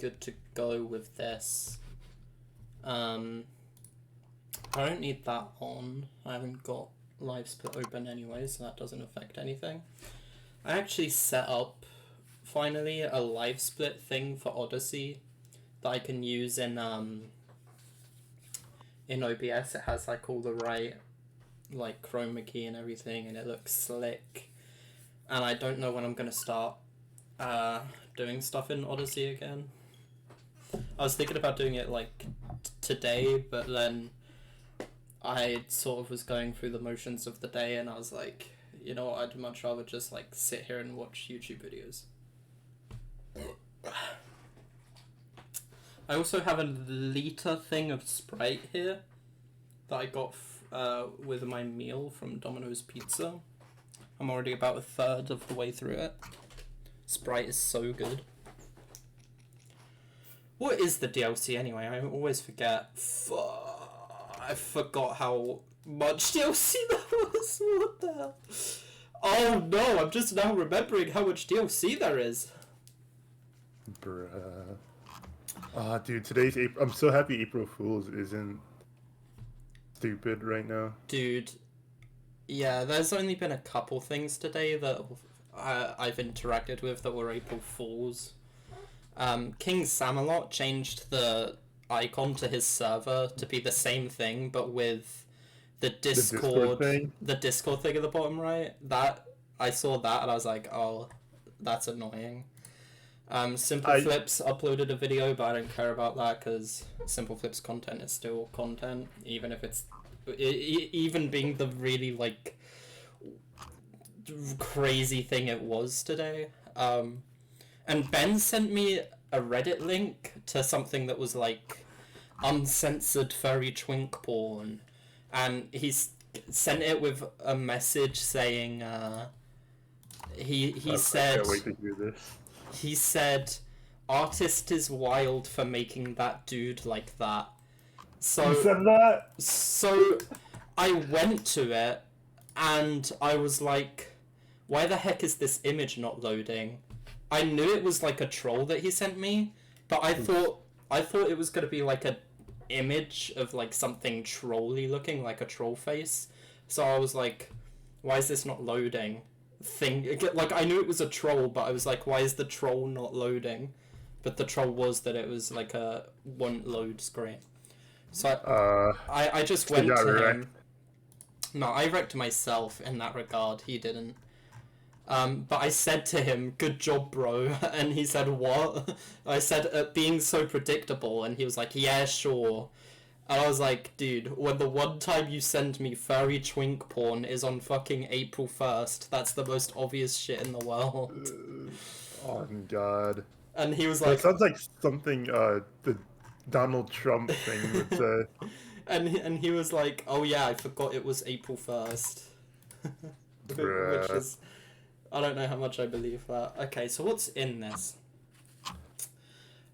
good to go with this. I don't need that on. I haven't got live split open anyway, so that doesn't affect anything. I actually set up, finally, a live split thing for Odyssey that I can use in OBS. It has like all the right like chroma key and everything, and it looks slick. And I don't know when I'm gonna start doing stuff in Odyssey again. I was thinking about doing it like today, but then I sort of was going through the motions of the day, and I was like, you know what, I'd much rather just like sit here and watch YouTube videos. I also have a liter thing of Sprite here that I got with my meal from Domino's Pizza. I'm already about a third of the way through it. Sprite is so good. What is the DLC anyway? I always forget. I forgot how much DLC that was. What the hell? Oh no, I'm just now remembering how much DLC there is. Bruh. Dude, today's April. I'm so happy April Fool's isn't stupid right now. Dude, yeah, there's only been a couple things today that I've interacted with that were April Fools. King Samalot changed the icon to his server to be the same thing, but with the Discord thing at the bottom right. That I saw that and I was like, oh, that's annoying. Simple Flips uploaded a video, but I don't care about that because Simple Flips content is still content, even if it's even being the really like crazy thing it was today. And Ben sent me a Reddit link to something that was like uncensored furry twink porn, and he sent it with a message saying he said, I can't wait to hear this. He said, artist is wild for making that dude like that. So you said that? So I went to it and I was like, why the heck is this image not loading? I knew it was like a troll that he sent me, but I thought it was gonna be like a image of like something trolly looking, like a troll face. So I was like, why is this not loading? Like I knew it was a troll, but I was like, why is the troll not loading? But the troll was that it was like a won't load screen. So I just went to him. No, I wrecked myself in that regard. He didn't. But I said to him, good job, bro. And he said, what? I said, being so predictable. And he was like, yeah, sure. And I was like, dude, when the one time you send me furry twink porn is on fucking April 1st, that's the most obvious shit in the world. Oh, God. And he was like... That sounds like something the Donald Trump thing would say. and he was like, oh yeah, I forgot it was April 1st. Which is... I don't know how much I believe that. Okay, so what's in this?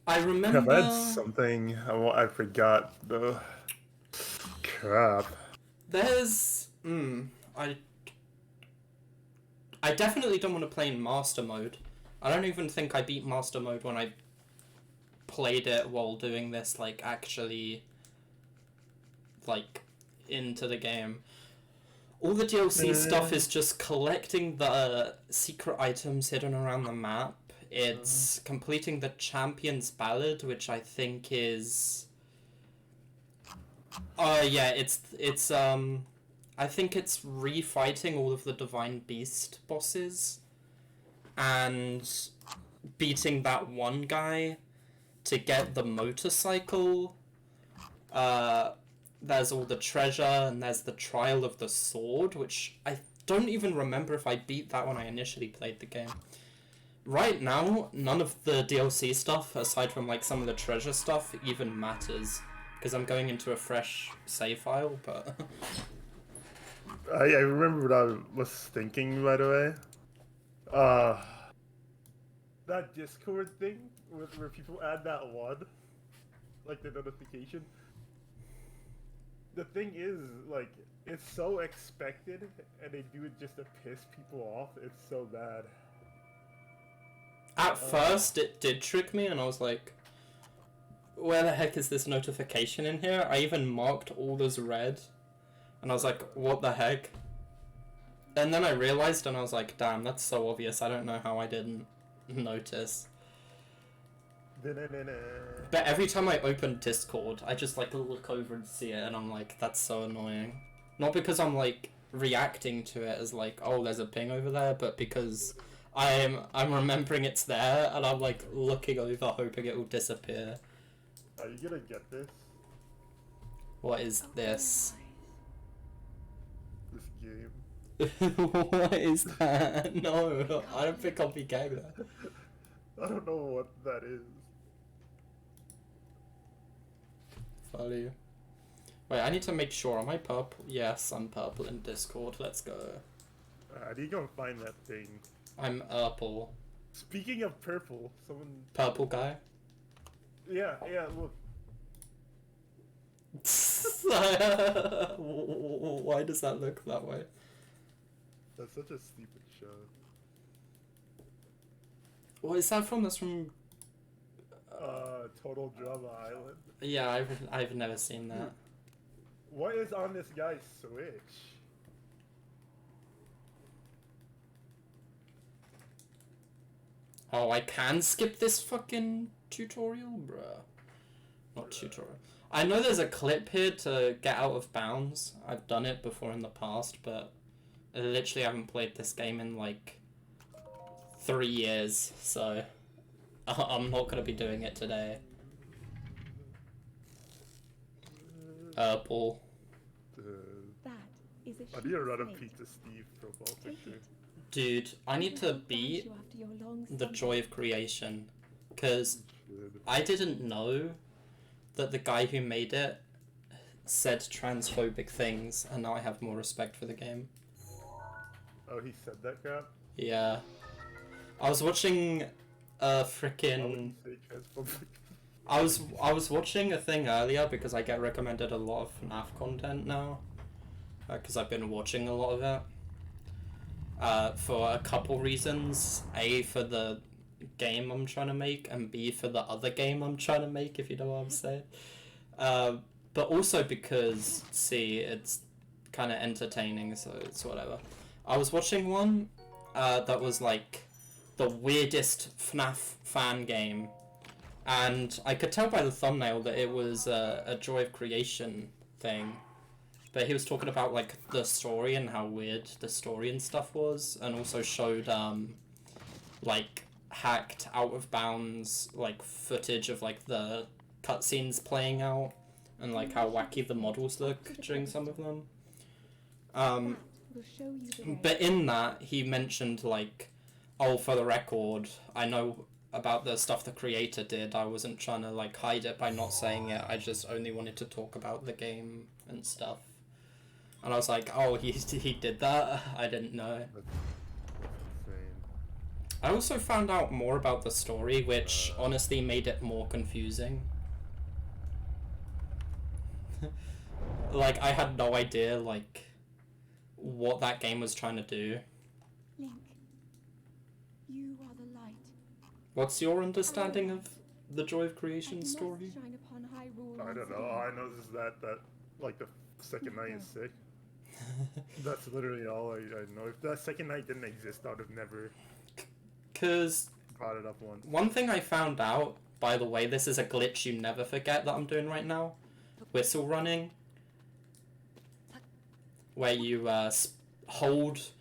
I remember... I had something I forgot, though. Crap. There's... I definitely don't want to play in Master Mode. I don't even think I beat Master Mode when I played it while doing this, like, actually, like, into the game. All the DLC stuff is just collecting the secret items hidden around the map. It's completing the Champion's Ballad, which I think is... yeah, it's I think it's refighting all of the Divine Beast bosses and beating that one guy to get the motorcycle. There's all the treasure, and there's the Trial of the Sword, which I don't even remember if I beat that when I initially played the game. Right now, none of the DLC stuff, aside from like some of the treasure stuff, even matters, because I'm going into a fresh save file, but... I remember what I was thinking, by the way. That Discord thing, where people add that one, like the notification. The thing is, like, it's so expected, and they do it just to piss people off. It's so bad. At first, it did trick me, and I was like, where the heck is this notification in here? I even marked all as red. And I was like, what the heck? And then I realized and I was like, damn, that's so obvious. I don't know how I didn't notice. But every time I open Discord, I just like look over and see it and I'm like, that's so annoying. Not because I'm like reacting to it as like, oh, there's a ping over there, but because I'm remembering it's there and I'm like looking over hoping it will disappear. Are you gonna get this? What is this? This game. What is that? No, I don't think I'll be getting that. I don't know what that is. Funny. Wait, I need to make sure. Am I purple? Yes, I'm purple in Discord. Let's go. How do you go find that thing? I'm purple. Speaking of purple, someone... Purple guy? Yeah, look. Why does that look that way? That's such a stupid show. What is that from? That's from... Total Drama Island. Yeah, I've never seen that. What is on this guy's Switch? Oh, I can skip this fucking tutorial? Bruh. Not tutorial. I know there's a clip here to get out of bounds. I've done it before in the past, but I literally haven't played this game in like 3 years, so I'm not gonna be doing it today. Purple. That is a I need to run a slate. Pizza Steve profile Take picture. it. Dude, I need to Thank beat you after your long the summer. joy of creation, because Good. I didn't know that the guy who made it said transphobic things, and now I have more respect for the game. Oh, he said that crap? Yeah. I was watching a Why would frickin'... he say transphobic? I was watching a thing earlier because I get recommended a lot of FNAF content now. Because I've been watching a lot of it. For a couple reasons. A, for the game I'm trying to make, and B, for the other game I'm trying to make, if you know what I'm saying. But also because, see, it's kind of entertaining, so it's whatever. I was watching one that was like the weirdest FNAF fan game, and I could tell by the thumbnail that it was a Joy of Creation thing. But he was talking about like the story and how weird the story and stuff was, and also showed like hacked out of bounds like footage of like the cutscenes playing out and like how wacky the models look during some of them. That will show you the way. But in that he mentioned like, oh, for the record, I know about the stuff the creator did. I wasn't trying to like hide it by not saying it. I just only wanted to talk about the game and stuff. And I was like, oh, he did that? I didn't know. That's insane. I also found out more about the story, which honestly made it more confusing. Like, I had no idea, like, what that game was trying to do. Link, you are the light. What's your understanding of the Joy of Creation And you story? must shine upon Hyrule I once don't know. again. All I know is that like the second night is sick. That's literally all I know. If that second night didn't exist, I would have never Because brought it up once. one thing I found out, by the way, this is a glitch you never forget that I'm doing right now. Whistle running. Where you hold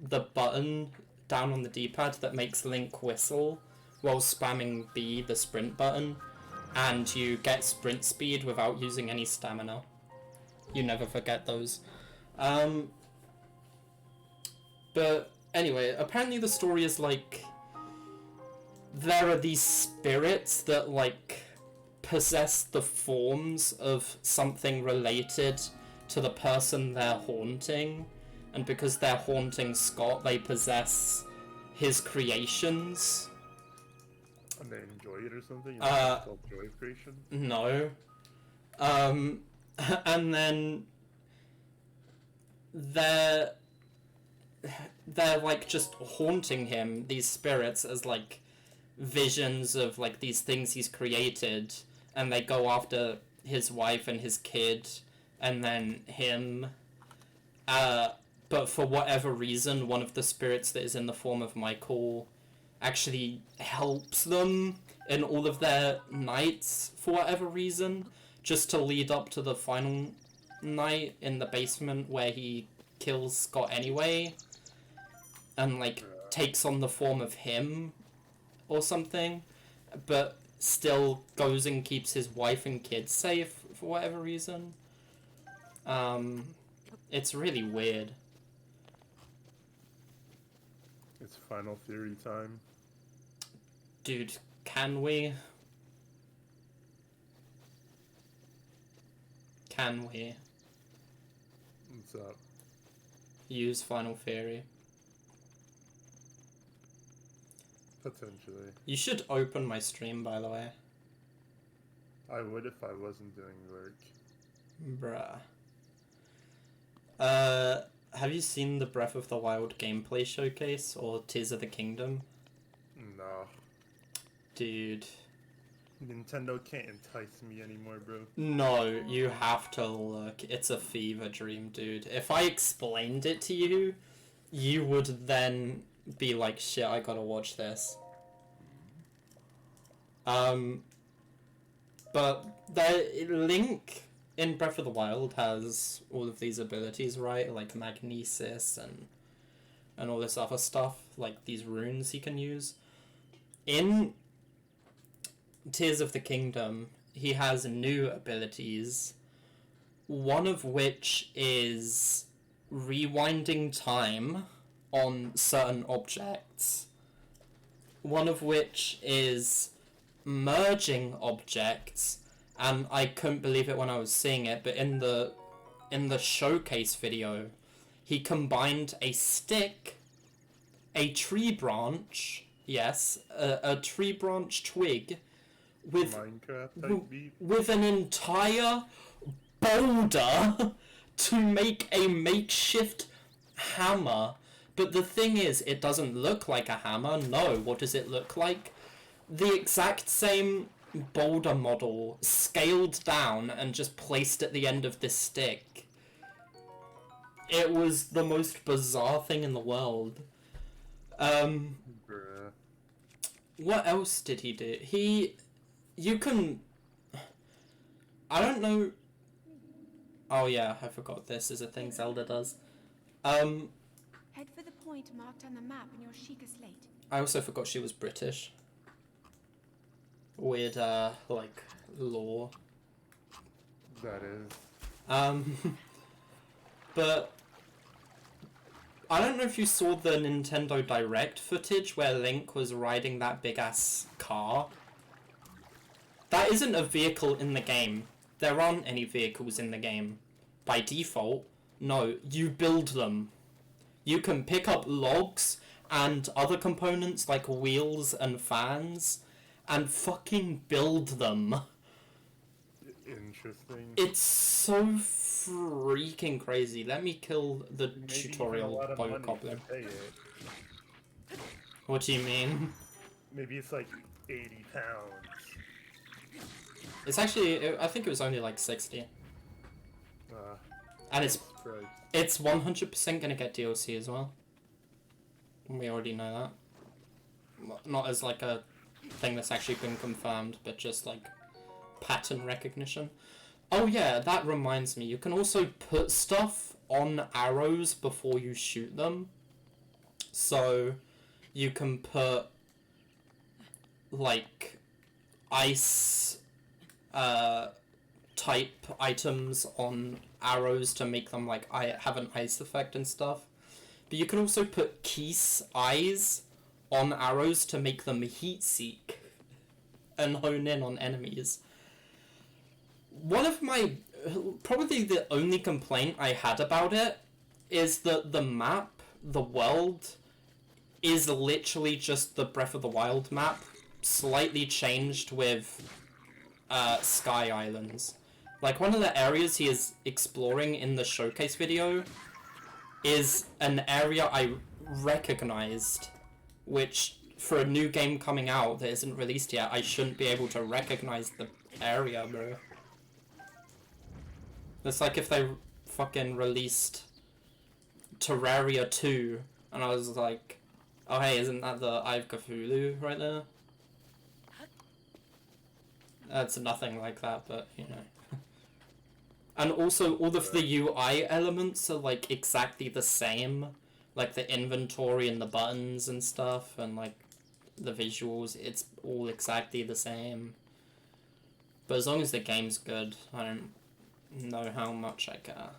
the button down on the D-pad that makes Link whistle while spamming B, the sprint button, and you get sprint speed without using any stamina. You never forget those. But anyway, apparently the story is like, there are these spirits that like possess the forms of something related to the person they're haunting, and because they're haunting Scott, they possess his creations. And they enjoy it or something? It's called Joy of Creation? No. And then they're like just haunting him, these spirits, as like visions of like these things he's created, and they go after his wife and his kid, and then him. But for whatever reason, one of the spirits that is in the form of Michael actually helps them in all of their nights for whatever reason, just to lead up to the final night in the basement where he kills Scott anyway, and like takes on the form of him or something, but still goes and keeps his wife and kids safe for whatever reason. It's really weird. It's Final Theory time. Dude, can we? Can we What's up? use Final Theory? Potentially. You should open my stream, by the way. I would if I wasn't doing work. Bruh. Have you seen the Breath of the Wild gameplay showcase or Tears of the Kingdom? Nah. Dude. Nintendo can't entice me anymore, bro. No, you have to look. It's a fever dream, dude. If I explained it to you, you would then be like, shit, I gotta watch this. But Link in Breath of the Wild has all of these abilities, right? Like magnesis and all this other stuff, like these runes he can use. In Tears of the Kingdom, he has new abilities, one of which is rewinding time on certain objects, one of which is merging objects, and I couldn't believe it when I was seeing it, but in the showcase video, he combined a stick, a tree branch, yes, a tree branch twig, with Minecraft type beat. with an entire boulder to make a makeshift hammer. But the thing is, it doesn't look like a hammer. No, what does it look like? The exact same boulder model scaled down and just placed at the end of this stick. It was the most bizarre thing in the world. Bruh. What else did he do? You can... I don't know... Oh yeah, I forgot this is a thing Zelda does. Head for the point marked on the map in your Sheikah slate. I also forgot she was British. Weird, like, lore. That is. But... I don't know if you saw the Nintendo Direct footage where Link was riding that big-ass car. That isn't a vehicle in the game. There aren't any vehicles in the game. By default, no, you build them. You can pick up logs and other components like wheels and fans and fucking build them. Interesting. It's so freaking crazy. Let me kill the Maybe tutorial even a lot of money goblin. to pay it. What do you mean? Maybe it's like 80 pounds. It's actually, I think it was only like 60. And Right. it's 100% gonna get DLC as well. We already know that. Not as like a thing that's actually been confirmed, but just like pattern recognition. Oh yeah, that reminds me. You can also put stuff on arrows before you shoot them. So you can put like ice type items on arrows to make them like have an ice effect and stuff. But you can also put Keese eyes on arrows to make them heat seek and hone in on enemies. One of my, probably the only complaint I had about it is that the map, the world, is literally just the Breath of the Wild map, slightly changed with Sky Islands. Like, one of the areas he is exploring in the showcase video is an area I recognized, which for a new game coming out that isn't released yet, I shouldn't be able to recognize the area, bro. It's like if they fucking released Terraria 2, and I was like, oh hey, isn't that the Eye of Cthulhu right there? It's nothing like that, but, you know. And also, all of the UI elements are, like, exactly the same. Like, the inventory and the buttons and stuff, and, like, the visuals, it's all exactly the same. But as long as the game's good, I don't know how much I care.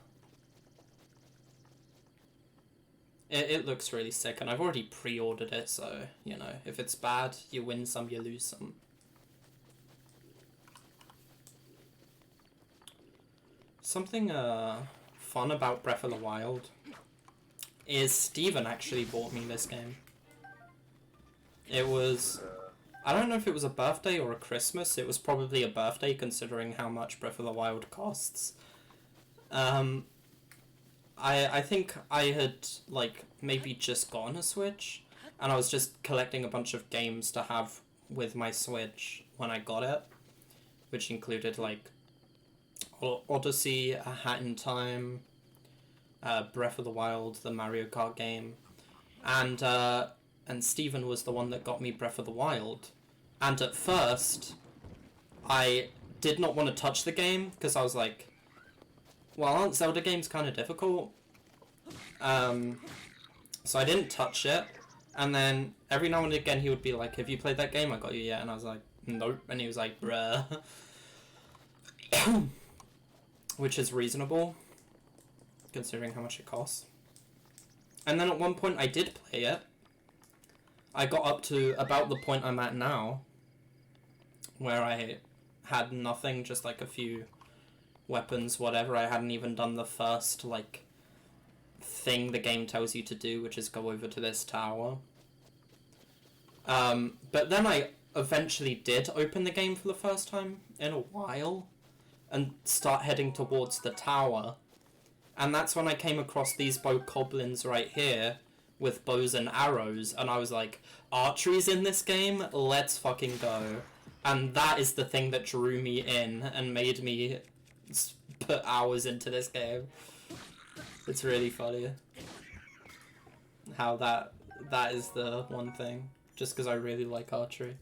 It looks really sick, and I've already pre-ordered it, so, you know, if it's bad, you win some, you lose some. Something fun about Breath of the Wild is Steven actually bought me this game. It was... I don't know if it was a birthday or a Christmas. It was probably a birthday, considering how much Breath of the Wild costs. I think I had, like, maybe just gotten a Switch, and I was just collecting a bunch of games to have with my Switch when I got it, which included, like, Odyssey, A Hat in Time, Breath of the Wild, the Mario Kart game, and Steven was the one that got me Breath of the Wild. And at first, I did not want to touch the game, because I was like, well, aren't Zelda games kind of difficult? So I didn't touch it, and then every now and again he would be like, have you played that game I got you yet? And I was like, nope, and he was like, bruh. Which is reasonable, considering how much it costs. And then at one point I did play it. I got up to about the point I'm at now, where I had nothing, just like a few weapons, whatever. I hadn't even done the first, like, thing the game tells you to do, which is go over to this tower. But then I eventually did open the game for the first time in a while, and start heading towards the tower. And that's when I came across these bokoblins right here, with bows and arrows, and I was like, archery's in this game? Let's fucking go. And that is the thing that drew me in, and made me put hours into this game. It's really funny how that is the one thing, just because I really like archery.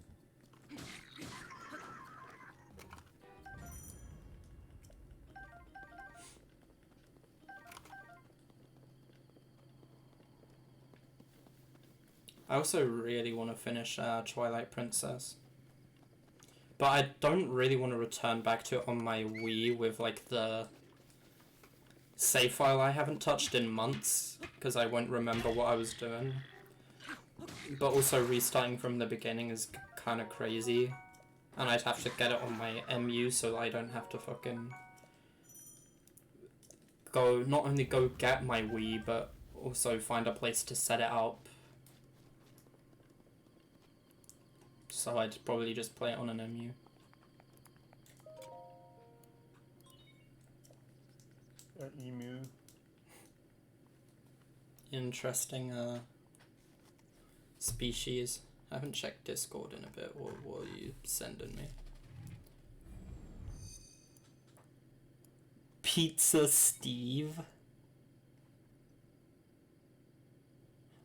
I also really want to finish Twilight Princess. But I don't really want to return back to it on my Wii with, like, the save file I haven't touched in months, because I won't remember what I was doing. But also restarting from the beginning is kind of crazy. And I'd have to get it on my MU so I don't have to fucking go, not only go get my Wii, but also find a place to set it up. So I'd probably just play it on an MU. Emu. Interesting species. I haven't checked Discord in a bit. What are you sending me? Pizza Steve?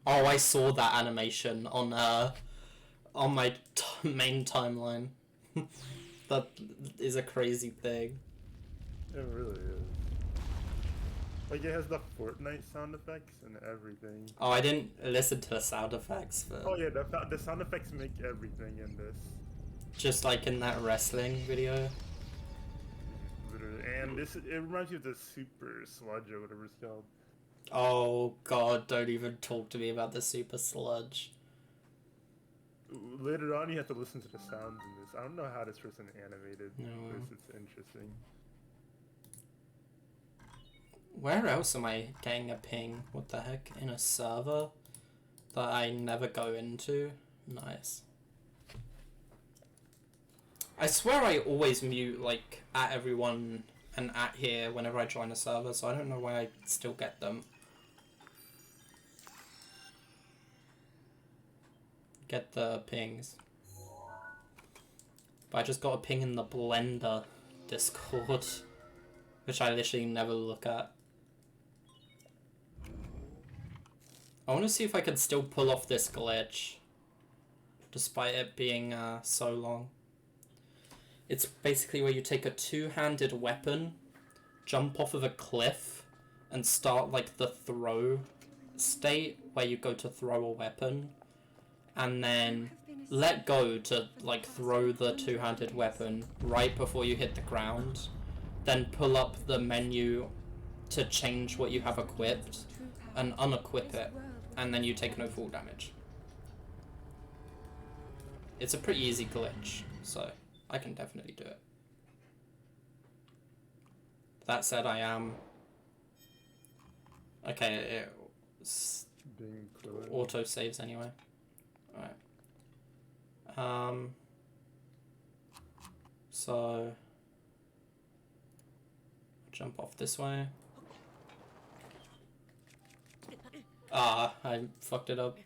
Oh, I saw that animation on my main timeline. That is a crazy thing. It really is. Like, it has the Fortnite sound effects and everything. Oh, I didn't listen to the sound effects, but... Oh yeah, the sound effects make everything in this. Just like in that wrestling video. Literally. And it reminds you of the Super Sludge or whatever it's called. Oh god, don't even talk to me about the Super Sludge. Later on, you have to listen to the sounds in this. I don't know how this person animated No. this. It's interesting. Where else am I getting a ping? What the heck? In a server that I never go into? Nice. I swear I always mute, like, at everyone and at here whenever I join a server, so I don't know why I still get them. get the pings. But I just got a ping in the Blender Discord, which I literally never look at. I want to see if I can still pull off this glitch, despite it being so long. It's basically where you take a two-handed weapon, jump off of a cliff, and start like the throw state where you go to throw a weapon, and then let go to like throw the two-handed weapon right before you hit the ground, then pull up the menu to change what you have equipped and unequip it, and then you take no fall damage. It's a pretty easy glitch, so I can definitely do it. That said, I am... Okay, it auto saves anyway. Alright. So jump off this way. Ah, I fucked it up.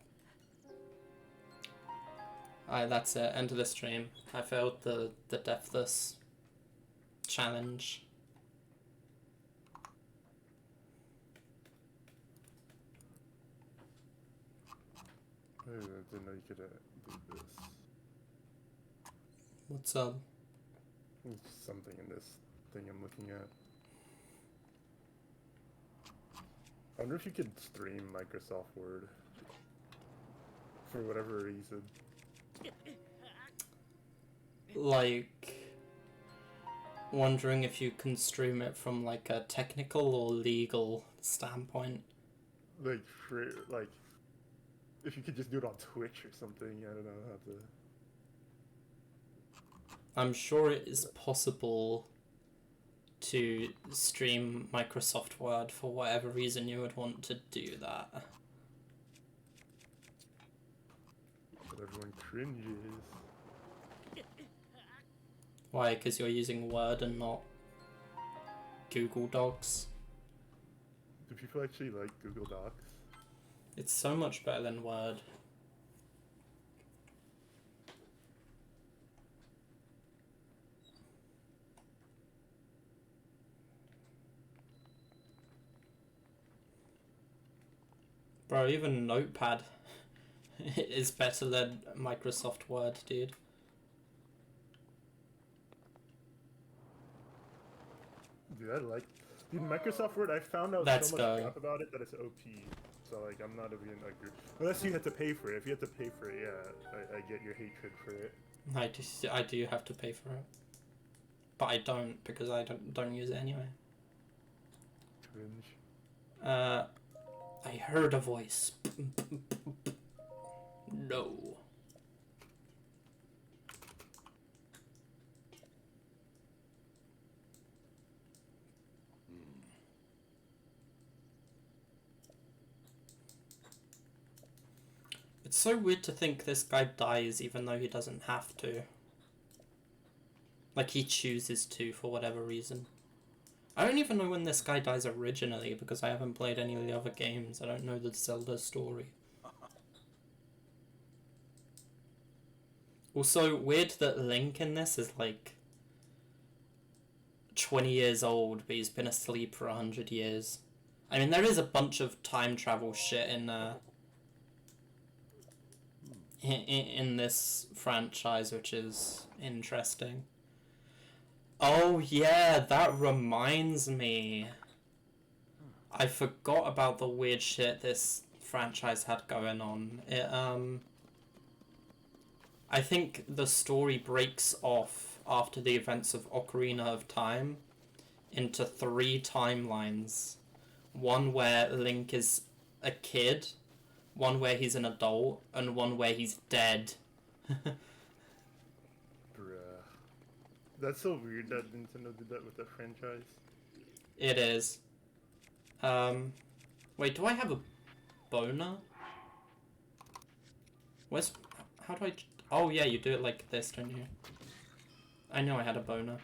Alright, that's it. End of the stream. I failed the Deathless challenge. I didn't know you could do this. What's up? There's something in this thing I'm looking at. I wonder if you could stream Microsoft Word for whatever reason. Like, wondering if you can stream it from like a technical or legal standpoint. Like, if you could just do it on Twitch or something, I don't know how to... I'm sure it is possible to stream Microsoft Word for whatever reason you would want to do that. But everyone cringes. Why? Because you're using Word and not Google Docs? Do people actually like Google Docs? It's so much better than Word. Bro, even Notepad is better than Microsoft Word, dude. Dude, Microsoft Word, I found out Let's so go. much crap about it that it's OP. So, like, I'm not even, like, unless you had to pay for it. If you had to pay for it, yeah, I get your hatred for it. I do have to pay for it. But I don't, because I don't use it anyway. Cringe. I heard a voice. No. It's so weird to think this guy dies even though he doesn't have to. Like, he chooses to for whatever reason. I don't even know when this guy dies originally because I haven't played any of the other games. I don't know the Zelda story. Also, weird that Link in this is like 20 years old, but he's been asleep for 100 years. I mean, there is a bunch of time travel shit in this franchise, which is interesting. Oh yeah, that reminds me. I forgot about the weird shit this franchise had going on. I think the story breaks off after the events of Ocarina of Time into 3 timelines. One where Link is a kid, one where he's an adult, and one where he's dead. Bruh. That's so weird that Nintendo did that with the franchise. It is. Wait, do I have a boner? How do I... Oh yeah, you do it like this, don't you? I know I had a boner.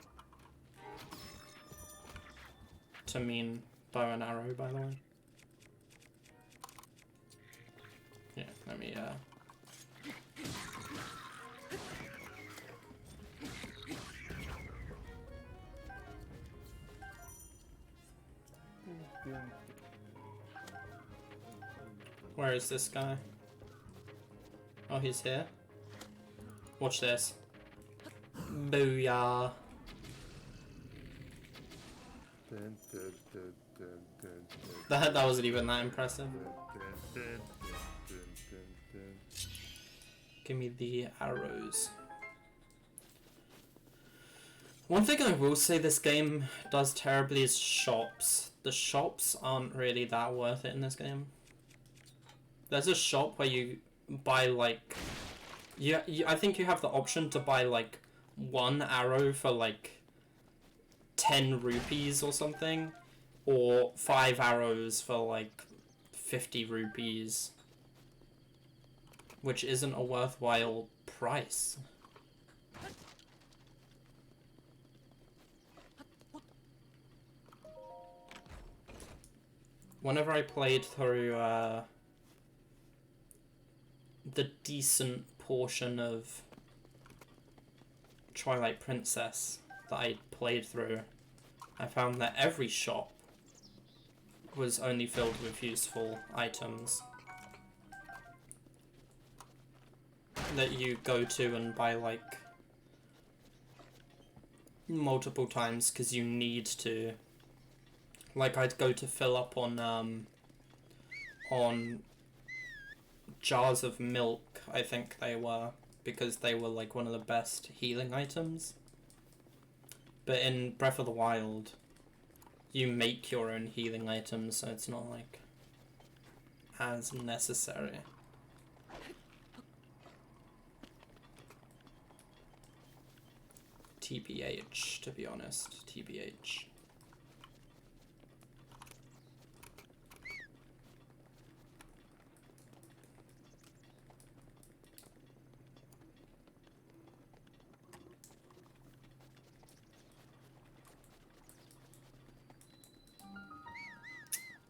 To mean bow and arrow, by the way. Yeah, let me, Where is this guy? Oh, he's here. Watch this. Booyah. Dun, dun, dun, dun, dun, That wasn't even that impressive. dun, dun, dun, dun, dun. Give me the arrows. One thing I will say this game does terribly is shops. The shops aren't really that worth it in this game. There's a shop where you buy like... I think you have the option to buy like 1 arrow for like 10 rupees or something. Or 5 arrows for like 50 rupees. Which isn't a worthwhile price. Whenever I played through the decent portion of Twilight Princess that I played through, I found that every shop was only filled with useful items that you go to and buy like multiple times because you need to. Like I'd go to fill up on jars of milk, I think they were, because they were like one of the best healing items. But in Breath of the Wild, you make your own healing items, so it's not like as necessary. TBH, to be honest, TBH.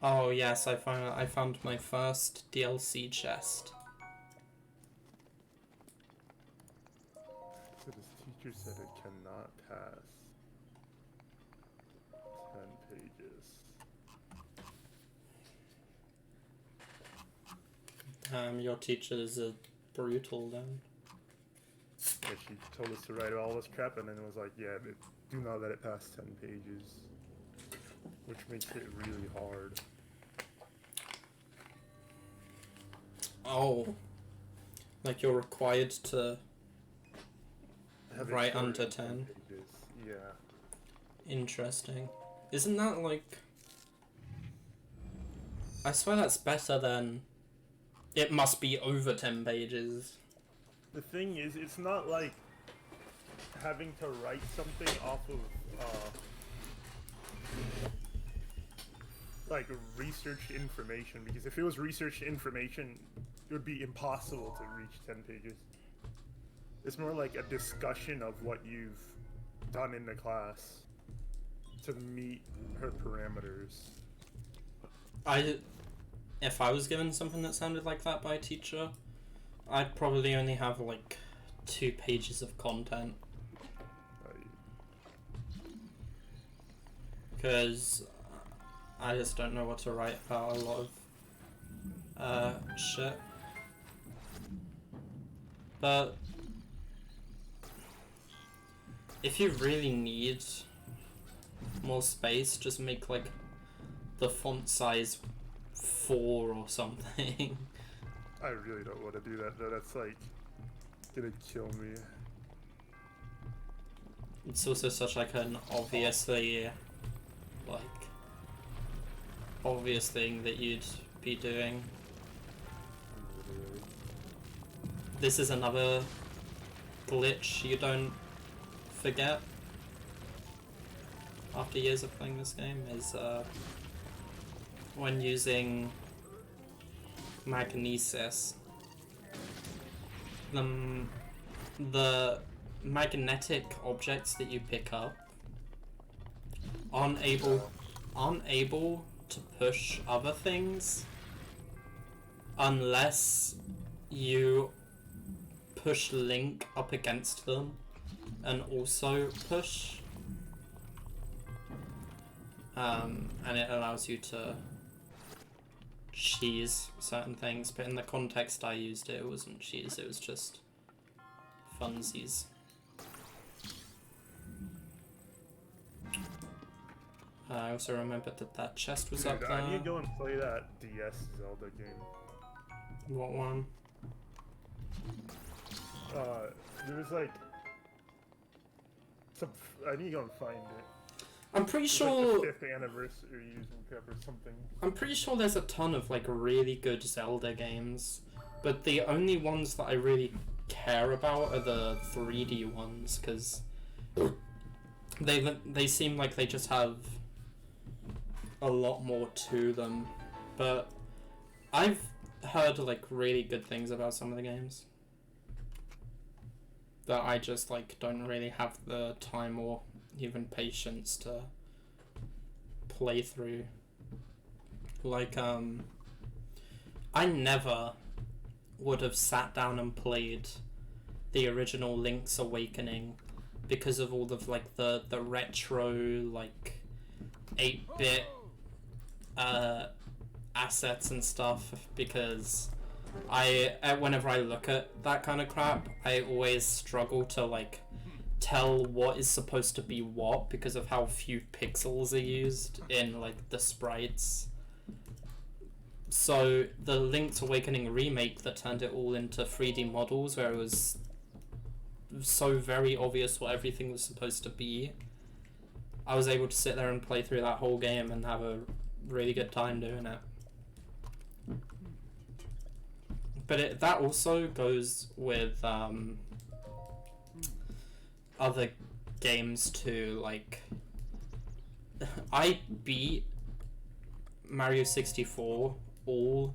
Oh yes, I found my first DLC chest. So this teacher said it cannot pass 10 pages. Your teachers are brutal then. Yeah, she told us to write all this crap and then was like, yeah, do not let it pass 10 pages. Which makes it really hard. Oh. Like you're required to Have it write shorter under than 10. pages. Yeah. Interesting. Isn't that like... I swear that's better than... It must be over 10 pages. The thing is, it's not like having to write something off of, like researched information, because if it was researched information, it would be impossible to reach 10 pages. It's more like a discussion of what you've done in the class to meet her parameters. If I was given something that sounded like that by a teacher, I'd probably only have like 2 pages of content. Because I just don't know what to write about a lot of shit. But if you really need more space, just make like the font size 4 or something. I really don't want to do that though, that's like gonna kill me. It's also such like an obviously obvious thing that you'd be doing. Literally. This is another glitch you don't forget after years of playing this game is when using magnesis, the magnetic objects that you pick up aren't able to push other things unless you push Link up against them and also push, and it allows you to cheese certain things, but in the context I used it, it wasn't cheese, it was just funsies. I also remembered that chest was up there. I need to go and play that DS Zelda game. What one? There was like some. I need to go and find it. I'm pretty It's sure. like the 5th anniversary using Cup or something. I'm pretty sure there's a ton of like really good Zelda games, but the only ones that I really care about are the 3D ones because they seem like they just have a lot more to them. But I've heard like really good things about some of the games that I just like don't really have the time or even patience to play through. Like I never would have sat down and played the original Link's Awakening because of all of like the retro like 8-bit assets and stuff, because whenever I look at that kind of crap, I always struggle to like tell what is supposed to be what because of how few pixels are used in like the sprites. So the Link's Awakening remake that turned it all into 3D models, where it was so very obvious what everything was supposed to be, I was able to sit there and play through that whole game and have a really good time doing it. But that also goes with other games too. Like, I beat Mario 64 all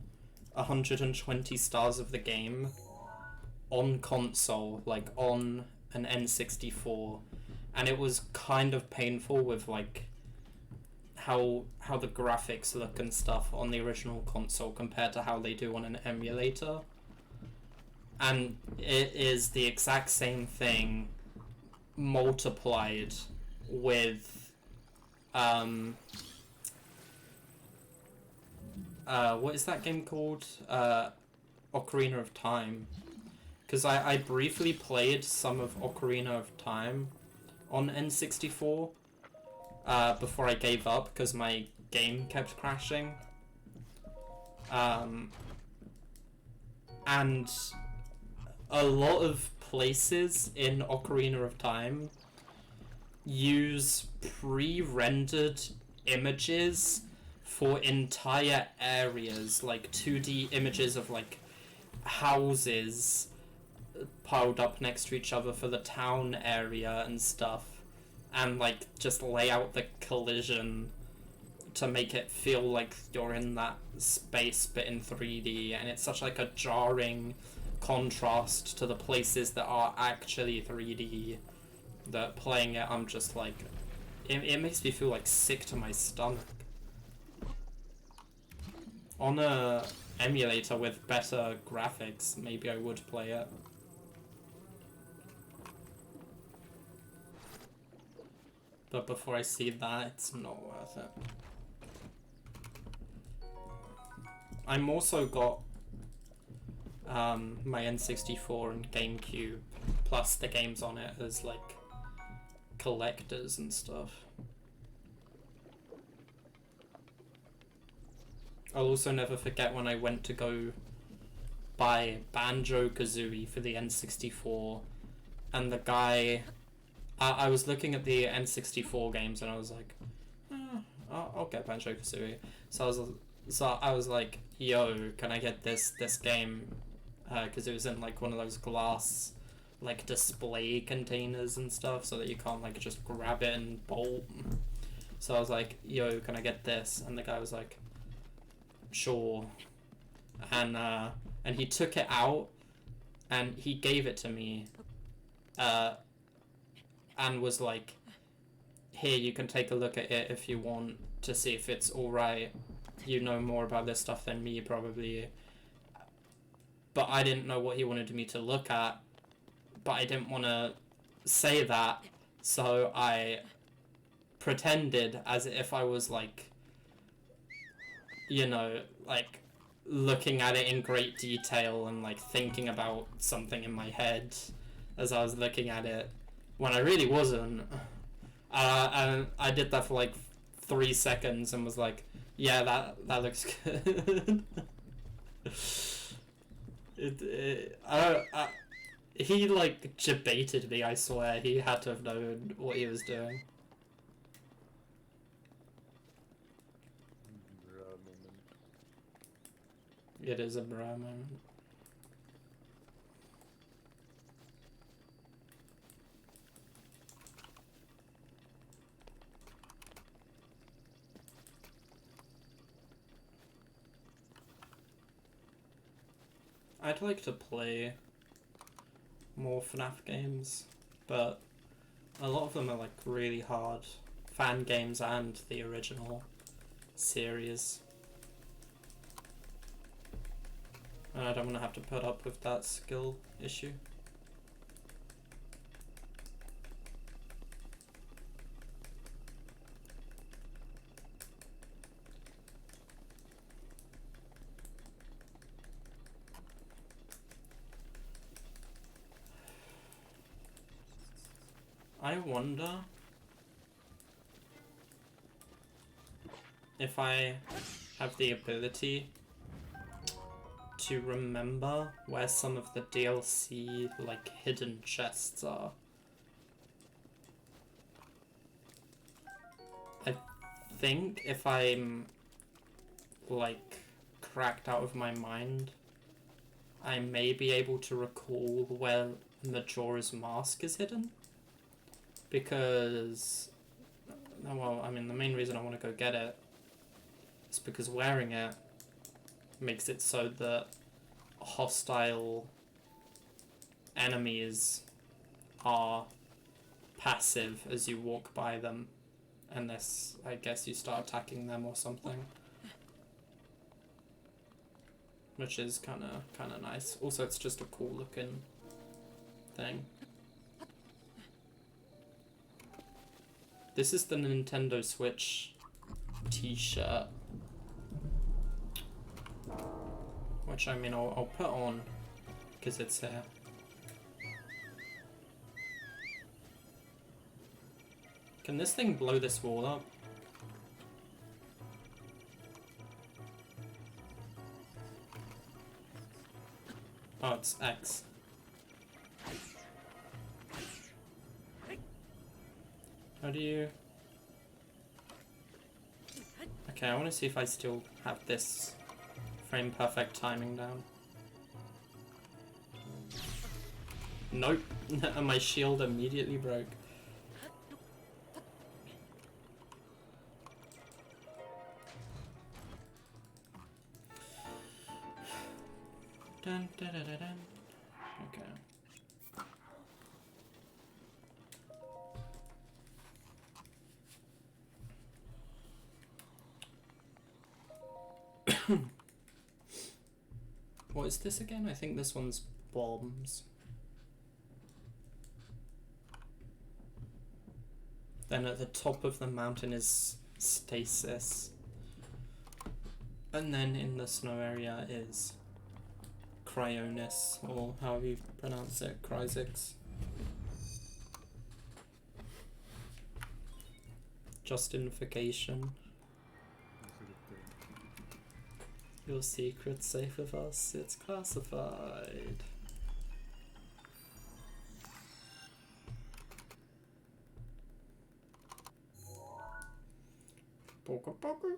120 stars of the game on console, like on an N64, and it was kind of painful with like how the graphics look and stuff on the original console compared to how they do on an emulator. And it is the exact same thing multiplied with what is that game called? Ocarina of Time. Because I briefly played some of Ocarina of Time on N64 before I gave up because my game kept crashing. And a lot of places in Ocarina of Time use pre-rendered images for entire areas, like 2D images of like houses piled up next to each other for the town area and stuff, and like just lay out the collision to make it feel like you're in that space but in 3D, and it's such like a jarring contrast to the places that are actually 3D that playing it I'm just like it makes me feel like sick to my stomach. On a emulator with better graphics, maybe I would play it. But before I see that, it's not worth it. I'm also got my N64 and GameCube, plus the games on it as like collectors and stuff. I'll also never forget when I went to go buy Banjo-Kazooie for the N64, and the guy, I was looking at the N64 games and I was like, I'll get Banjo-Kazooie. So I was like, yo, can I get this game? Because it was in like one of those glass like display containers and stuff, so that you can't like just grab it and bolt. So I was like, yo, can I get this? And the guy was like, sure. And he took it out and he gave it to me, and was like, here, you can take a look at it if you want to see if it's alright. You know more about this stuff than me, probably. But I didn't know what he wanted me to look at, but I didn't want to say that, so I pretended as if I was like, you know, like looking at it in great detail and like thinking about something in my head as I was looking at it when I really wasn't. And I did that for like 3 seconds and was like, yeah, that looks good. He like debated me, I swear. He had to have known what he was doing. It is a bra moment. I'd like to play more FNAF games, but a lot of them are like really hard. Fan games and the original series. And I don't want to have to put up with that skill issue. I wonder if I have the ability to remember where some of the DLC like hidden chests are. I think if I'm like cracked out of my mind, I may be able to recall where Majora's Mask is hidden. Because, well, I mean, the main reason I want to go get it is because wearing it makes it so that hostile enemies are passive as you walk by them, unless, I guess, you start attacking them or something. Which is kind of nice. Also, it's just a cool looking thing. This is the Nintendo Switch t-shirt. Which, I mean, I'll put on because it's here. Can this thing blow this wall up? Oh, it's X. How do you... Okay, I want to see if I still have this frame perfect timing down. Nope. And my shield immediately broke. Dun, dun, dun, dun, dun. Okay. What is this again? I think this one's bombs. Then at the top of the mountain is stasis. And then in the snow area is Cryonis, or however you pronounce it, Cryzix. Justification. Your secret's safe with us, it's classified. Poker poker.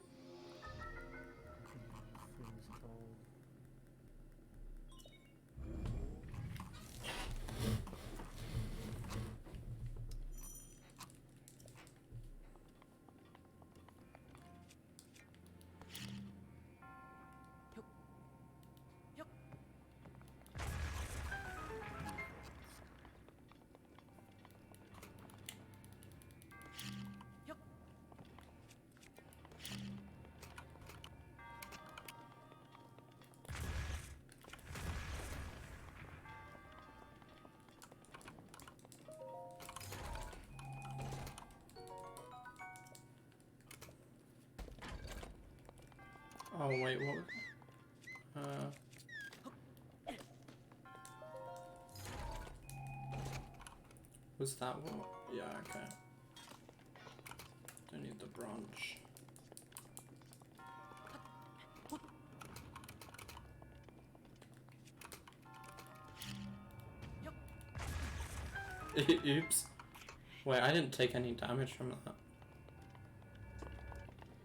Oh wait, what? Was that one? Yeah, okay. Don't need the branch. Oops. Wait, I didn't take any damage from that.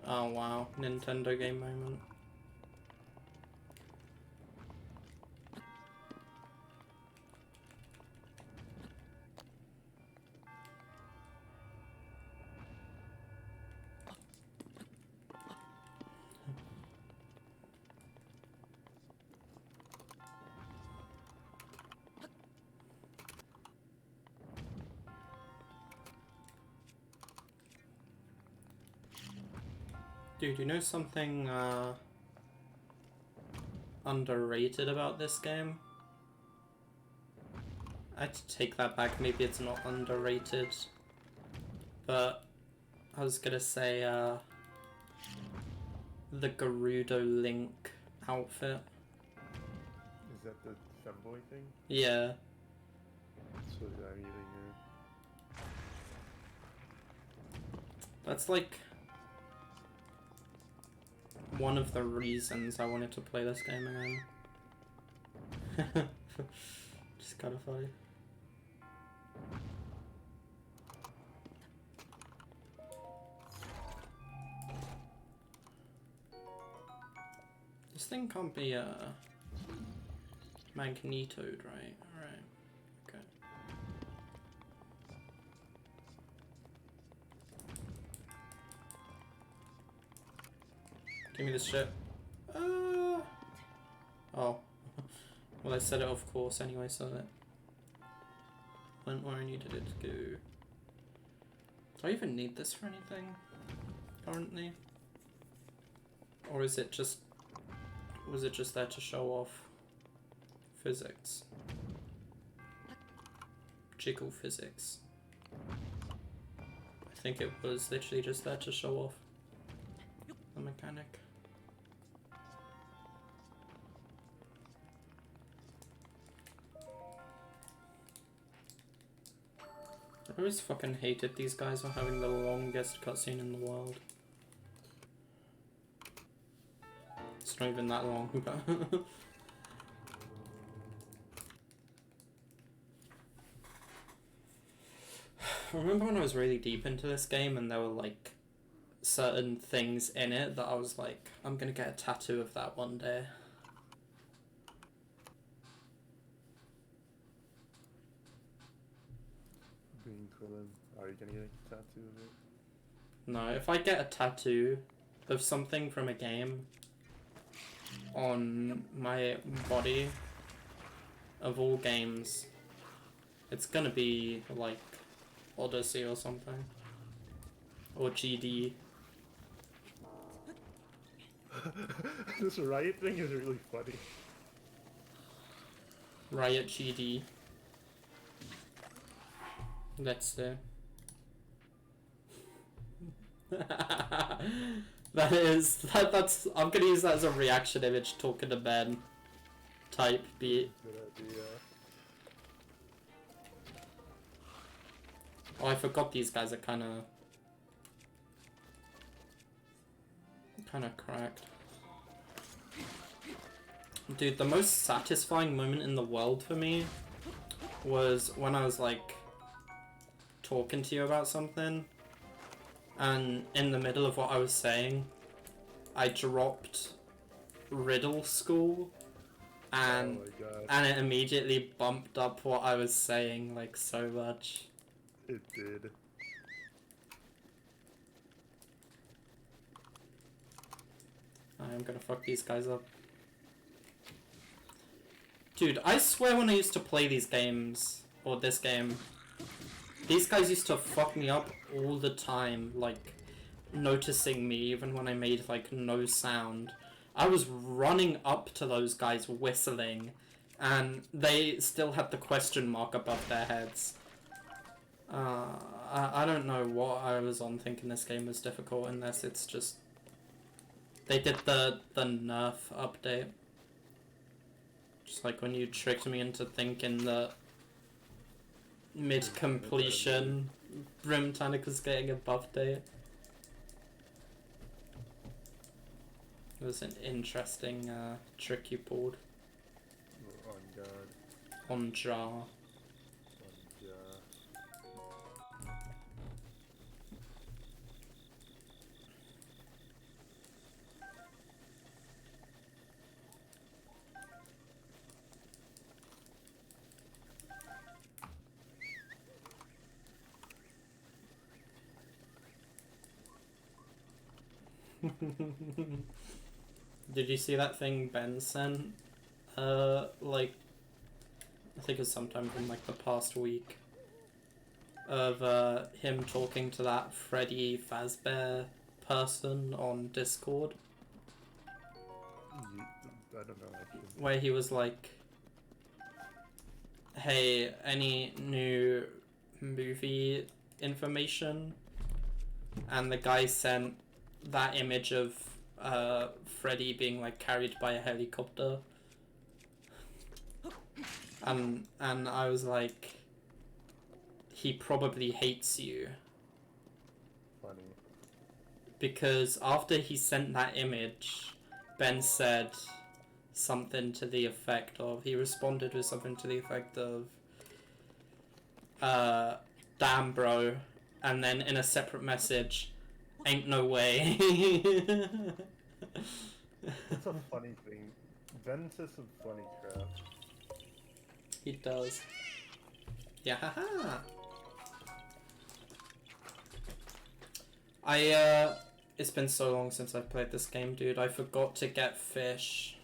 Oh wow, Nintendo game moment. Dude, you know something underrated about this game? I had to take that back, maybe it's not underrated. But I was gonna say the Gerudo Link outfit. Is that the femboy thing? Yeah. That's what I'm using here. That's like one of the reasons I wanted to play this game again. Just kind of funny. This thing can't be magnetoed, right? Alright. Okay. Give me this shit. Oh. Well, I set it off course anyway, so that went where I needed it to go. Do I even need this for anything currently? Or is it just... was it just there to show off physics? Jiggle physics. I think it was literally just there to show off the mechanic. I always fucking hated these guys for having the longest cutscene in the world. It's not even that long, but... I remember when I was really deep into this game and there were like certain things in it that I was like, I'm gonna get a tattoo of that one day. Being Krillin, are you gonna get a tattoo of it? No, if I get a tattoo of something from a game on my body, of all games, it's gonna be like Odyssey or something. Or GD. This riot thing is really funny. Riot GD. Let's do. That's I'm gonna use that as a reaction image talking to Ben type beat. Good idea. Oh, I forgot these guys are kinda cracked. Dude, the most satisfying moment in the world for me was when I was like talking to you about something and in the middle of what I was saying I dropped riddle school and it immediately bumped up what I was saying like so much. It did. I'm gonna fuck these guys up. Dude, I swear when I used to play these games, or this game, these guys used to fuck me up all the time, like, noticing me even when I made, like, no sound. I was running up to those guys whistling, and they still had the question mark above their heads. I don't know what I was on thinking this game was difficult unless it's just... They did the nerf update. Just like when you tricked me into thinking that mid-completion Brimtanic was getting a buff date. It was an interesting trick you pulled. Oh, on God. On Jar. On Jar. Did you see that thing Ben sent? Like, I think it was sometime in like the past week. Of him talking to that Freddy Fazbear person on Discord. I don't know actually. Where he was like, hey, any new movie information? And the guy sent that image of Freddy being like carried by a helicopter. And I was like, he probably hates you. Funny. Because after he sent that image, Ben said something to the effect of, he responded with something to the effect of, damn bro, and then in a separate message, ain't no way. It's a funny thing. Ben says some funny crap. He does. Yeah, haha. It's been so long since I've played this game, dude. I forgot to get fish.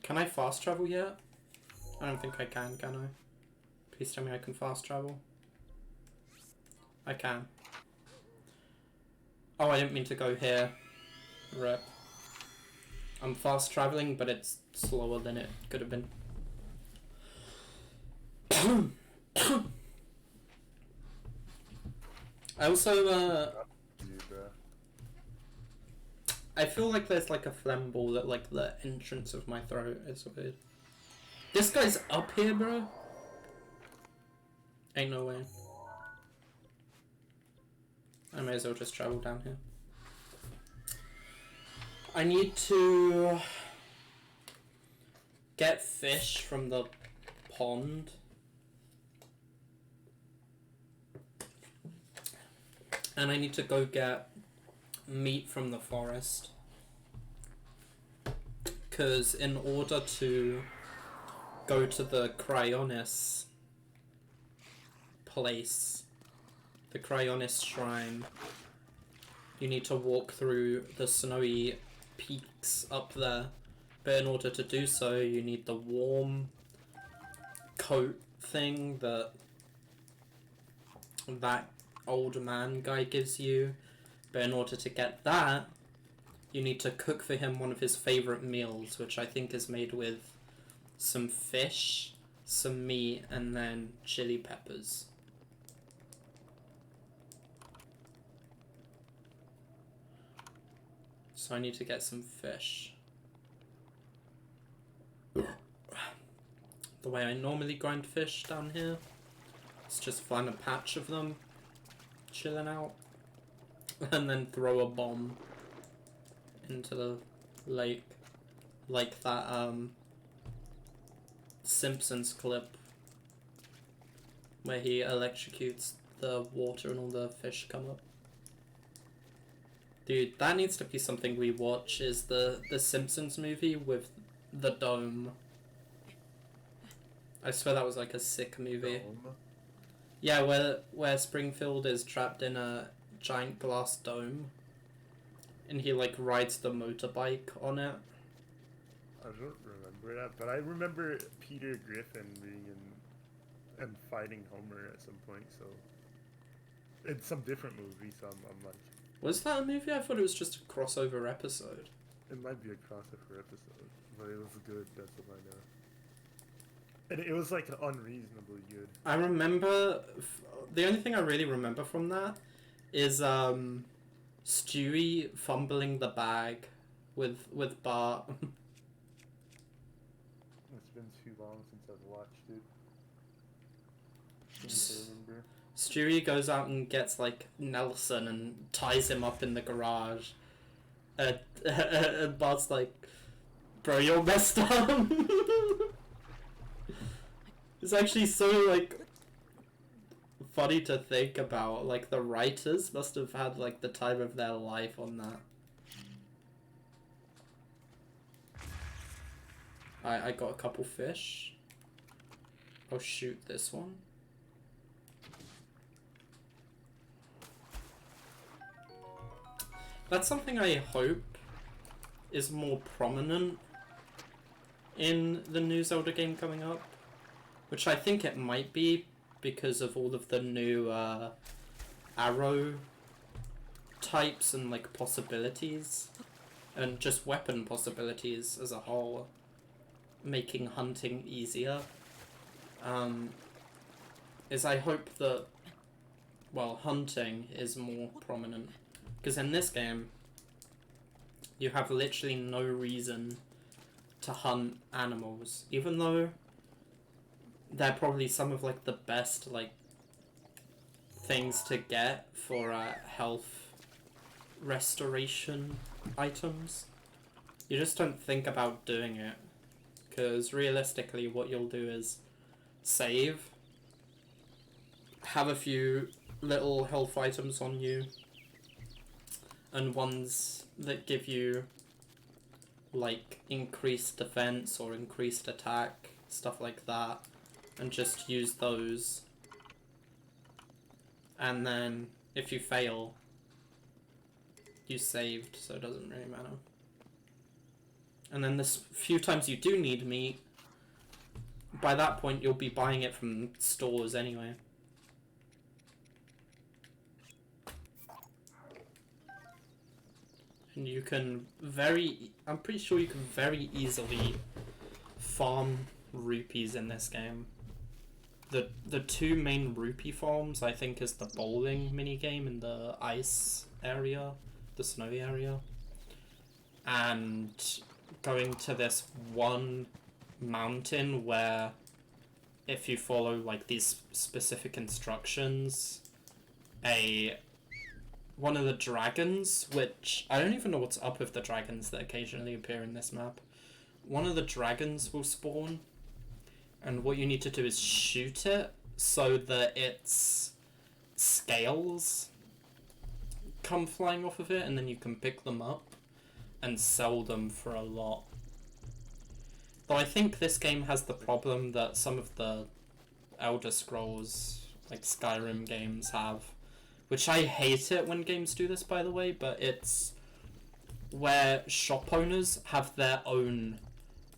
Can I fast travel yet? I don't think I can I? Please tell me I can fast travel. I can. Oh, I didn't mean to go here. Rip. I'm fast traveling, but it's slower than it could have been. I also, You, bro. I feel like there's like a phlegm ball at like the entrance of my throat. It's weird. This guy's up here, bro. Ain't no way. I may as well just travel down here. I need to get fish from the pond. And I need to go get meat from the forest. Because in order to go to the Cryonis place, the Cryonis shrine, you need to walk through the snowy peaks up there. But in order to do so, you need the warm coat thing that old man guy gives you. But in order to get that, you need to cook for him one of his favorite meals, which I think is made with some fish, some meat, and then chili peppers. So I need to get some fish. The way I normally grind fish down here is just find a patch of them chilling out and then throw a bomb into the lake, like that Simpsons clip where he electrocutes the water and all the fish come up. Dude, that needs to be something we watch, is the Simpsons movie with the dome. I swear that was like a sick movie. Dome? Yeah, where Springfield is trapped in a giant glass dome, and he like rides the motorbike on it. I don't remember that, but I remember Peter Griffin being in and fighting Homer at some point. So it's some different movie. So I'm like, Was that a movie? I thought it was just a crossover episode. it might be a crossover episode, but it was good. That's what I know. And it was like unreasonably good. I remember the only thing I really remember from that is Stewie fumbling the bag with Bart. remember. Stewie goes out and gets like Nelson and ties him up in the garage. And Bart's like, bro, you're messed up. It's actually so like funny to think about. Like the writers must have had like the time of their life on that. I got a couple fish. I'll shoot this one. That's something I hope is more prominent in the new Zelda game coming up, which I think it might be because of all of the new arrow types and like possibilities and just weapon possibilities as a whole, making hunting easier. Is I hope that, well, hunting is more prominent. Because in this game, you have literally no reason to hunt animals, even though they're probably some of like the best like things to get for health restoration items. You just don't think about doing it, because realistically what you'll do is save, have a few little health items on you, and ones that give you like increased defense or increased attack, stuff like that, and just use those. And then if you fail, you saved, so it doesn't really matter. And then this few times you do need meat, by that point you'll be buying it from stores anyway. And you can I'm pretty sure you can very easily farm rupees in this game. The two main rupee farms, I think, is the bowling minigame in the ice area, the snowy area, and going to this one mountain where if you follow like these specific instructions, one of the dragons, which I don't even know what's up with the dragons that occasionally appear in this map. One of the dragons will spawn, and what you need to do is shoot it so that its scales come flying off of it, and then you can pick them up and sell them for a lot. Though I think this game has the problem that some of the Elder Scrolls, like Skyrim games have, which I hate it when games do this, by the way, but it's where shop owners have their own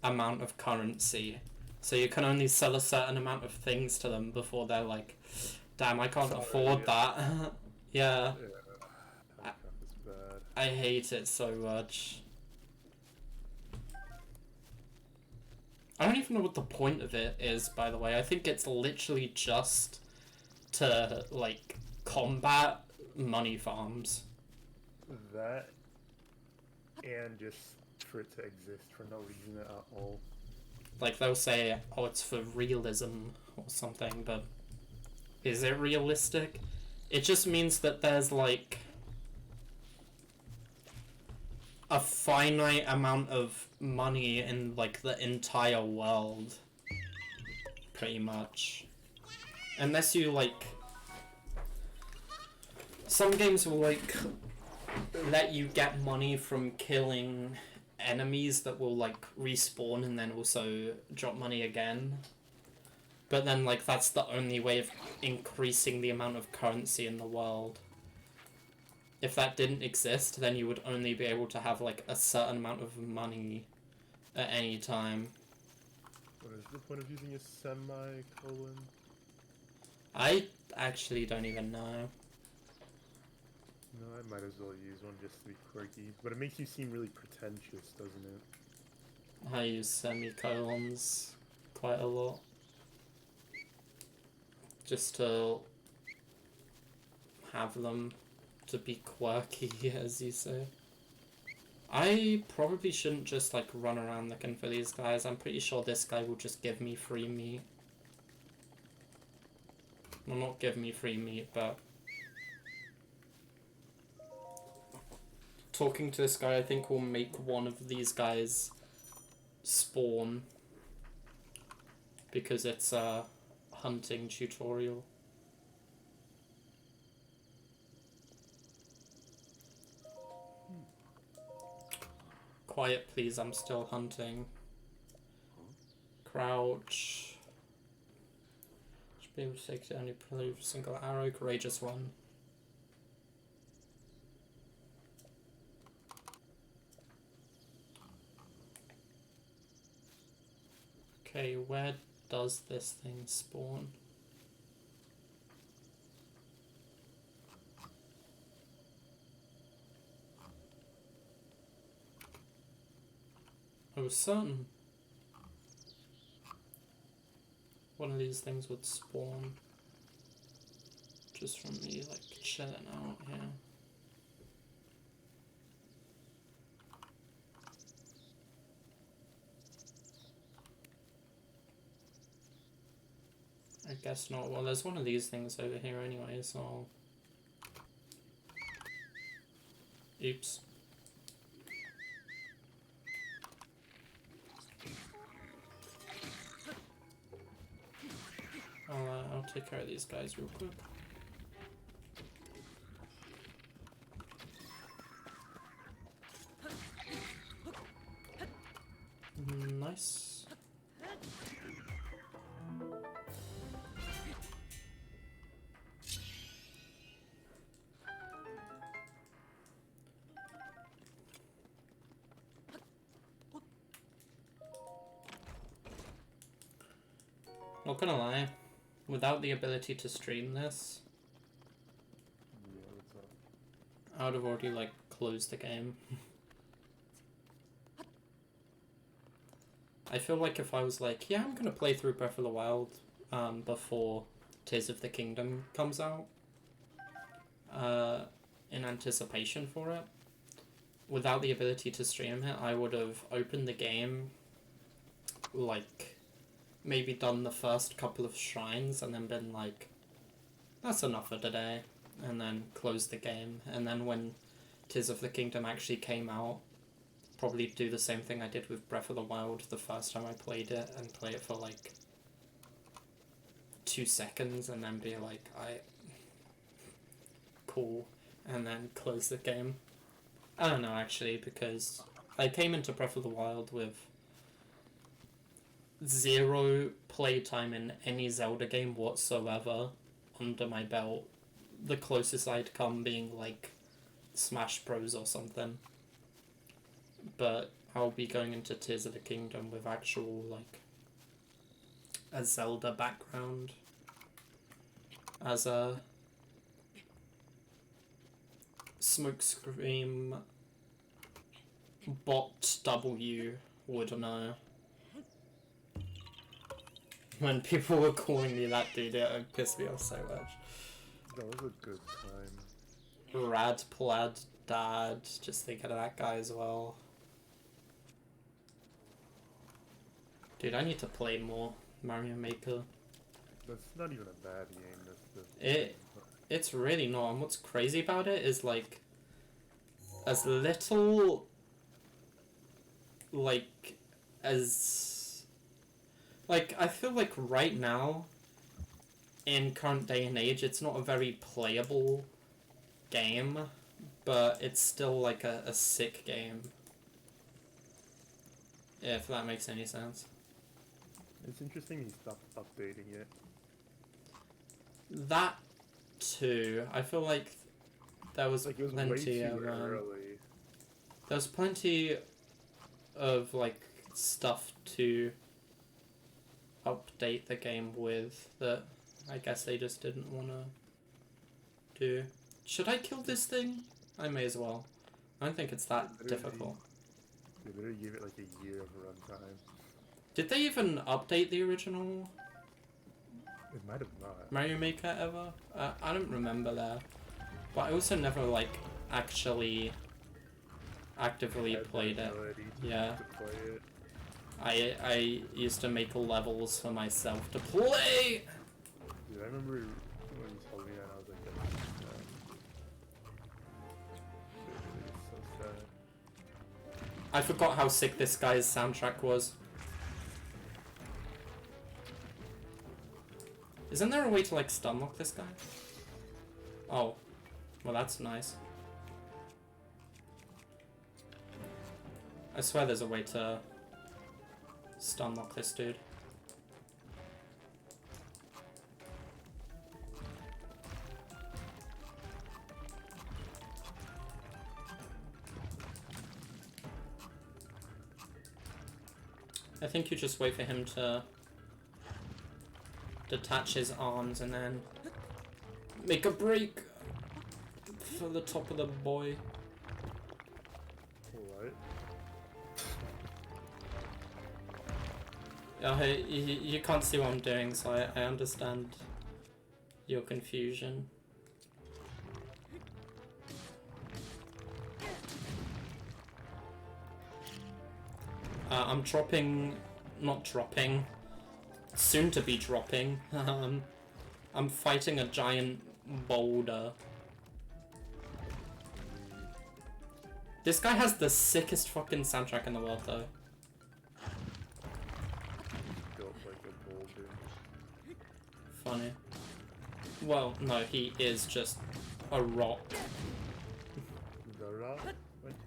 amount of currency. So you can only sell a certain amount of things to them before they're like, damn, I can't afford that. Yeah. That crap is bad. I hate it so much. I don't even know what the point of it is, by the way. I think it's literally just to, like, combat money farms. That, and just for it to exist for no reason at all. Like, they'll say, oh, it's for realism or something, but is it realistic? It just means that there's, like, a finite amount of money in, like, the entire world. Pretty much. Unless you, like... Some games will, like, let you get money from killing enemies that will, like, respawn and then also drop money again. But then, like, that's the only way of increasing the amount of currency in the world. If that didn't exist, then you would only be able to have, like, a certain amount of money at any time. What is the point of using a semicolon? I actually don't even know. No, I might as well use one just to be quirky. But it makes you seem really pretentious, doesn't it? I use semicolons quite a lot. Just to have them to be quirky, as you say. I probably shouldn't just, like, run around looking for these guys. I'm pretty sure this guy will just give me free meat. Well, not give me free meat, but... Talking to this guy, I think will make one of these guys spawn. Because it's a hunting tutorial. Quiet, please, I'm still hunting. Crouch. Should be able to take it only prove single arrow. Courageous one. Okay, where does this thing spawn? I was certain one of these things would spawn just from me like chilling out here. I guess not. Well, there's one of these things over here anyway, so I'll... Oops. I'll take care of these guys real quick. Nice. Not gonna lie, without the ability to stream this, I would have already like closed the game. I feel like if I was like, yeah, I'm gonna play through Breath of the Wild before Tears of the Kingdom comes out, in anticipation for it, without the ability to stream it, I would have opened the game, like, maybe done the first couple of shrines and then been like, that's enough for today, and then closed the game, and then when Tears of the Kingdom actually came out, probably do the same thing I did with Breath of the Wild the first time I played it, and play it for like 2 seconds and then be like, cool, and then close the game. I don't know actually, because I came into Breath of the Wild with 0 playtime in any Zelda game whatsoever under my belt. The closest I'd come being like Smash Bros or something. But I'll be going into Tears of the Kingdom with actual like a Zelda background as a Smokescream BOTW would know. When people were calling me that dude, it pissed me off so much. That was a good time. Rad Plaid Dad, just thinking of that guy as well. Dude, I need to play more Mario Maker. That's not even a bad game. It's really not, and what's crazy about it is like, as little, like, as, like, I feel like right now, in current day and age, it's not a very playable game, but it's still like a sick game. If that makes any sense. It's interesting he stopped updating it. That too. I feel like there was Like, it was plenty way too of early. there was plenty of like stuff to update the game with that I guess they just didn't want to do. Should I kill this thing? I may as well. I don't think it's that difficult. They literally gave it like a year of runtime. Did they even update the original It might have not. Mario Maker ever? I don't remember that. But I also never like actually actively played it. Yeah. To play it. I used to make levels for myself to play. Dude, I remember I forgot how sick this guy's soundtrack was. Isn't there a way to, like, stun lock this guy? Oh. Well, that's nice. I swear there's a way to stun lock this dude. I think you just wait for him to detach his arms and then make a break for the top of the boy. Alright. Hey, you can't see what I'm doing, so I understand your confusion. I'm dropping, not dropping, soon to be dropping. I'm fighting a giant boulder. This guy has the sickest fucking soundtrack in the world, though. Built like a boulder. Funny. Well, no, he is just a rock. The rock? Went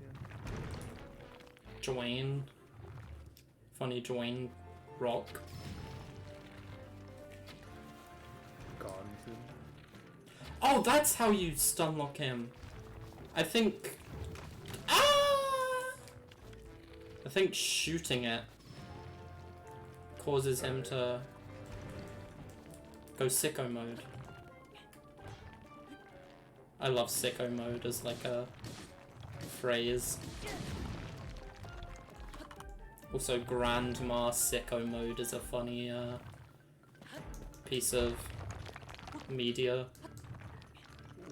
in. Dwayne. Funny Dwayne Rock. Gonson. Oh, that's how you stun lock him. I think... Ah! I think shooting it causes him to go sicko mode. I love sicko mode as like a phrase. Also, Grandma Sicko Mode is a funny piece of media.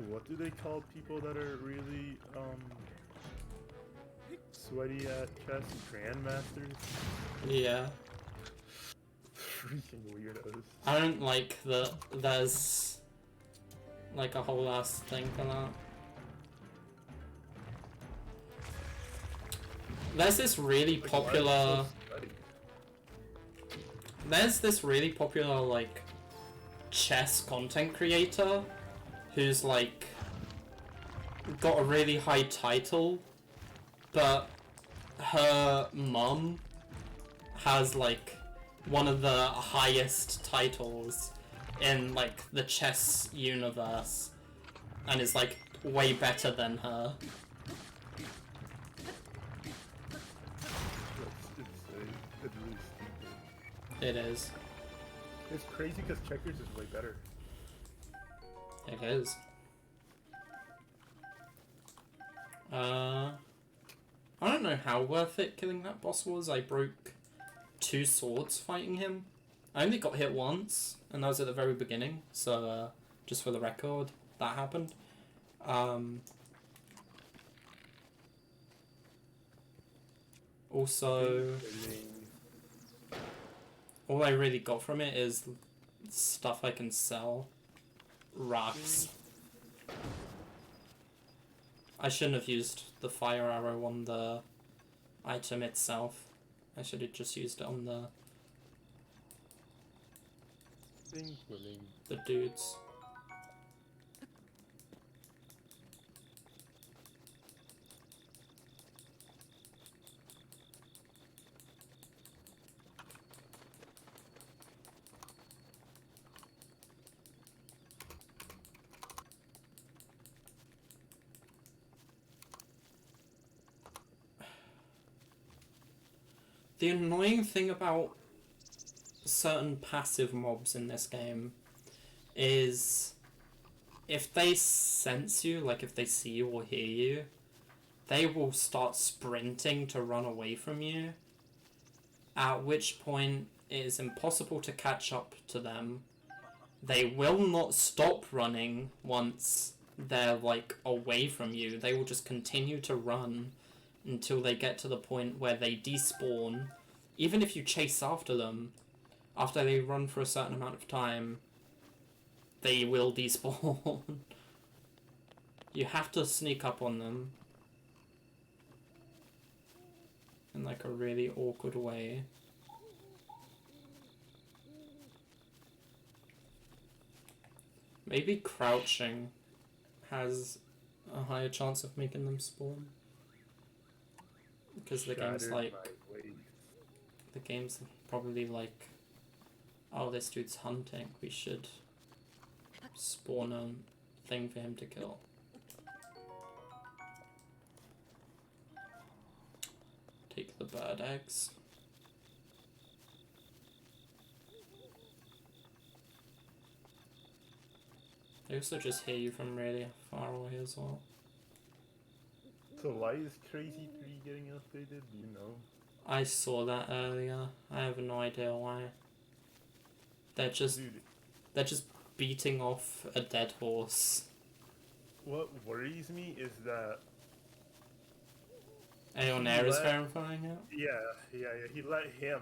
What do they call people that are really sweaty at chess? Grandmasters? Yeah. Freaking weirdos. I don't like that there's like a whole ass thing for that. There's this really popular... There's this really popular, like, chess content creator who's, like, got a really high title, but her mum has, like, one of the highest titles in, like, the chess universe, and is, like, way better than her. It's really stupid. It is. It's crazy because checkers is way better. It is. I don't know how worth it killing that boss was. I broke 2 swords fighting him. I only got hit once, and that was at the very beginning, so just for the record, that happened. Also, all I really got from it is stuff I can sell. Rocks. I shouldn't have used the fire arrow on the item itself. I should have just used it on the dudes. The annoying thing about certain passive mobs in this game is if they sense you, like if they see you or hear you, they will start sprinting to run away from you, at which point it is impossible to catch up to them. They will not stop running once they're like away from you. They will just continue to run until they get to the point where they despawn. Even if you chase after them, after they run for a certain amount of time, they will despawn. You have to sneak up on them. in like a really awkward way. Maybe crouching has a higher chance of making them spawn. Because the game's like... The game's probably like... Oh, this dude's hunting. We should spawn a thing for him to kill. Take the bird eggs. They also just hear you from really far away as well. So why is Crazy 3 getting updated? Do you know? I saw that earlier. I have no idea why. They're just beating off a dead horse. What worries me is that Anyone there is verifying it? Yeah. He let him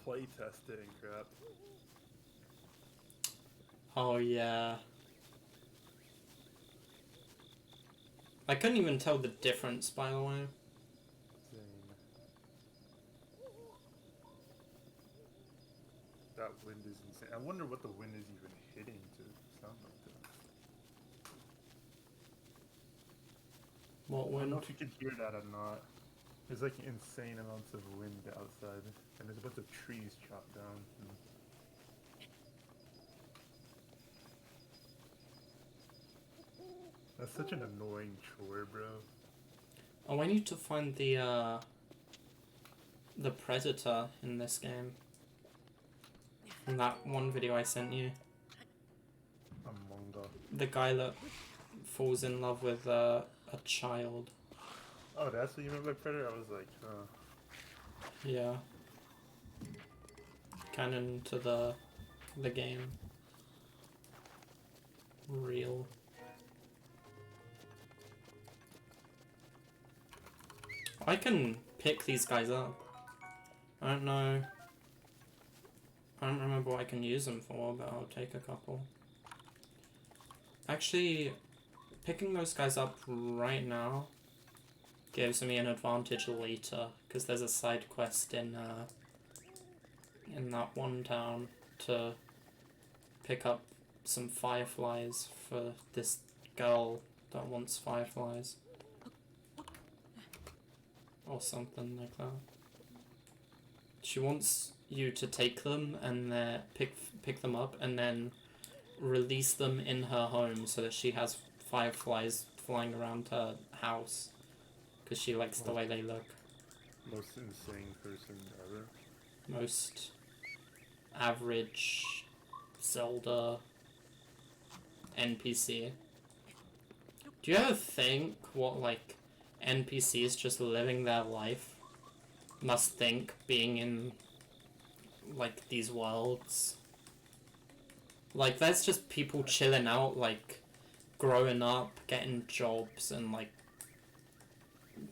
play test it and crap. Oh yeah. I couldn't even tell the difference, by the way. That wind is insane. I wonder what the wind is even hitting to sound like that. What I don't wind? know if you can hear that or not. There's like insane amounts of wind outside, and there's a bunch of trees chopped down. That's such an annoying chore, bro. Oh, I need to find the predator in this game. From that one video I sent you. Among Us. The guy that falls in love with a child. Oh, that's what you meant by predator? I was like, Yeah. Canon to the game. Real. I can pick these guys up. I don't know. I don't remember what I can use them for, but I'll take a couple. Actually, picking those guys up right now gives me an advantage later, because there's a side quest in that one town to pick up some fireflies for this girl that wants fireflies. Or something like that. She wants you to take them and pick them up and then release them in her home so that she has fireflies flying around her house because she likes the way they look. most insane person ever. Most average Zelda NPC. Do you ever think what, like, NPCs just living their life must think being in, like, these worlds? Like, that's just people chilling out, like, growing up, getting jobs, and, like,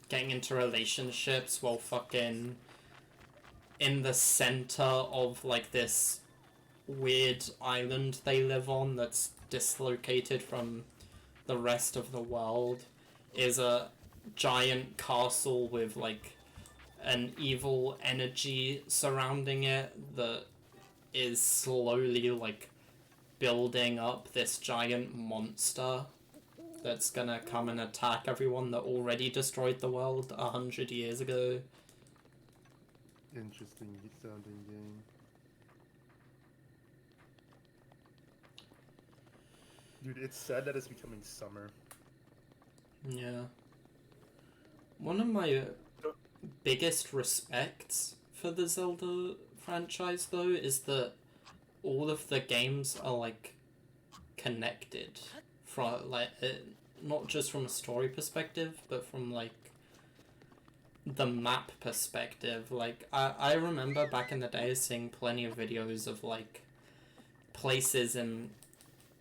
getting into relationships while fucking in the center of, like, this weird island they live on that's dislocated from the rest of the world is a giant castle with, like, an evil energy surrounding it that is slowly, like, building up this giant monster that's gonna come and attack everyone that already destroyed the world 100 years ago. Interesting sounding game. Dude, it's sad that it's becoming summer. Yeah. One of my biggest respects for the Zelda franchise, though, is that all of the games are, like, connected. From, like, not just from a story perspective, but from, like, the map perspective. Like, I remember back in the day seeing plenty of videos of, like, places in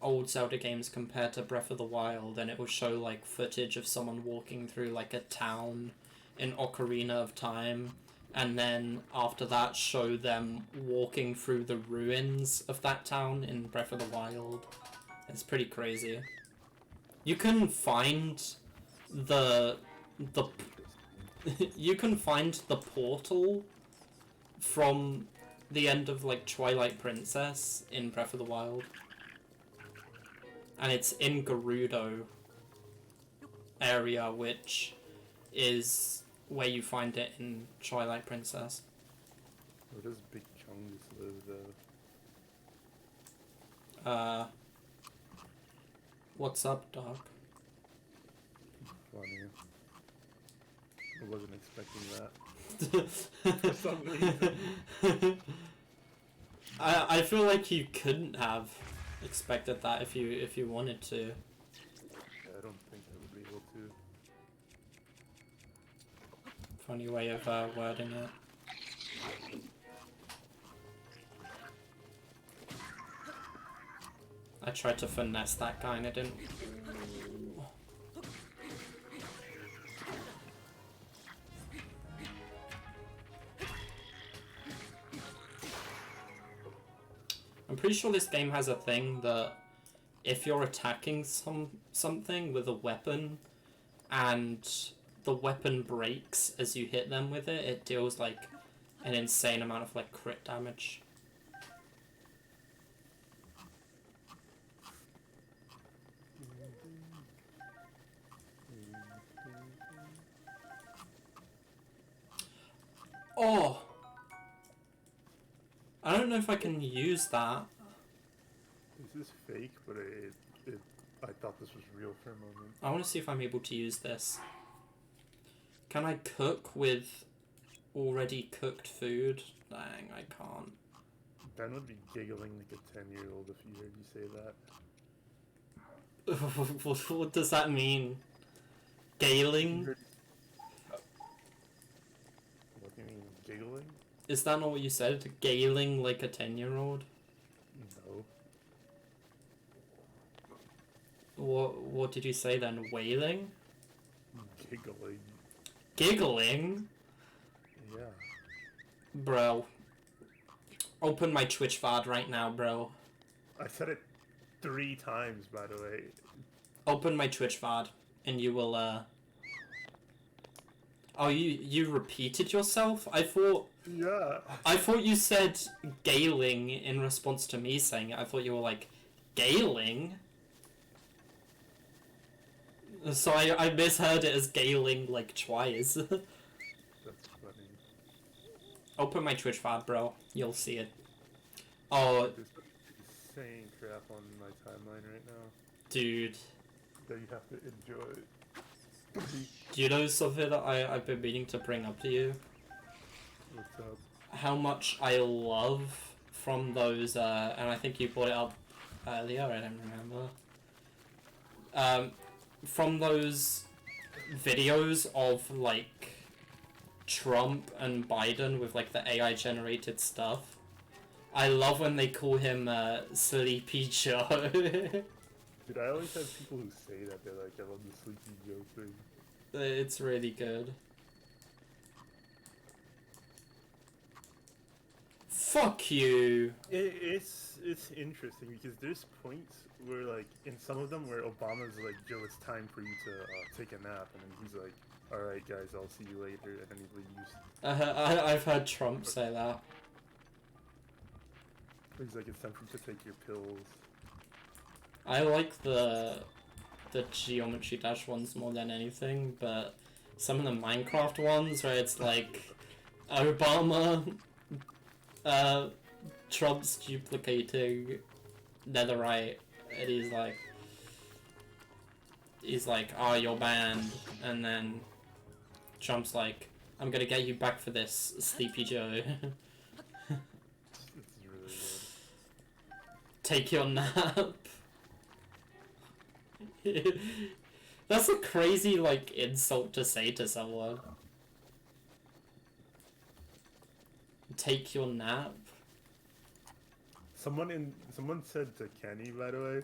old Zelda games compared to Breath of the Wild, and it would show, like, footage of someone walking through, like, a town in Ocarina of Time, and then after that show them walking through the ruins of that town in Breath of the Wild. It's pretty crazy. You can find the You can find the portal from the end of like Twilight Princess in Breath of the Wild, and it's in Gerudo area, which is where you find it in Twilight Princess. Where does Big Chungus live though? What's up, Doc? Funny. I wasn't expecting that. For some reason. I feel like you couldn't have expected that if you wanted to. Yeah, I don't think I would be able to. Funny way of wording it. I tried to finesse that guy and it didn't. I'm pretty sure this game has a thing that if you're attacking something with a weapon and the weapon breaks as you hit them with it, it deals like an insane amount of like crit damage. Oh! I don't know if I can use that. This is fake, but I thought this was real for a moment. I want to see if I'm able to use this. Can I cook with already cooked food? Dang, I can't. Ben would be giggling like a 10-year-old if he heard you say that. What does that mean? Galing? What do you mean, giggling? Is that not what you said? Galing like a 10-year-old? No. What did you say then? Wailing? Giggling. Giggling? Yeah. Bro. Open my Twitch VOD right now, bro. I said it 3 times, by the way. Open my Twitch VOD, and you will, Oh, you repeated yourself? I thought you said galing in response to me saying it. I thought you were like, galing? So I misheard it as galing like twice. That's funny. Open my Twitch VOD, bro. You'll see it. Oh, There's insane crap on my timeline right now dude. that you have to enjoy. Do you know something that I've been meaning to bring up to you? What's up? How much I love from those, and I think you brought it up earlier, I don't remember. From those videos of, like, Trump and Biden with, like, the AI-generated stuff. I love when they call him, Sleepy Joe. Dude, I always have people who say that, they're like, I love the Sleepy Joe thing. It's really good. Fuck you! It's interesting because there's points where, like, in some of them where Obama's like, Joe, it's time for you to take a nap, and then he's like, alright guys, I'll see you later, and then he leaves. I've heard Trump say that. He's like, it's time for you to take your pills. I like the Geometry Dash ones more than anything, but some of the Minecraft ones where it's like Obama, Trump's duplicating Netherite, and he's like, oh, you're banned, and then Trump's like, I'm gonna get you back for this, Sleepy Joe. It's really good. Take your nap. That's a crazy, like, insult to say to someone. Take your nap? Someone said to Kenny, by the way,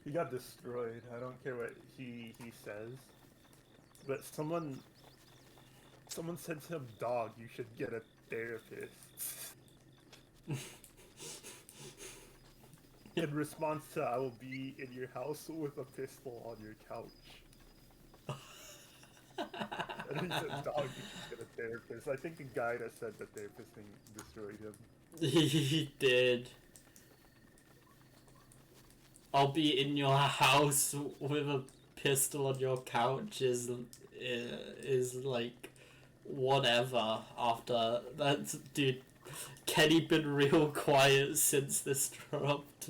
he got destroyed. I don't care what he says, but someone said to him, dog, you should get a therapist. In response to, I will be in your house with a pistol on your couch. And he said, dog, you should get a therapist. I think the guy that said the therapist thing destroyed him. He did. I'll be in your house with a pistol on your couch is like whatever after that's dude. Kenny been real quiet since this dropped.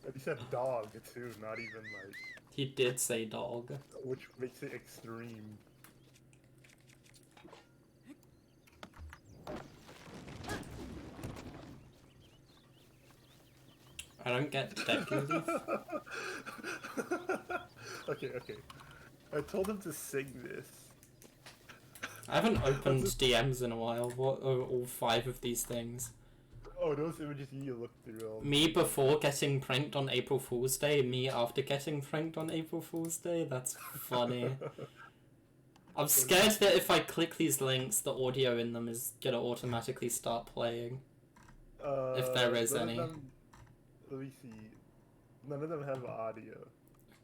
And he said dog too, not even like. He did say dog. Which makes it extreme. I don't get decking leaf. Okay. I told him to sing this. I haven't opened DMs in a while. What are all 5 of these things? Oh, those images you looked through all. Me before getting pranked on April Fool's Day, me after getting pranked on April Fool's Day? That's funny. I'm scared that if I click these links, the audio in them is gonna automatically start playing. If there is any. Let me see. None of them have audio.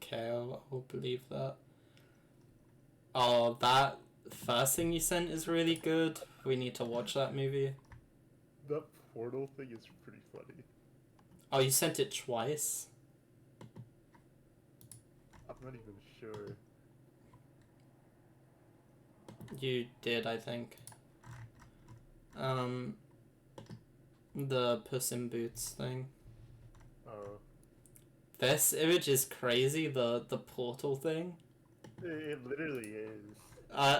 Okay, I'll believe that. Oh, that first thing you sent is really good. We need to watch that movie. That portal thing is pretty funny. Oh, you sent it twice? I'm not even sure. You did, I think. The Puss in Boots thing. Oh. This image is crazy, the portal thing. It literally is.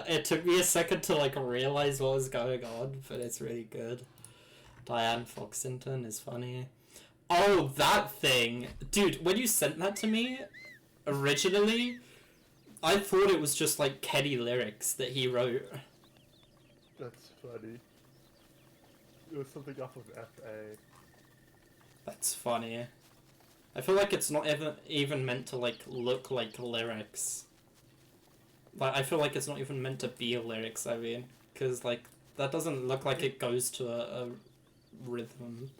It took me a second to like realize what was going on, but it's really good. Diane Foxington is funny. Oh, that thing! Dude, when you sent that to me, originally, I thought it was just like Kenny lyrics that he wrote. That's funny. It was something off of FA. That's funny. I feel like it's not even meant to like look like lyrics. Like I feel like it's not even meant to be lyrics. I mean, because like that doesn't look like it goes to a rhythm.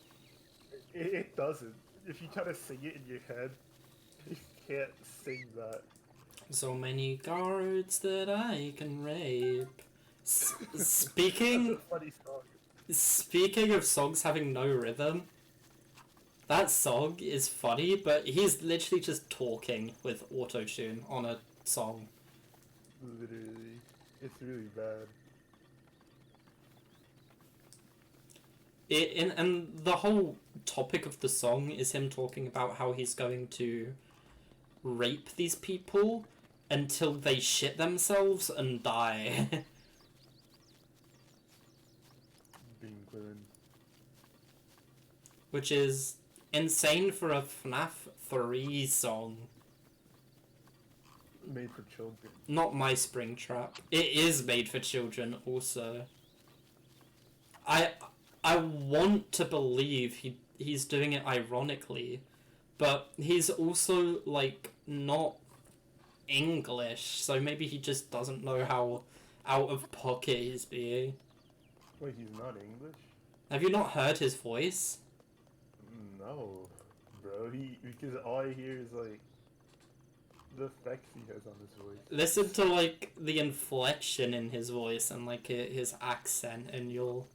It doesn't. If you try to sing it in your head, you can't sing that. So many guards that I can rape. Speaking. That's a funny song. Speaking of songs having no rhythm, that song is funny, but he's literally just talking with auto-tune on a song. Literally. It's really bad. And the whole topic of the song is him talking about how he's going to rape these people until they shit themselves and die. England. Which is insane for a FNAF 3 song. Made for children. Not My Springtrap. It is made for children also. I want to believe he's doing it ironically, but he's also like not English, so maybe he just doesn't know how out of pocket he's being. Wait, he's not English? Have you not heard his voice? No, bro. Because all I hear is like the effects he has on his voice. Listen to like the inflection in his voice and like his accent, and you'll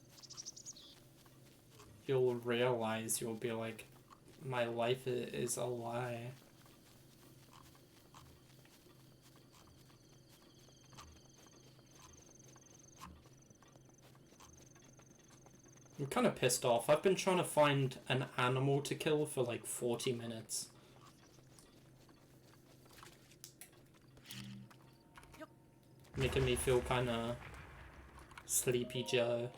realize, you'll be like, my life is a lie. I'm kind of pissed off. I've been trying to find an animal to kill for like 40 minutes. Making me feel kind of Sleepy Joe.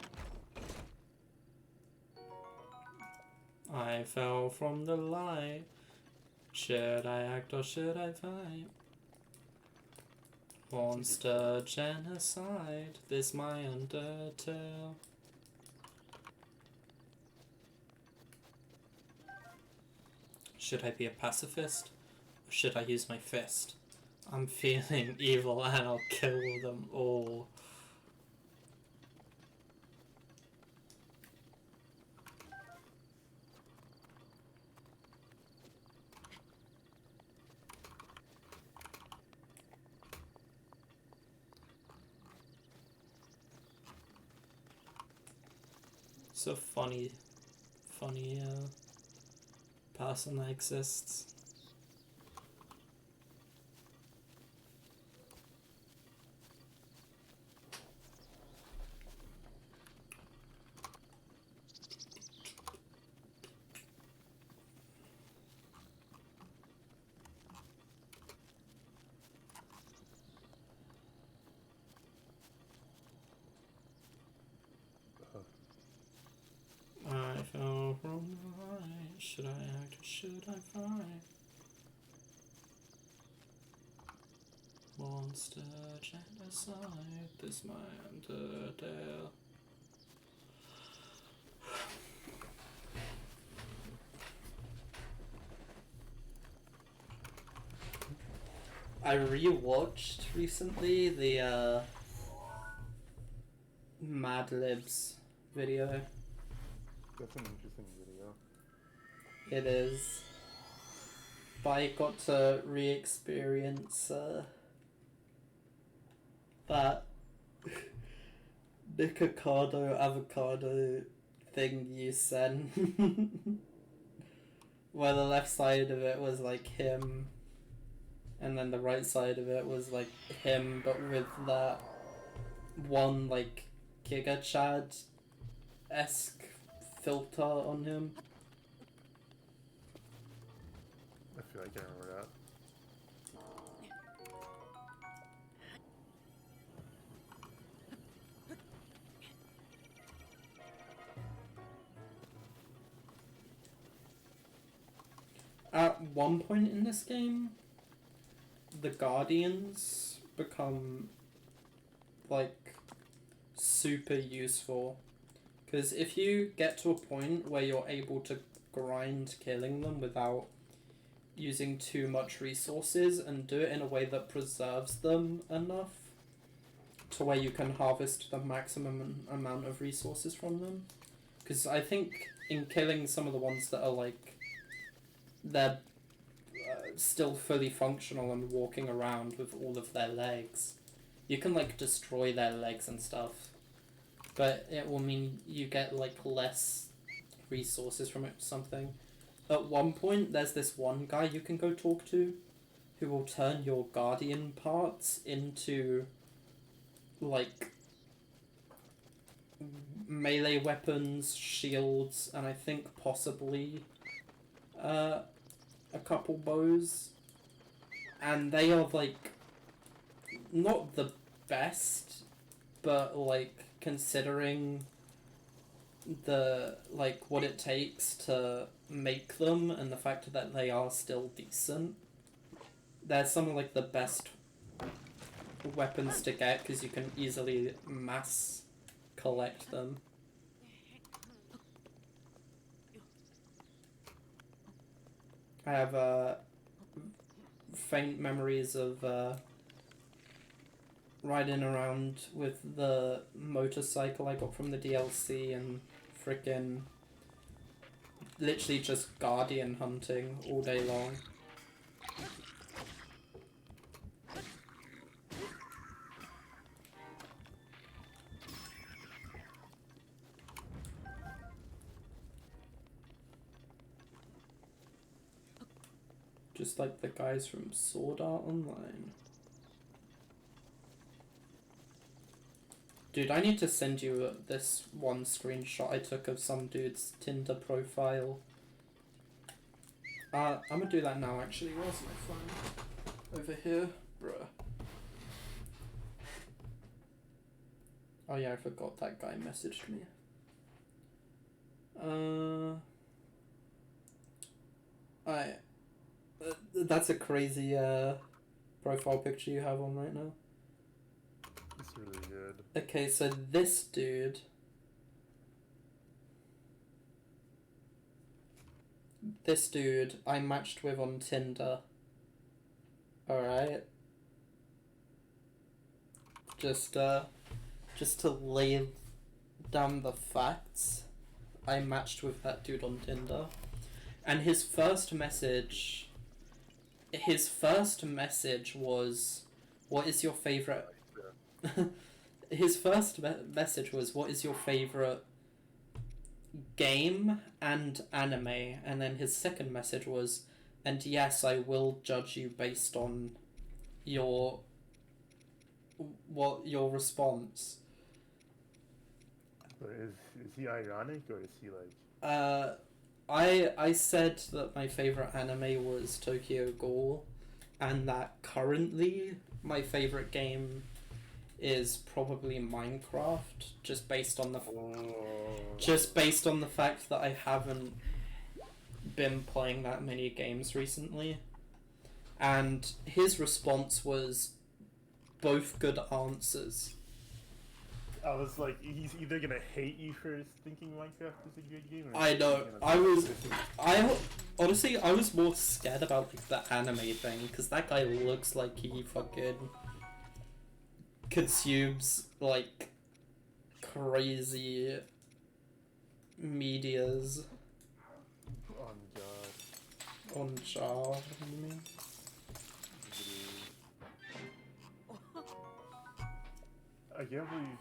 I fell from the light. Should I act or should I fight? Monster genocide, this my undertale. Should I be a pacifist? Or should I use my fist? I'm feeling evil and I'll kill them all. It's a funny person that exists. I fell from the line. Should I act or should I fight? Monster genocide, this my undertale. I rewatched recently the Mad Libs video. That's an interesting video. It is. But I got to re-experience that Nicocado avocado thing you sent. Where the left side of it was like him, and then the right side of it was like him, but with that one like Giga Chad-esque filter on him. I feel like I remember that. At one point in this game, the Guardians become like super useful, because if you get to a point where you're able to grind killing them without using too much resources and do it in a way that preserves them enough to where you can harvest the maximum amount of resources from them, because I think in killing some of the ones that are like they're still fully functional and walking around with all of their legs, you can like destroy their legs and stuff, but it will mean you get like less resources from it or something. At one point there's this one guy you can go talk to who will turn your guardian parts into like melee weapons, shields, and I think possibly a couple bows, and they are like not the best, but like considering the like what it takes to make them and the fact that they are still decent, they're some of like the best weapons to get because you can easily mass collect them. I have faint memories of riding around with the motorcycle I got from the DLC and frickin' literally just guardian hunting all day long. Just like the guys from Sword Art Online. Dude, I need to send you this one screenshot I took of some dude's Tinder profile. I'm gonna do that now actually. Where's my phone? Over here? Bruh. Oh yeah, I forgot that guy messaged me. That's a crazy profile picture you have on right now. It's really good. Okay, so this dude. This dude I matched with on Tinder. Alright. Just to lay down the facts, I matched with that dude on Tinder. And his first message was, what is your favourite... His first message was, what is your favourite game and anime, and then his second message was, and yes, I will judge you based on your response. But is he ironic or is he like? I said that my favorite anime was Tokyo Ghoul, and that currently my favorite game is probably Minecraft, just based on the fact that I haven't been playing that many games recently. And his response was both good answers. I was like, he's either gonna hate you for thinking Minecraft is a good game. Or I know. Honestly, I was more scared about like the anime thing, because that guy looks like he fucking consumes like crazy medias. On job, you mean? I can't believe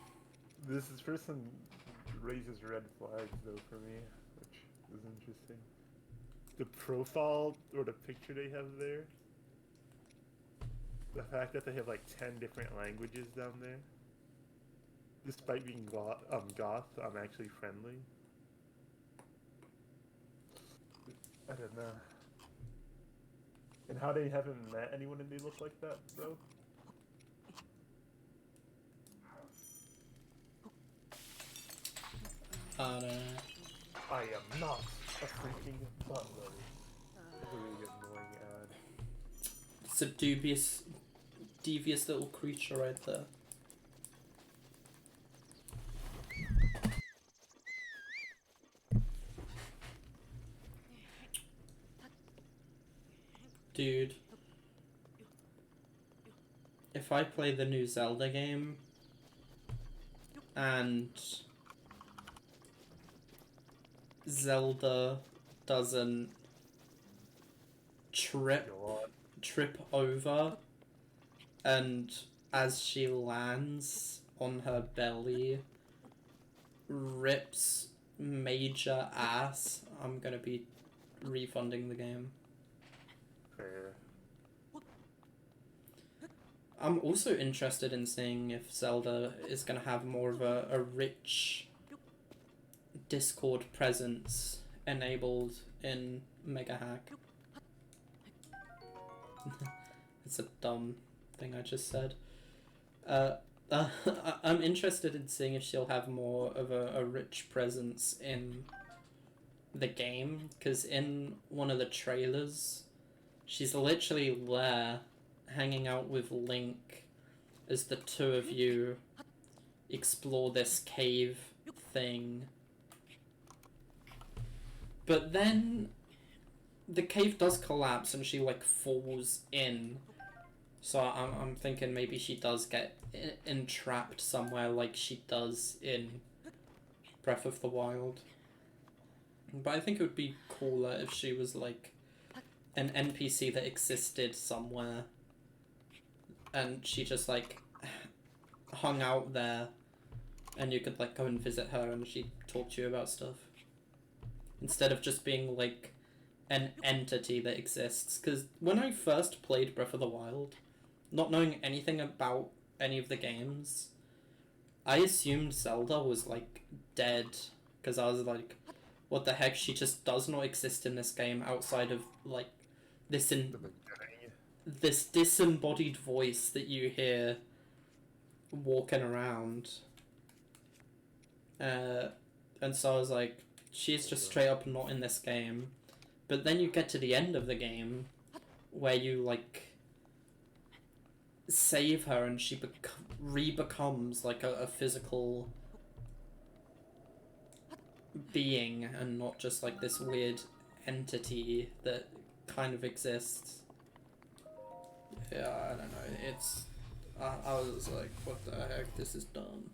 this person raises red flags though for me, which is interesting. The profile or the picture they have there, the fact that they have like 10 different languages down there. Despite being goth, I'm actually friendly. I don't know. And how they haven't met anyone and they look like that, bro? I don't know. I am not a freaking butler. That's a really annoying ad. It's a devious little creature right there. Dude, if I play the new Zelda game and Zelda doesn't trip over, and as she lands on her belly rips major ass, I'm gonna be refunding the game. Fair. I'm also interested in seeing if Zelda is going to have more of a rich Discord presence enabled in Mega Hack. It's a dumb thing I just said. I'm interested in seeing if she'll have more of a rich presence in the game, because in one of the trailers, she's literally there, hanging out with Link, as the two of you explore this cave thing. But then the cave does collapse and she like falls in. So I'm thinking maybe she does get entrapped somewhere like she does in Breath of the Wild. But I think it would be cooler if she was like an NPC that existed somewhere and she just like hung out there and you could like go and visit her and she'd talk to you about stuff, instead of just being like an entity that exists. Because when I first played Breath of the Wild, not knowing anything about any of the games, I assumed Zelda was like dead, because I was like, what the heck, she just does not exist in this game outside of like this this disembodied voice that you hear walking around. And so I was like, she's just straight up not in this game. But then you get to the end of the game where you like save her and she re-becomes like a physical being and not just like this weird entity that kind of exists. Yeah, I don't know, it's I was like, what the heck, this is dumb.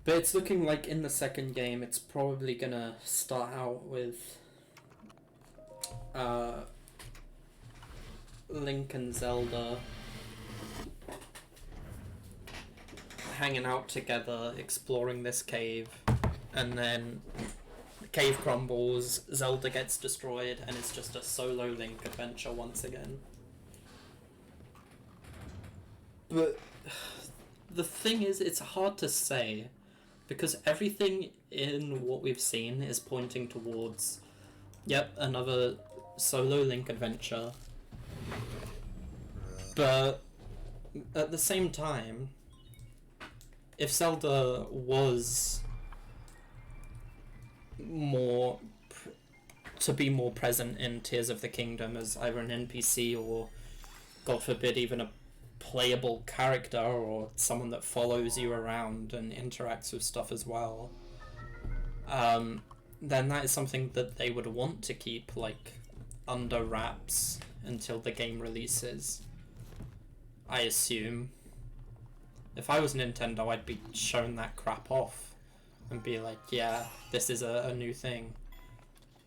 But it's looking like in the second game it's probably gonna start out with Link and Zelda hanging out together, exploring this cave, and then the cave crumbles, Zelda gets destroyed, and it's just a solo Link adventure once again. But the thing is, it's hard to say, because everything in what we've seen is pointing towards, yep, another solo Link adventure. But at the same time, if Zelda was to be more present in Tears of the Kingdom as either an NPC or, God forbid, even a playable character or someone that follows you around and interacts with stuff as well, then that is something that they would want to keep like under wraps until the game releases, I assume. If I was Nintendo, I'd be showing that crap off and be like, yeah, this is a new thing.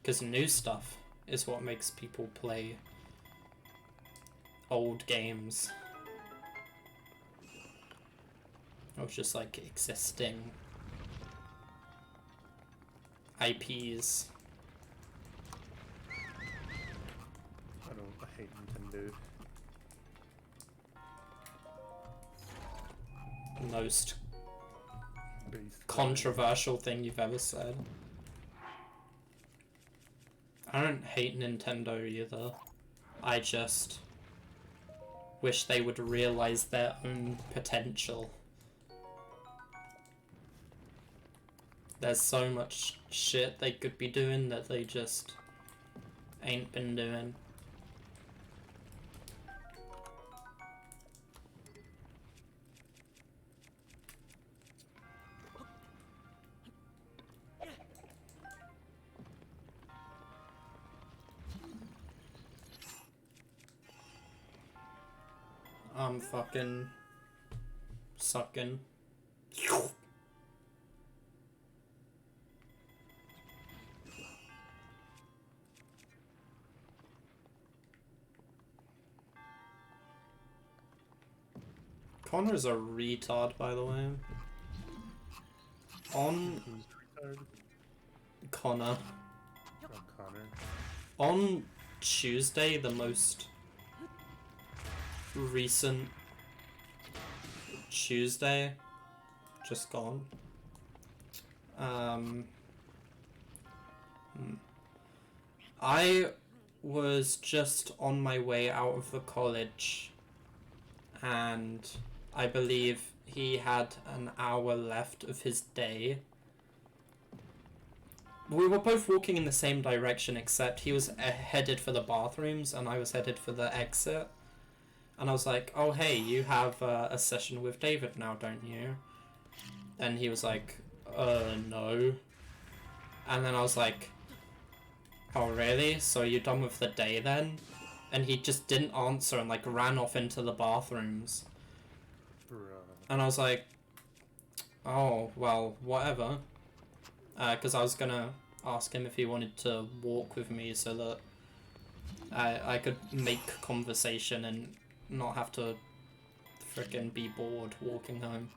Because new stuff is what makes people play old games. Or just like existing IPs. I hate Nintendo. Most Based controversial thing you've ever said. I don't hate Nintendo either. I just wish they would realize their own potential. There's so much shit they could be doing that they just ain't been doing. I'm fucking sucking. Connor's a retard, by the way. On Who's retarded? Connor. Oh, Connor. On Tuesday, the most recent Tuesday, just gone. I was just on my way out of the college, and I believe he had an hour left of his day. We were both walking in the same direction, except he was headed for the bathrooms and I was headed for the exit. And I was like, oh hey, you have a session with David now, don't you? And he was like, no. And then I was like, oh really? So you're done with the day then? And he just didn't answer and like ran off into the bathrooms. Bruh. And I was like, oh, well, whatever. Because I was gonna ask him if he wanted to walk with me so that I could make conversation and not have to frickin' be bored walking home.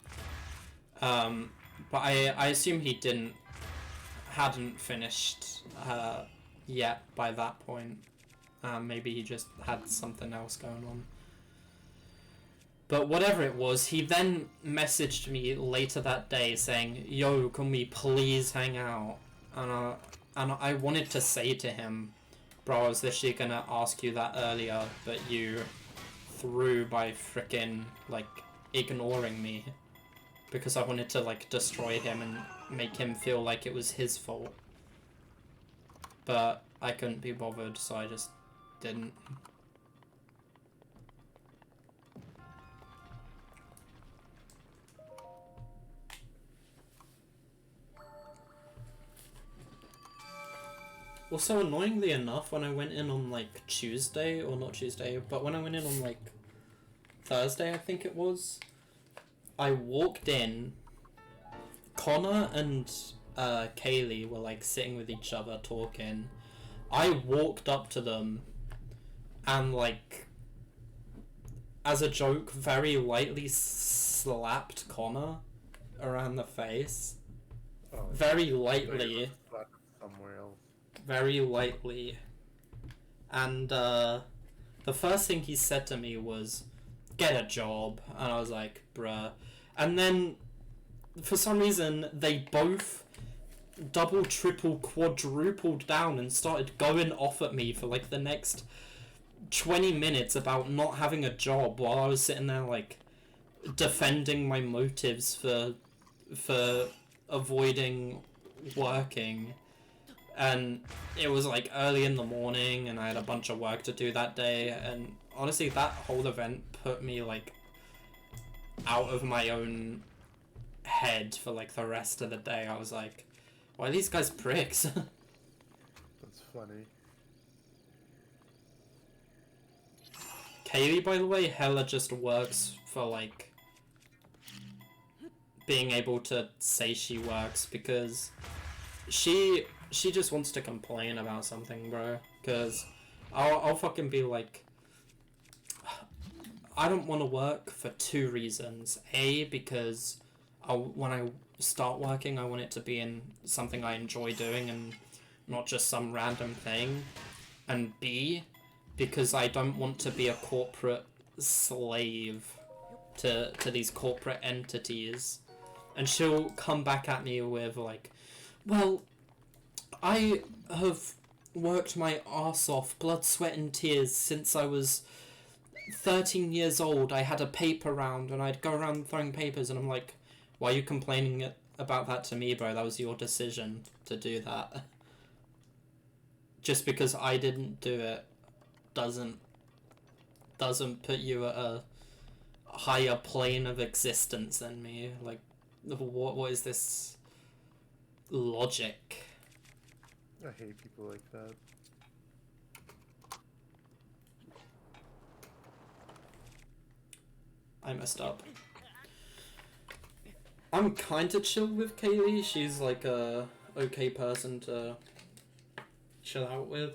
But I assume he hadn't finished yet by that point. Maybe he just had something else going on. But whatever it was, he then messaged me later that day saying, yo, can we please hang out? And I wanted to say to him, bro, I was literally gonna ask you that earlier, but you threw by frickin' like ignoring me. Because I wanted to like destroy him and make him feel like it was his fault. But I couldn't be bothered, so I just didn't. Also, annoyingly enough, when I went in on like Tuesday, or not Tuesday, but when I went in on like Thursday, I think it was, I walked in, Connor and Kaylee were like sitting with each other talking. I walked up to them and like, as a joke, very lightly slapped Connor around the face. Oh, very maybe lightly. it's stuck somewhere else. Very lightly. And the first thing he said to me was, get a job. And I was like, bruh. And then, for some reason, they both double, triple, quadrupled down and started going off at me for like the next 20 minutes about not having a job while I was sitting there like defending my motives for avoiding working. And it was like early in the morning and I had a bunch of work to do that day, and honestly that whole event put me like out of my own head for like the rest of the day. I was like, why are these guys pricks? That's funny. Kaylee, by the way, hella just works for like being able to say she works because she just wants to complain about something, bro. Because I'll fucking be like, I don't want to work for two reasons. A, because when I start working, I want it to be in something I enjoy doing and not just some random thing. And B, because I don't want to be a corporate slave to these corporate entities. And she'll come back at me with like, well, I have worked my arse off, blood, sweat and tears since I was 13 years old. I had a paper round and I'd go around throwing papers, and I'm like, why are you complaining about that to me, bro? That was your decision to do that. Just because I didn't do it doesn't put you at a higher plane of existence than me. Like, what is this logic? I hate people like that. I messed up. I'm kinda chill with Kaylee. She's like a okay person to chill out with.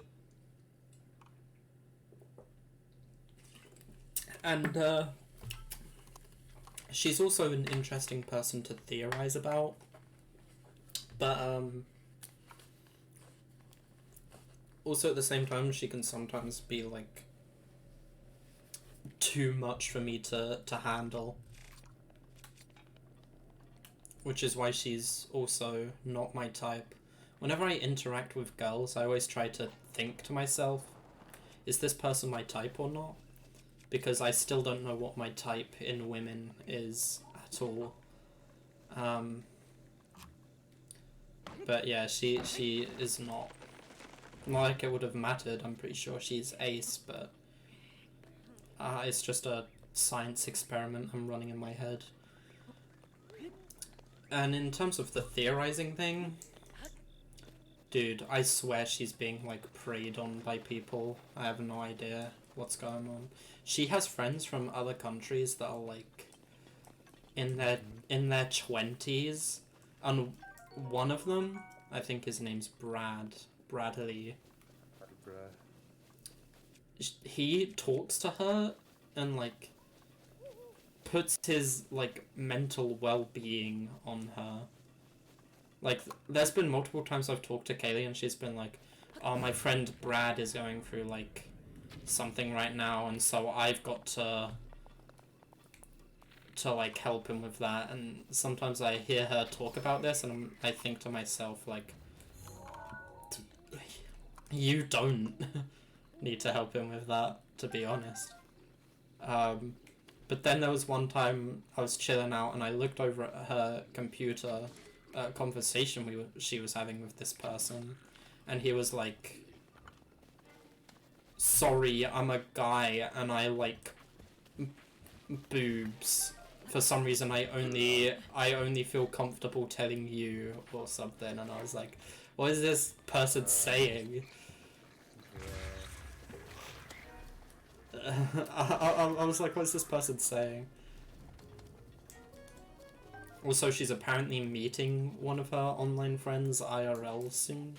And she's also an interesting person to theorize about. But also at the same time, she can sometimes be like too much for me to handle. Which is why she's also not my type. Whenever I interact with girls, I always try to think to myself, is this person my type or not? Because I still don't know what my type in women is at all. But yeah, she is not. Not like it would have mattered. I'm pretty sure she's ace, but it's just a science experiment I'm running in my head. And in terms of the theorizing thing, dude, I swear she's being like preyed on by people. I have no idea what's going on. She has friends from other countries that are like in their 20s, and one of them, I think his name's Bradley. He talks to her and like puts his like mental well-being on her. Like, there's been multiple times I've talked to Kaylee and she's been like, oh, my friend Brad is going through like something right now, and so I've got to like help him with that. And sometimes I hear her talk about this and I think to myself like, you don't need to help him with that, to be honest. But then there was one time I was chilling out and I looked over at her computer, a conversation she was having with this person, and he was like, sorry, I'm a guy and I like boobs. For some reason I only feel comfortable telling you, or something. And I was like, what is this person saying? I was like, what's this person saying? Also, she's apparently meeting one of her online friends IRL soon.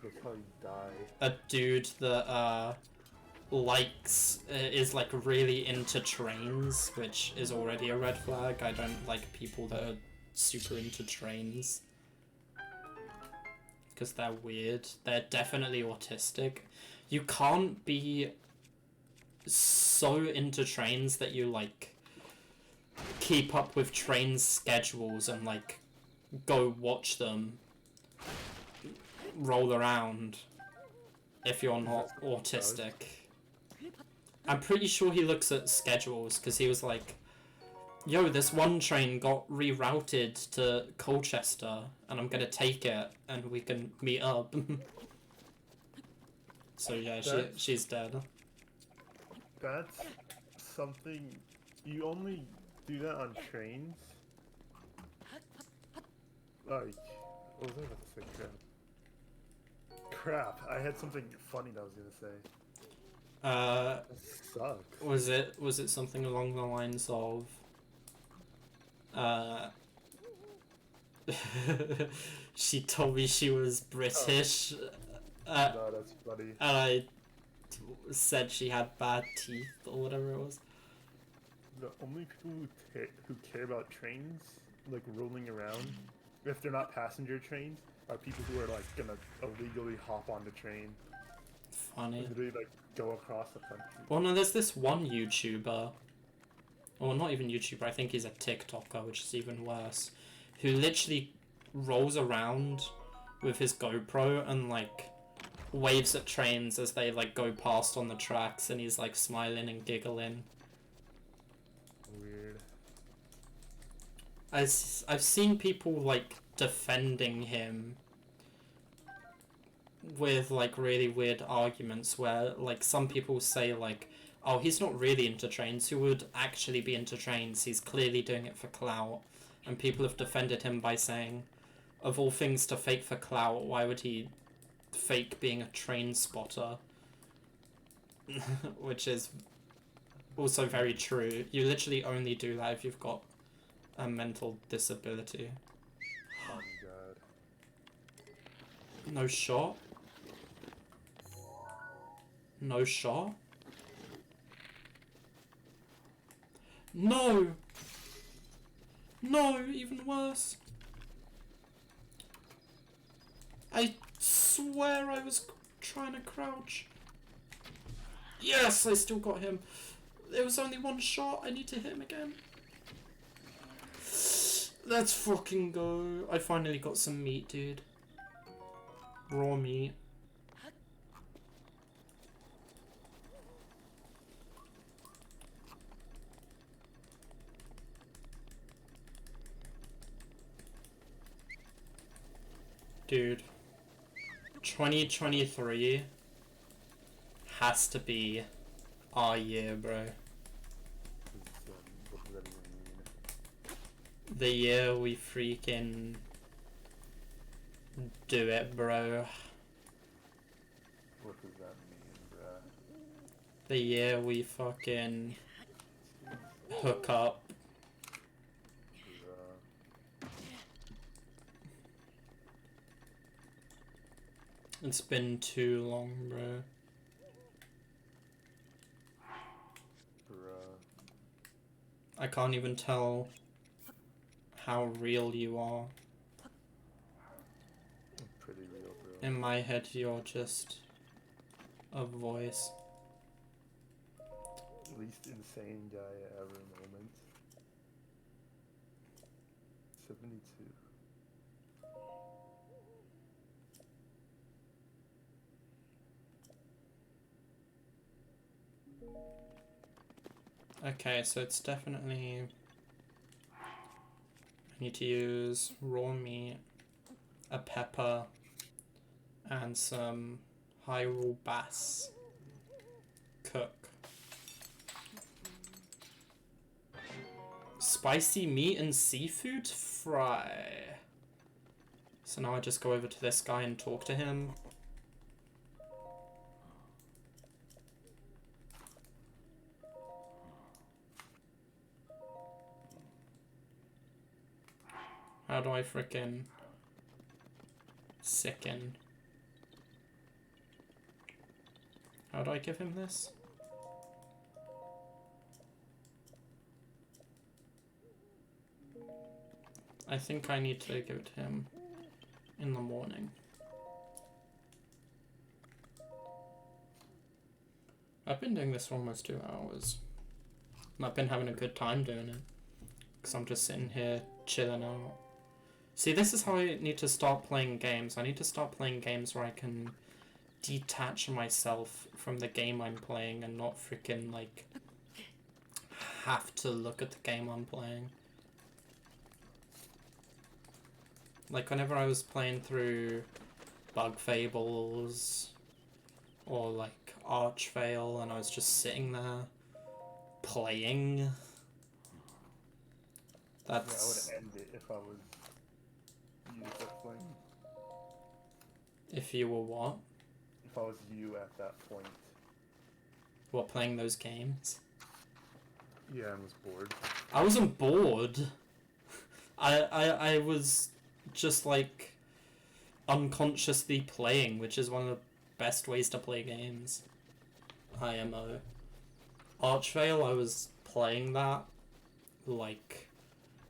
That's how you die. A dude that is like really into trains, which is already a red flag. I don't like people that are super into trains. because they're weird. They're definitely autistic. You can't be so into trains that you, like, keep up with train schedules and, like, go watch them roll around if you're not autistic. I'm pretty sure he looks at schedules, because he was like, yo, this one train got rerouted to Colchester, and I'm gonna take it, and we can meet up. So yeah, she's dead. That's something... You only do that on trains? Like... What was I about to say? Crap, I had something funny that I was gonna say. That sucks. Was it something along the lines of she told me she was British, No, that's funny. and I said she had bad teeth or whatever it was. The only people who care about trains, like, rolling around, if they're not passenger trains, are people who are, like, gonna illegally hop on the train. Funny. Literally, like, go across the country. Well, no, there's this one YouTuber, or not even YouTuber, I think he's a TikToker, which is even worse, who literally rolls around with his GoPro and, like, waves at trains as they, like, go past on the tracks, and he's, like, smiling and giggling. Weird. I've seen people, like, defending him with, like, really weird arguments where, like, some people say, like, oh, he's not really into trains, who would actually be into trains, he's clearly doing it for clout. And people have defended him by saying, of all things to fake for clout, why would he fake being a train spotter? Which is also very true. You literally only do that if you've got a mental disability. Oh my god. No shot? No shot? No! No, even worse. I swear I was trying to crouch. Yes, I still got him. There was only one shot. I need to hit him again. Let's fucking go. I finally got some meat, dude. Raw meat. Dude, 2023 has to be our year, bro. What does that even mean? The year we freaking do it, bro. What does that mean, bruh? The year we fucking hook up. It's been too long, bro. I can't even tell how real you are. Pretty real, bro. In my head, you're just a voice. Least insane guy ever moment. 72. Okay, so it's definitely... I need to use raw meat, a pepper, and some Hyrule bass. Cook. Spicy meat and seafood fry. So now I just go over to this guy and talk to him. How do I frickin' sicken? How do I give him this? I think I need to give it to him in the morning. I've been doing this for almost 2 hours. And I've been having a good time doing it. Because I'm just sitting here chilling out. See, this is how I need to start playing games. I need to start playing games where I can detach myself from the game I'm playing and not freaking, like, have to look at the game I'm playing. Like, whenever I was playing through Bug Fables or, like, Archvale, and I was just sitting there playing, that's... Yeah, I would end it if I was you at playing. If you were what? If I was you at that point. What, playing those games? Yeah, I was bored. I wasn't bored. I was just, like, unconsciously playing, which is one of the best ways to play games. IMO. Archvale, I was playing that, like,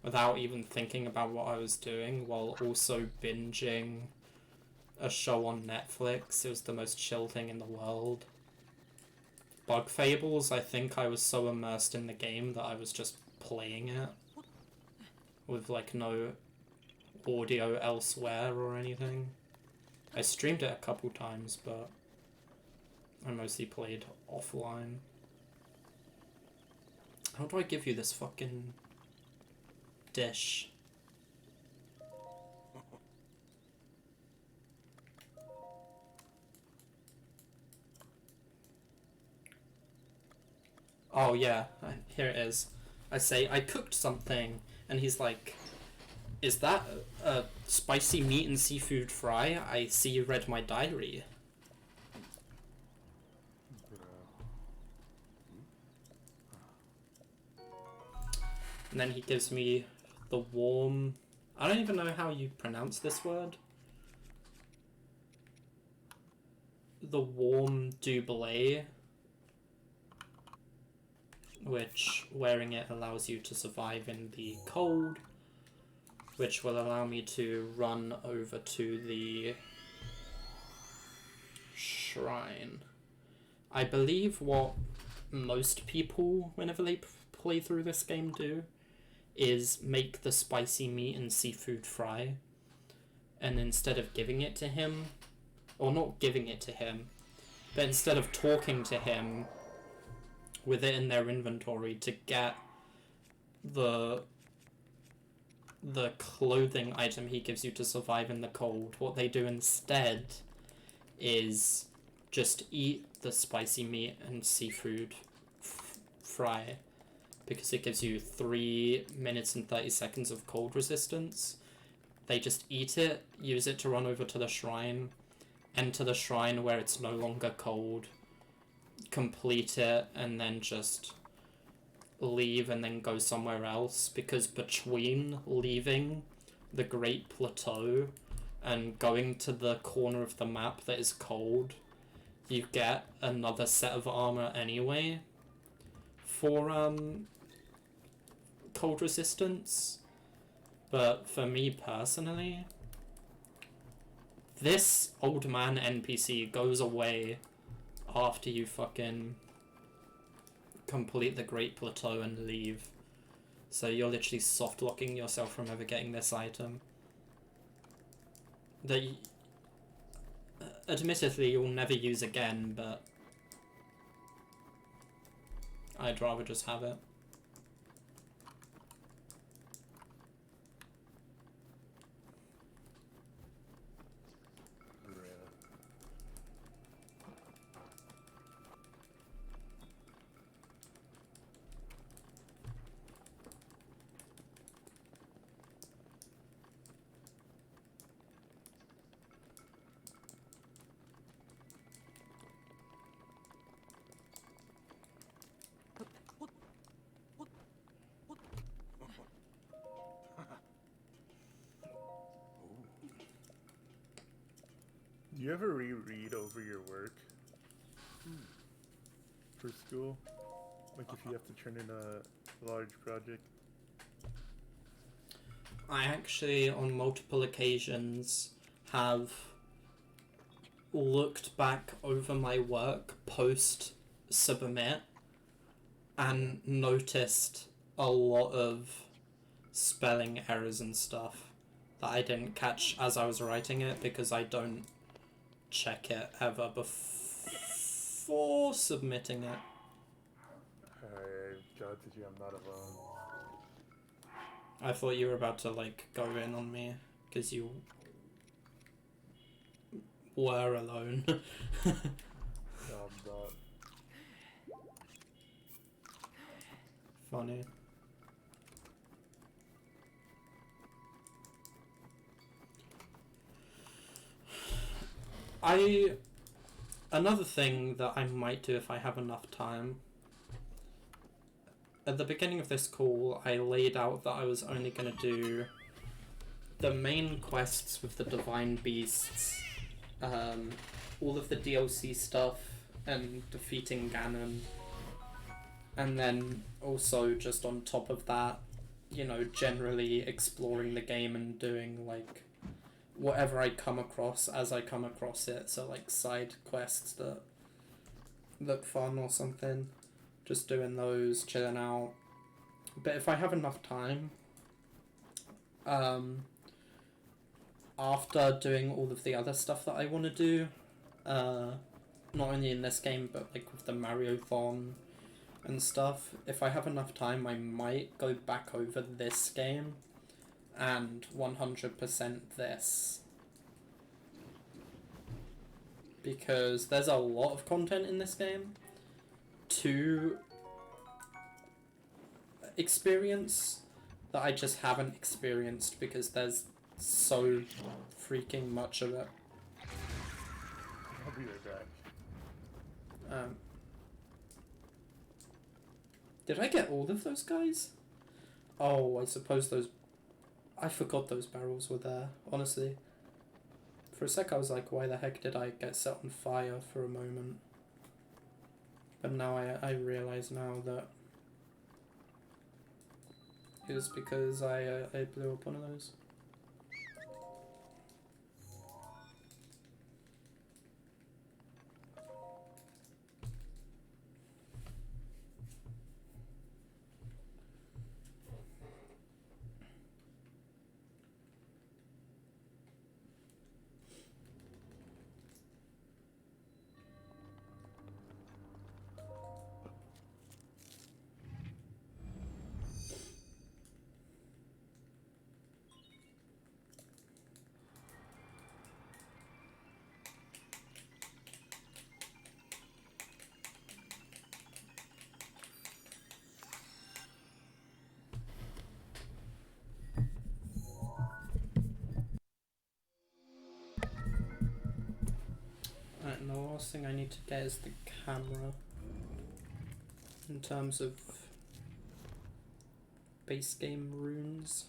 without even thinking about what I was doing, while also binging a show on Netflix. It was the most chill thing in the world. Bug Fables, I think I was so immersed in the game that I was just playing it with, like, no audio elsewhere or anything. I streamed it a couple times, but I mostly played offline. How do I give you this fucking dish? Oh yeah, here it is. I say, I cooked something, and he's like, is that a spicy meat and seafood fry? I see you read my diary. And then he gives me the warm... I don't even know how you pronounce this word. The warm double, which, wearing it allows you to survive in the cold, which will allow me to run over to the shrine. I believe what most people, whenever they play through this game, do is make the spicy meat and seafood fry, and instead of giving it to him, or not giving it to him, but instead of talking to him with it in their inventory to get the clothing item he gives you to survive in the cold, what they do instead is just eat the spicy meat and seafood fry, because it gives you 3 minutes and 30 seconds of cold resistance. They just eat it, use it to run over to the shrine, enter the shrine where it's no longer cold, complete it, and then just leave and then go somewhere else, because between leaving the Great Plateau and going to the corner of the map that is cold, you get another set of armor anyway for cold resistance. But for me personally, this old man NPC goes away after you fucking complete the Great Plateau and leave. So you're literally soft locking yourself from ever getting this item. That, admittedly, you'll never use again, but I'd rather just have it. Do you ever reread over your work for school? Like if you have to turn in a large project? I actually, on multiple occasions, have looked back over my work post submit and noticed a lot of spelling errors and stuff that I didn't catch as I was writing it because I don't check it ever before submitting it. Hey, God, did you? I'm not alone. I thought you were about to like go in on me because you were alone. No, I'm not. Funny. Another thing that I might do if I have enough time. At the beginning of this call, I laid out that I was only going to do the main quests with the Divine Beasts, all of the DLC stuff, and defeating Ganon. And then also just on top of that, you know, generally exploring the game and doing like whatever I come across as I come across it. So like side quests that look fun or something. Just doing those, chilling out. But if I have enough time, after doing all of the other stuff that I want to do, not only in this game but like with the Mario-thon and stuff, if I have enough time I might go back over this game and 100% this. Because there's a lot of content in this game to experience that I just haven't experienced because there's so freaking much of it. I'll be right back. Did I get all of those guys? Oh, I suppose those... I forgot those barrels were there, honestly. For a sec I was like, why the heck did I get set on fire for a moment? But now I realise now that it was because I blew up one of those. Alright, and the last thing I need to get is the camera. In terms of base game runes.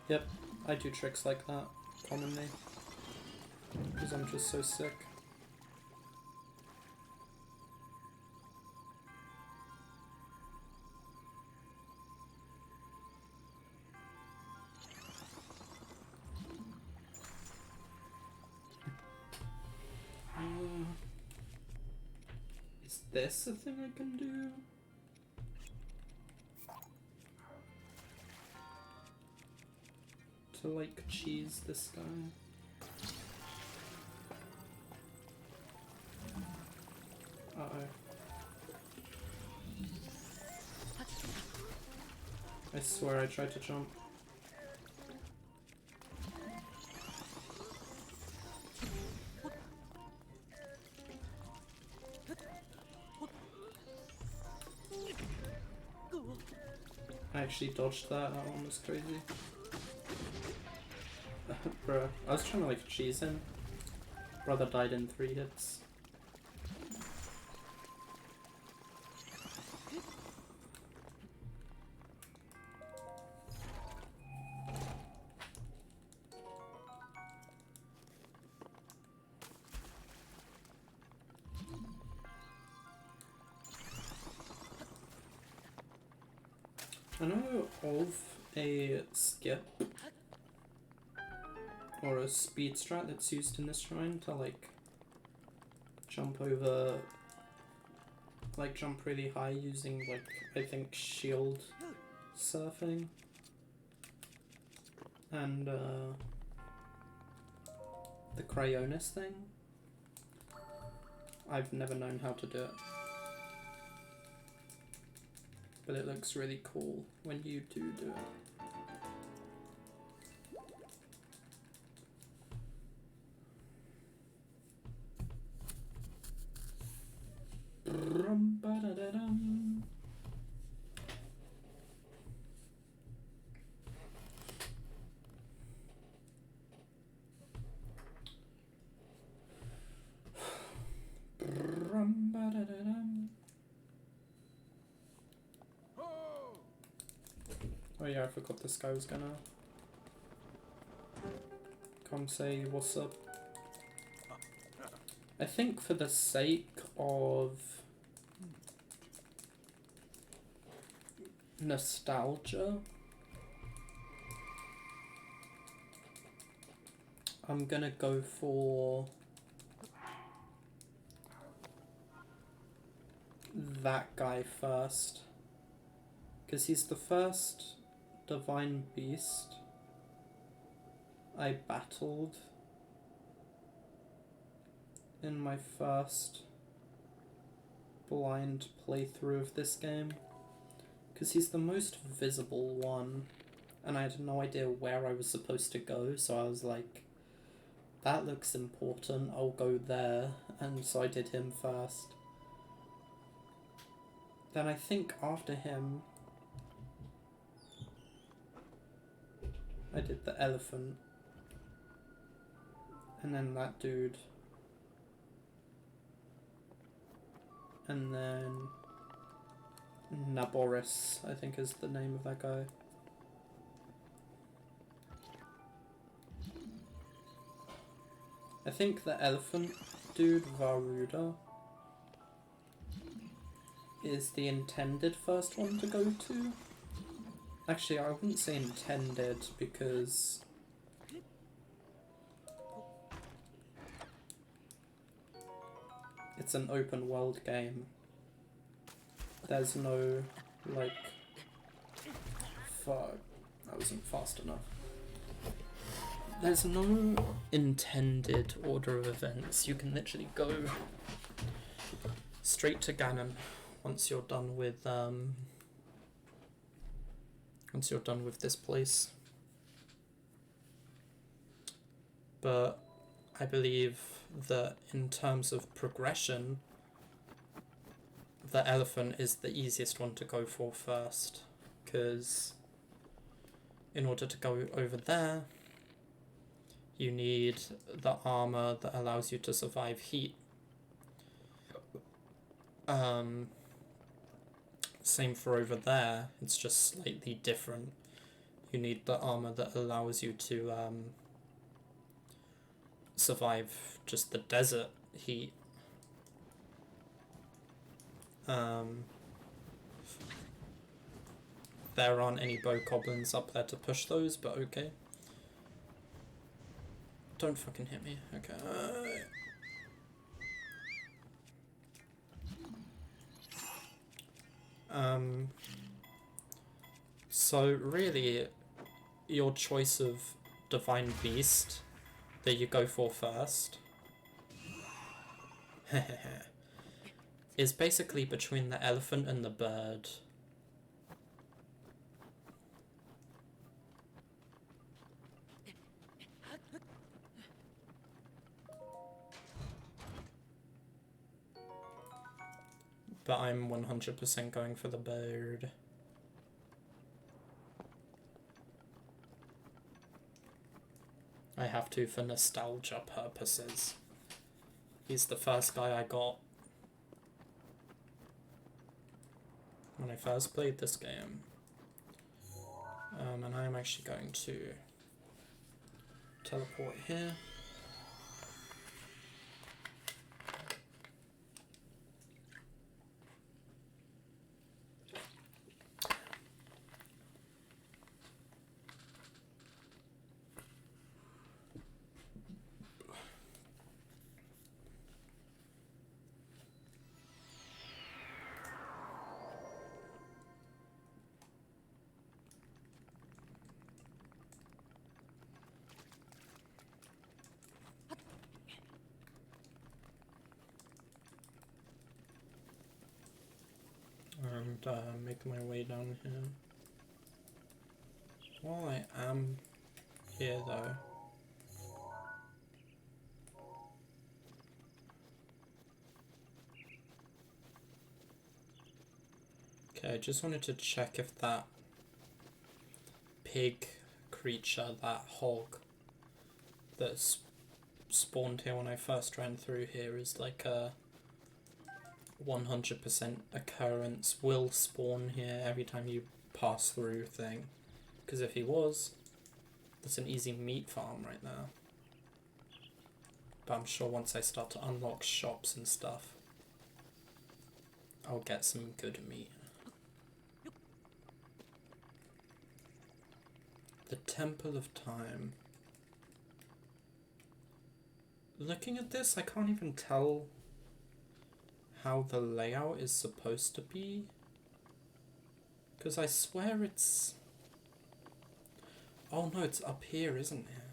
Yep, I do tricks like that commonly because I'm just so sick. Is this a thing I can do? To like cheese this guy? Uh-oh. I swear I tried to jump. I actually dodged that one was crazy. Bruh, I was trying to like cheese him. Brother died in 3 hits. I know of a skip or a speed strat that's used in this shrine to like jump over, like jump really high using like, I think, shield surfing and the Cryonis thing. I've never known how to do it, but it looks really cool when you do it. Oh yeah, I forgot this guy was gonna come say what's up. I think for the sake of nostalgia, I'm gonna go for that guy first, because he's the first divine beast I battled in my first blind playthrough of this game, because he's the most visible one and I had no idea where I was supposed to go, so I was like, that looks important, I'll go there, and so I did him first. Then I think after him I did the elephant, and then that dude, and then Naboris, I think is the name of that guy. I think the elephant dude, Varuda, is the intended first one to go to. Actually, I wouldn't say intended because it's an open world game. There's no, like, fuck, that wasn't fast enough. There's no intended order of events. You can literally go straight to Ganon once you're done with this place. But I believe that in terms of progression, the elephant is the easiest one to go for first, because in order to go over there, you need the armor that allows you to survive heat. Same for over there, it's just slightly different. You need the armor that allows you to survive just the desert heat. There aren't any bokoblins up there to push those, but okay. Don't fucking hit me. Okay. So really, your choice of divine beast that you go for first is basically between the elephant and the bird. But I'm 100% going for the bird. I have to for nostalgia purposes. He's the first guy I got when I first played this game. And I'm actually going to teleport here. and make my way down here. While I am here though, okay, I just wanted to check if that pig creature, that hog that spawned here when I first ran through here, is like a 100% occurrence, will spawn here every time you pass through thing. Because if he was, that's an easy meat farm right now. But I'm sure once I start to unlock shops and stuff, I'll get some good meat. The Temple of Time. Looking at this, I can't even tell how the layout is supposed to be. Because I swear it's... Oh no, it's up here, isn't it?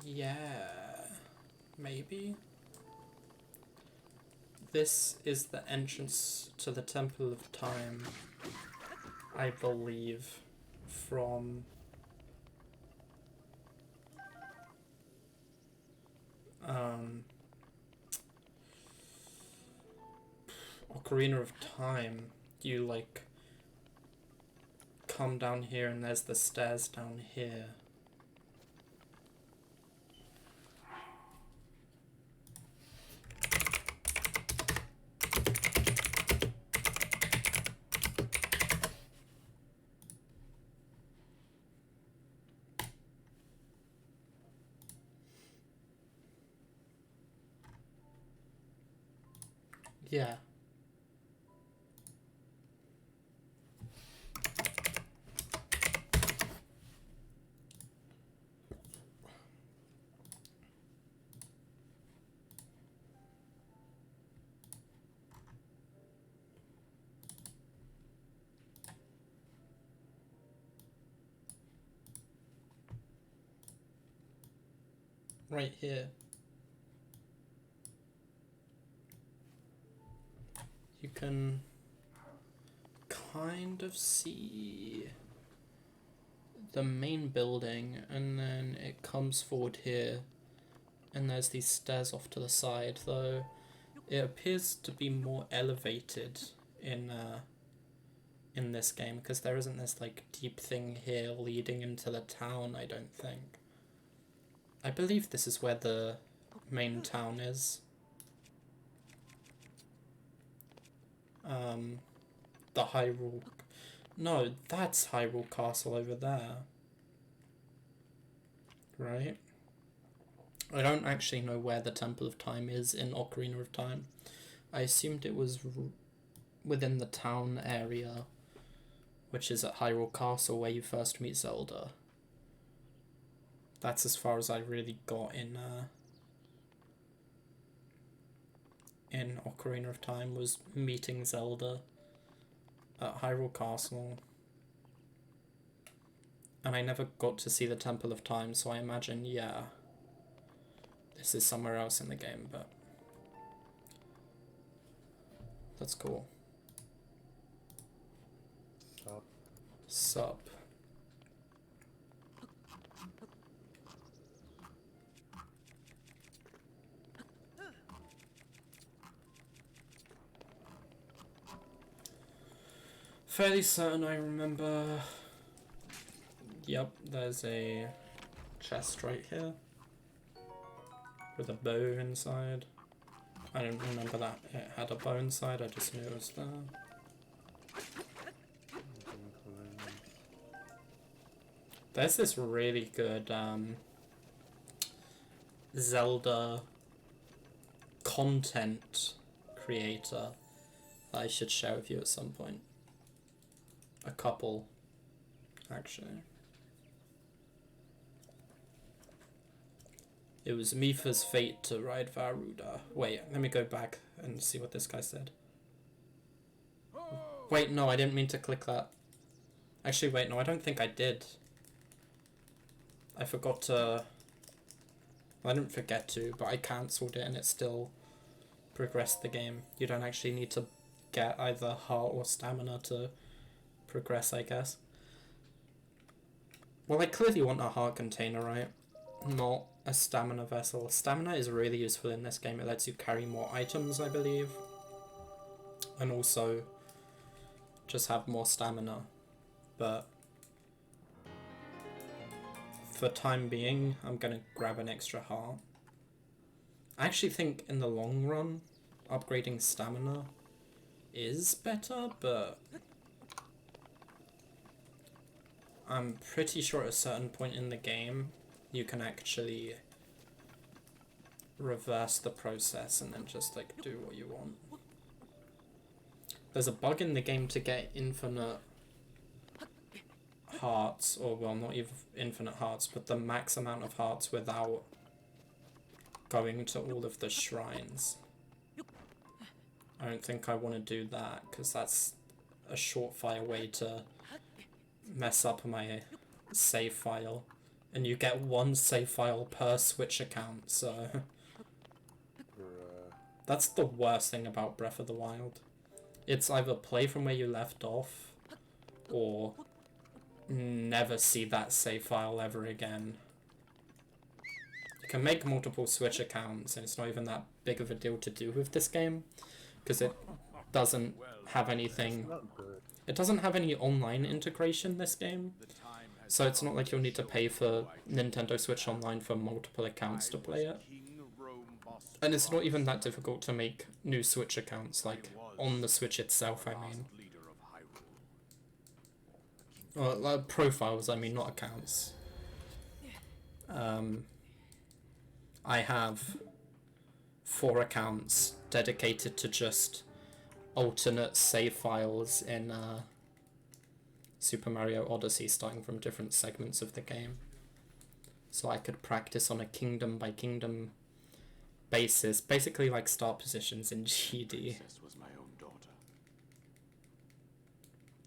Yeah... Maybe? This is the entrance to the Temple of Time, I believe, from... Ocarina of Time. You like come down here and there's the stairs down here. Yeah. Right here. You can kind of see the main building, and then it comes forward here, and there's these stairs off to the side, though it appears to be more elevated in this game, because there isn't this like deep thing here leading into the town, I don't think. I believe this is where the main town is. The Hyrule... No, that's Hyrule Castle over there. Right? I don't actually know where the Temple of Time is in Ocarina of Time. I assumed it was within the town area, which is at Hyrule Castle where you first meet Zelda. That's as far as I really got in Ocarina of Time, was meeting Zelda at Hyrule Castle. And I never got to see the Temple of Time, so I imagine, yeah, this is somewhere else in the game, but that's cool. Sup. Sup. Fairly certain I remember... Yep, there's a chest right here with a bow inside. I don't remember that it had a bow inside, I just knew it was there. There's this really good Zelda content creator that I should share with you at some point. A couple, actually. It was Mipha's fate to ride Varuda. Wait, let me go back and see what this guy said. Wait, no, I didn't mean to click that. Actually, wait, no, I don't think I did. I forgot to... I didn't forget to, but I cancelled it and it still progressed the game. You don't actually need to get either heart or stamina to progress, I guess. Well, I clearly want a heart container, right? Not a stamina vessel. Stamina is really useful in this game. It lets you carry more items, I believe. And also just have more stamina. But for time being, I'm gonna grab an extra heart. I actually think in the long run, upgrading stamina is better, but I'm pretty sure at a certain point in the game, you can actually reverse the process and then just like do what you want. There's a bug in the game to get infinite hearts, or well, not even infinite hearts, but the max amount of hearts without going to all of the shrines. I don't think I want to do that, because that's a surefire way to mess up my save file. And you get one save file per Switch account, so that's the worst thing about Breath of the Wild. It's either play from where you left off, or never see that save file ever again. You can make multiple Switch accounts, and it's not even that big of a deal to do with this game, because it doesn't have anything. It doesn't have any online integration, this game. So it's not like you'll need to pay for Nintendo Switch Online for multiple accounts to play it. And it's not even that difficult to make new Switch accounts, like, on the Switch itself, I mean. Well, like, profiles, I mean, not accounts. I have 4 accounts dedicated to just alternate save files in Super Mario Odyssey, starting from different segments of the game. So I could practice on a kingdom by kingdom basis, basically like start positions in GD.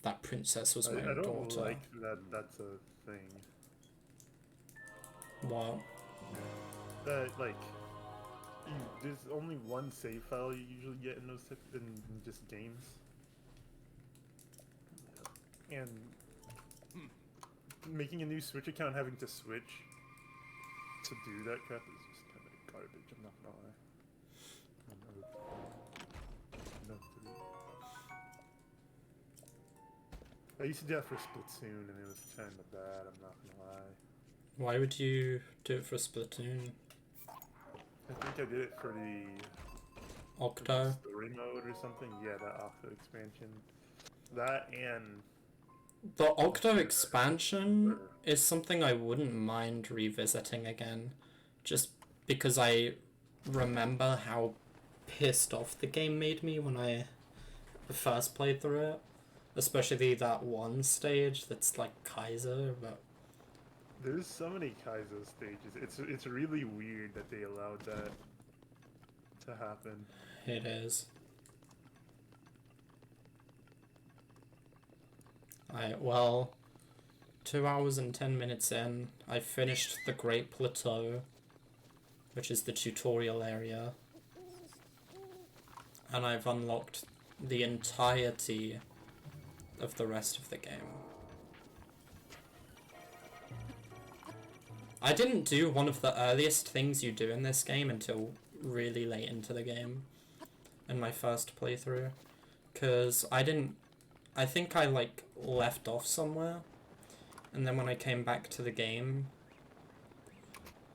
That princess was my own daughter. I don't like that that's a thing. What? That, like, there's only one save file you usually get in those in just games. And making a new Switch account, having to switch to do that crap is just kind of garbage, I'm not gonna lie. I used to do that for Splatoon and it was kind of bad, I'm not gonna lie. Why would you do it for Splatoon? I think I did it for the Octo? Story mode or something. Yeah, that Octo expansion. That and the Octo expansion is something I wouldn't mind revisiting again, just because I remember how pissed off the game made me when I first played through it, especially that one stage that's like Kaiser, but there's so many Kaizo stages. It's really weird that they allowed that to happen. It is. Well, 2 hours and 10 minutes in, I finished the Great Plateau, which is the tutorial area, and I've unlocked the entirety of the rest of the game. I didn't do one of the earliest things you do in this game until really late into the game, in my first playthrough, because I think I like left off somewhere, and then when I came back to the game,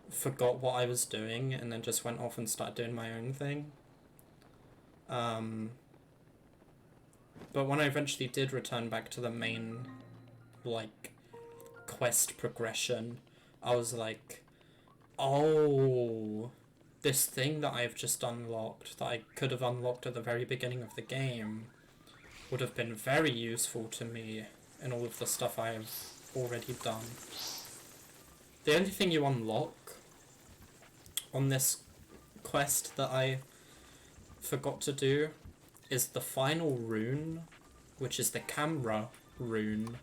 forgot what I was doing, and then just went off and started doing my own thing. But when I eventually did return back to the main, like, quest progression, I was like, oh, this thing that I've just unlocked, that I could have unlocked at the very beginning of the game, would have been very useful to me in all of the stuff I've already done. The only thing you unlock on this quest that I forgot to do is the final rune, which is the camera rune.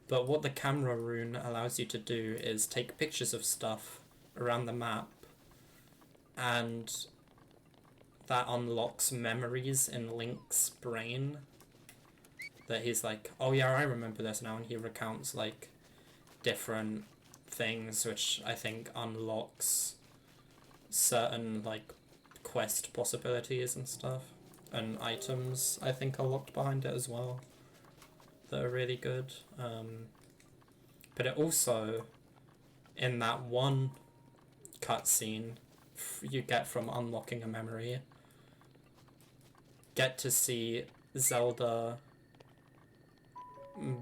But what the camera rune allows you to do is take pictures of stuff around the map, and that unlocks memories in Link's brain. That he's like, oh yeah, I remember this now, and he recounts like different things, which I think unlocks certain like quest possibilities and stuff, and items I think are locked behind it as well that are really good. But it also, in that one cutscene you get from unlocking a memory, get to see Zelda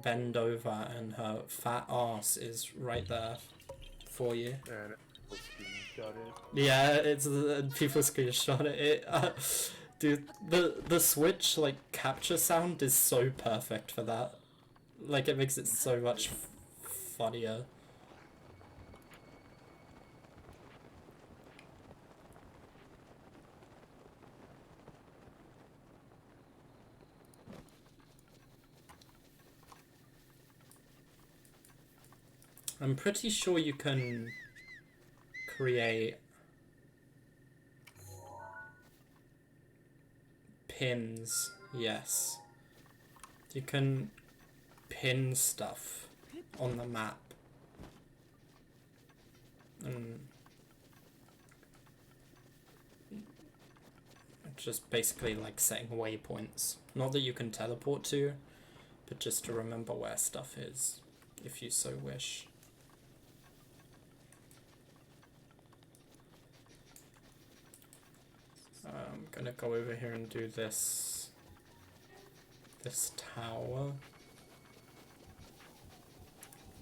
bend over and her fat ass is right there for you. And people screenshot it. Yeah, it's people screenshot it. Dude, the Switch like capture sound is so perfect for that. Like, it makes it so much funnier. I'm pretty sure you can create pins. Yes. You can pin stuff on the map. And just basically like setting waypoints. Not that you can teleport to, but just to remember where stuff is, if you so wish. I'm gonna go over here and do this tower.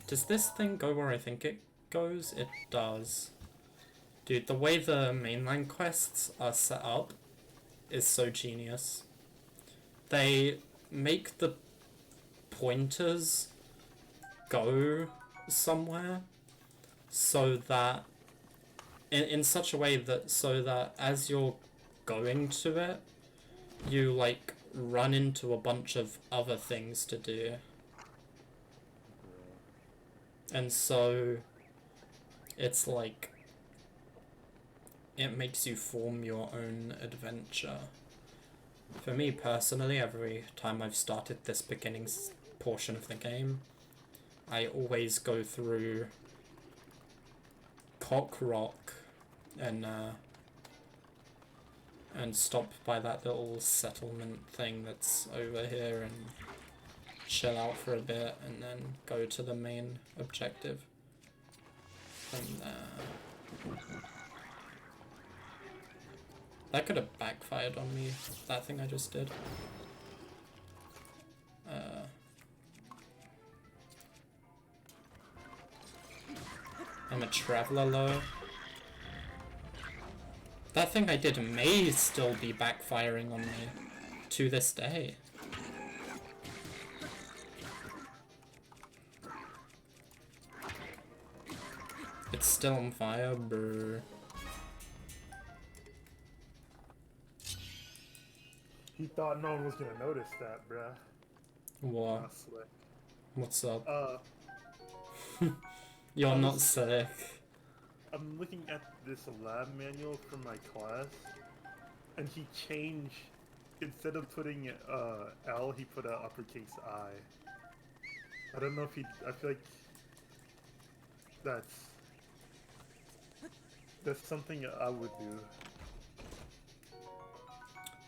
Does this thing go where I think it goes? It does. Dude, the way the mainline quests are set up is so genius. They make the pointers go somewhere so that in such a way that so that as you're going to it, you like run into a bunch of other things to do. And so it's like it makes you form your own adventure. For me personally, every time I've started this beginning portion of the game, I always go through Cock Rock and stop by that little settlement thing that's over here and chill out for a bit and then go to the main objective from there. That could have backfired on me, that thing I just did. I'm a traveler low. That thing I did may still be backfiring on me to this day. It's still on fire, brr. He thought no one was gonna notice that, bruh. What? Not slick. What's up? I You're not was- sick. I'm looking at this lab manual for my class, and he changed, instead of putting L, he put a uppercase I. I don't know if I feel like that's something I would do.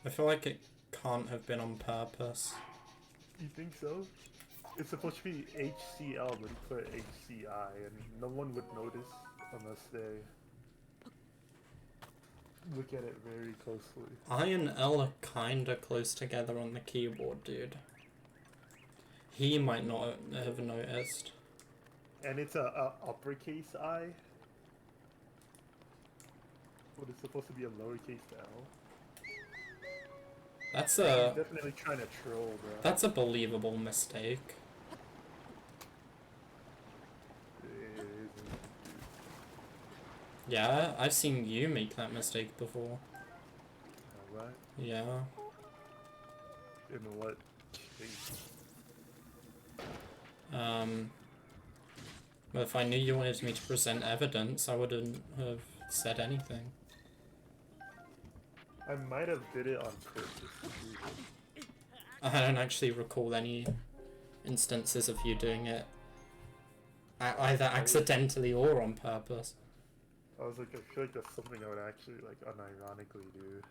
I feel like it can't have been on purpose. You think so? It's supposed to be HCL, but he put HCI, and no one would notice unless they look at it very closely. I and L are kinda close together on the keyboard, dude. He might not have noticed. And it's a uppercase I. But it's supposed to be a lowercase L. That's He's a definitely trying to troll, bro. that's a believable mistake. It isn't. Yeah, I've seen you make that mistake before. Alright. Yeah. In what case? Well, if I knew you wanted me to present evidence, I wouldn't have said anything. I might have did it on purpose. I don't actually recall any instances of you doing it either accidentally or on purpose. I was like, I feel like that's something I would actually like unironically do.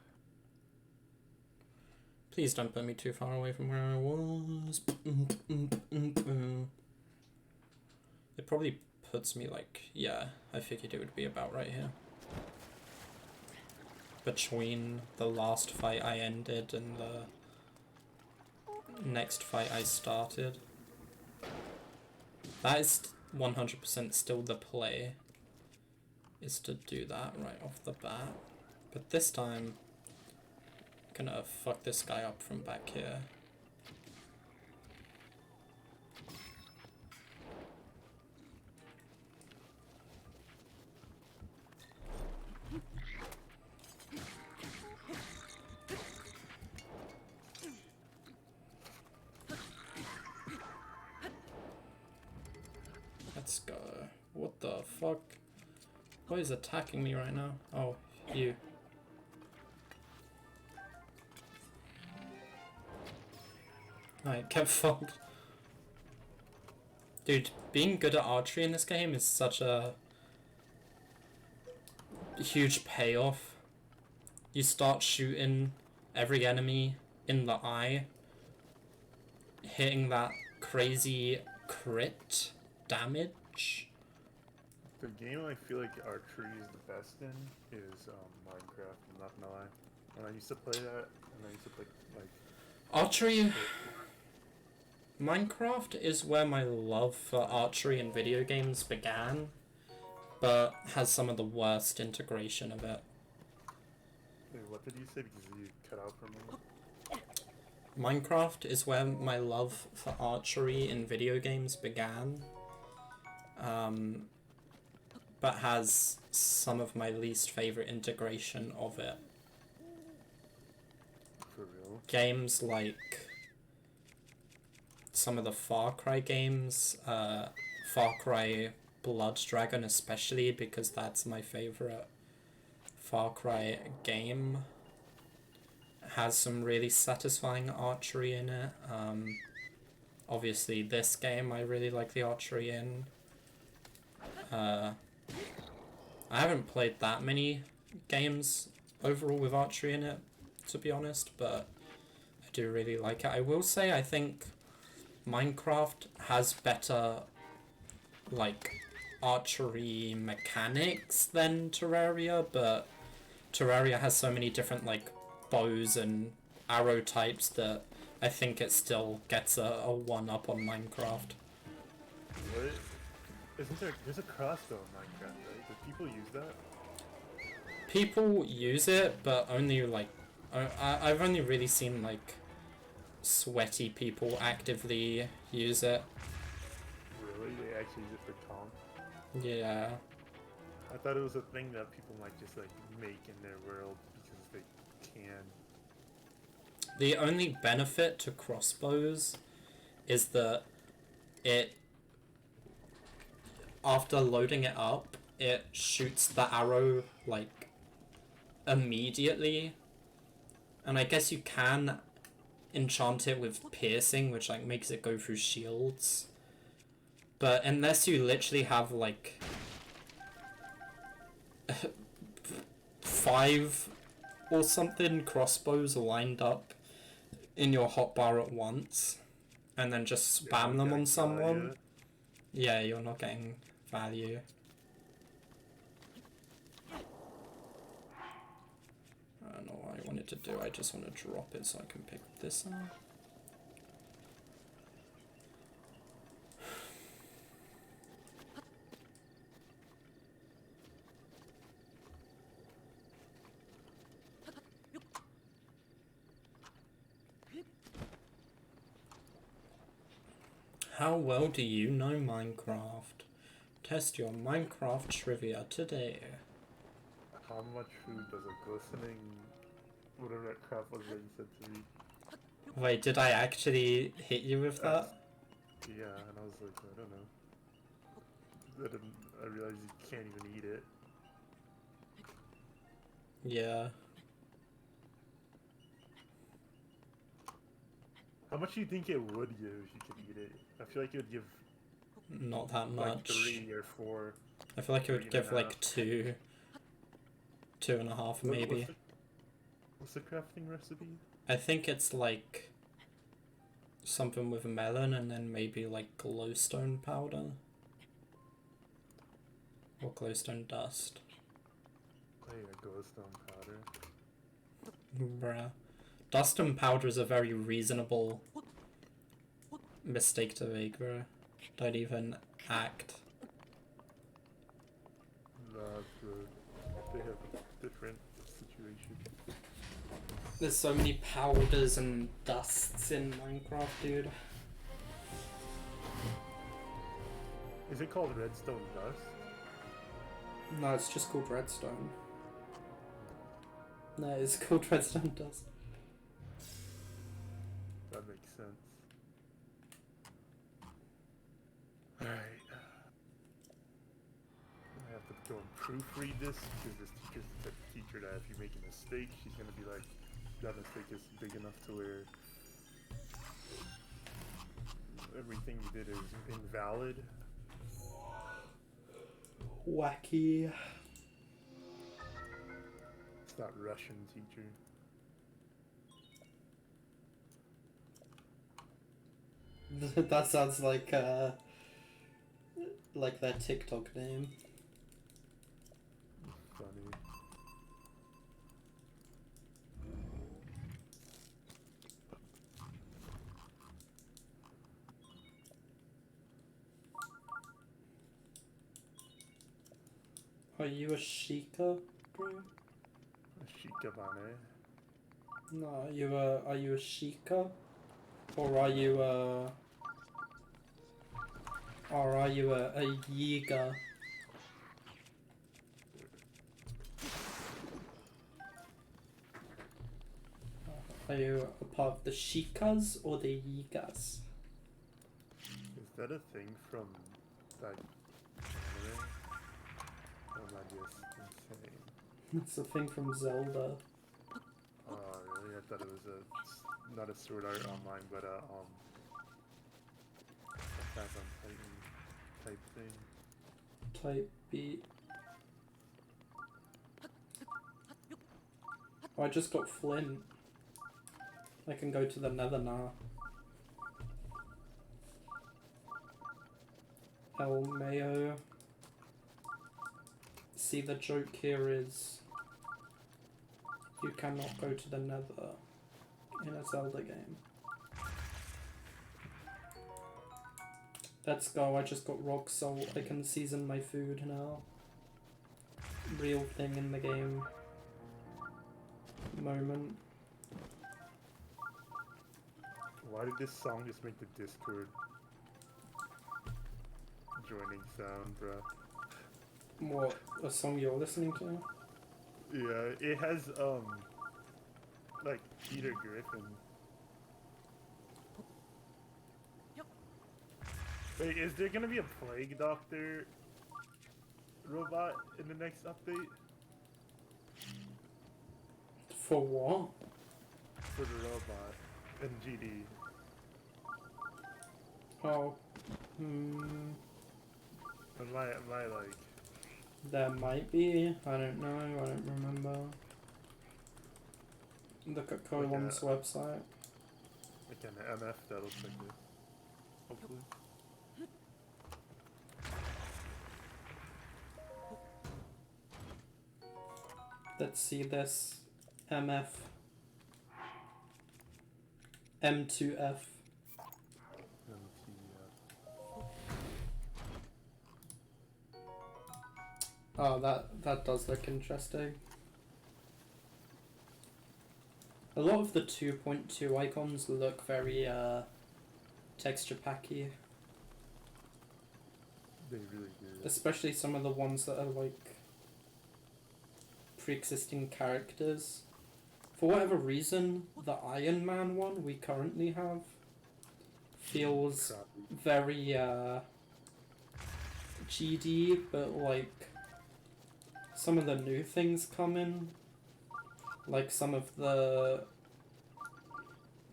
Please don't put me too far away from where I was. It probably puts me like, yeah, I figured it would be about right here. Between the last fight I ended and the next fight I started. That is 100% still the play, is to do that right off the bat. But this time, I'm gonna fuck this guy up from back here. Let's go. What the fuck? What is attacking me right now? Oh, you. Alright, get fucked. Dude, being good at archery in this game is such a huge payoff. You start shooting every enemy in the eye, hitting that crazy crit damage. The game I feel like archery is the best in is Minecraft. I'm not gonna lie. When I used to play that, and I used to play like Archery. Minecraft is where my love for archery in video games began, but has some of the worst integration of it. Wait, what did you say? Because you cut out for a moment. Minecraft is where my love for archery in video games began, but has some of my least favorite integration of it. For real? Games like some of the Far Cry games, Far Cry Blood Dragon especially, because that's my favorite Far Cry game, has some really satisfying archery in it. Obviously this game I really like the archery in. I haven't played that many games overall with archery in it, to be honest, but I do really like it. I will say I think Minecraft has better like archery mechanics than Terraria, but Terraria has so many different like bows and arrow types that I think it still gets a one-up on Minecraft. What? Isn't there's a crossbow in Minecraft, right? Do people use that? People use it, but only like I've only really seen like sweaty people actively use it. Really? They actually use it for comp? Yeah. I thought it was a thing that people might just like make in their world because they can. The only benefit to crossbows is that it, after loading it up, it shoots the arrow like immediately. And I guess you can enchant it with piercing, which like makes it go through shields. But unless you literally have like 5 or something crossbows lined up in your hotbar at once, and then just spam them on someone, yeah, you're not getting value. I don't know what I wanted to do, I just want to drop it so I can pick this up. How well do you know Minecraft? Test your Minecraft trivia today. How much food does a glistening, whatever that crap was that you said to me? Wait, did I actually hit you with that? Yeah, and I was like, I don't know. I realized you can't even eat it. Yeah. How much do you think it would give if you could eat it? I feel like it would give Not that like much. 3 or 4. I feel like it would give 3.5. like 2, 2.5 maybe. What's the crafting recipe? I think it's like something with melon and then maybe like glowstone powder. Or glowstone dust. Oh yeah, glowstone powder. Bruh. Dust and powder is a very reasonable mistake to make, bruh. Don't even act. Nah, they have a different situation. There's so many powders and dusts in Minecraft, dude. Is it called redstone dust? No, it's just called redstone. No, it's called redstone dust. That makes sense. Alright. I have to go and proofread this because this teacher's the type of teacher that if you make a mistake, she's gonna be like, that mistake is big enough to where everything you did is invalid. Wacky. It's that Russian teacher. That sounds like their TikTok name. Funny. Are you a Sheikah, bro? Shikabane. No, are you a Sheikah? Or are you a Yiga? Are you a part of the Sheikas or the Yigas? Is that a thing from that anime? Or am I just insane? It's a thing from Zelda. Oh, really? I thought it was not a Sword Art Online, but a Attack on Titan type thing. Type beat. Oh, I just got flint. I can go to the nether now. El Mayo. See, the joke here is you cannot go to the nether in a Zelda game. Let's go, I just got rock salt. I can season my food now. Real thing in the game. Moment. Why did this song just make the Discord joining sound, bruh? What, a song you're listening to? Yeah, it has, like, Peter Griffin. Wait, is there gonna be a Plague Doctor robot in the next update? For what? For the robot in GD. Oh. Am I like... There might be. I don't know. I don't remember. Look at Colon's website. Like an MF that looks like this. Hopefully. Let's see this. MF. M2F. Oh, that does look interesting. A lot of the 2.2 icons look very texture packy. They really do. Especially some of the ones that are like pre-existing characters. For whatever reason, the Iron Man one we currently have feels very GD, but like some of the new things come in, like some of the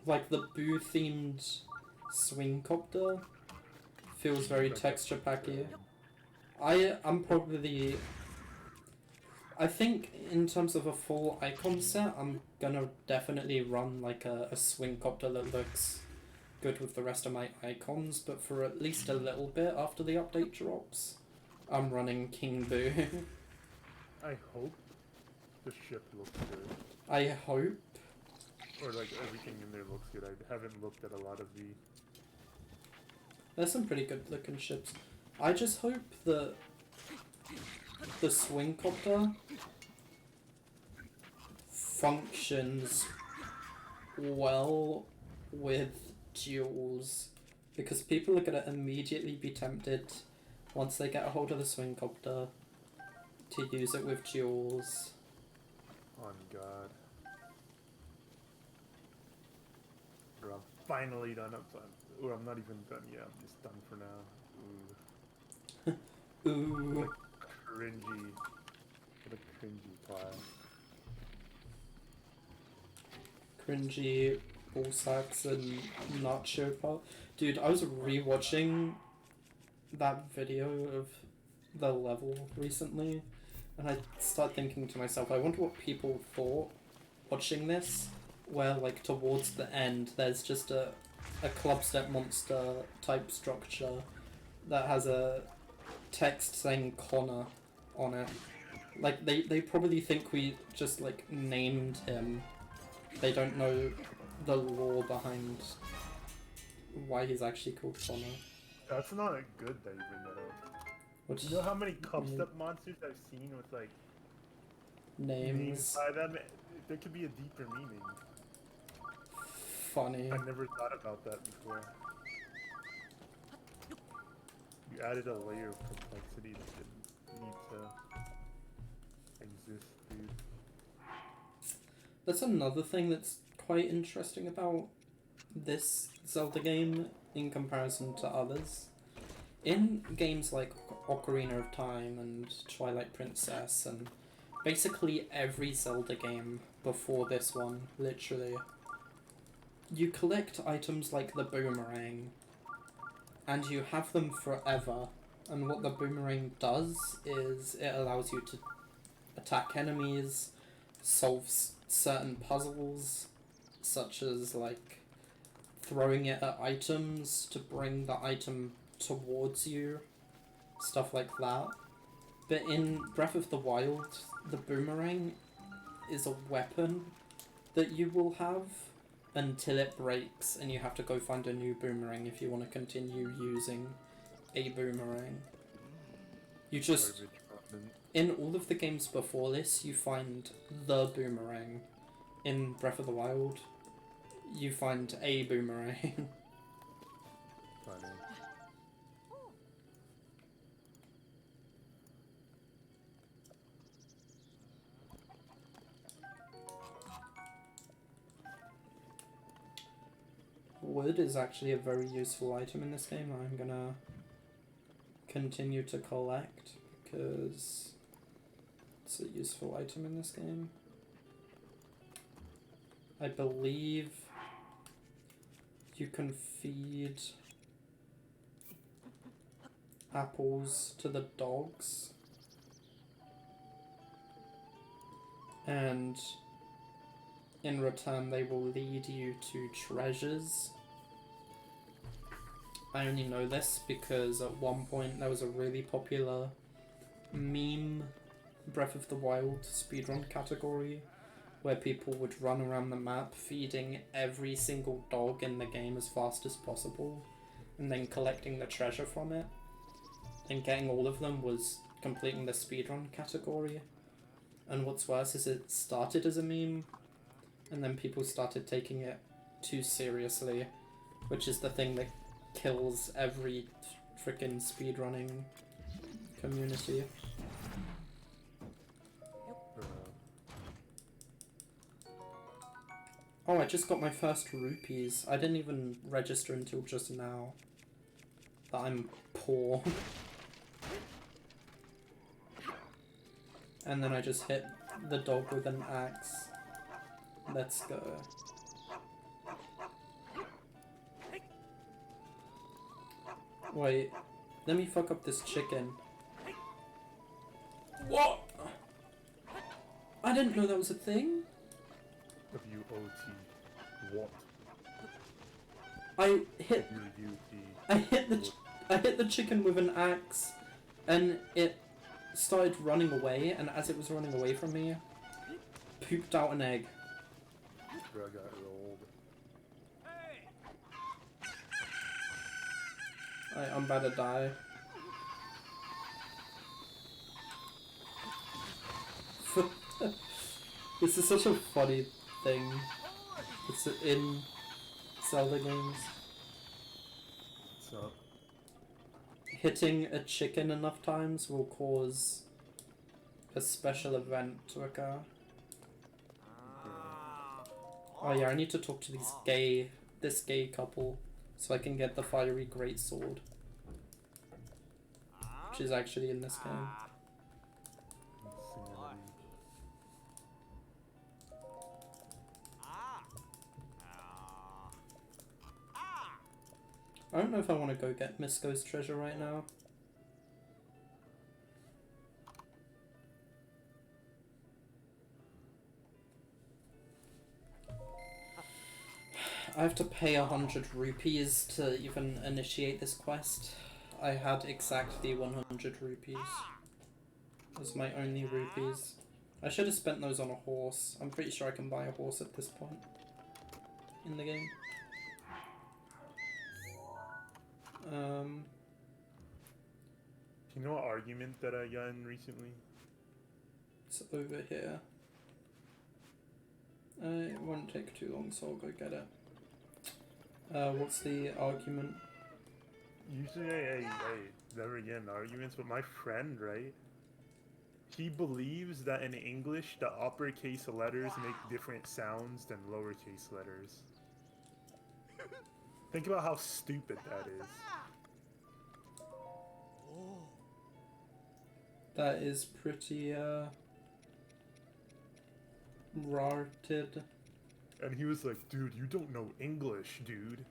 like the Boo themed swing copter feels very texture packy. I'm probably, I think in terms of a full icon set, I'm gonna definitely run like a swing copter that looks good with the rest of my icons, but for at least a little bit after the update drops, I'm running King Boo. I hope the ship looks good. I hope. Or like everything in there looks good. I haven't looked at a lot of the... There's some pretty good looking ships. I just hope that the swing copter functions well with duels, because people are going to immediately be tempted once they get a hold of the swing copter to use it with duels. On God. Or I'm finally done. Or I'm not even done yet. I'm just done for now. Ooh. Ooh. What a cringy class. Cringy ball sacks and nacho pot. Dude, I was rewatching that video of the level recently, and I started thinking to myself, I wonder what people thought watching this, where like towards the end there's just a club step monster type structure that has a text saying Connor on it. Like they probably think we just like named him. They don't know the lore behind why he's actually called Connor. That's not good that you bring that up. Which, You know how many club step monsters I've seen with like names by them? There could be a deeper meaning. funny. I never thought about that before. You added a layer of complexity that didn't need to exist, dude. That's another thing that's quite interesting about this Zelda game in comparison to others. In games like Ocarina of Time and Twilight Princess and basically every Zelda game before this one, literally, you collect items like the boomerang and you have them forever, and what the boomerang does is it allows you to attack enemies, solve certain puzzles, such as like throwing it at items to bring the item towards you, stuff like that. But in Breath of the Wild, the boomerang is a weapon that you will have until it breaks, and you have to go find a new boomerang if you want to continue using a boomerang. You just, in all of the games before this, you find the boomerang. In Breath of the Wild, you find a boomerang. Funny. Wood is actually a very useful item in this game. I'm gonna continue to collect because it's a useful item in this game. I believe you can feed apples to the dogs, and in return they will lead you to treasures. I only know this because at one point there was a really popular meme Breath of the Wild speedrun category where people would run around the map feeding every single dog in the game as fast as possible and then collecting the treasure from it. And getting all of them was completing the speedrun category. And what's worse is it started as a meme and then people started taking it too seriously, which is the thing that kills every frickin' speedrunning community. Oh, I just got my first rupees. I didn't even register until just now that I'm poor. And then I just hit the dog with an axe. Let's go. Wait, let me fuck up this chicken. What? I didn't know that was a thing. WOT. What? I hit WUT. I hit the chicken with an axe, and it started running away. And as it was running away from me, pooped out an egg. Bro, I got rolled. I'm about to die. This is such a funny thing. It's in Zelda games. What's up? Hitting a chicken enough times will cause a special event to occur. Oh yeah, I need to talk to this gay couple so I can get the fiery greatsword, which is actually in this game. Insanity. I don't know if I want to go get Misko's treasure right now. I have to pay 100 rupees to even initiate this quest. I had exactly 100 rupees. That was my only rupees. I should have spent those on a horse. I'm pretty sure I can buy a horse at this point in the game. You know what argument that I got in recently? It's over here. It won't take too long, so I'll go get it. What's the argument? Usually I never get in arguments, but my friend, right? He believes that in English, the uppercase letters make different sounds than lowercase letters. Think about how stupid that is. That is pretty, rarted. And he was like, dude, you don't know English, dude.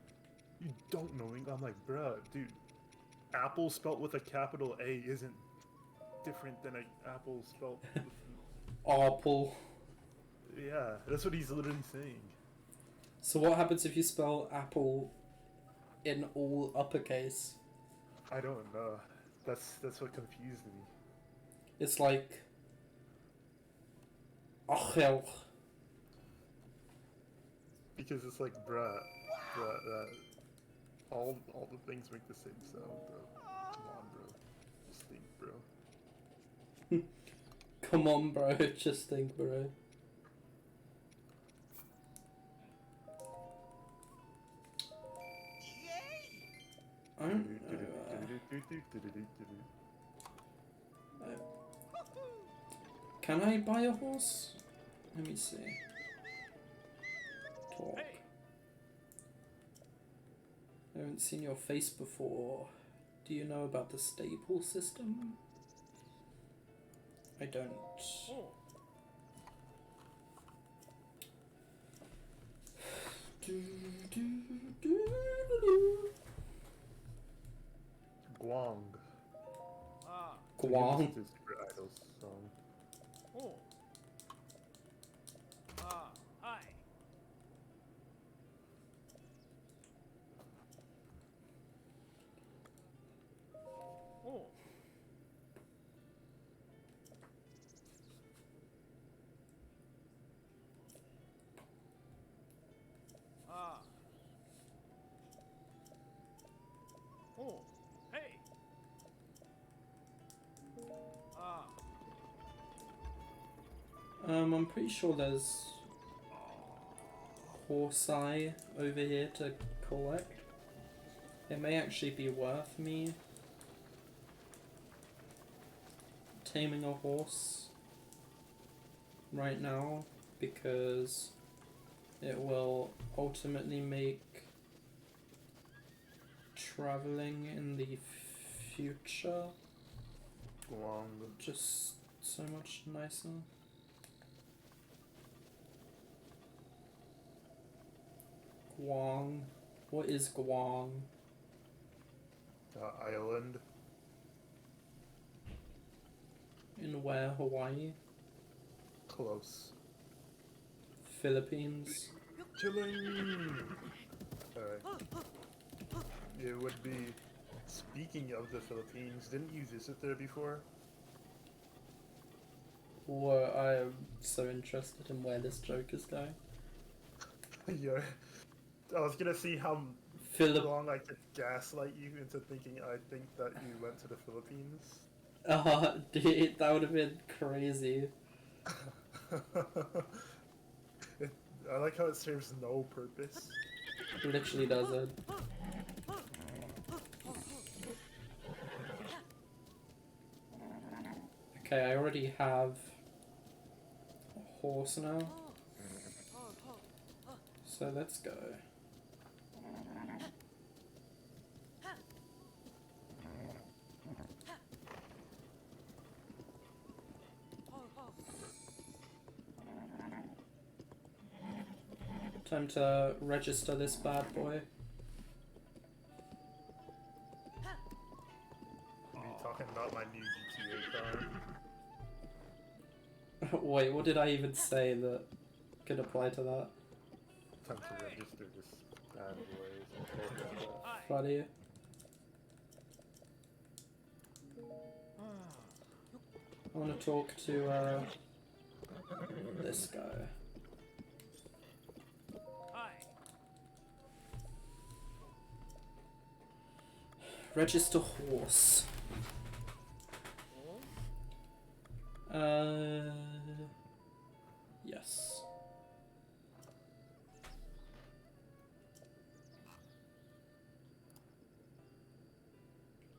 You don't know English. I'm like, bruh, dude. Apple spelt with a capital A isn't different than an apple spelt with... Apple. Yeah, that's what he's literally saying. So what happens if you spell apple in all uppercase? I don't know. That's what confused me. It's like... Achel. Because it's like, bruh, all the things make the same sound, bro. Come on, bro. Just think, bro. Come on, bro. Just think, bro. I don't Can I buy a horse? Let me see. Talk. I haven't seen your face before. Do you know about the stable system? I don't. Guang. Guang. It's Super Idol song. I'm pretty sure there's horse eye over here to collect. It may actually be worth me taming a horse right now because it will ultimately make traveling in the future Guang. just so much nicer. Guang. What is Guang? island. In where? Hawaii? Close. Philippines? Chilling. Alright. It would be. Speaking of the Philippines, didn't you visit there before? Whoa, I am so interested in where this joke is going. Yeah. I was gonna see how long I could gaslight you into thinking I think that you went to the Philippines. Dude, that would have been crazy. I like how it serves no purpose. It literally doesn't. Okay, I already have a horse now. So let's go. Time to register this bad boy. Are you talking about my new GTA car? Wait, what did I even say that could apply to that? Time to register this bad boy. Funny. I want to talk to this guy. Register horse. Yes.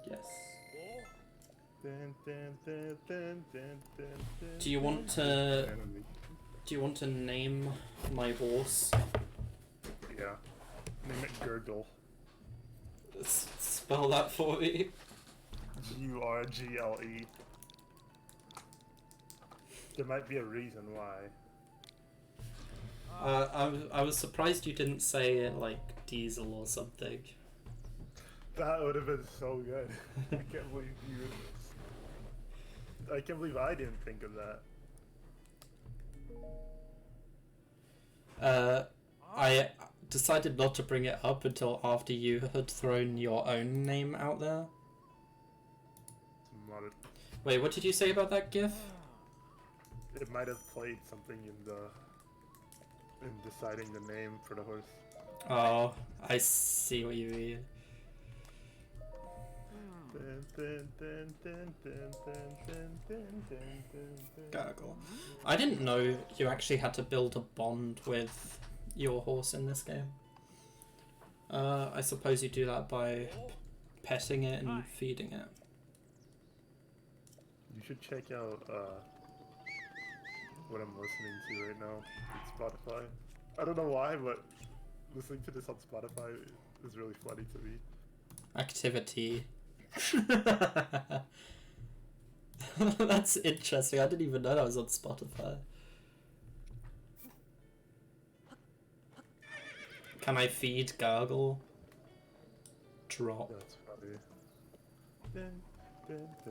Yes. Do you want to name my horse? Yeah. Name it Gurgle. Spell that for me. Gurgle. There might be a reason why. I was surprised you didn't say it like Diesel or something. That would have been so good. I can't believe you. I can't believe I didn't think of that. I decided not to bring it up until after you had thrown your own name out there. Wait, what did you say about that GIF? It might have played something in deciding the name for the horse. Oh, I see what you mean. Gurgle. I didn't know you actually had to build a bond with your horse in this game. I suppose you do that by petting it and feeding it. You should check out what I'm listening to right now on Spotify. I don't know why, but listening to this on Spotify is really funny to me. Activity. That's interesting. I didn't even know that was on Spotify. Can I feed Gargle? Drop. That's funny.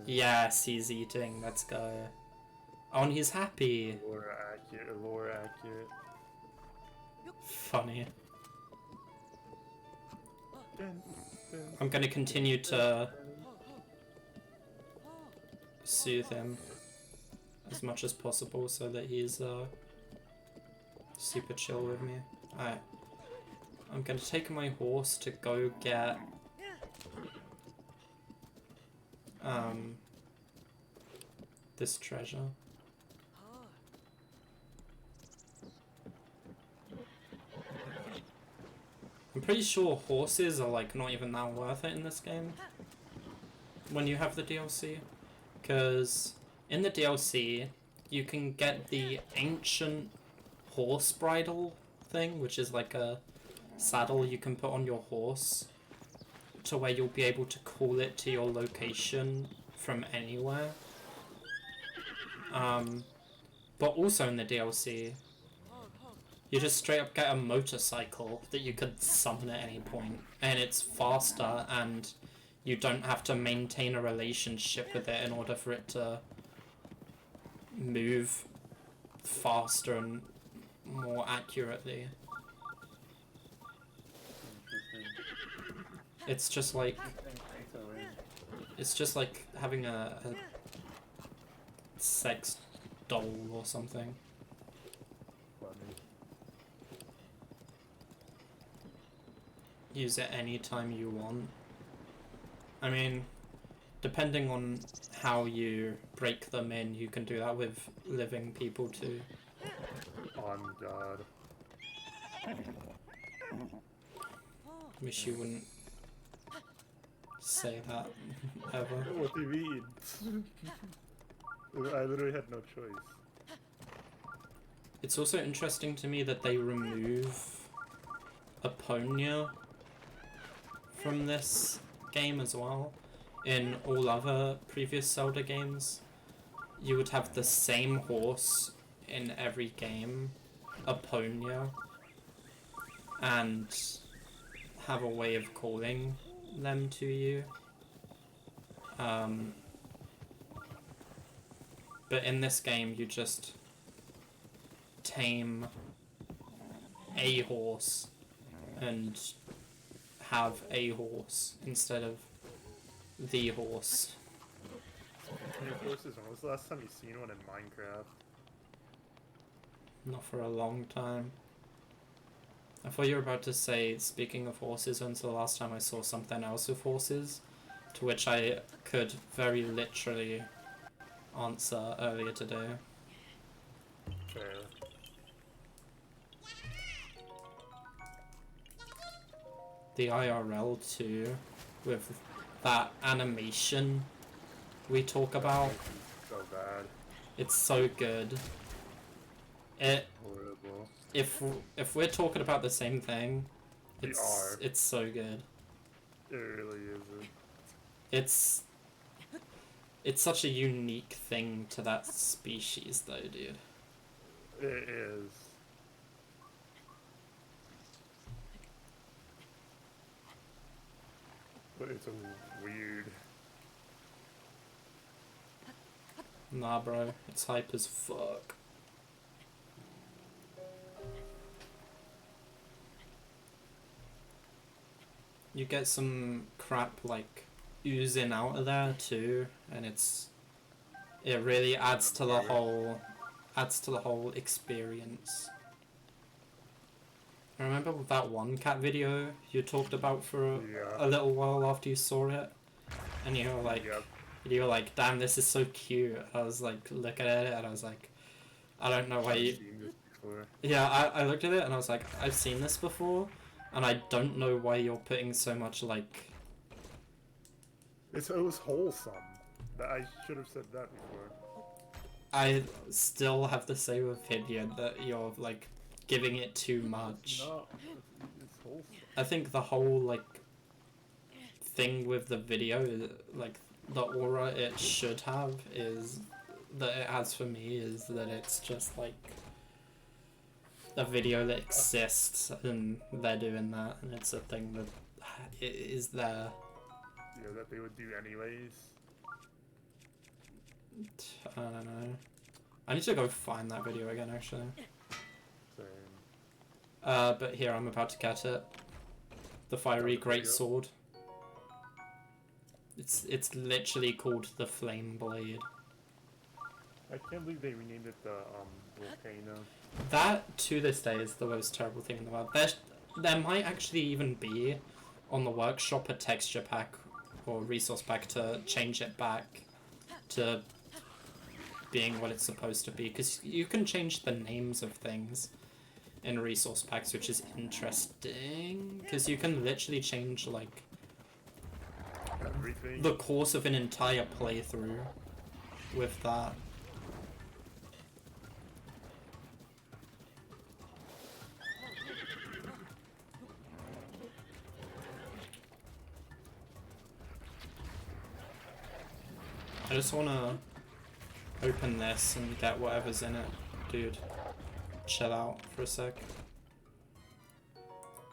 Yes, he's eating. Let's go. Oh, and he's happy. Lore accurate. Funny. I'm gonna continue to soothe him as much as possible so that he's super chill with me. Alright. I'm gonna take my horse to go get this treasure. I'm pretty sure horses are like not even that worth it in this game when you have the DLC, because in the DLC you can get the ancient horse bridle thing, which is like a saddle you can put on your horse to where you'll be able to call it to your location from anywhere. But also in the DLC you just straight up get a motorcycle that you could summon at any point, and it's faster and you don't have to maintain a relationship with it in order for it to move faster and more accurately. It's just like having a sex doll or something. Funny. Use it anytime you want. I mean, depending on how you break them in, you can do that with living people too. On God. Wish you wouldn't say that ever. What do you mean? I literally had no choice. It's also interesting to me that they remove Aponia from this game as well. In all other previous Zelda games, you would have the same horse in every game, Aponia, and have a way of calling them to you. But in this game, you just tame a horse and have a horse instead of the horse. Speaking of horses, when was the last time you seen one in Minecraft? Not for a long time. I thought you were about to say, speaking of horses, when's the last time I saw something else with horses? To which I could very literally answer earlier today. Fair. The IRL too, with that animation we talk about. So bad. It's so good. Horrible. If we're talking about the same thing, We are. it's so good. It really isn't. It's such a unique thing to that species though, dude. It is. But it's weird. Nah, bro, it's hype as fuck. You get some crap like oozing out of there too, and it really adds to the whole experience. I remember with that one cat video you talked about for a little while after you saw it, and you were like, Yep. you were like, damn, this is so cute. I was like looking at it and I was like, I don't know why I've you. seen this before. Yeah, I looked at it and I was like, I've seen this before, and I don't know why you're putting so much like. It was wholesome. I should have said that before. I still have the same opinion that you're like giving it too much. No, it's wholesome. I think the whole like thing with the video, like the aura it should have, is that it has for me is that it's just like a video that exists and they're doing that, and it's a thing that it is there. Yeah, that they would do anyways. I don't know. I need to go find that video again actually. Same. But here I'm about to get it. The fiery great sword. It's literally called the Flame Blade. I can't believe they renamed it the volcano. That to this day is the most terrible thing in the world. There might actually even be on the workshop a texture pack or resource pack to change it back to being what it's supposed to be, because you can change the names of things in resource packs, which is interesting, because you can literally change like Everything. the course of an entire playthrough with that. I just wanna open this and get whatever's in it, dude. Chill out for a sec.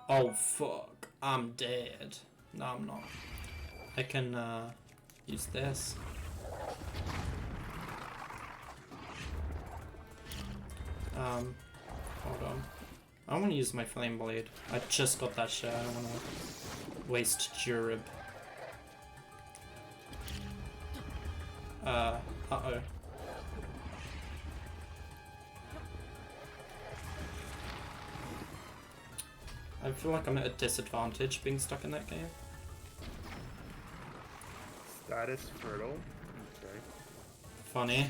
Oh fuck, I'm dead. No, I'm not. I can use this. Hold on. I want to use my flame blade. I just got that shit. I don't want to waste Durib. Uh-oh. I feel like I'm at a disadvantage being stuck in that game. Status fertile. Okay. Funny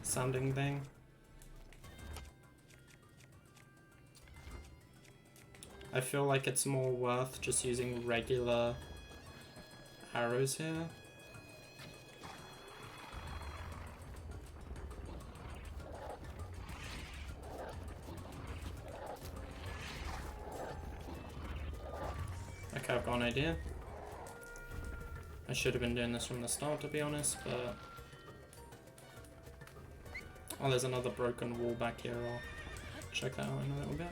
sounding thing. I feel like it's more worth just using regular arrows here. Okay, I've got an idea. I should have been doing this from the start, to be honest, but... Oh, there's another broken wall back here. I'll check that out in a little bit.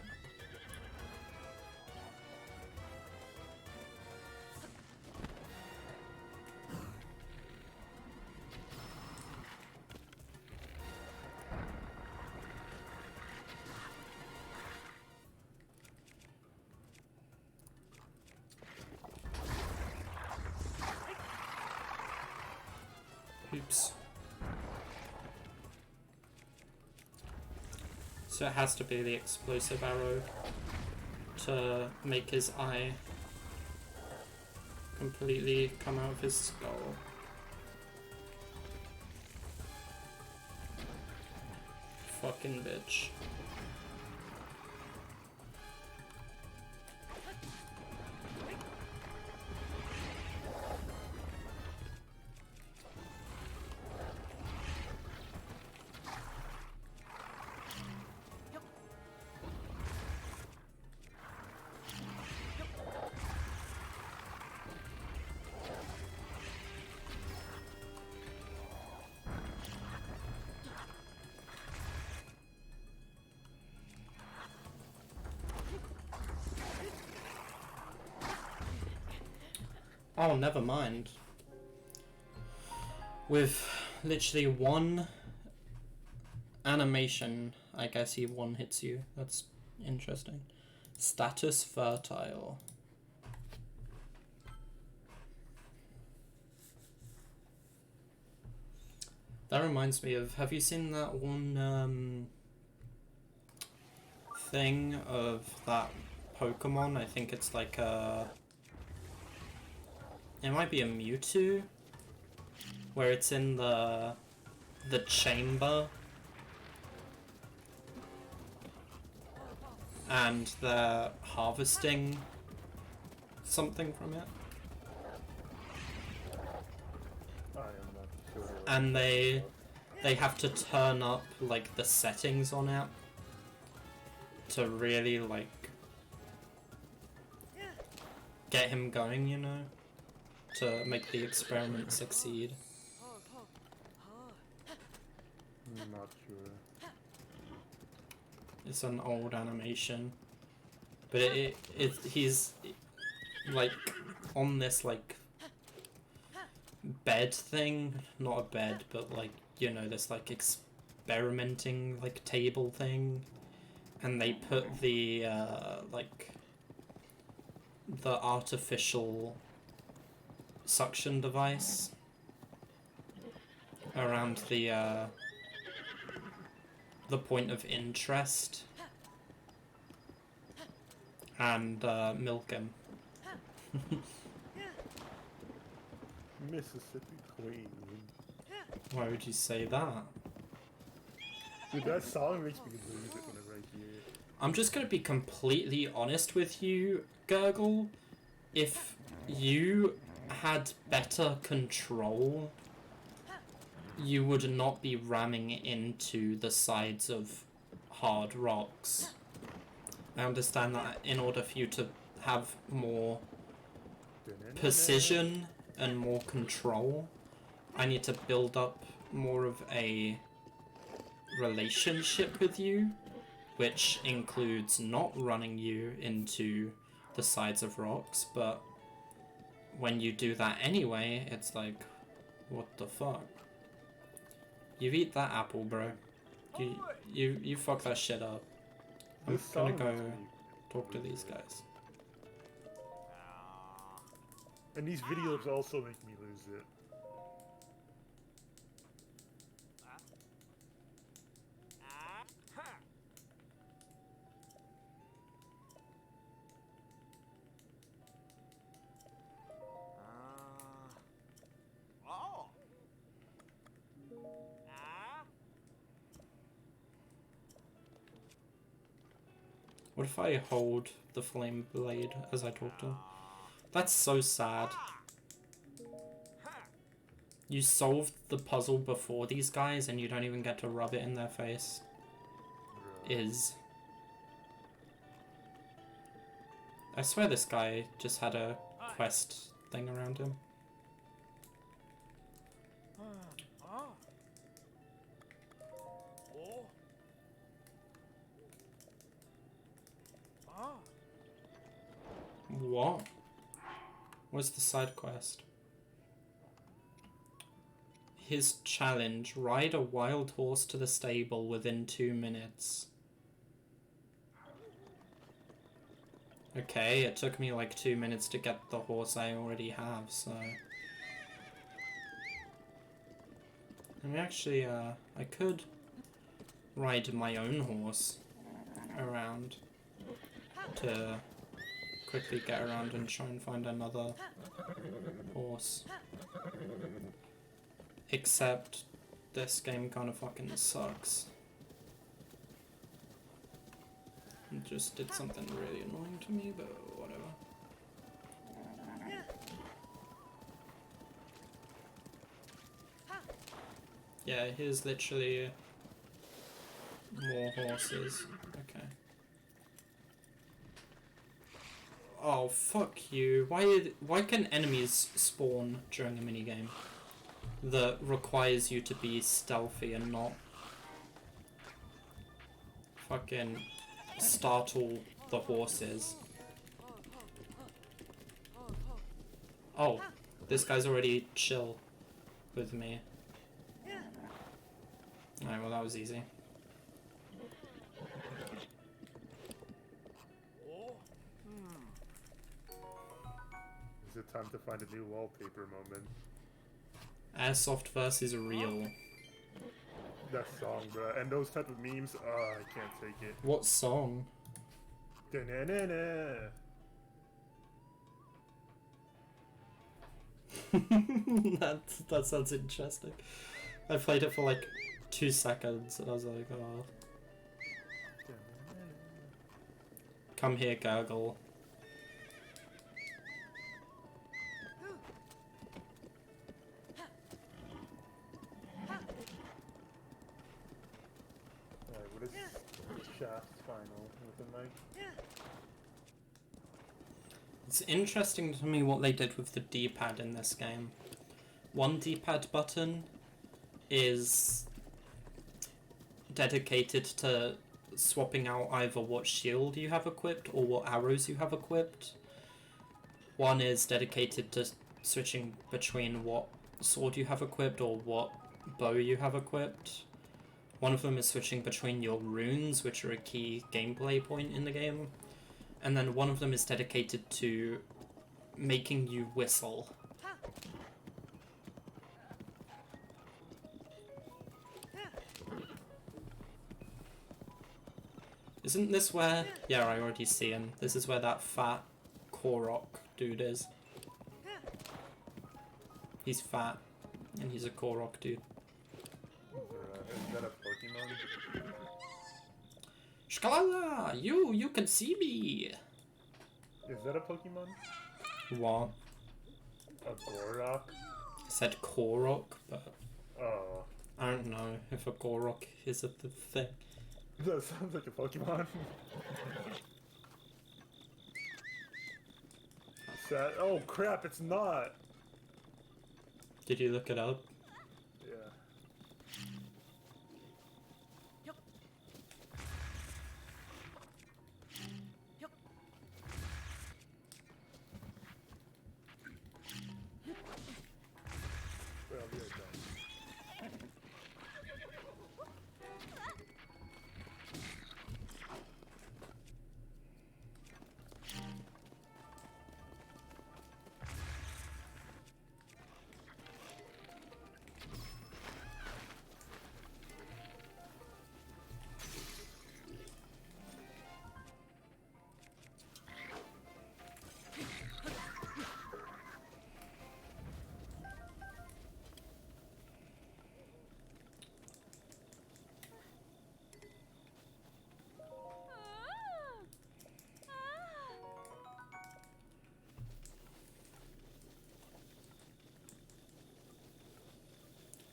Oops. So it has to be the explosive arrow to make his eye completely come out of his skull. Fucking bitch. Oh, never mind. With literally one animation, I guess he one hits you. That's interesting. Status fertile. That reminds me of, have you seen that one thing of that Pokemon? I think it's like a... It might be a Mewtwo, where it's in the chamber, and they're harvesting something from it. I am not sure. And they have to turn up like the settings on it to really like get him going, you know? To make the experiment succeed. I'm not sure. It's an old animation, but he's like on this like bed thing, not a bed, but like, you know, this like experimenting like table thing, and they put the like the artificial suction device around the point of interest and milk him. Mississippi Queen. Why would you say that? Dude, that song makes me lose it whenever I hear it. I'm just gonna be completely honest with you, Gurgle. If you had better control, you would not be ramming into the sides of hard rocks. I understand that in order for you to have more precision and more control, I need to build up more of a relationship with you, which includes not running you into the sides of rocks, but when you do that anyway, it's like, what the fuck? You eat that apple, bro. You fuck that shit up. I'm This gonna song go makes me talk to lose these it. guys. And these videos also make me lose it. What if I hold the flame blade as I talk to him? That's so sad. You solved the puzzle before these guys and you don't even get to rub it in their face. Is. I swear this guy just had a quest thing around him. What? What's the side quest? His challenge, ride a wild horse to the stable within 2 minutes. Okay, it took me like 2 minutes to get the horse I already have, so... I mean, actually, I could ride my own horse around to quickly get around and try and find another horse. Except this game kind of fucking sucks. It just did something really annoying to me, but whatever. Yeah, here's literally more horses. Okay. Oh, fuck you. Why can enemies spawn during a minigame that requires you to be stealthy and not fucking startle the horses? Oh, this guy's already chill with me. Alright, well that was easy. Is it time to find a new wallpaper moment? Airsoft versus real. That song, bro. And those type of memes, I can't take it. What song? Da-na-na-na. That sounds interesting. I played it for like 2 seconds and I was like, oh. Come here, Gurgle. Alright, what is Shaft's final looking like? It's interesting to me what they did with the D-pad in this game. One D-pad button is dedicated to swapping out either what shield you have equipped or what arrows you have equipped. One is dedicated to switching between what sword you have equipped or what bow you have equipped. One of them is switching between your runes, which are a key gameplay point in the game. And then one of them is dedicated to making you whistle. Isn't this where... Yeah, I already see him. This is where that fat Korok dude is. He's fat, and he's a Korok dude. Is that a Pokemon? Shkalala! You can see me! Is that a Pokemon? What? A Gorok? I said Korok, but Oh. I don't know if a Korok is a thing. That sounds like a Pokemon. Sad. Oh crap, it's not! Did you look it up? Yeah.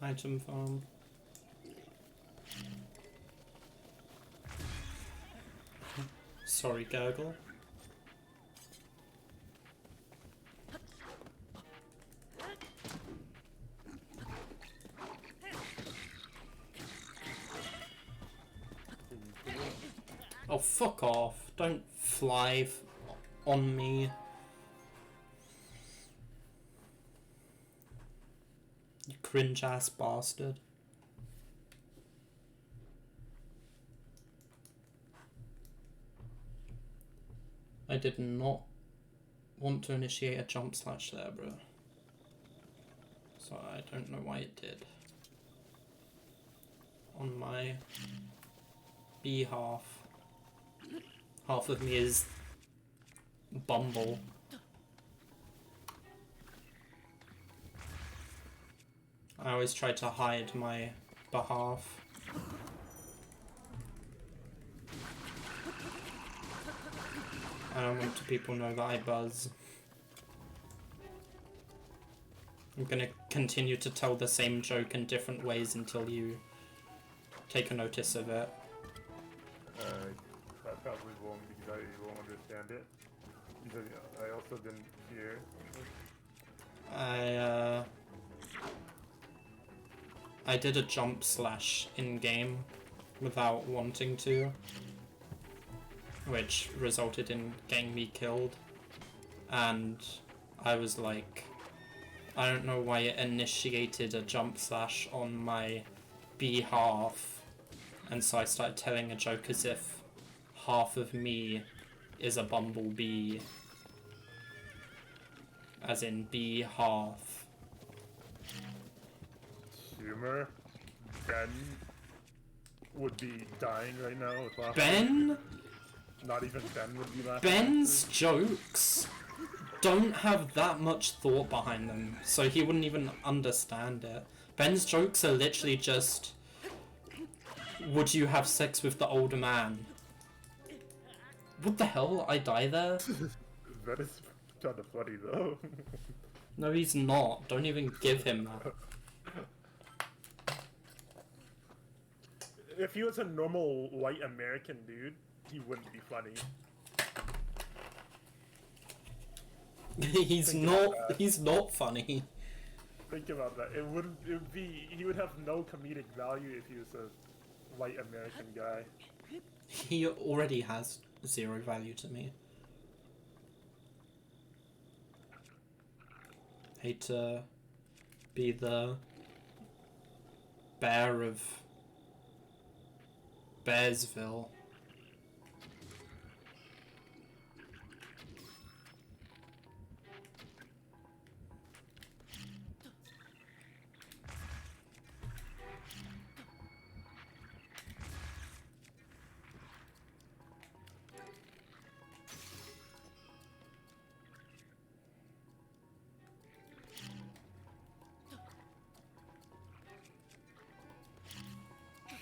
Item farm. Sorry, Gurgle. Oh, fuck off. Don't fly on me. You cringe-ass bastard. I did not want to initiate a jump slash there, bro. So I don't know why it did. On my behalf. Half of me is Bumble. I always try to hide my behalf. I don't want people to know that I buzz. I'm gonna continue to tell the same joke in different ways until you take a notice of it. I probably won't because I won't understand it. Because I also didn't hear. I did a jump slash in-game without wanting to, which resulted in getting me killed, and I was like, I don't know why it initiated a jump slash on my behalf, and so I started telling a joke as if half of me is a bumblebee, as in bee half. Humor. Ben would be dying right now with laughter. Ben? Not even Ben would be laughing. Ben's jokes don't have that much thought behind them, so he wouldn't even understand it. Ben's jokes are literally just, would you have sex with the older man? What the hell? I die there? That is kind of funny though. No, he's not. Don't even give him that. If he was a normal white American dude, he wouldn't be funny. He's not funny. Think about that. It would be, he would have no comedic value if he was a white American guy. He already has 0 value to me. Hate to be the bear of Bearsville.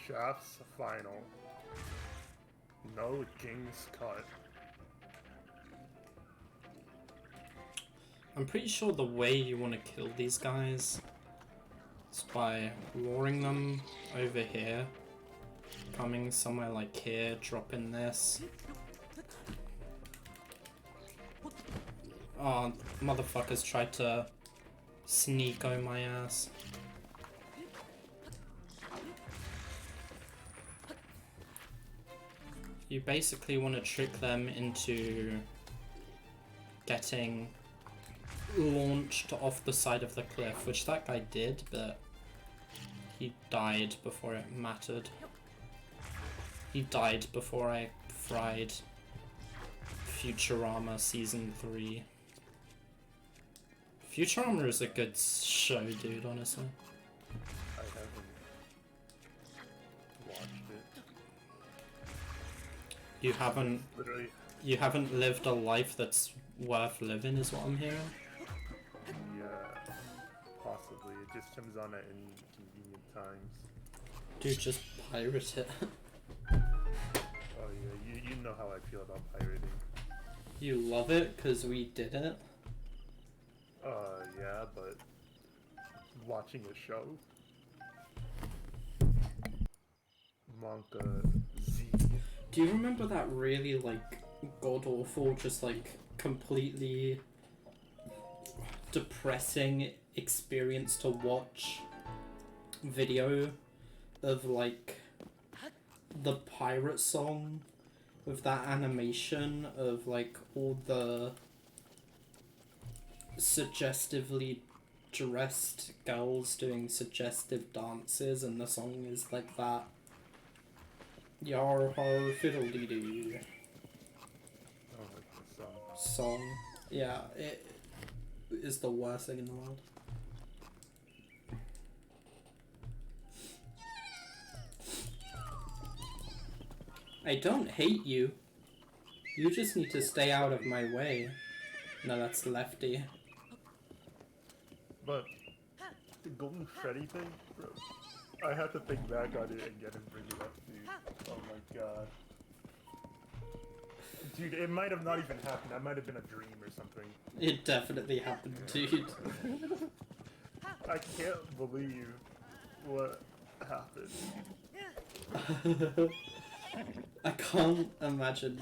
Shaft's final. No King's Cut. I'm pretty sure the way you want to kill these guys is by luring them over here, coming somewhere like here, dropping this. Oh, motherfuckers tried to sneak on my ass. You basically want to trick them into getting launched off the side of the cliff, which that guy did, but he died before it mattered. He died before I fried Futurama Season 3. Futurama is a good show, dude, honestly. I haven't watched it. You haven't lived a life that's worth living, is what I'm hearing. Yeah, possibly. It just comes on at inconvenient times. Dude, just pirate it. Oh yeah, you know how I feel about pirating. You love it because we did it? Yeah, but watching a show? Monka Z. Do you remember that really, like, god-awful, just, like, completely depressing experience to watch video of, like, the pirate song with that animation of, like, all the suggestively dressed girls doing suggestive dances, and the song is like that. Yar har fiddle dee doo. I don't like this song. Song. Yeah, it is the worst thing in the world. I don't hate you. You just need to stay out of my way. No, that's Lefty. But the Golden Freddy thing, bro, I had to think back on it again and bring it up, dude. Oh my god. Dude, it might have not even happened. That might have been a dream or something. It definitely happened, dude. I can't believe what happened. I can't imagine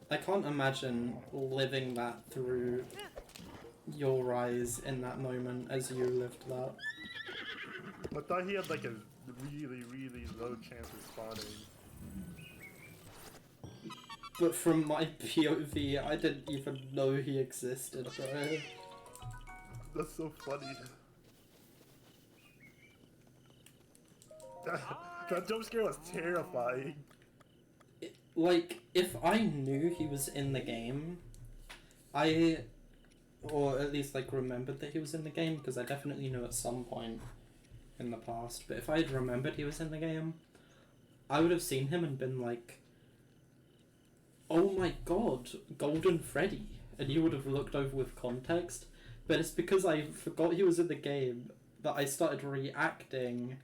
I can't imagine living that through your eyes in that moment as you lived that. I thought he had like a really, really low chance of spawning. But from my POV, I didn't even know he existed, bro. That's so funny. That jump scare was terrifying. Like, if I knew he was in the game, or at least, like, remembered that he was in the game, because I definitely knew at some point in the past, but if I had remembered he was in the game, I would have seen him and been like, oh my god, Golden Freddy, and you would have looked over with context, but it's because I forgot he was in the game that I started reacting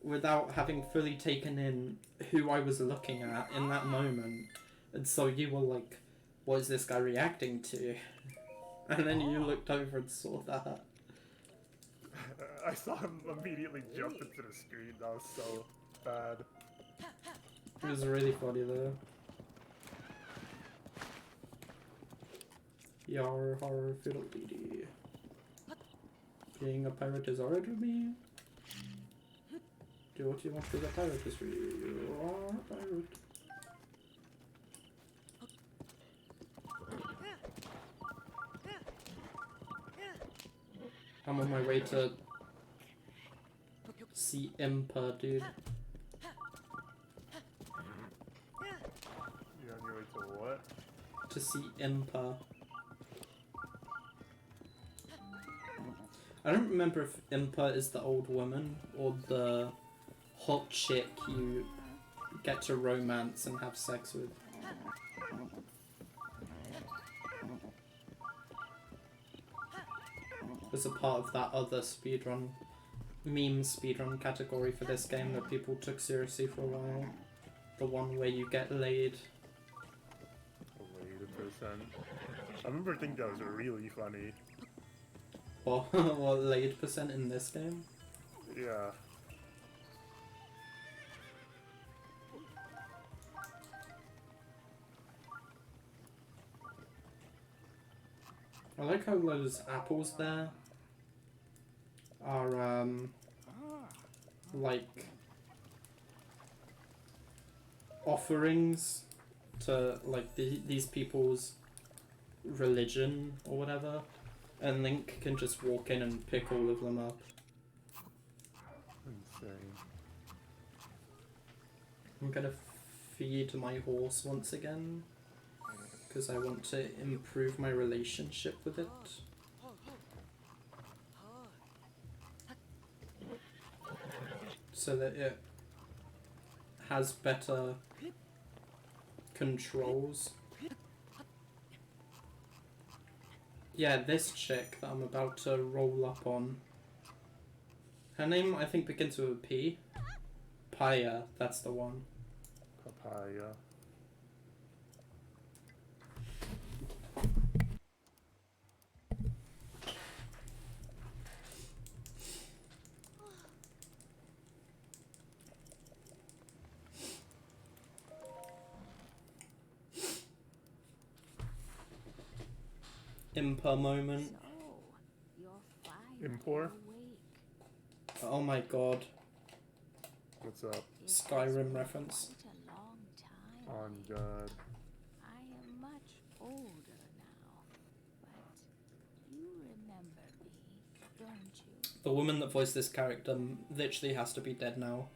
without having fully taken in who I was looking at in that moment. And so you were like, what is this guy reacting to? And then you looked over and saw that. I saw him immediately jump into the screen. That was so bad. It was really funny though. Yar har fiddle dee dee. Being a pirate is alright with me. Do what you want to the pirate history. You are a pirate. I'm on my way to see Impa, dude. You're on your way to what? To see Impa. I don't remember if Impa is the old woman or the hot chick you get to romance and have sex with. As a part of that other speedrun, meme speedrun category for this game that people took seriously for a while. The one where you get laid. Laid percent. I remember thinking that was really funny. What laid percent in this game? Yeah. I like how those apples there are, like, offerings to, like, these people's religion or whatever, and Link can just walk in and pick all of them up. Insane. I'm gonna feed my horse once again, because I want to improve my relationship with it. So that it has better controls. Yeah, this chick that I'm about to roll up on. Her name, I think, begins with a P. Paya, that's the one. Papaya. Imper moment. So, you're finally Impor? awake. Oh my god. What's up? It has Skyrim been reference. quite a long time. On God. I am much older now, but you remember me, don't you? The woman that voiced this character literally has to be dead now.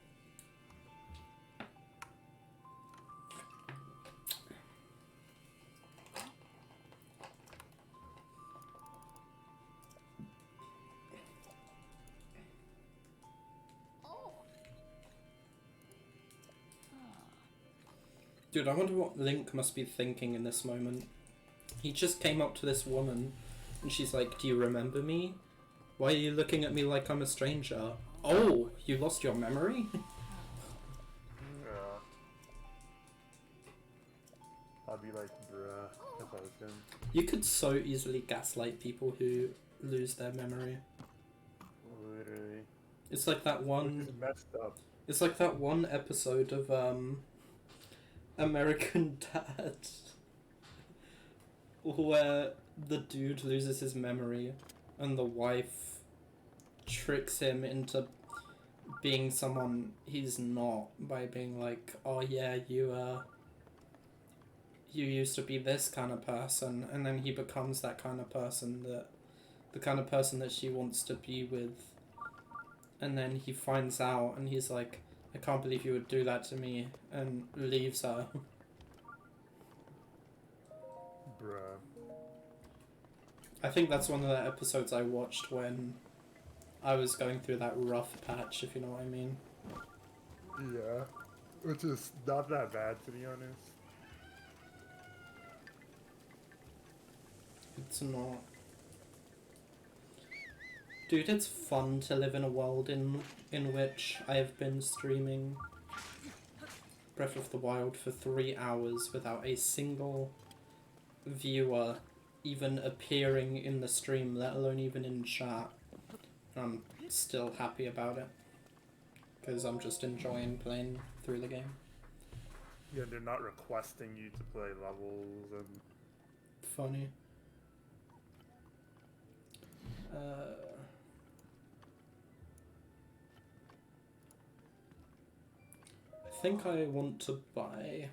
Dude, I wonder what Link must be thinking in this moment. He just came up to this woman, and she's like, "Do you remember me? Why are you looking at me like I'm a stranger? Oh, you lost your memory?" Yeah. I'd be like, bruh, if I was him. You could so easily gaslight people who lose their memory. Literally. It's like that Which one... is messed up. It's like that one episode of, American Dad, where the dude loses his memory and the wife tricks him into being someone he's not by being like, "Oh yeah, you used to be this kind of person," and then he becomes that kind of person that she wants to be with, and then he finds out and he's like, "I can't believe you would do that to me," and leaves her. Bruh. I think that's one of the episodes I watched when I was going through that rough patch, if you know what I mean. Yeah. Which is not that bad, to be honest. It's not. Dude, it's fun to live in a world in which I have been streaming Breath of the Wild for 3 hours without a single viewer even appearing in the stream, let alone even in chat. I'm still happy about it, because I'm just enjoying playing through the game. Yeah, they're not requesting you to play levels and... Funny. I think I want to buy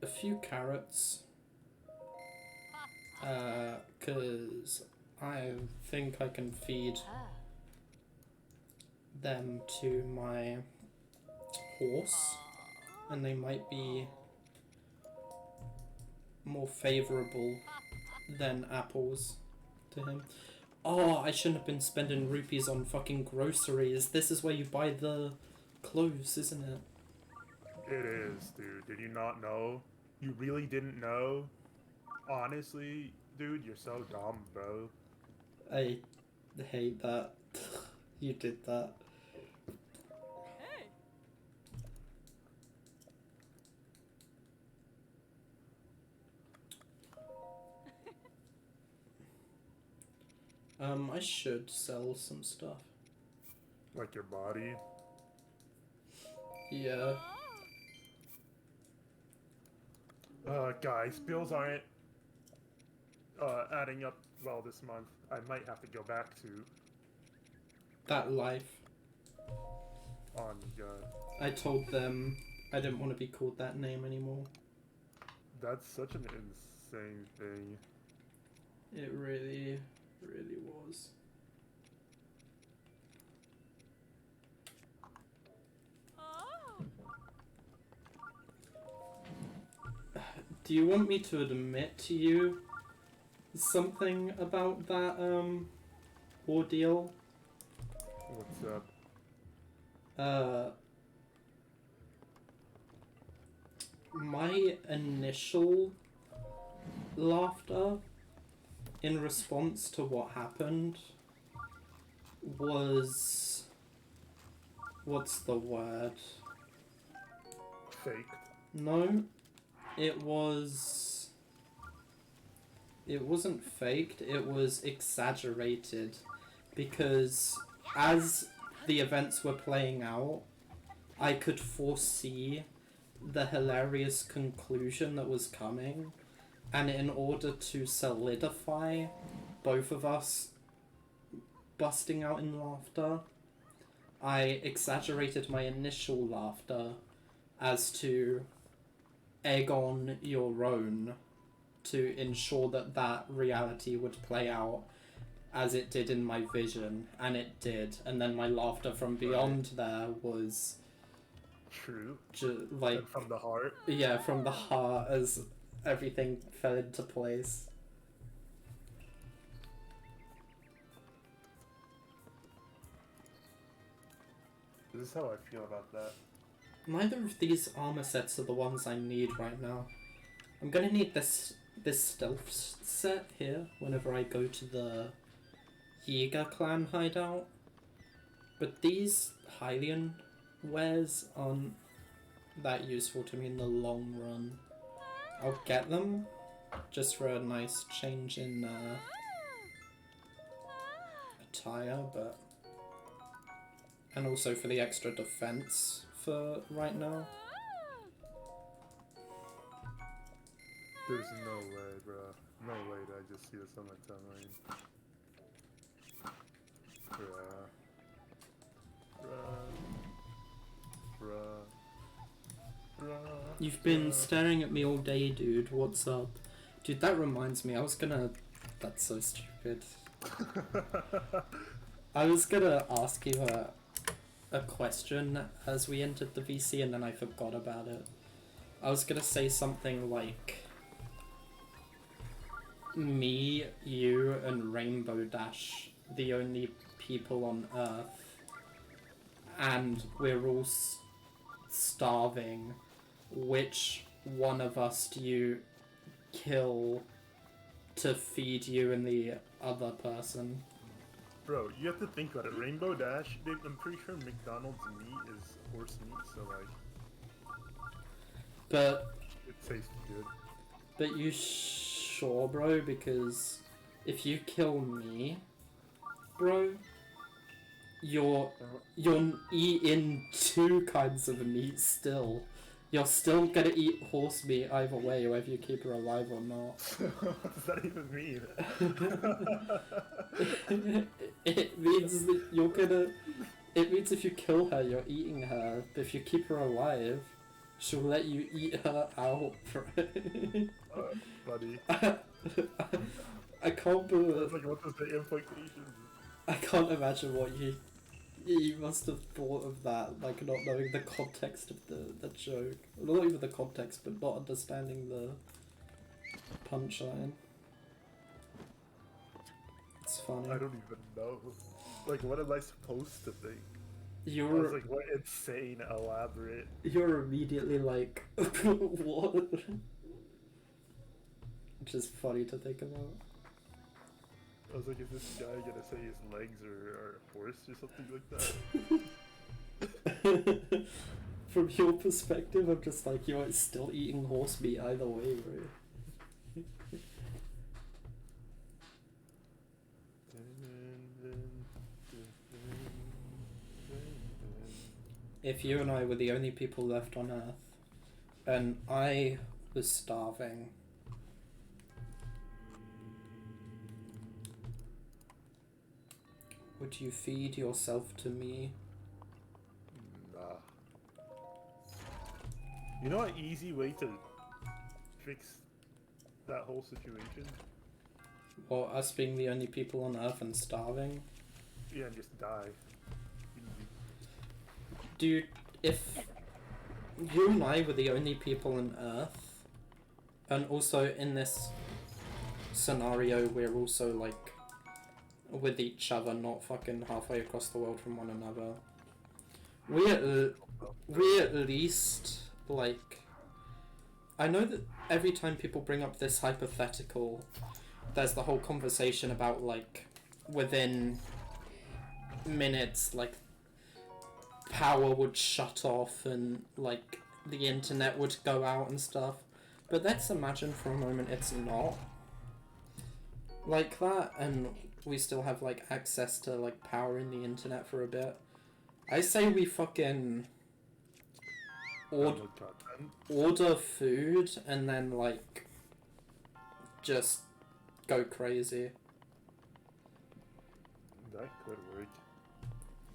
a few carrots, because I think I can feed them to my horse, and they might be more favourable than apples to him. Oh, I shouldn't have been spending rupees on fucking groceries. This is where you buy the clothes, isn't it? It is, dude. Did you not know? You really didn't know? Honestly, dude, you're so dumb, bro. I hate that. You did that. I should sell some stuff. Like your body. Yeah. Guys, bills aren't adding up well this month. I might have to go back to That life. on God. I told them I didn't want to be called that name anymore. That's such an insane thing. It really, really was. Do you want me to admit to you something about that ordeal? What's up? My initial laughter in response to what happened was... what's the word? Faked. No, it was... it wasn't faked, it was exaggerated, because as the events were playing out, I could foresee the hilarious conclusion that was coming, and in order to solidify both of us busting out in laughter, I exaggerated my initial laughter as to egg on your own to ensure that that reality would play out as it did in my vision, and it did. And then my laughter from beyond there was True. like, And from the heart. yeah, from the heart as everything fell into place. This is how I feel about that. Neither of these armor sets are the ones I need right now. I'm gonna need this stealth set here whenever I go to the Yiga clan hideout. But these Hylian wares aren't that useful to me in the long run. I'll get them just for a nice change in attire, but... and also for the extra defense for right now. There's no way, bro. No way that I just see this on my timeline. You've been staring at me all day, dude. What's up? Dude, that reminds me, I was gonna... That's so stupid. I was gonna ask you a question as we entered the VC and then I forgot about it. I was gonna say something like... me, you, and Rainbow Dash, the only people on Earth, and we're all starving. Which one of us do you kill to feed you and the other person? Bro, you have to think about it. Rainbow Dash, I'm pretty sure McDonald's meat is horse meat, so like... But... it tastes good. But you sure, bro? Because if you kill me, bro, you're eating two kinds of meat still. You're still gonna eat horse meat either way, whether you keep her alive or not. What does that even mean? It means that you're gonna... It means if you kill her, you're eating her. But if you keep her alive, she'll let you eat her out, right? Buddy. I can't believe... Like, what is the implications? I can't imagine what you must have thought of that, like not knowing the context of the joke. Not even the context, but not understanding the punchline. It's funny. I don't even know. Like, what am I supposed to think? I was You're like, what insane, elaborate. you're immediately like, what? Which is funny to think about. I was like, is this guy gonna say his legs are a horse or something like that? From your perspective, I'm just like, you're still eating horse meat either way, right? If you and I were the only people left on Earth, and I was starving, would you feed yourself to me? Nah. You know an easy way to fix that whole situation? Or us being the only people on Earth and starving? Yeah, and just die. Easy. Dude, if you and I were the only people on Earth, and also in this scenario we're also like with each other, not fucking halfway across the world from one another, we at least, like, I know that every time people bring up this hypothetical, there's the whole conversation about, like, within minutes, like, power would shut off and, like, the internet would go out and stuff. But let's imagine for a moment it's not like that, and we still have, like, access to, like, power in the internet for a bit. I say we fucking order food and then, like, just go crazy. That could work.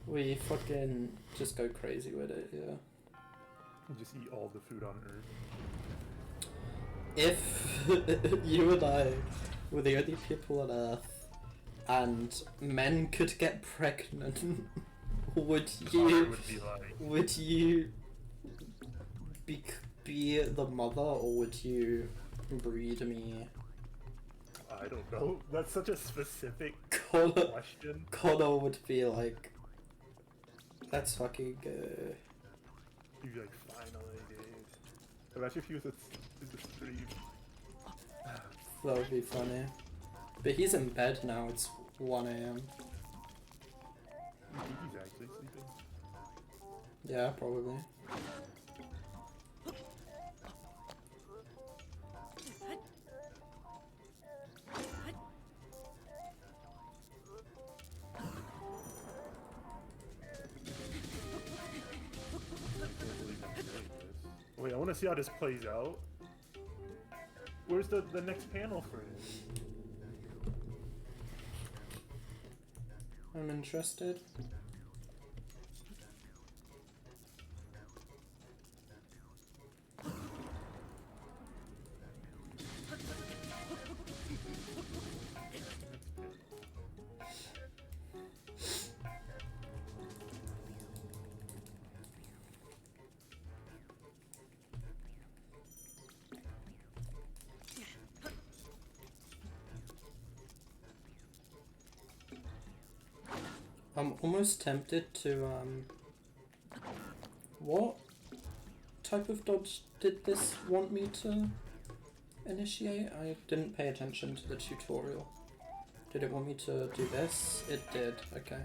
We fucking just go crazy with it, yeah. You just eat all the food on Earth. If you and I were the only people on Earth and men could get pregnant, would you be the mother, or would you breed me? I don't know. That's such a specific Connor question. would be like, let's fucking go. You'd be like, finally, dude. Imagine if he was in the stream. That would be funny. But he's in bed now, it's 1 AM. You think he's actually sleeping? Yeah, probably. Wait, I want to see how this plays out. Where's the next panel for it? I'm interested. I'm almost tempted to, what type of dodge did this want me to initiate? I didn't pay attention to the tutorial. Did it want me to do this? It did, okay.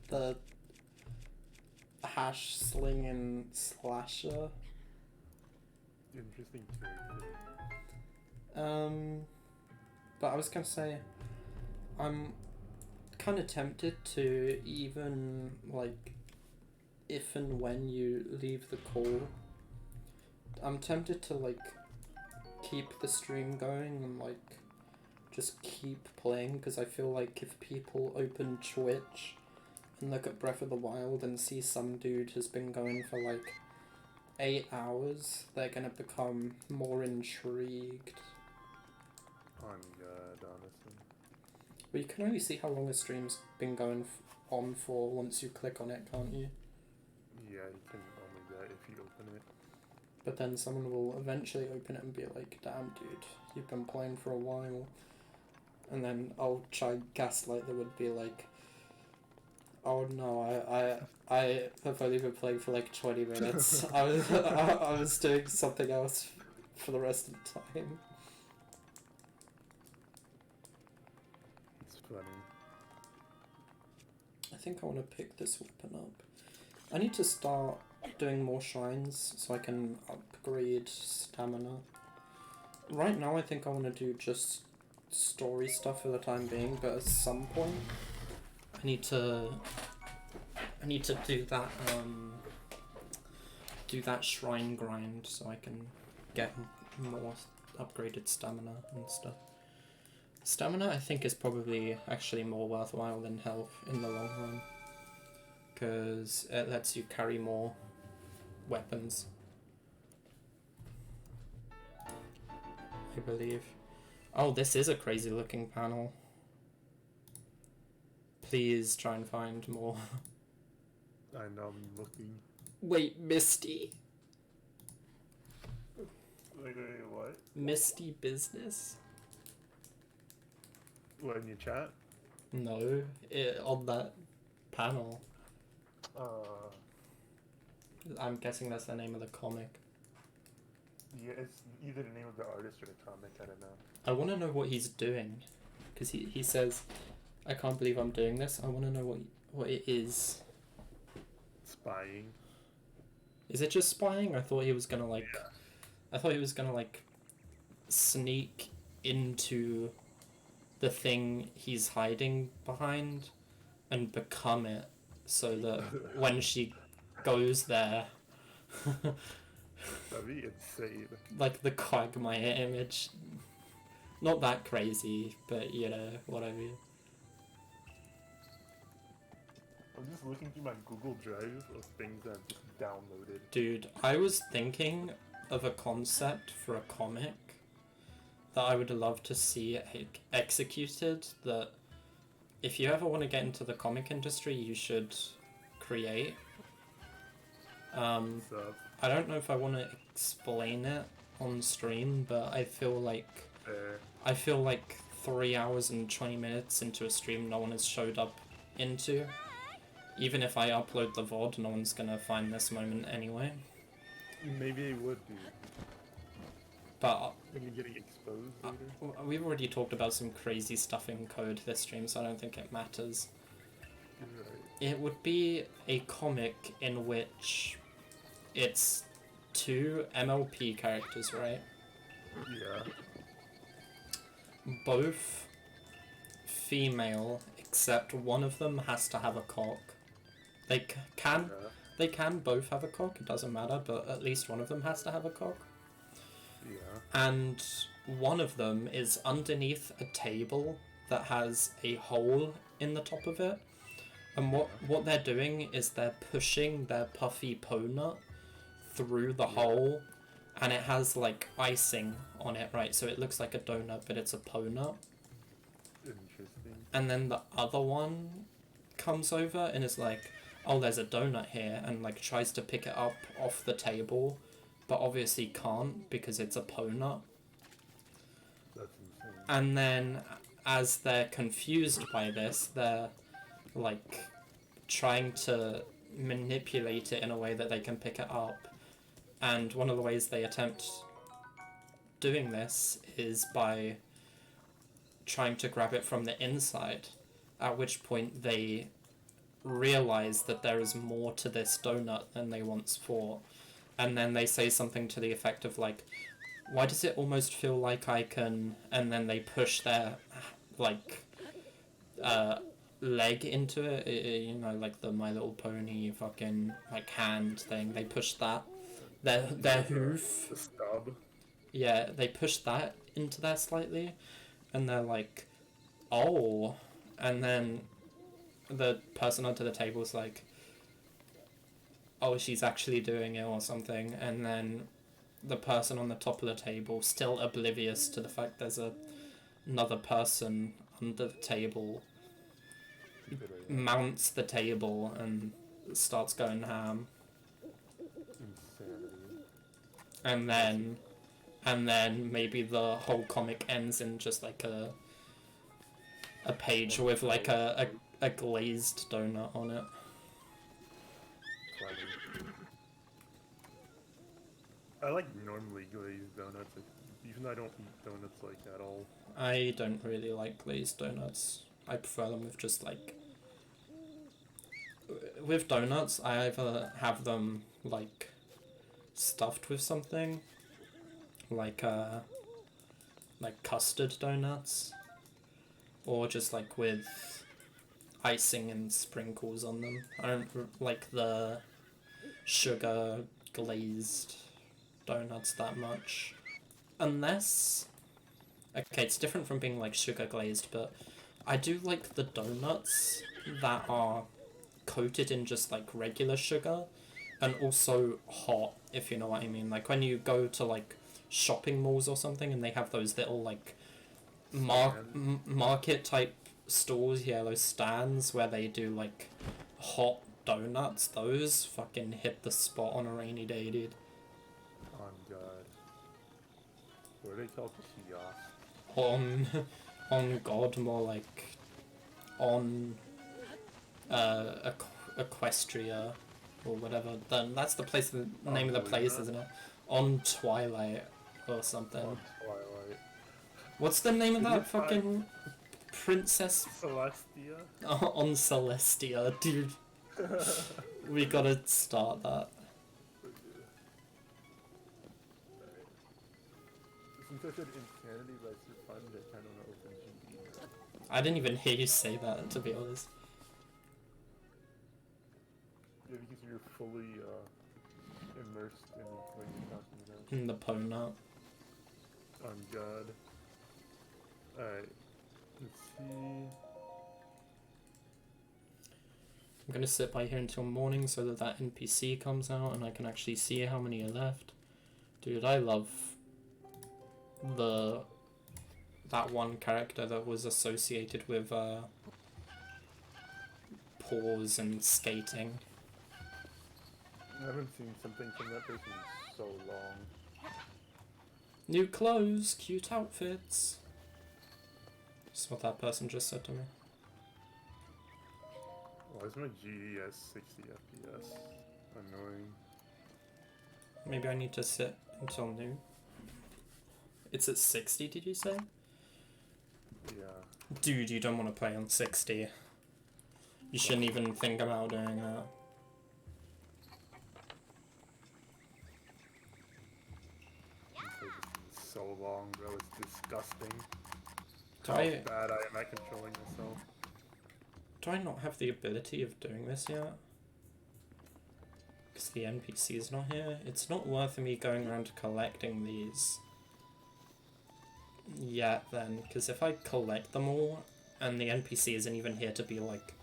The hash slinging slasher. Interesting character. But I was gonna say, I'm kind of tempted to even, like, if and when you leave the call, I'm tempted to, like, keep the stream going and, like, just keep playing, because I feel like if people open Twitch and look at Breath of the Wild and see some dude has been going for like 8 hours, they're gonna become more intrigued. On God, honestly. Well, you can only see how long a stream's been going on for once you click on it, can't you? Yeah, you can only do that if you open it. But then someone will eventually open it and be like, damn dude, you've been playing for a while. And then I'll try gaslight that would be like, oh no, I have only been playing for like 20 minutes. I was doing something else for the rest of the time. It's funny. I think I want to pick this weapon up. I need to start doing more shrines so I can upgrade stamina. Right now I think I want to do just story stuff for the time being, but at some point I need to do that shrine grind so I can get more upgraded stamina and stuff. Stamina I think is probably actually more worthwhile than health in the long run, because it lets you carry more weapons, I believe. Oh, this is a crazy looking panel. Please try and find more. I know, I'm looking. Wait, Misty. Wait, what? Misty business? What, in your chat? No, on that panel. I'm guessing that's the name of the comic. Yeah, it's either the name of the artist or the comic, I don't know. I want to know what he's doing, because he says, I can't believe I'm doing this. I want to know what it is. spying. Is it just spying? I thought he was gonna like. Yeah. I thought he was gonna like sneak into the thing he's hiding behind and become it, so that when she goes there, That'd be insane. like the Quagmire image. Not that crazy, but you know what I mean. I'm just looking through my Google Drive of things I've just downloaded. Dude, I was thinking of a concept for a comic that I would love to see executed, that if you ever want to get into the comic industry, you should create. So, I don't know if I want to explain it on stream, but I feel like 3 hours and 20 minutes into a stream no one has showed up into. Even if I upload the VOD, no one's gonna find this moment anyway. maybe it would be. But Maybe getting exposed later. we've already talked about some crazy stuff in code this stream, so I don't think it matters. Right. It would be a comic in which it's 2 MLP characters, right? Yeah. Both female, except one of them has to have a cock. They can both have a cock, it doesn't matter, but at least one of them has to have a cock. Yeah. And one of them is underneath a table that has a hole in the top of it. And what they're doing is they're pushing their puffy nut through the hole, and it has like icing on it, right? So it looks like a donut, but it's a nut. Interesting. And then the other one comes over and is like, oh, there's a donut here, and like tries to pick it up off the table, but obviously can't because it's a nut. That's insane. And then as they're confused by this, they're like trying to manipulate it in a way that they can pick it up. And one of the ways they attempt doing this is by trying to grab it from the inside, at which point they realize that there is more to this donut than they once thought. And then they say something to the effect of like, why does it almost feel like I can... And then they push their like leg into it, you know, like the My Little Pony fucking like hand thing. They push that, their hoof. The stub. Yeah, they push that into there slightly, and they're like, oh, and then the person under the table is like, oh, she's actually doing it or something, and then the person on the top of the table, still oblivious to the fact there's another person under the table, mounts the table and starts going ham. Insanity. And then maybe the whole comic ends in just like a page with like a glazed donut on it. I like normally glazed donuts, even though I don't eat donuts like at all. I don't really like glazed donuts. I prefer them with just like... With donuts, I either have them like stuffed with something, like custard donuts, or just like with icing and sprinkles on them. I don't like the sugar glazed donuts that much, unless... Okay, it's different from being like sugar glazed, but I do like the donuts that are coated in just like regular sugar and also hot, if you know what I mean. Like when you go to like shopping malls or something and they have those little like market type stores, yeah, those stands where they do like hot donuts, those fucking hit the spot on a rainy day, dude. Oh god. What are they called? Kiosk? On God, more like on Equestria or whatever. Then that's the place, the name of the place, isn't it? On Twilight or something. On Twilight. What's the name of Isn't that it fucking princess? Celestia? On Celestia, dude. We gotta start that. Since I said insanity versus fun, I kind of know if I didn't even hear you say that, to be honest. Yeah, because you're fully immersed in what you're talking about. In the Pona. On God. Alright. Let's see. I'm gonna sit by here until morning so that that NPC comes out and I can actually see how many are left. Dude, I love that one character that was associated with paws and skating. I haven't seen something from that person in so long. New clothes, cute outfits. That's what that person just said to me. Why is my GES 60 FPS? Annoying. Maybe I need to sit until noon. It's at 60, did you say? Yeah. Dude, you don't want to play on 60. You shouldn't even think about doing that. So long, bro. It's disgusting. Do How I, bad I am at controlling myself. do I not have the ability of doing this yet? Because the NPC is not here. It's not worth me going around collecting these yet then, because if I collect them all and the NPC isn't even here to be like,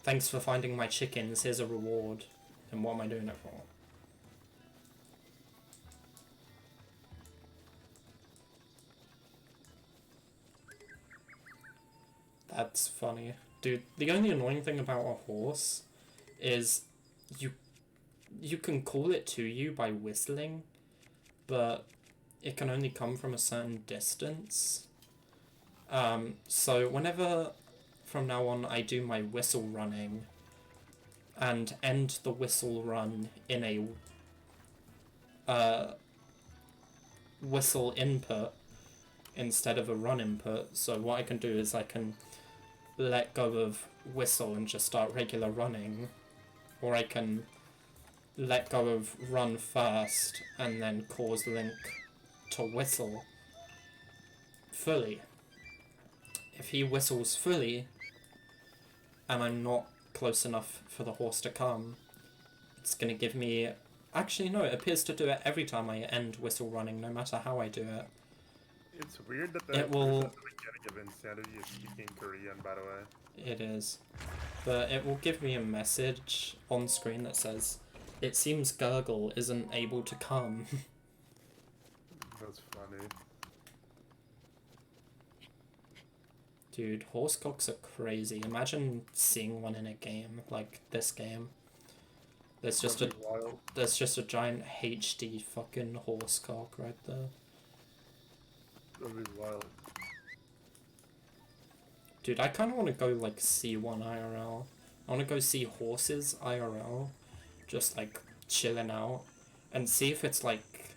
thanks for finding my chickens, here's a reward, then what am I doing it for? That's funny. Dude, the only annoying thing about a horse is you can call it to you by whistling, but it can only come from a certain distance. So whenever from now on I do my whistle running and end the whistle run in a whistle input instead of a run input, so what I can do is I can let go of whistle and just start regular running, or I can let go of run first and then cause Link to whistle fully. If he whistles fully and I'm not close enough for the horse to come, it's gonna give me... Actually no, it appears to do it every time I end whistle running, no matter how I do it. It's weird that It will... the beginning of Insanity is speaking Korean, by the way. It is. But it will give me a message on screen that says, it seems Gurgle isn't able to come. That's funny. Dude, horsecocks are crazy. Imagine seeing one in a game, like this game. There's just That'd be wild. there's just a giant HD fucking horsecock right there. That'd be wild. Dude, I kind of want to go, like, see one IRL. I want to go see horses IRL. Just, like, chilling out. And see if it's, like...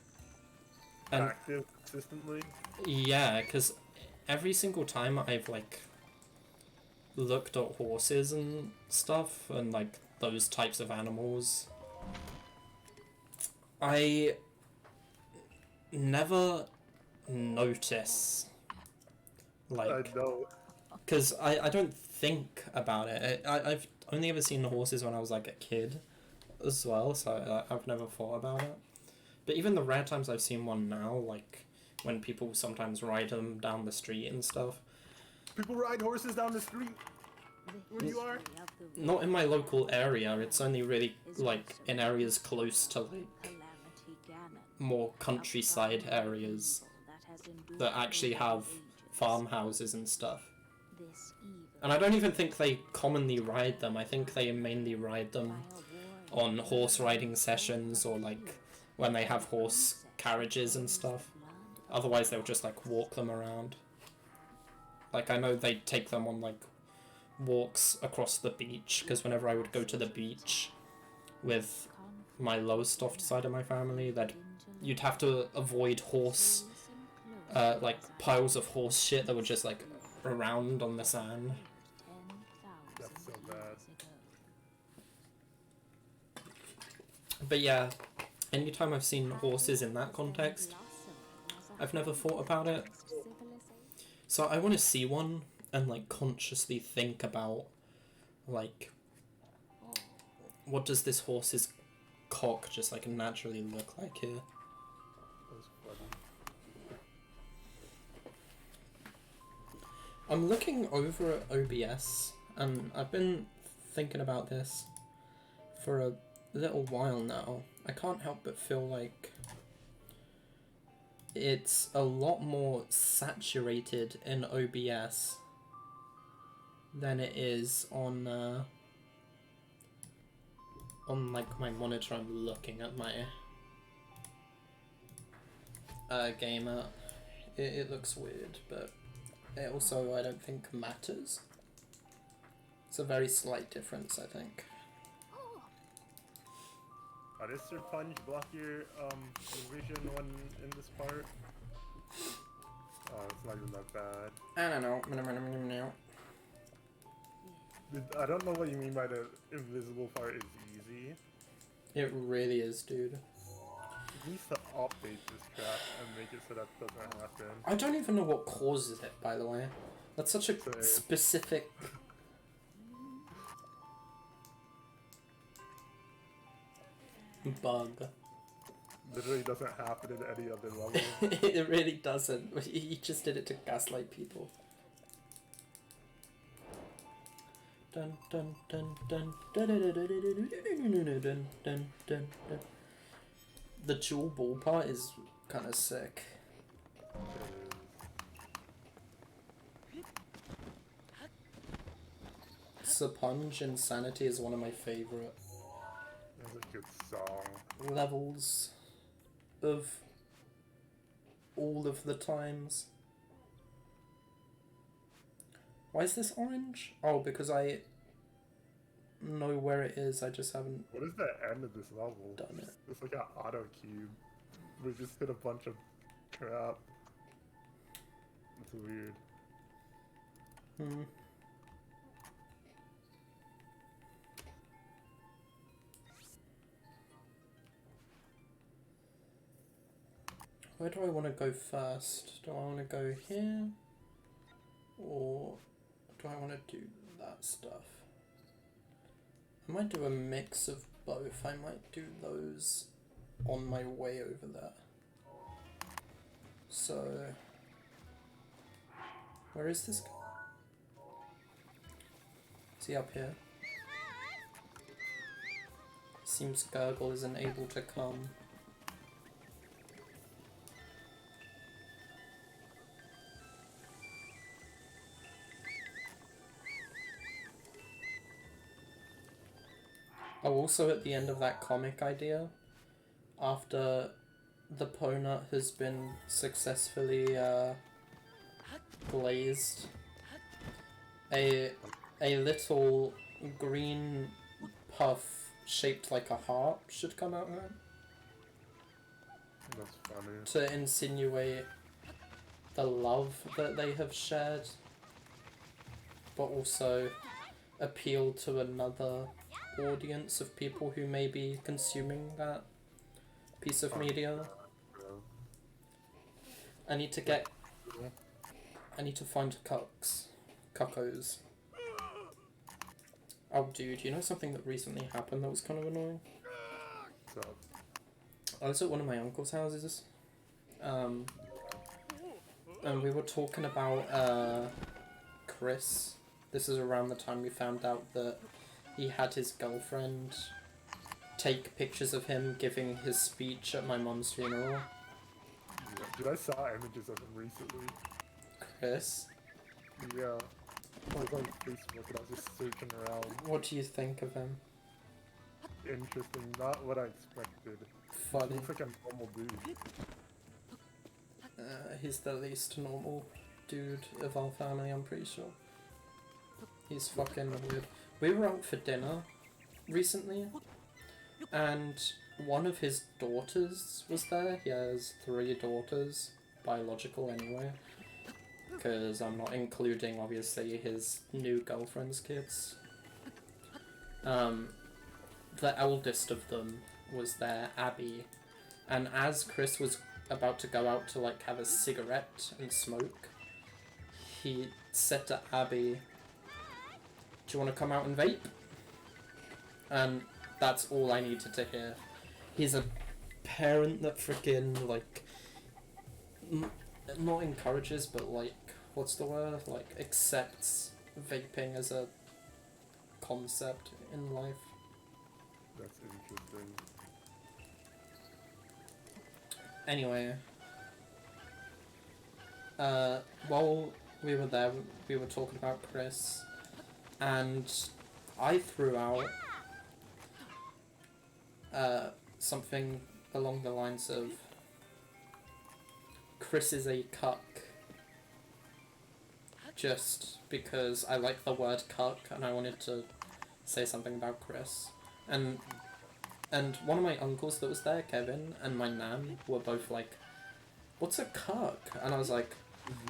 Active consistently? Yeah, because every single time I've, like, looked at horses and stuff, and, like, those types of animals, I never notice, like... I know. Because I don't think about it. I've only ever seen the horses when I was like a kid as well, so I've never thought about it. But even the rare times I've seen one now, like when people sometimes ride them down the street and stuff. People ride horses down the street where you are? Not in my local area, it's only really like in areas close to like more countryside areas that actually have farmhouses and stuff. And I don't even think they commonly ride them. I think they mainly ride them on horse riding sessions or like when they have horse carriages and stuff. Otherwise they'll just like walk them around. Like I know they take them on like walks across the beach, because whenever I would go to the beach with my Lowestoft side of my family, that you'd have to avoid horse like piles of horse shit that were just like around on the sand. That's so bad. But yeah, anytime I've seen horses in that context, I've never thought about it. So I want to see one and like consciously think about like what does this horse's cock just like naturally look like here? That's funny. I'm looking over at OBS and I've been thinking about this for a little while now. I can't help but feel like it's a lot more saturated in OBS than it is on like my monitor. I'm looking at my game at. It looks weird, but it also I don't think matters. It's a very slight difference, I think. Does your punch block your vision when in this part? Oh, it's not even that bad. I don't know. I don't know what you mean by the invisible part is easy. It really is, dude. It needs to update this crap and make it so that doesn't happen. I don't even know what causes it, by the way. That's such a Same. specific... bug. Literally doesn't happen at any other level. It really doesn't. He just did it to gaslight people. Dun dun dun dun dun dun dun dun dun dun. The jewel ball part is kind of sick. Sapunge Insanity is one of my favorite That's a good song. levels of all of the times. Why is this orange? Oh, because I know where it is, I just haven't What is the end of this level? done it. It's like an auto cube. We just hit a bunch of crap. It's weird. Hmm. Where do I want to go first? Do I want to go here? Or do I want to do that stuff? I might do a mix of both. I might do those on my way over there. So, where is this? Is he up here? Seems Gurgle isn't able to come. Oh, also at the end of that comic idea, after the Ponut has been successfully glazed, a little green puff shaped like a heart should come out of it That's funny. to insinuate the love that they have shared, but also appeal to another audience of people who may be consuming that piece of media. I need to find cuckos. Oh dude, you know something that recently happened that was kind of annoying? So, I was at one of my uncle's houses, and we were talking about Chris. This is around the time we found out that he had his girlfriend take pictures of him giving his speech at my mum's funeral. yeah. Dude, I saw images of him recently. Chris, Yeah. I was on Facebook and I was just searching around. what do you think of him? Interesting, not what I expected. He Funny. looks like a normal dude. He's the least normal dude of our family, I'm pretty sure. He's fucking weird. We were out for dinner recently, and one of his daughters was there. He has 3 daughters, biological anyway, because I'm not including, obviously, his new girlfriend's kids. The eldest of them was there, Abby, and as Chris was about to go out to like have a cigarette and smoke, he said to Abby, "Do you want to come out and vape?" And that's all I needed to hear. He's a parent that freaking like not encourages, but like, what's the word? Like, accepts vaping as a concept in life. That's interesting. Anyway, while we were there, we were talking about Chris, and I threw out something along the lines of, Chris is a cuck, just because I like the word cuck and I wanted to say something about Chris. And one of my uncles that was there, Kevin, and my nan were both like, "What's a cuck?" And I was like,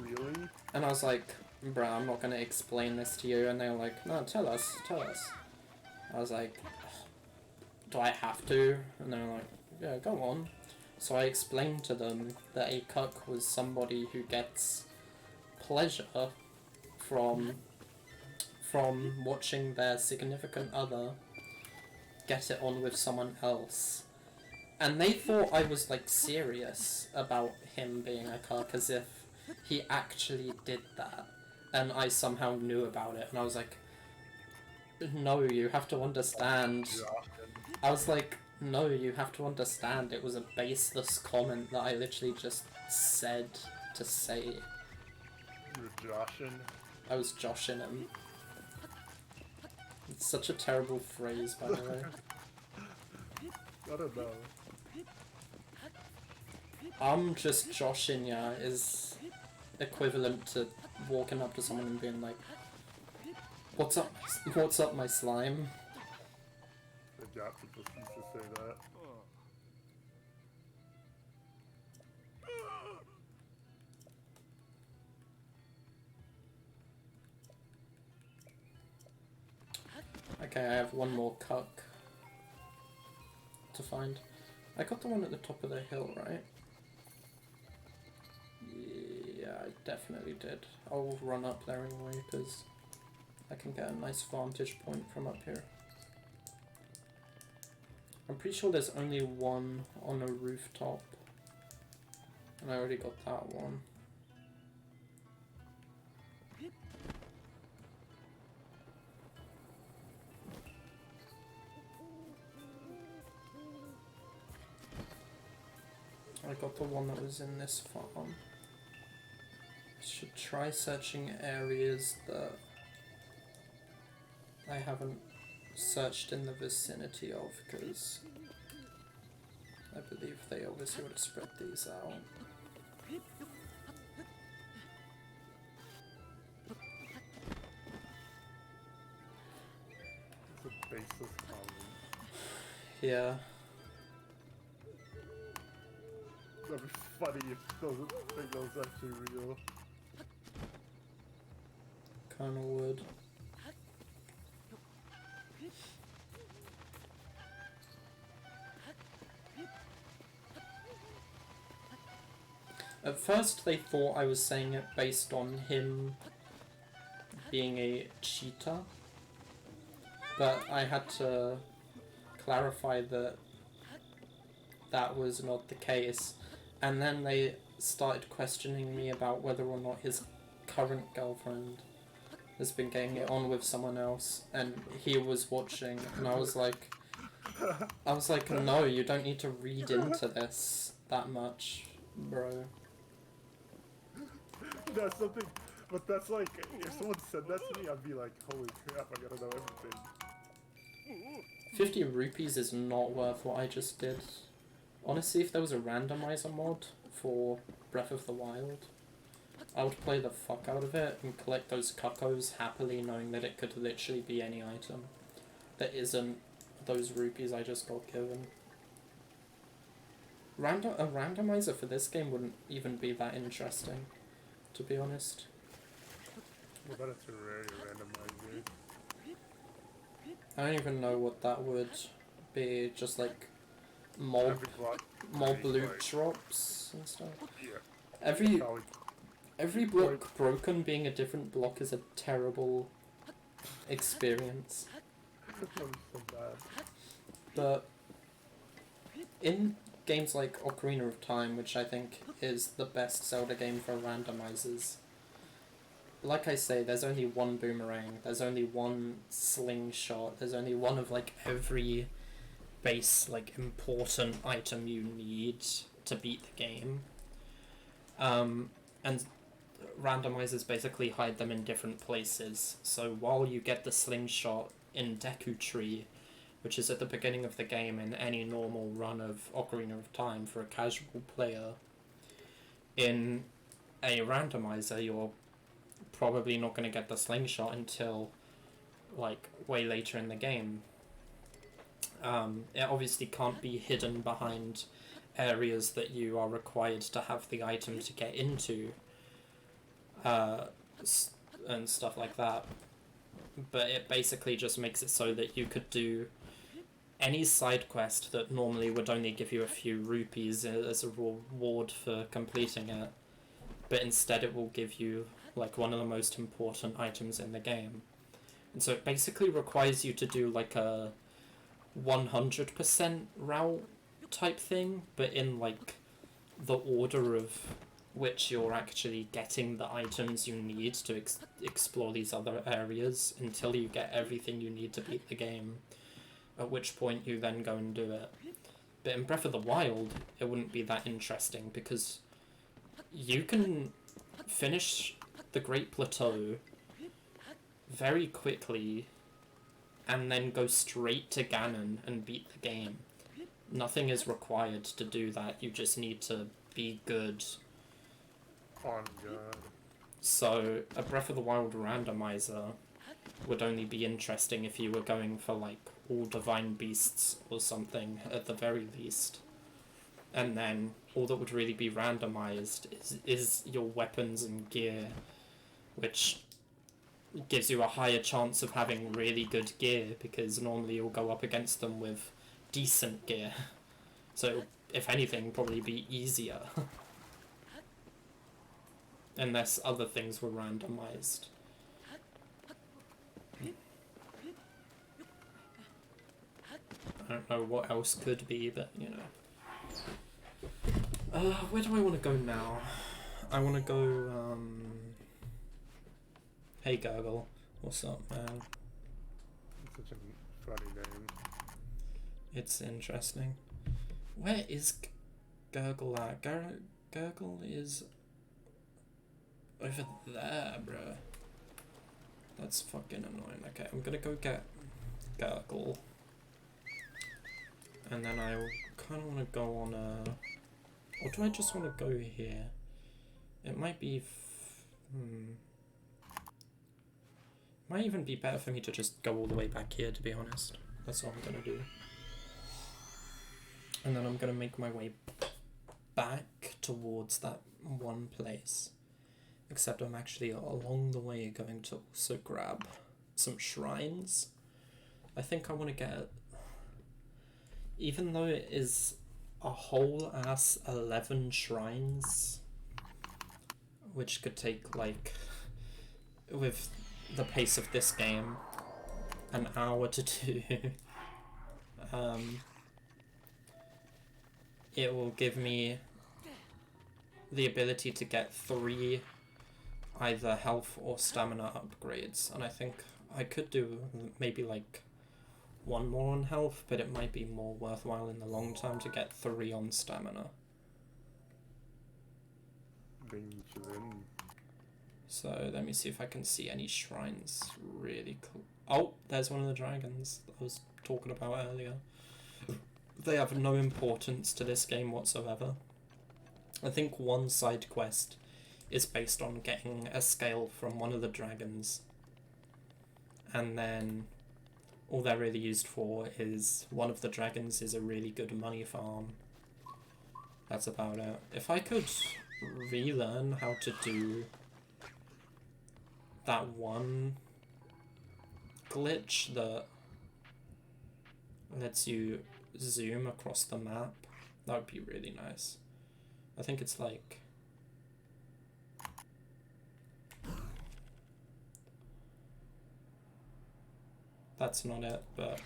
Really? And I was like, "Bruh, I'm not gonna explain this to you." And they were like, "No, tell us. I was like, "Do I have to?" And they were like, "Yeah, go on." So I explained to them that a cuck was somebody who gets pleasure from watching their significant other get it on with someone else. And they thought I was like serious about him being a cuck, as if he actually did that and I somehow knew about it. And I was like, "No, you have to understand." I was like, "No, you have to understand, it was a baseless comment that I literally just said to say." You're joshing? I was joshing him. It's such a terrible phrase, by the way. I don't know. I'm just joshing ya is equivalent to walking up to someone and being like, what's up, my slime?" The Jap people used to say that. Okay, I have one more cuck to find. I got the one at the top of the hill, right? Yeah, I definitely did. I'll run up there anyway, because I can get a nice vantage point from up here. I'm pretty sure there's only one on a rooftop, and I already got that one. I got the one that was in this farm. Should try searching areas that I haven't searched in the vicinity of, because I believe they obviously would have spread these out. It's a baseless comment. Yeah. That'd be funny if it doesn't think that was actually real. Kinda would. At first they thought I was saying it based on him being a cheater, but I had to clarify that that was not the case, and then they started questioning me about whether or not his current girlfriend has been getting it on with someone else, and he was watching, and I was like, no, you don't need to read into this that much, bro. That's something, but that's like, if someone said that to me, I'd be like, holy crap, I gotta know everything. 50 rupees is not worth what I just did. Honestly, if there was a randomizer mod for Breath of the Wild, I would play the fuck out of it and collect those cuckos happily, knowing that it could literally be any item that isn't those rupees I just got given. A randomizer for this game wouldn't even be that interesting, to be honest. What about a Terraria randomizer? I don't even know what that would be, just like mob Every block. loot like, drops and stuff. yeah. Every Probably every block broken being a different block is a terrible experience. that was so bad. But in games like Ocarina of Time, which I think is the best Zelda game for randomizers, like I say, there's only one boomerang, there's only one slingshot, there's only one of like every base like important item you need to beat the game. And randomizers basically hide them in different places. So while you get the slingshot in Deku Tree, which is at the beginning of the game in any normal run of Ocarina of Time for a casual player, in a randomizer you're probably not going to get the slingshot until like way later in the game. It obviously can't be hidden behind areas that you are required to have the item to get into, and stuff like that. But it basically just makes it so that you could do any side quest that normally would only give you a few rupees as a reward for completing it, but instead it will give you like one of the most important items in the game. And so it basically requires you to do like a 100% route type thing, but in like the order of which you're actually getting the items you need to explore these other areas until you get everything you need to beat the game, at which point you then go and do it. But in Breath of the Wild, it wouldn't be that interesting because you can finish the Great Plateau very quickly and then go straight to Ganon and beat the game. Nothing is required to do that, you just need to be good. On God. So a Breath of the Wild randomizer would only be interesting if you were going for like all divine beasts or something at the very least. And then all that would really be randomized is your weapons and gear, which gives you a higher chance of having really good gear because normally you'll go up against them with decent gear. So it'll, if anything, probably be easier. Unless other things were randomized. I don't know what else could be, but you know. Where do I want to go now? I want to go, Hey Gurgle, what's up, man? It's such a funny name. It's interesting. Where is Gurgle at? Gurgle is over there, bruh. That's fucking annoying. Okay, I'm gonna go get Gurgle. And then I kind of want to go on a... Or do I just want to go here? It might be... Might even be better for me to just go all the way back here, to be honest. That's what I'm gonna do. And then I'm gonna make my way back towards that one place. Except I'm actually along the way going to also grab some shrines. I think I want to get... Even though it is a whole ass 11 shrines, which could take like, with the pace of this game, an hour to do, it will give me the ability to get 3 either health or stamina upgrades, and I think I could do maybe like 1 more on health, but it might be more worthwhile in the long term to get 3 on stamina. Bring you in. So let me see if I can see any shrines really cool. Oh, there's one of the dragons that I was talking about earlier. They have no importance to this game whatsoever. I think one side quest is based on getting a scale from one of the dragons, and then all they're really used for is one of the dragons is a really good money farm. That's about it. If I could relearn how to do that one glitch that lets you zoom across the map? That would be really nice. I think it's like... That's not it, but...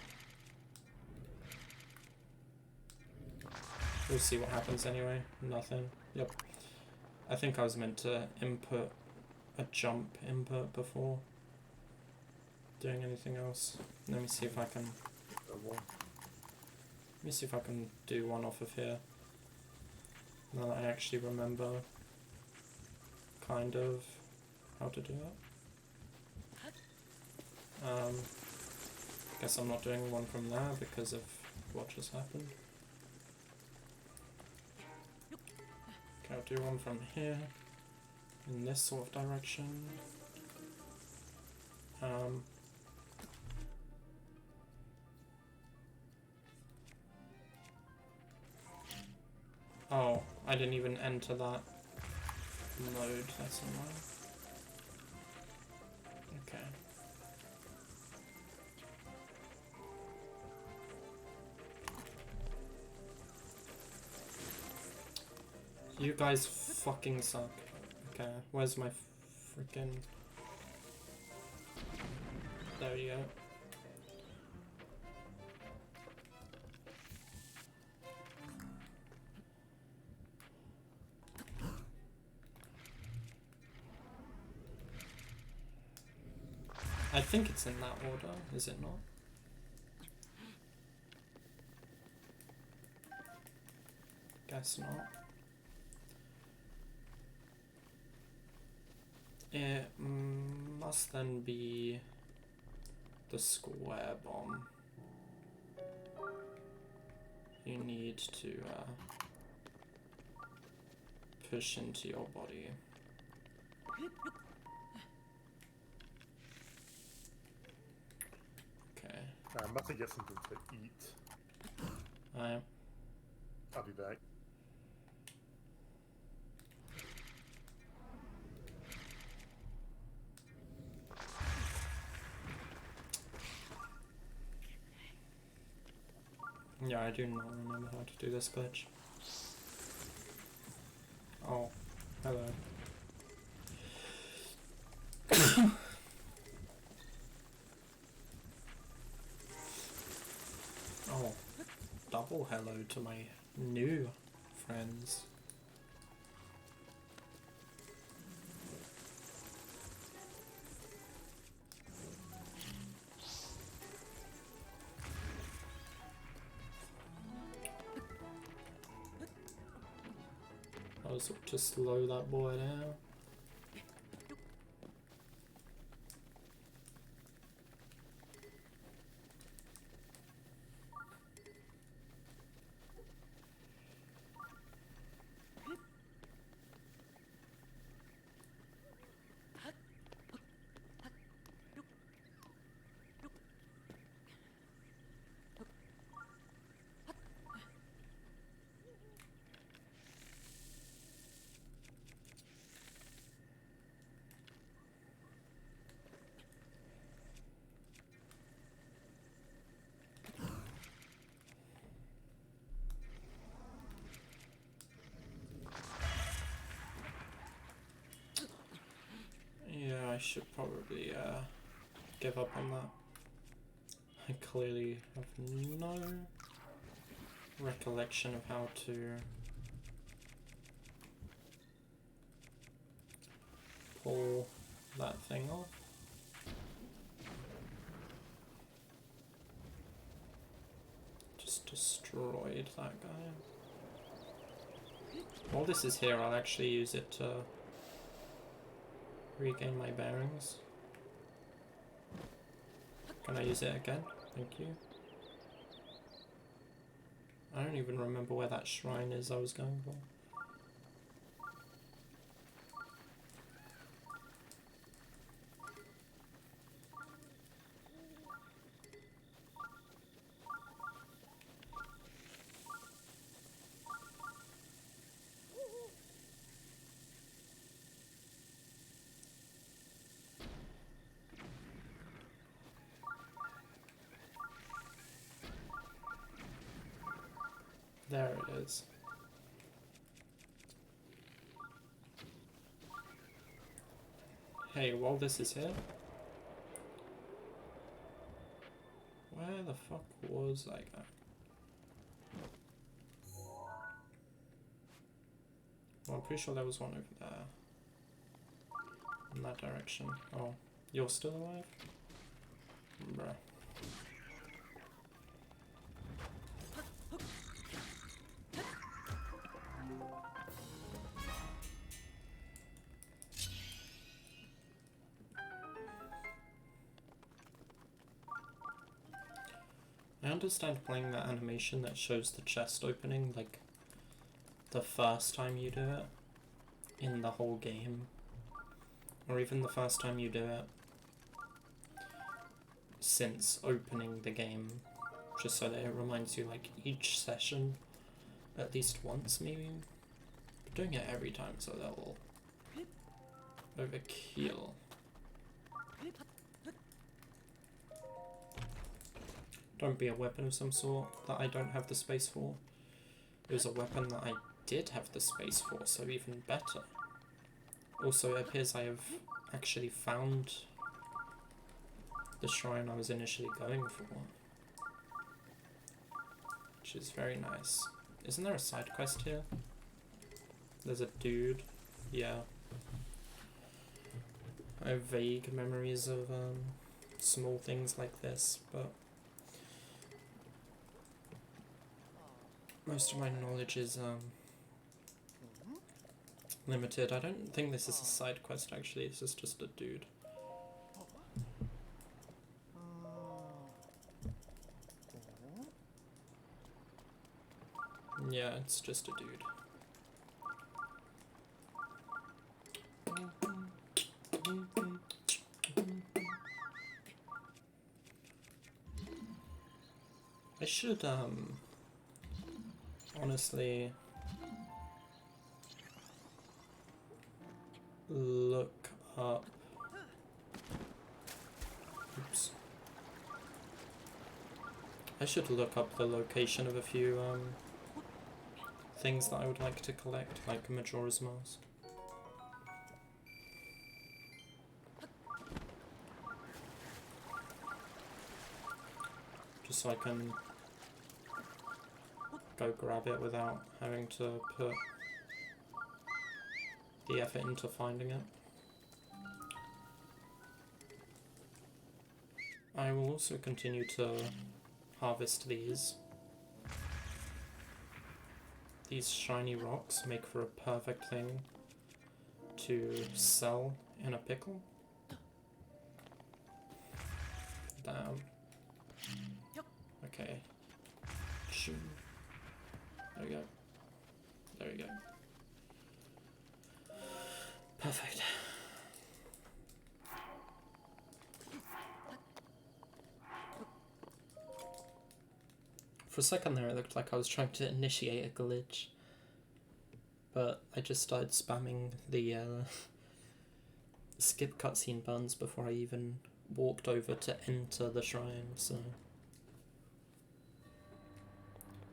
We'll see what happens anyway. Nothing. Yep. I think I was meant to input a jump input before doing anything else. Let me see if I can... Let me see if I can do one off of here. Now that I actually remember kind of how to do it. Guess I'm not doing one from there because of what just happened. Okay, I'll do one from here in this sort of direction. Oh, I didn't even enter that mode, that's annoying. Okay. You guys fucking suck. Okay, where's my freaking... There you go. I think it's in that order, is it not? Guess not. It must then be the square bomb. You need to push into your body. Okay. I'm about to get something to eat. I'll be back. Yeah, I do not remember how to do this glitch. Oh, hello. Oh, double hello to my new friends. I was to slow that boy down. Yeah, I should probably give up on that. I clearly have no recollection of how to pull that thing off. Just destroyed that guy. While this is here, I'll actually use it to regain my bearings. Can I use it again? Thank you. I don't even remember where that shrine is I was going for. There it is. Hey, while this is here, where the fuck was I going? Well, I'm pretty sure there was one over there. In that direction. Oh, you're still alive? Bruh. I understand playing that animation that shows the chest opening, like, the first time you do it in the whole game, or even the first time you do it since opening the game, just so that it reminds you, like, each session at least once, maybe. But doing it every time is a little overkill. Don't be a weapon of some sort that I don't have the space for. It was a weapon that I did have the space for, so even better. Also, it appears I have actually found the shrine I was initially going for, which is very nice. Isn't there a side quest here? There's a dude. Yeah. I have vague memories of small things like this, but most of my knowledge is limited. I don't think this is a side quest actually, this is just a dude. Yeah, it's just a dude. I should honestly look up. Oops. I should look up the location of a few things that I would like to collect, like Majora's Mask. Just so I can go grab it without having to put the effort into finding it. I will also continue to harvest these. These shiny rocks make for a perfect thing to sell in a pickle. Damn. Okay. Shoo. There we go. There we go. Perfect. For a second there it looked like I was trying to initiate a glitch, but I just started spamming the skip cutscene buttons before I even walked over to enter the shrine, so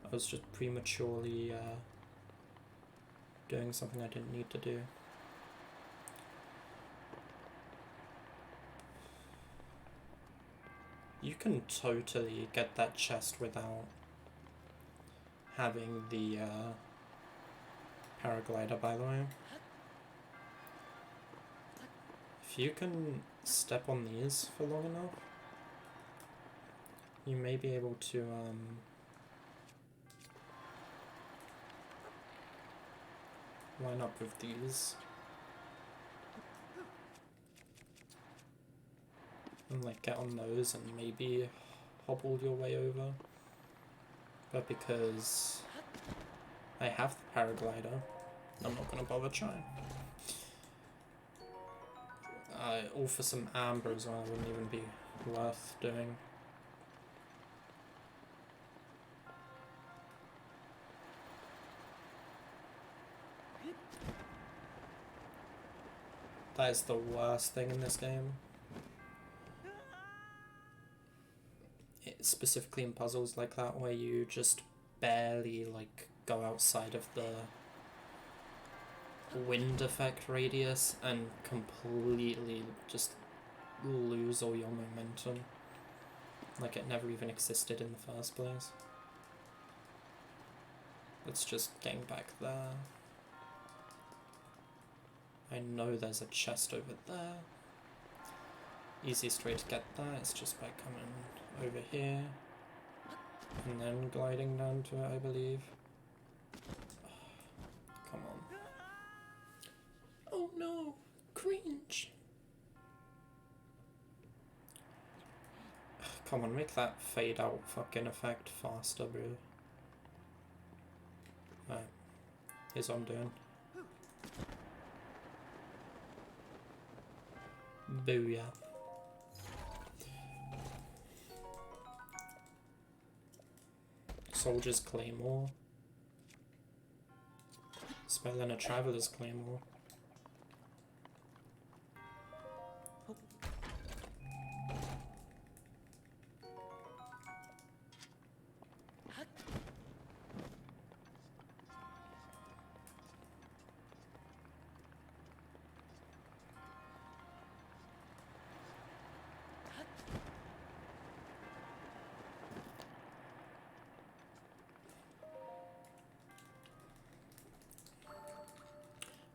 I was just prematurely doing something I didn't need to do. You can totally get that chest without having the paraglider, by the way. If you can step on these for long enough, you may be able to line up with these and like get on those and maybe hobble your way over. But because I have the paraglider, I'm not gonna bother trying. All for some amber as well wouldn't even be worth doing. That is the worst thing in this game. Specifically in puzzles like that where you just barely like go outside of the wind effect radius and completely just lose all your momentum. Like it never even existed in the first place. Let's just gang back there. I know there's a chest over there. Easiest way to get there is just by coming over here and then gliding down to it, I believe. Come on. Oh no! Cringe! Come on, make that fade out fucking effect faster, bro. Right. Here's what I'm doing. Booyah. Soldier's Claymore. It's better than a Traveler's Claymore.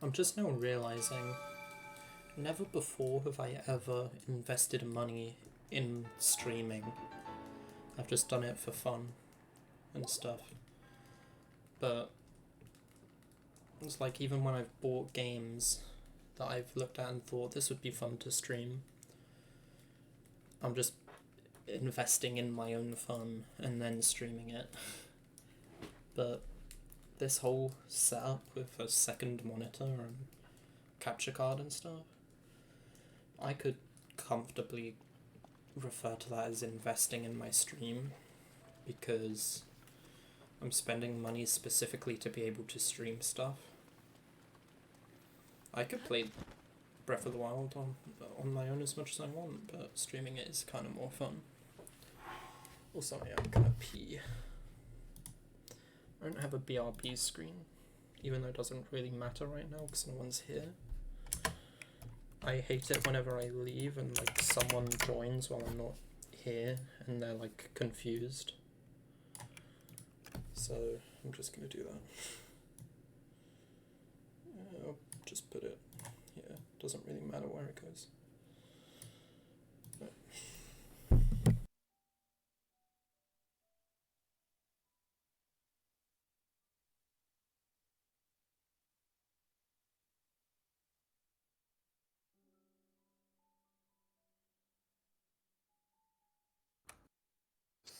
I'm just now realizing, never before have I ever invested money in streaming. I've just done it for fun and stuff. But it's like even when I've bought games that I've looked at and thought this would be fun to stream, I'm just investing in my own fun and then streaming it. But this whole setup with a second monitor and capture card and stuff, I could comfortably refer to that as investing in my stream, because I'm spending money specifically to be able to stream stuff. I could play Breath of the Wild on my own as much as I want, but streaming it is kind of more fun. Also, yeah, I'm gonna pee. I don't have a BRB screen, even though it doesn't really matter right now because no one's here. I hate it whenever I leave and like someone joins while I'm not here and they're like confused. So I'm just gonna do that. I'll just put it here. Doesn't really matter where it goes. But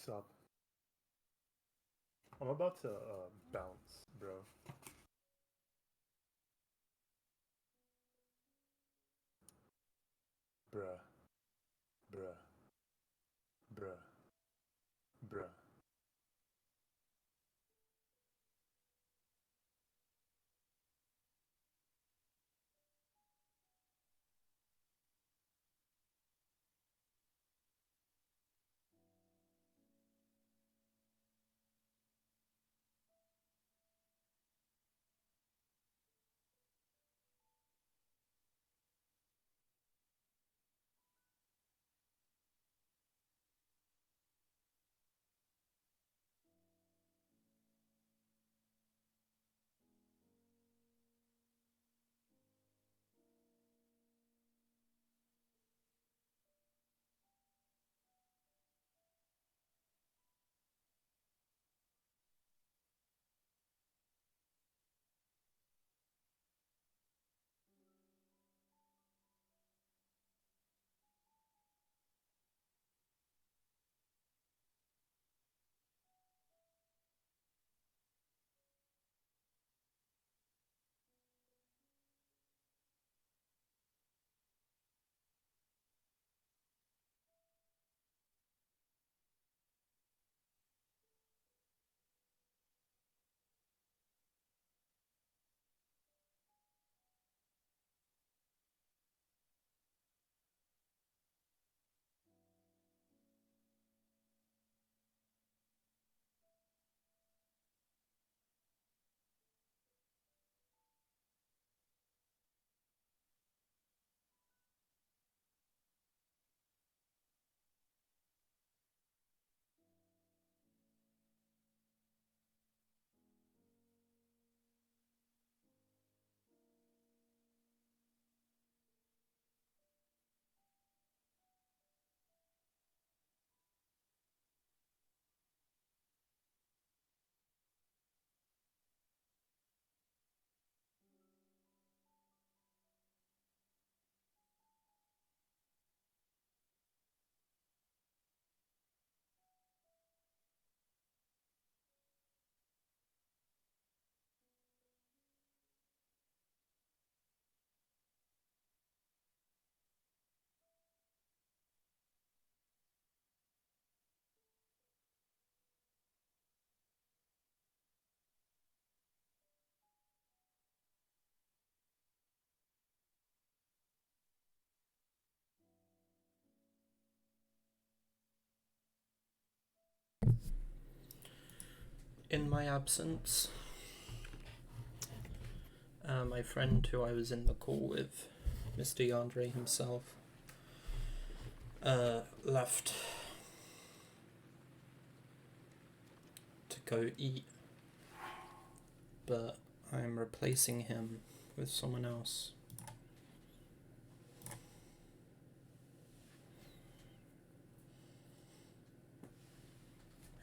Sup? I'm about to bounce, bro. Bruh. Bruh. Bruh. Bruh. in my absence. My friend who I was in the call with, Mr. Yandere himself, left to go eat, but I'm replacing him with someone else.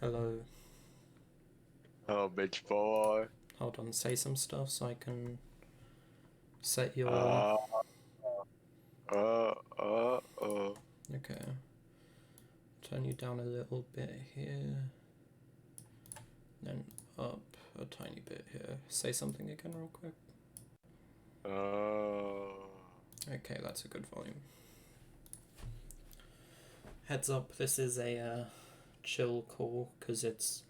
Hello. Oh, bitch boy. Hold on, say some stuff so I can set your... Okay. Turn you down a little bit here. Then up a tiny bit here. Say something again real quick. Okay, that's a good volume. Heads up, this is a chill call because it's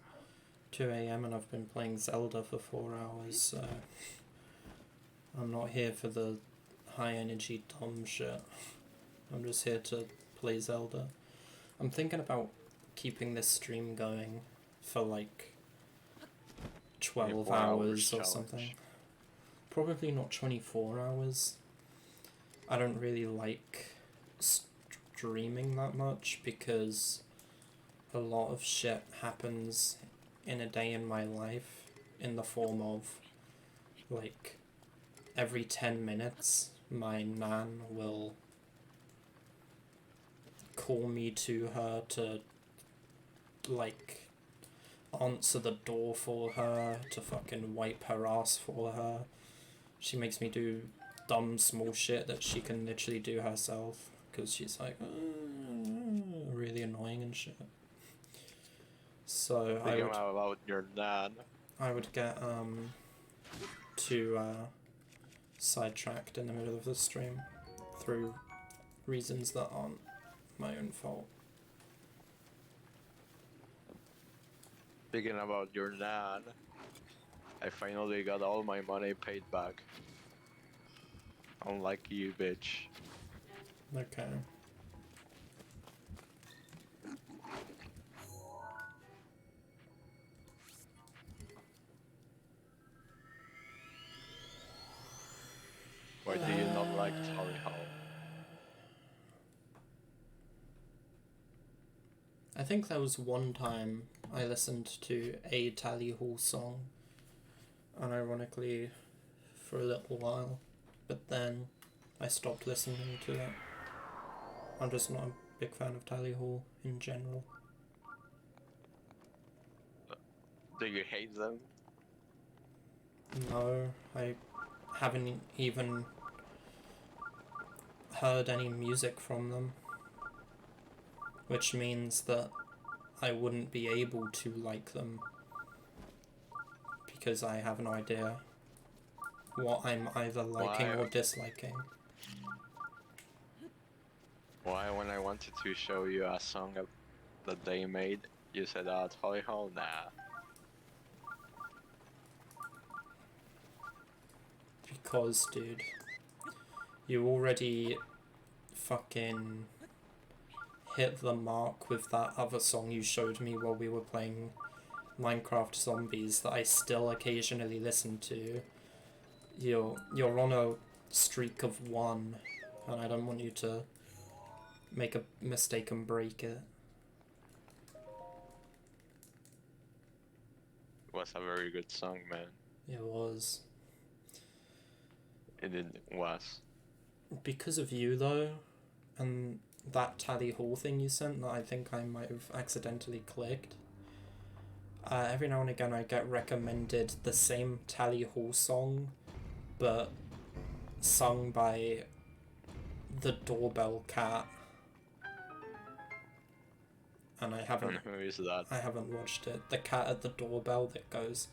2 AM and I've been playing Zelda for 4 hours, so I'm not here for the high energy dumb shit. I'm just here to play Zelda. I'm thinking about keeping this stream going for like 12 hours or something. Probably not 24 hours. I don't really like streaming that much because a lot of shit happens in a day in my life in the form of like every 10 minutes my nan will call me to her to like answer the door for her, to fucking wipe her ass for her. She makes me do dumb small shit that she can literally do herself because she's like really annoying and shit. So about your dad. I would get too sidetracked in the middle of the stream through reasons that aren't my own fault. Speaking about your dad, I finally got all my money paid back. Unlike you, bitch. Okay. Why do you not like Tally Hall? I think there was one time I listened to a Tally Hall song, unironically, for a little while, but then I stopped listening to it. I'm just not a big fan of Tally Hall in general. Do you hate them? No, I haven't even heard any music from them, which means that I wouldn't be able to like them because I have no idea what I'm either liking or disliking. Why, when I wanted to show you a song that they made, you said, Tally Hall? Nah. Because, dude, you already fucking hit the mark with that other song you showed me while we were playing Minecraft Zombies that I still occasionally listen to. You're on a streak of 1, and I don't want you to make a mistake and break it. It was a very good song, man. It was. It was. Because of you, though, and that Tally Hall thing you sent that I think I might have accidentally clicked, every now and again I get recommended the same Tally Hall song, but sung by the Doorbell Cat. And I haven't... Who is that? I haven't watched it. The cat at the doorbell that goes,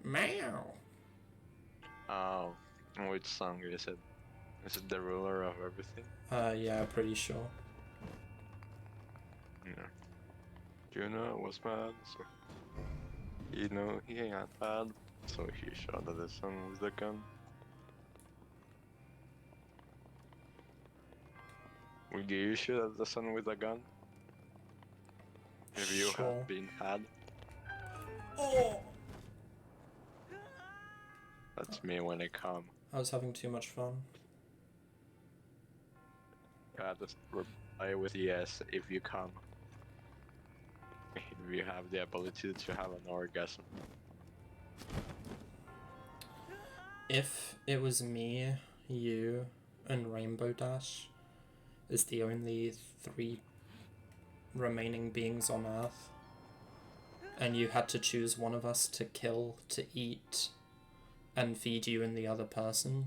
meow. Oh, which song is it? Is it the ruler of everything? Yeah, pretty sure. Yeah. Juno was mad, so he knew he got bad, so he shot at the sun with the gun. Would you shoot at the sun with a gun? If you Sure. have been had? Oh! That's me when I come. I was having too much fun. Yeah, just reply with yes if you come. If you have the ability to have an orgasm. If it was me, you, and Rainbow Dash is the only 3 remaining beings on Earth, and you had to choose one of us to kill, to eat, and feed you and the other person,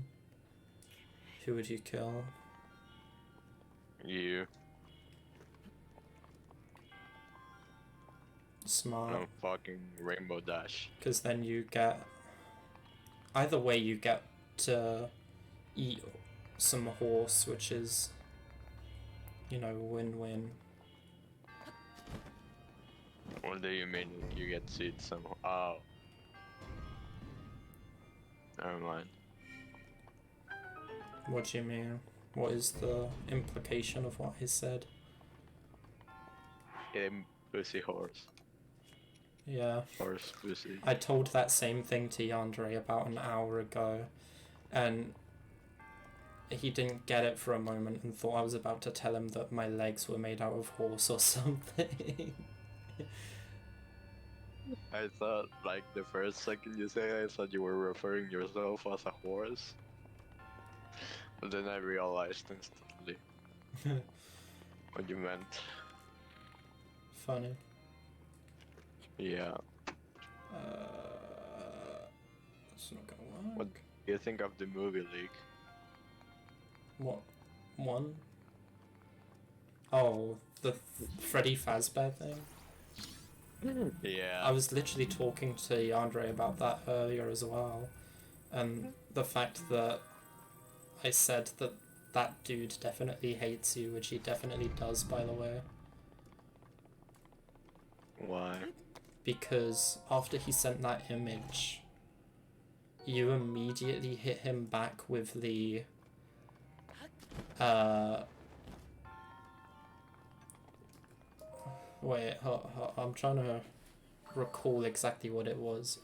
who would you kill? You. Smart. I'm fucking Rainbow Dash. Because then you get... Either way, you get to eat some horse, which is, you know, win-win. What do you mean you get to eat some? Oh. Never mind. What do you mean? What is the implication of what he said? Him pussy horse. Yeah. Horse pussy. I told that same thing to Yandere about an hour ago, and he didn't get it for a moment and thought I was about to tell him that my legs were made out of horse or something. I thought, like, the first second you say, I thought you were referring yourself as a horse. But then I realized instantly what you meant. Funny. Yeah. It's not gonna work. What do you think of the movie leak? What? One? Oh, the Freddy Fazbear thing? Yeah. I was literally talking to Yandere about that earlier as well, and the fact that I said that that dude definitely hates you, which he definitely does, by the way. Why? Because after he sent that image, you immediately hit him back with the wait, I'm trying to recall exactly what it was.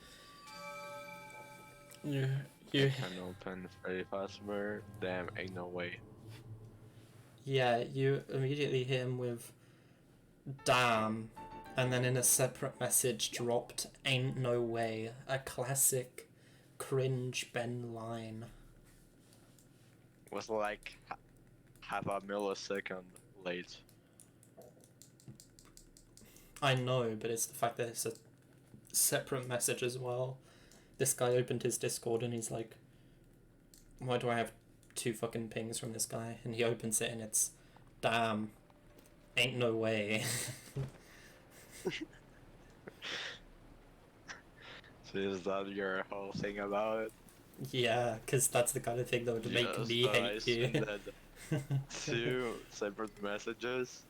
You Can open Freddy Fazbear? Damn, ain't no way. yeah, you immediately hit him with damn, and then in a separate message dropped ain't no way, a classic cringe Ben line. Was like half a millisecond late. I know, but it's the fact that it's a separate message as well. This guy opened his Discord and he's like, why do I have 2 fucking pings from this guy? And he opens it and it's, damn, ain't no way. So is that your whole thing about it? Yeah, because that's the kind of thing that would make me hate you. I sent 2 separate messages.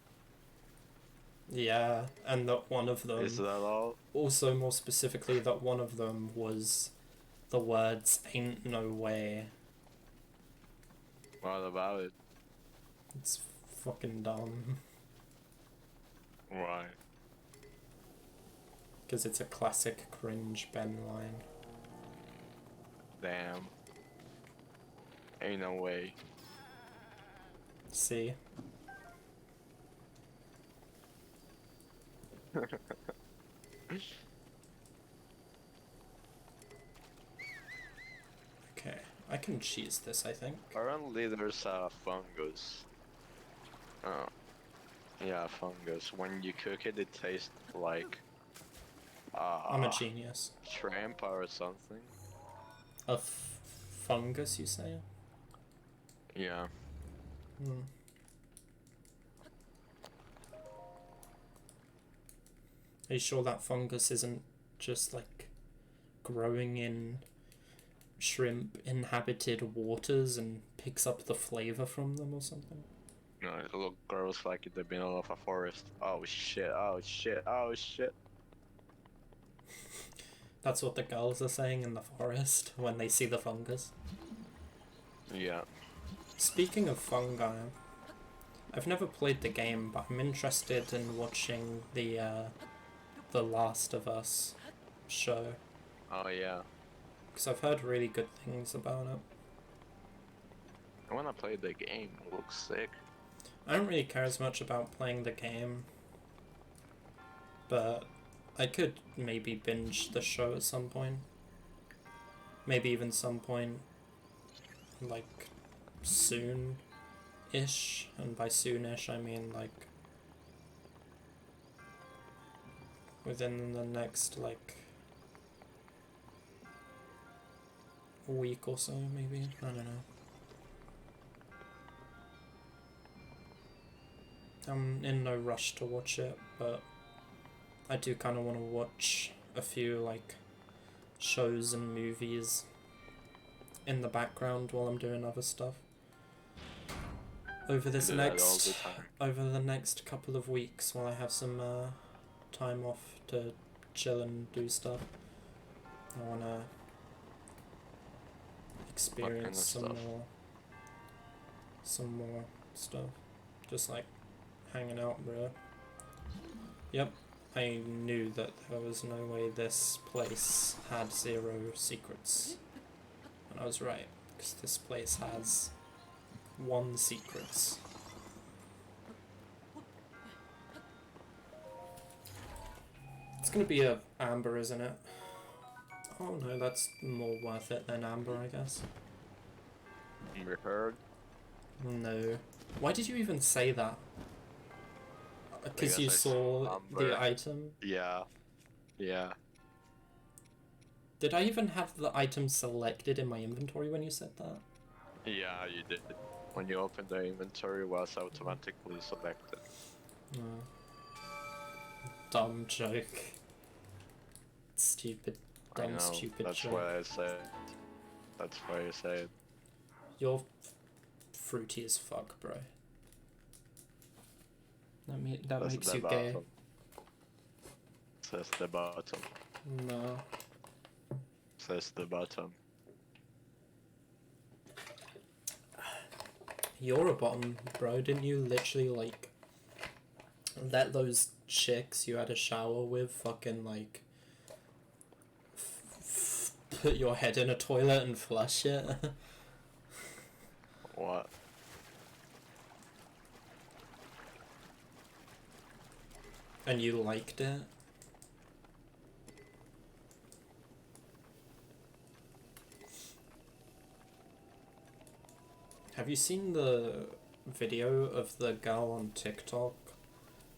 Yeah, and that one of them... Is that all? Also, more specifically, that one of them was the words ain't no way. What about it? It's fucking dumb. Why? Because it's a classic cringe Ben line. Damn. Ain't no way. See? Okay, I can cheese this, I think. Apparently there's a fungus. Oh. Yeah, fungus. When you cook it, it tastes like... I'm a genius. shrimp or something. A fungus, you say? Yeah. Hmm. Are you sure that fungus isn't just like growing in shrimp inhabited waters and picks up the flavor from them or something? No, it looks gross like in the middle of a forest. Oh shit, oh shit, oh shit. That's what the girls are saying in the forest when they see the fungus. Yeah. Speaking of fungi, I've never played the game, but I'm interested in watching the Last of Us show. Oh yeah. because I've heard really good things about it. I wanna play the game. It looks sick. I don't really care as much about playing the game, but I could maybe binge the show at some point. Maybe even some point, like, soon-ish, and by soon-ish I mean, like, within the next, like, week or so, maybe? I don't know. I'm in no rush to watch it, but I do kind of want to watch a few, like, shows and movies in the background while I'm doing other stuff. Over this Do that all the time. over the next couple of weeks while I have some time off to chill and do stuff. I want to experience stuff? some more stuff. Just like hanging out, bro. Yep, I knew that there was no way this place had 0 secrets. And I was right, because this place has 1 secrets. It's gonna be a amber, isn't it? Oh no, that's more worth it than amber, I guess. Amber Heard. No. Why did you even say that? Because you I saw amber. the item? Yeah. Yeah. Did I even have the item selected in my inventory when you said that? Yeah, you did. When you opened the inventory, it was automatically selected. Oh. Dumb joke. Stupid, I dumb, know. stupid That's joke. why I said. That's why I say it. You're fruity as fuck, bro. That That's makes the you gay. bottom. Says the bottom. No. Says the bottom. You're a bottom, bro. Didn't you literally, like, let those chicks you had a shower with fucking, like, put your head in a toilet and flush it? What? And you liked it? Have you seen the video of the girl on TikTok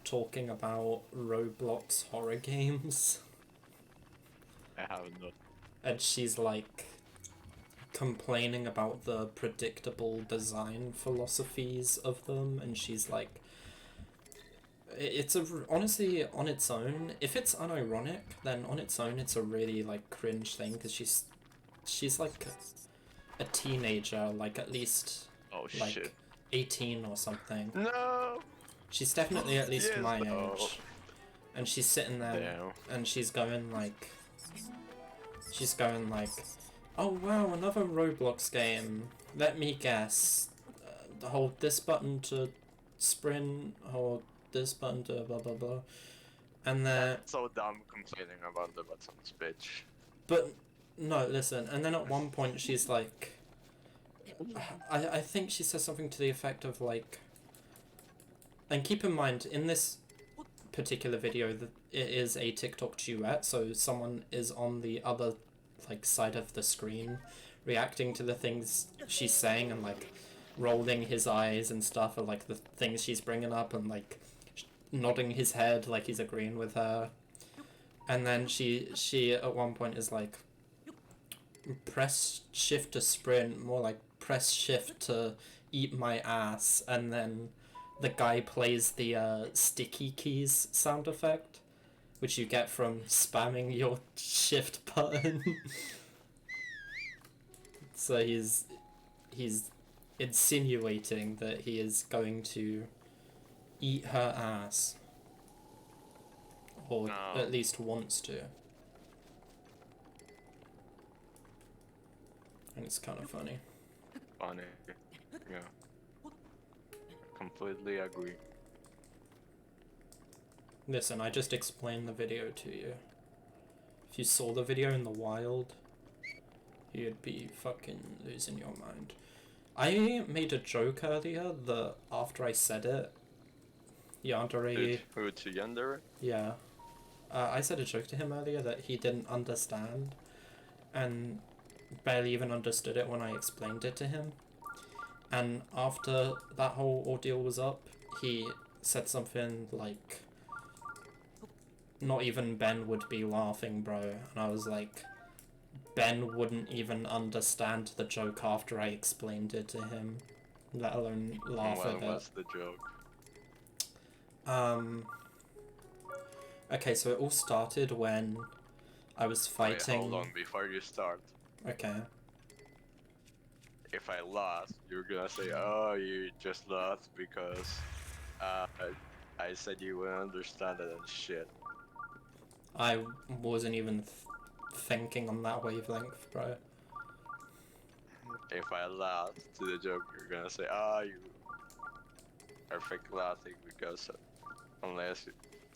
talking about Roblox horror games? I haven't looked. And she's like complaining about the predictable design philosophies of them, and she's like, it's honestly, on its own, if it's unironic, then on its own it's a really like cringe thing, because she's like a teenager, like at least Oh like shit. 18 or something. No! She's definitely at least Yes, my no. age, and she's sitting there Damn. and she's going like, oh wow, another Roblox game. Let me guess. Hold this button to sprint, hold this button to blah blah blah. And then, So dumb complaining about the buttons, bitch. but no, listen, and then at one point she's like, I think she says something to the effect of like, and keep in mind, in this particular video, that it is a TikTok duet, so someone is on the other like side of the screen reacting to the things she's saying and like rolling his eyes and stuff, or like the things she's bringing up, and like nodding his head like he's agreeing with her. And then she at one point is like, press shift to sprint, more like press shift to eat my ass, and then the guy plays the sticky keys sound effect, which you get from spamming your shift button. So he's insinuating that he is going to eat her ass, or No. at least wants to. And it's kind of funny. Funny. Yeah. Completely agree. Listen, I just explained the video to you. If you saw the video in the wild, you'd be fucking losing your mind. I made a joke earlier that after I said it, Yandere... Who to Yandere? Yeah. I said a joke to him earlier that he didn't understand, and barely even understood it when I explained it to him. And after that whole ordeal was up, he said something like, not even Ben would be laughing, bro. And I was like, Ben wouldn't even understand the joke after I explained it to him, let alone laugh at it. What's the joke? Okay, so it all started when I was fighting... Wait, hold on, before you start. Okay. If I lost, you're gonna say, oh, you just lost because I said you wouldn't understand it and shit. I wasn't even thinking on that wavelength, bro. If I laugh to the joke, you're gonna say, oh, you are fake laughing because unless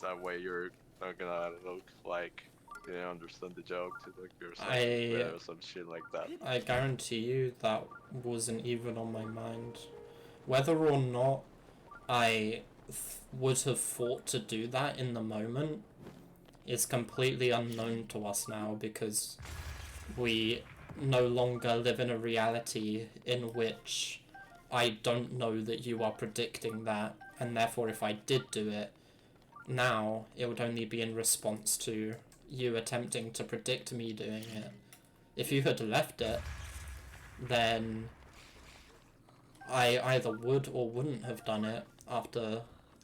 that way you're not gonna look like you didn't understand the joke to look yourself or some shit like that. I guarantee you that wasn't even on my mind. Whether or not I would have thought to do that in the moment is completely unknown to us now, because we no longer live in a reality in which I don't know that you are predicting that, and therefore if I did do it now, it would only be in response to you attempting to predict me doing it. If you had left it, then I either would or wouldn't have done it after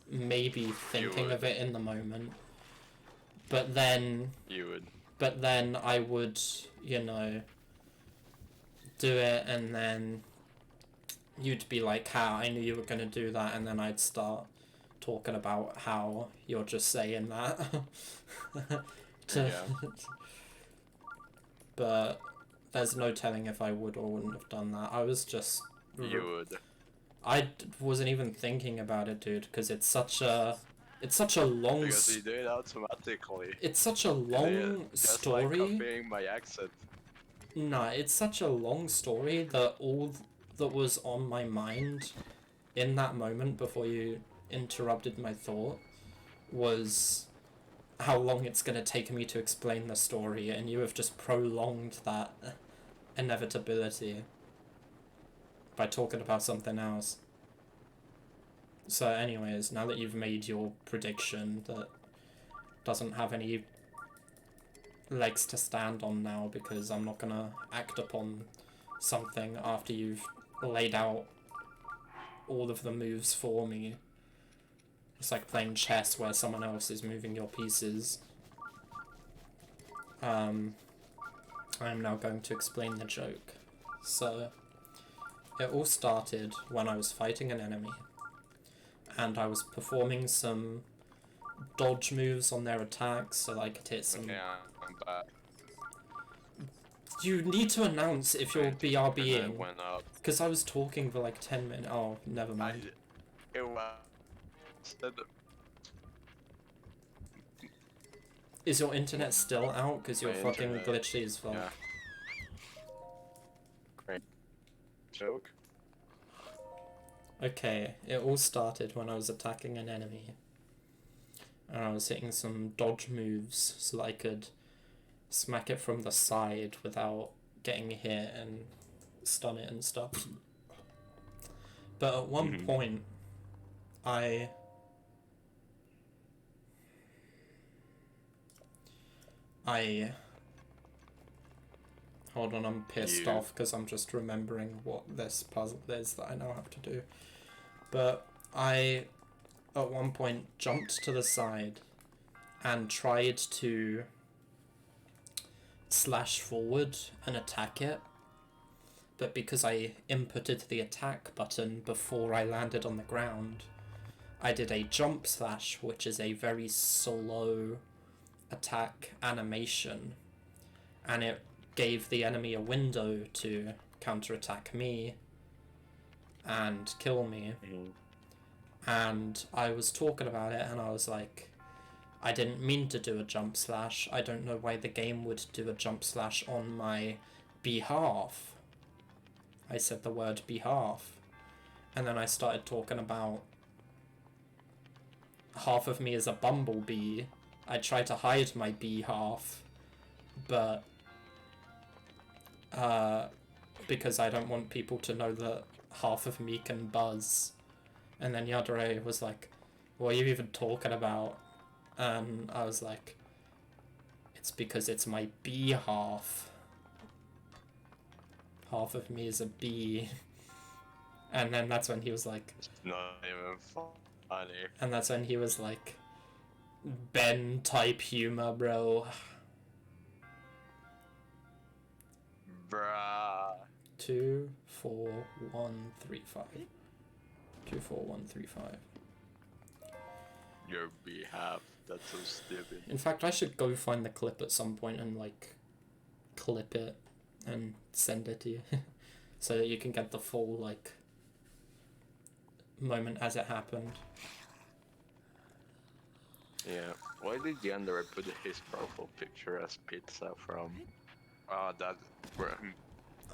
maybe thinking of it in the moment. But then... You would. But then I would, you know, do it, and then you'd be like, how I knew you were going to do that, and then I'd start talking about how you're just saying that. Yeah. But there's no telling if I would or wouldn't have done that. I was just... You would. I wasn't even thinking about it, dude, because it's such a long... Because you do it automatically. It's such a long just story. Like copying my accent. Nah, it's such a long story that all that was on my mind in that moment before you interrupted my thought was how long it's going to take me to explain the story, and you have just prolonged that inevitability by talking about something else. So anyways, now that you've made your prediction that doesn't have any legs to stand on now, because I'm not gonna act upon something after you've laid out all of the moves for me. It's like playing chess where someone else is moving your pieces. I'm now going to explain the joke. So, it all started when I was fighting an enemy, and I was performing some dodge moves on their attacks so I could hit some... Yeah, I'm back. You need to announce if you're BRBing, Went up. because I was talking for like 10 minutes. Oh, never mind. It was... Is your internet still out? Because you're My fucking internet, glitchy as fuck. yeah. Great. Joke? Okay, it all started when I was attacking an enemy. And I was hitting some dodge moves so that I could smack it from the side without getting hit and stun it and stuff. But at one point, Hold on, I'm pissed off because I'm just remembering what this puzzle is that I now have to do. But I, at one point, jumped to the side and tried to slash forward and attack it. But because I inputted the attack button before I landed on the ground, I did a jump slash, which is a very slow attack animation, and it gave the enemy a window to counterattack me and kill me. And I was talking about it, and I was like, I didn't mean to do a jump slash. I don't know why the game would do a jump slash on my behalf. I said the word behalf. And then I started talking about half of me is a bumblebee. I tried to hide my behalf, but because I don't want people to know that half of me can buzz. And then Yadare was like, what are you even talking about? And I was like, it's because it's my behalf. Half of me is a bee. And then that's when he was like... It's not even funny. And that's when he was like, Ben type humor, bro. Bruh. 24135. 24135. Your behalf. That's so stupid. In fact, I should go find the clip at some point and like clip it and send it to you so that you can get the full like moment as it happened. Yeah. Why did Yandere put his profile picture as pizza from that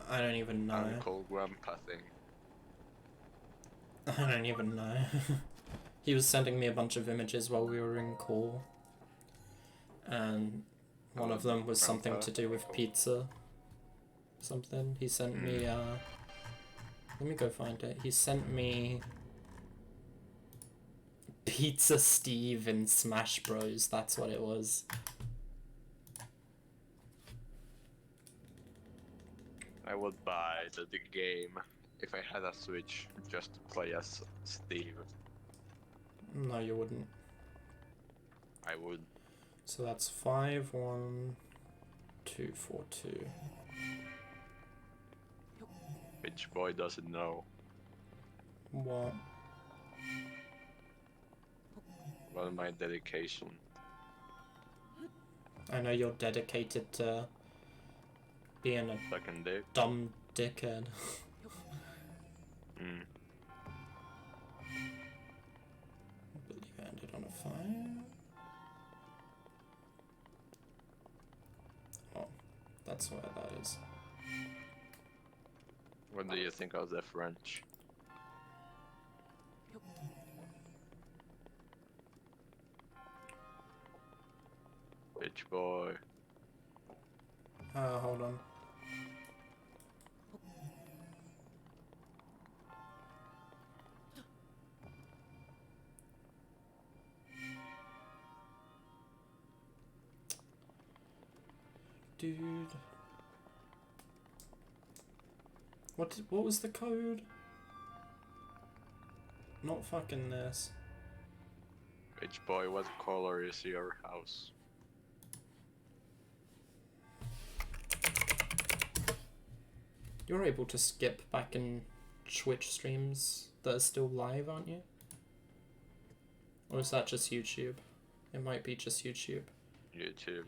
I don't even know. Uncle Grandpa thing? I don't even know. He was sending me a bunch of images while we were in call, and one of them was something to do with pizza. Something. He sent me, let me go find it. He sent me Pizza Steve in Smash Bros. That's what it was. I would buy the game if I had a Switch just to play as Steve. No, you wouldn't. I would. So that's 51242. Which boy doesn't know? What? Well, my dedication. I know you're dedicated to being a Second dick. dumb dickhead. Mm. I believe it ended on a 5. Oh, that's where that is. What do you think of the French? Bitch boy. Hold on. Dude. What was the code? Not fucking this. Bitch boy, what color is your house? You're able to skip back in Twitch streams that are still live, aren't you? Or is that just YouTube? It might be just YouTube. YouTube.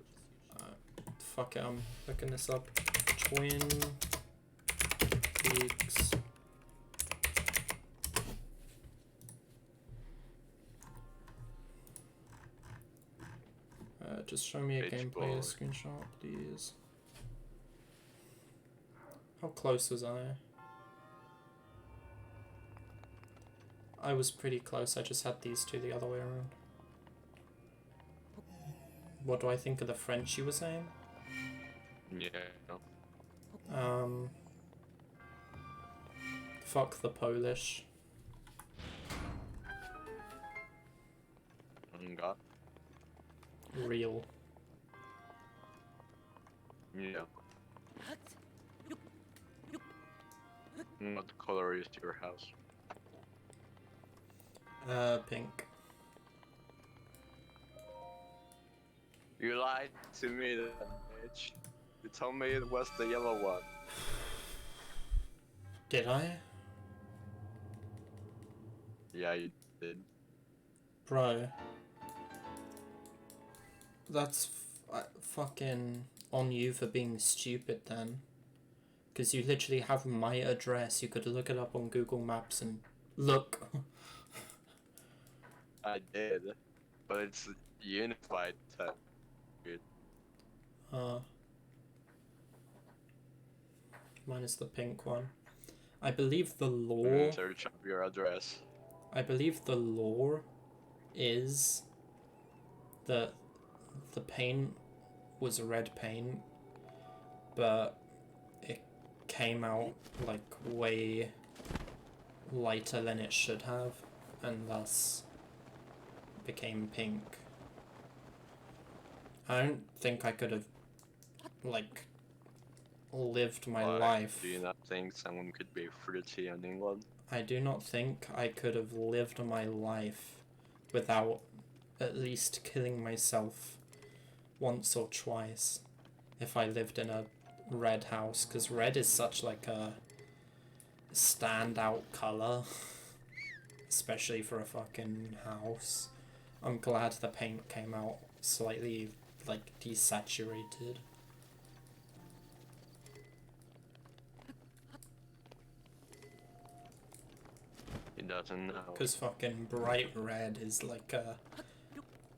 Fuck it, I'm looking this up. Twin Peaks. Just show me a gameplay screenshot, please. How close was I? I was pretty close, I just had these two the other way around. What do I think of the French you were saying? Yeah. Fuck the Polish. Got. Real. Yeah. What color is your house? Pink. You lied to me, then, bitch. You told me it was the yellow one. Did I? Yeah, you did. Bro. That's fucking on you for being stupid then. Because you literally have my address. You could look it up on Google Maps and look. I did. But it's unified type. Mine is the pink one. I believe the lore... Search up your address. I believe the lore is that the paint was red paint, but it came out like way lighter than it should have, and thus became pink. I don't think I could have like lived my Why? life. Do you not think someone could be fruity in England? I do not think I could have lived my life without at least killing myself once or twice if I lived in a red house, because red is such like a standout color, especially for a fucking house. I'm glad the paint came out slightly like desaturated. He doesn't know. Because fucking bright red is like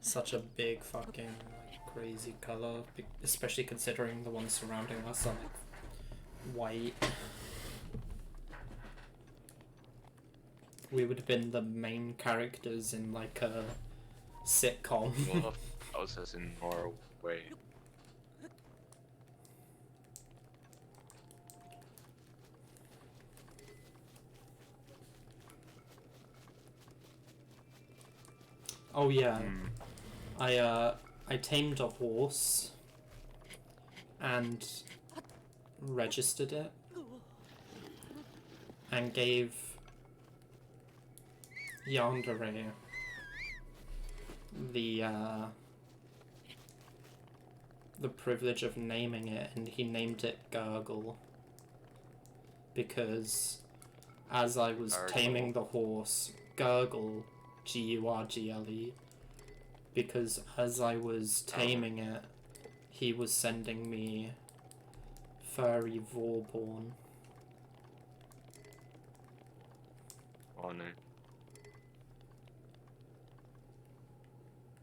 such a big fucking like, crazy color, especially considering the ones surrounding us are like white. We would have been the main characters in like a sitcom. One of the houses in Norway. Oh yeah, I tamed a horse and registered it and gave Yandere the privilege of naming it, and he named it Gurgle because as I was taming the horse, Gurgle, Gurgle, because as I was taming it, he was sending me furry Vorborn. Oh no.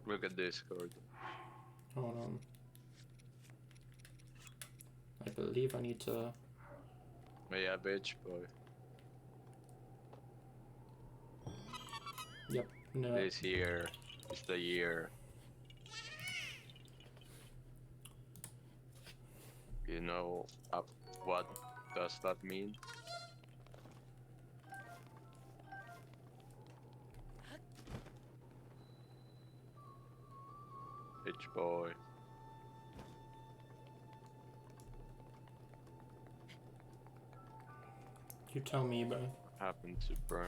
Look at Discord. Hold on. I believe I need to... Oh yeah, bitch boy. Yep, no. This year is the year. You know what does that mean? Bitch boy. You tell me, bro. What happened to bro?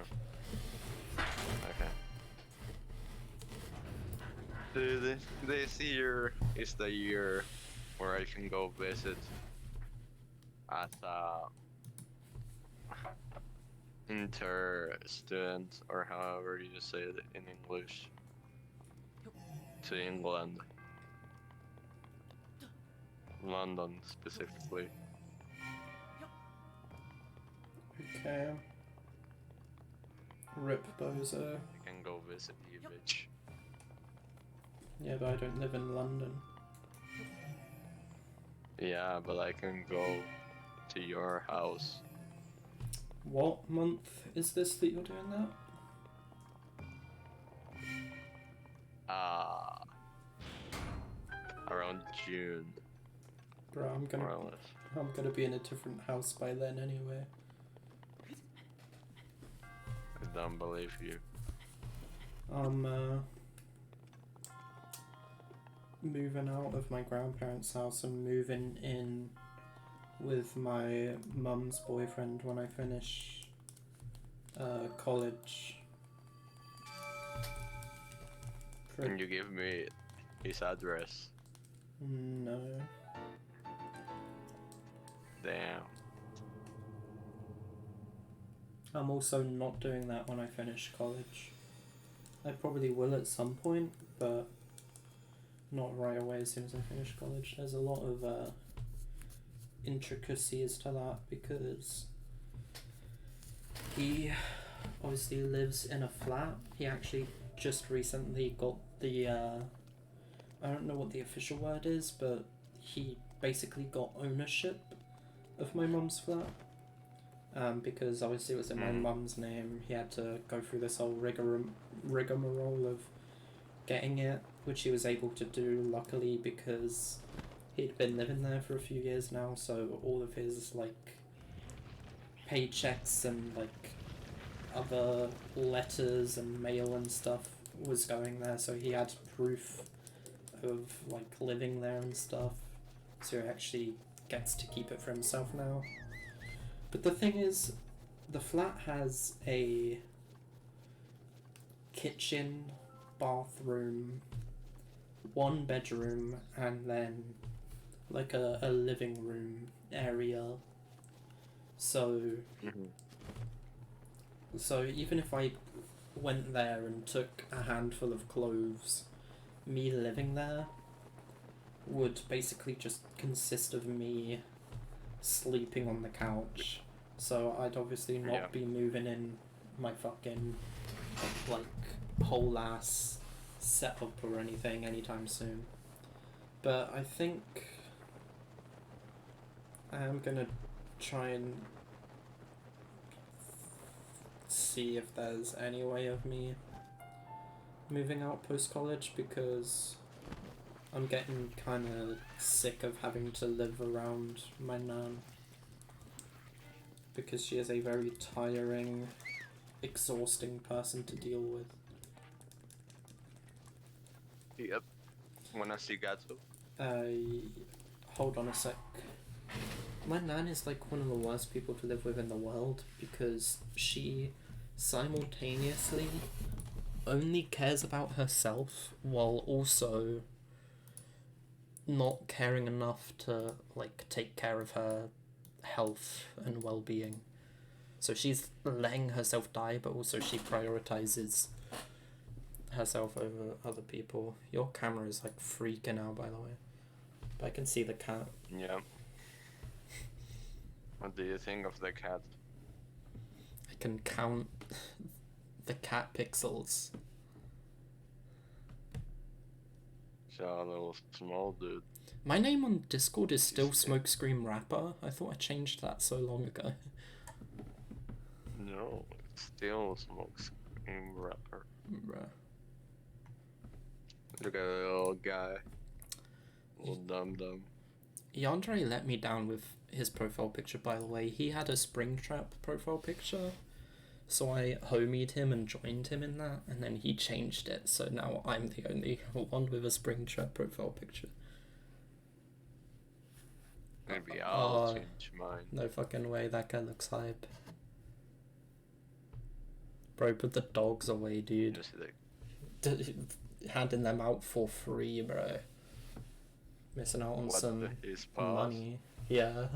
Okay. Dude, this year is the year where I can go visit as a inter-student, or however you say it in English, to England. London specifically. Okay. Rip Bozo. I can go visit you, bitch. Yeah, but I don't live in London. Yeah, but I can go to your house. What month is this that you're doing that? Around June, Bro, more or less. I'm gonna be in a different house by then anyway. I don't believe you. Moving out of my grandparents' house and moving in with my mum's boyfriend when I finish college. Can you give me his address? No. Damn. I'm also not doing that when I finish college. I probably will at some point, but not right away as soon as I finish college. There's a lot of intricacies to that because he obviously lives in a flat. He actually just recently got the I don't know what the official word is, but he basically got ownership of my mum's flat. Because obviously it was in my mum's name, he had to go through this whole rigmarole of getting it, which he was able to do luckily because he'd been living there for a few years now, so all of his like paychecks and like other letters and mail and stuff was going there, so he had proof of like living there and stuff, so he actually gets to keep it for himself now. But the thing is, the flat has a kitchen, bathroom, one bedroom, and then like a living room area. So so even if I went there and took a handful of clothes, me living there would basically just consist of me sleeping on the couch. So I'd obviously not be moving in my fucking like whole ass setup or anything anytime soon. But I think I am gonna try and see if there's any way of me moving out post-college, because I'm getting kind of sick of having to live around my nan, because she is a very tiring, exhausting person to deal with. Yep. Wanna see Gato? Hold on a sec. My nan is like one of the worst people to live with in the world, because she simultaneously only cares about herself while also not caring enough to like take care of her health and well-being. So she's letting herself die, but also she prioritizes herself over other people. Your camera is like freaking out, by the way. But I can see the cat. Yeah. What do you think of the cat? I can count the cat pixels. She's a little small dude. My name on Discord is still Smokescream Rapper. I thought I changed that so long ago. No, it's still Smokescream Rapper. Bruh. Look at the little guy. Little dum-dum. Yandere let me down with his profile picture, by the way. He had a Springtrap profile picture, so I homied him and joined him in that, and then he changed it, so now I'm the only one with a Springtrap profile picture. Maybe I'll change mine. No fucking way, that guy looks hype. Bro, put the dogs away, dude. Handing them out for free, bro. Missing out on some money. Yeah.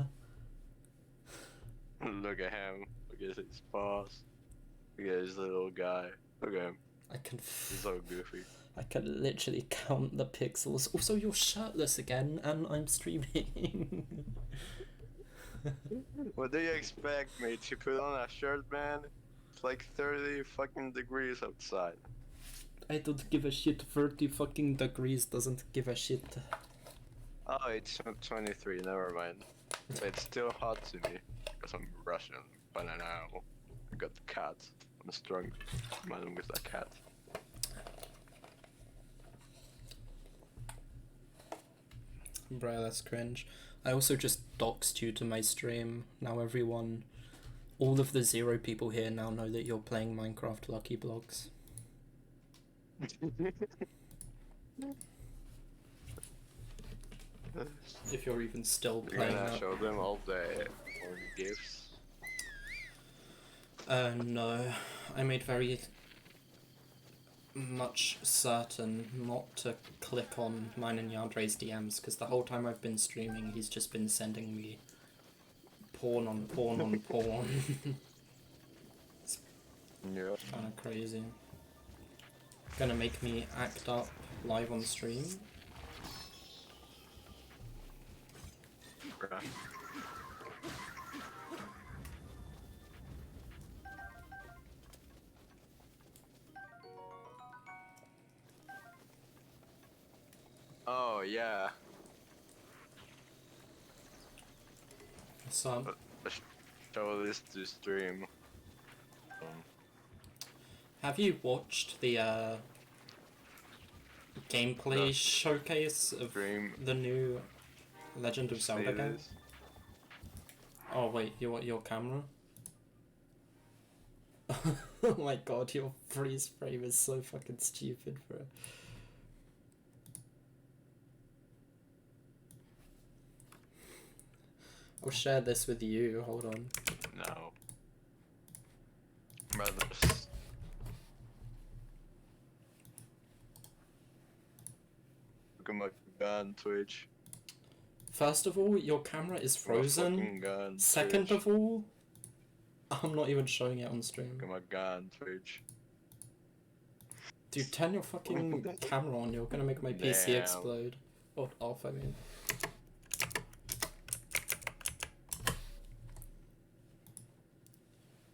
Look at him. Look at his paws. Look at his little guy. Look at him. He's so goofy. I can literally count the pixels. Also, you're shirtless again, and I'm streaming. What do you expect, mate? You put on a shirt, man? It's like 30 fucking degrees outside. I don't give a shit. 30 fucking degrees doesn't give a shit. Oh, it's 23, never mind. But it's still hot to me, because I'm Russian. But now I got the cat. I'm a strong man with a cat. Bro, that's cringe. I also just doxed you to my stream. Now everyone, all of the 0 people here now know that you're playing Minecraft Lucky Blocks. If you're even still playing You're gonna that. show them all the gifts? No. I made very much certain not to click on mine and Yandere's DMs, because the whole time I've been streaming, he's just been sending me porn on porn on porn. It's kind of crazy. Gonna make me act up live on stream. Bruh. Oh, yeah. So, Show this to stream. have you watched the gameplay The showcase of stream. the new Legend of Zelda See game? this? Oh wait, your camera? Oh my god, your freeze frame is so fucking stupid, bro. I'll share this with you, hold on. No. Brothers. Look at my gun, Twitch. First of all, your camera is frozen. fucking gun, Second Twitch. of all, I'm not even showing it on stream. Look at my gun, Twitch. Dude, turn your fucking camera on, you're gonna make my PC Damn. explode. Or off, I mean.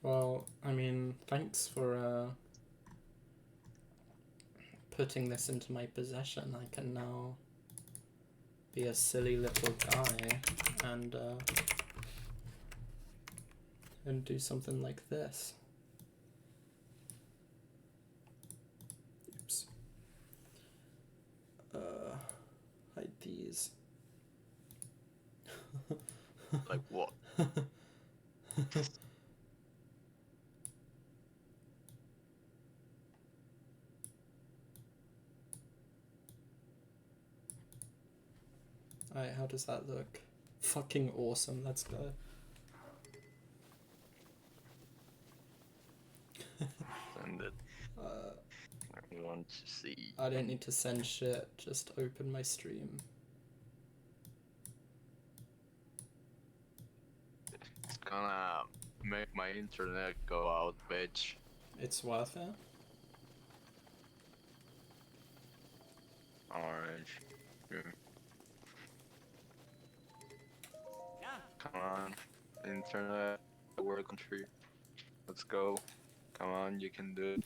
Well, I mean, thanks for putting this into my possession. I can now be a silly little guy and do something like this. Oops. Hide these. Like what? Alright, how does that look? Fucking awesome, let's go. Send it. I want to see. I don't need to send shit, just open my stream. It's gonna make my internet go out, bitch. It's worth it. Orange. Yeah. Come on. Internet, world country. Let's go. Come on, you can do it.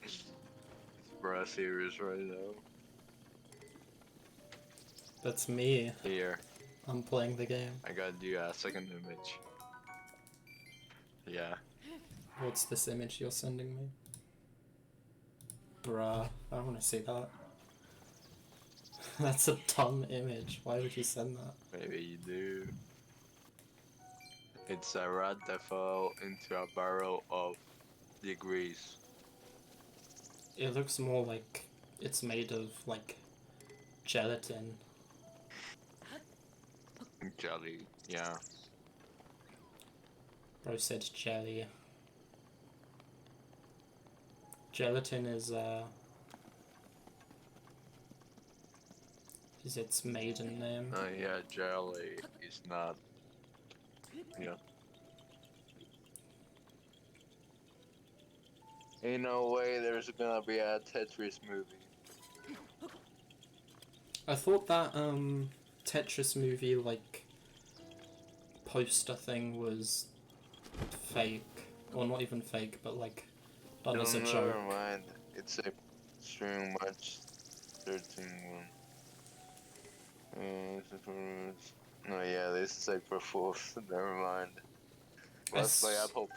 It's bruh serious right now. That's me. Here, I'm playing the game. I got you a second image. Yeah. What's this image you're sending me? Bruh, I don't want to see that. That's a dumb image. Why would you send that? Maybe you do. It's a rat that fell into a barrel of degrees. It looks more like it's made of, like, gelatin. Jelly, yeah. Bro said jelly. Gelatin is its maiden name. Yeah, jelly is not. Yeah. Ain't no way there's gonna be a Tetris movie. I thought that Tetris movie like poster thing was fake, or not even fake, but like done as a Never joke. mind. It's a stream match 13 one. No, yeah, this is April Fool's. Never mind. Let's play Apple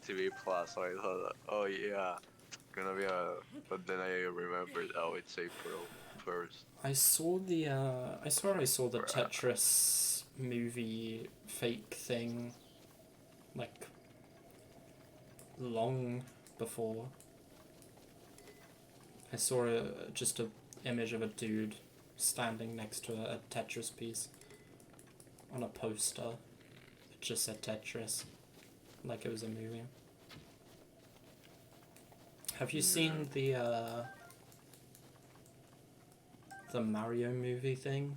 TV Plus. So I thought, oh yeah, gonna be a. But then I remembered, oh, it's April 1st. I saw the I saw the Bruh. Tetris movie fake thing like long before. I saw just a image of a dude standing next to a Tetris piece on a poster. It just said Tetris, like it was a movie. Have you seen the Mario movie thing?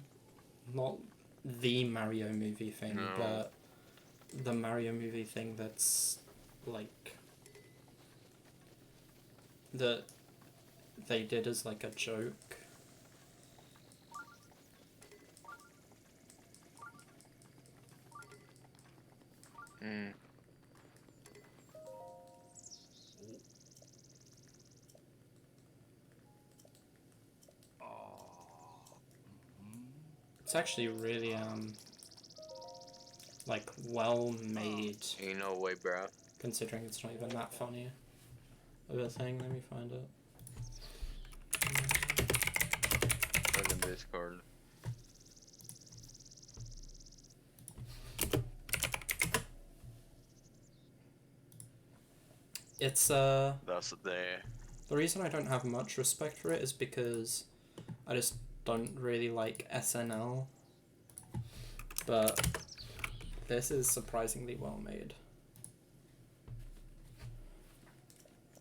Not the Mario movie thing, No. but the Mario movie thing that's like that they did as like a joke. Mm. It's actually really, like, well made, Ain't no way, bro. considering it's not even that funny of a thing. Let me find it. Look in Discord. It's, That's the the reason I don't have much respect for it is because I just don't really like SNL. But this is surprisingly well made.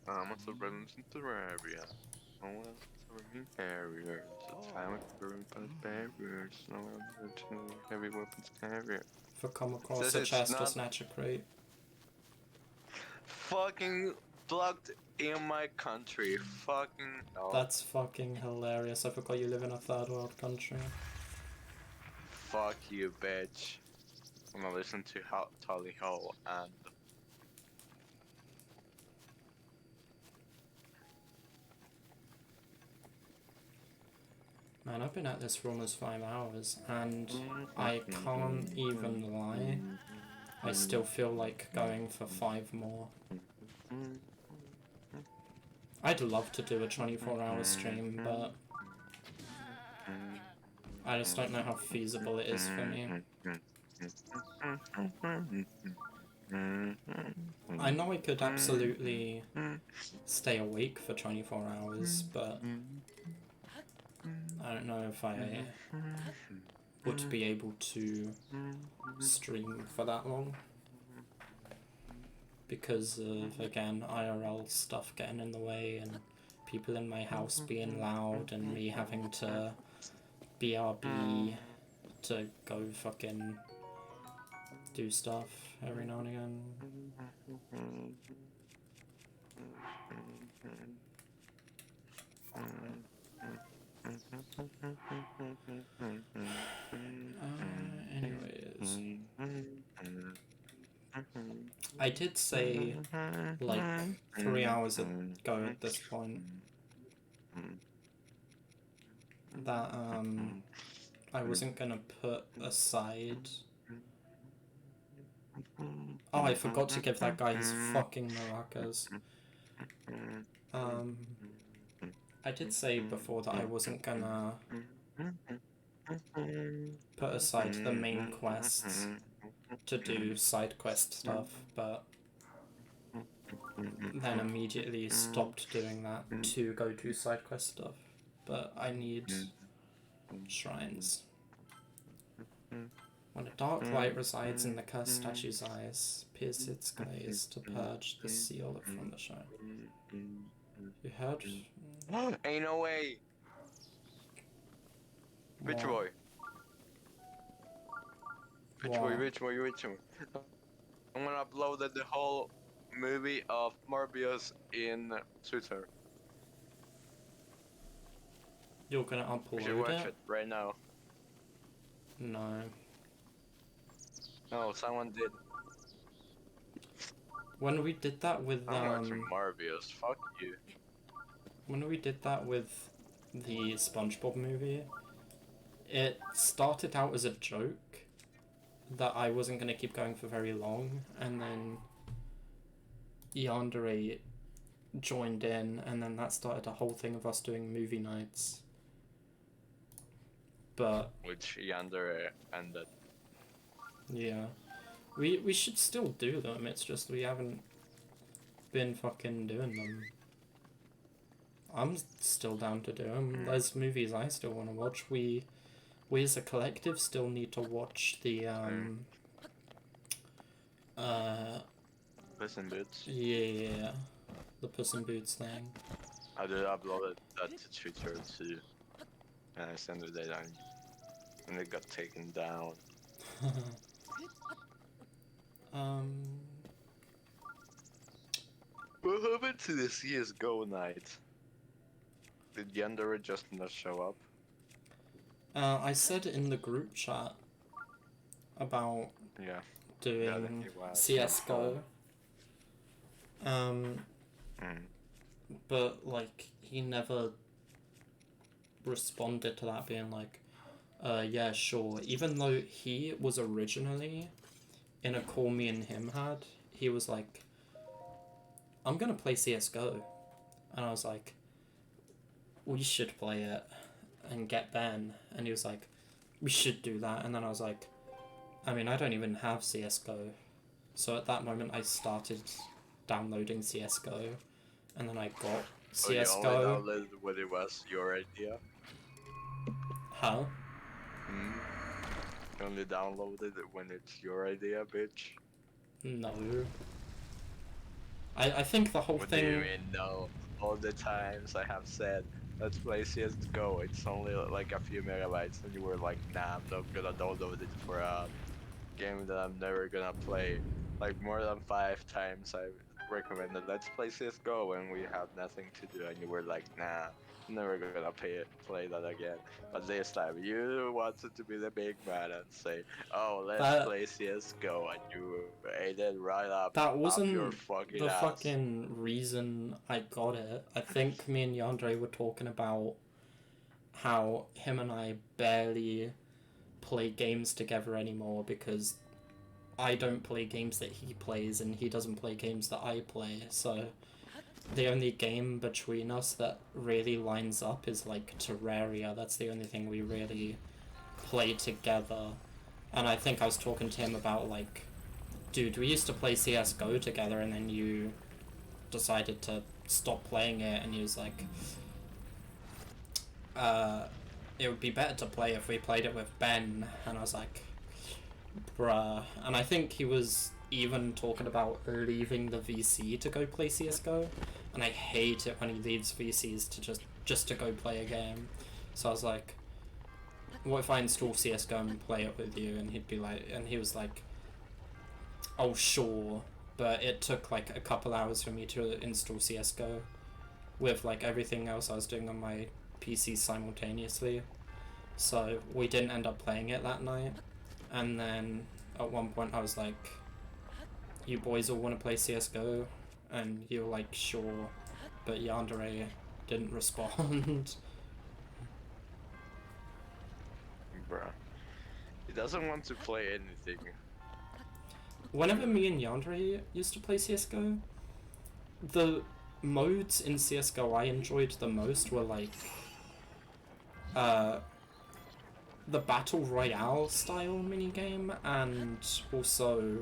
what's the presence in the area? No one's serving barriers. It's time to burn punch barriers. No one to heavy weapons carrier. For come across Says a it's chest to not- snatch a crate. Fucking blocked in my country. Fucking. Oh, That's fucking hilarious. I forgot you live in a third world country. fuck you, bitch. I'm gonna listen to Tally Ho and. Man, I've been at this for almost 5 hours, and I can't even lie. I still feel like going for 5 more. I'd love to do a 24-hour stream, but I just don't know how feasible it is for me. I know I could absolutely stay awake for 24 hours, but I don't know if I would be able to stream for that long. Because of, again, IRL stuff getting in the way and people in my house being loud and me having to BRB to go fucking do stuff every now and again. Anyways, I did say like 3 hours ago at this point that I wasn't gonna put aside. Oh, I forgot to give that guy his fucking maracas. I did say before that I wasn't gonna put aside the main quests to do side quest stuff, but then immediately stopped doing that to go do side quest stuff. But I need shrines. When a dark light resides in the cursed statue's eyes, pierce its glaze to purge the seal from the shrine. You heard? Ain't no way. Which What? boy? Which What? boy? I'm gonna upload the whole movie of Morbius in Twitter. You're gonna You should upload watch it? it right now. No. No, someone did. When we did that with I'm watching Morbius. Fuck you. when we did that with the SpongeBob movie, it started out as a joke that I wasn't gonna keep going for very long, and then Yandere joined in, and then that started a whole thing of us doing movie nights. But Which Yandere ended. yeah, we should still do them. It's just we haven't been fucking doing them. I'm still down to do them. There's movies I still want to watch. We as a collective still need to watch the Puss in Boots. yeah, the Puss in Boots thing. I did upload that to Twitter too. And I sent it there and it got taken down. What happened to the CSGO night? Did Yandere just not show up? I said in the group chat about Yeah. doing he was. CSGO. But like he never responded to that, being like, Yeah, sure. Even though he was originally in a call me and him had, he was like, I'm gonna play CSGO. And I was like, we should play it and get Ben. And he was like, we should do that. And then I was like, I mean, I don't even have CSGO. So at that moment, I started downloading CSGO. And then I got Oh, you only CSGO. downloaded when it was your idea? How? Hmm? You only downloaded it when it's your idea, bitch? No. I think the whole What thing... do you mean, no? All the times I have said, let's play CSGO, it's only like a few megabytes, and you were like, nah, I'm not gonna download it for a game that I'm never gonna play. Like, more than 5 times I recommended, let's play CSGO, and we have nothing to do, and you were like, nah, I'm never gonna play that again. But this time, you wanted to be the big man and say, oh, let's play CSGO, and you ate it right up, That up your wasn't fucking the ass. fucking reason I got it. I think me and Yandere were talking about how him and I barely play games together anymore because I don't play games that he plays and he doesn't play games that I play. So the only game between us that really lines up is like Terraria. That's the only thing we really play together. And I think I was talking to him about like, dude, we used to play CSGO together and then you decided to stop playing it, and he was like, it would be better to play if we played it with Ben. And I was like, bruh. And I think he was even talking about leaving the VC to go play CSGO, and I hate it when he leaves VCs to just to go play a game. So I was like, what if I install CSGO and play it with you? And he'd be like, and he was like, oh sure, but it took like a couple hours for me to install CSGO with like everything else I was doing on my PC simultaneously. So we didn't end up playing it that night. And then at one point I was like, you boys all want to play CSGO? And you were like, sure, but Yandere didn't respond. Bruh. He doesn't want to play anything. Whenever me and Yandere used to play CSGO, the modes in CSGO I enjoyed the most were like the Battle Royale style minigame, and also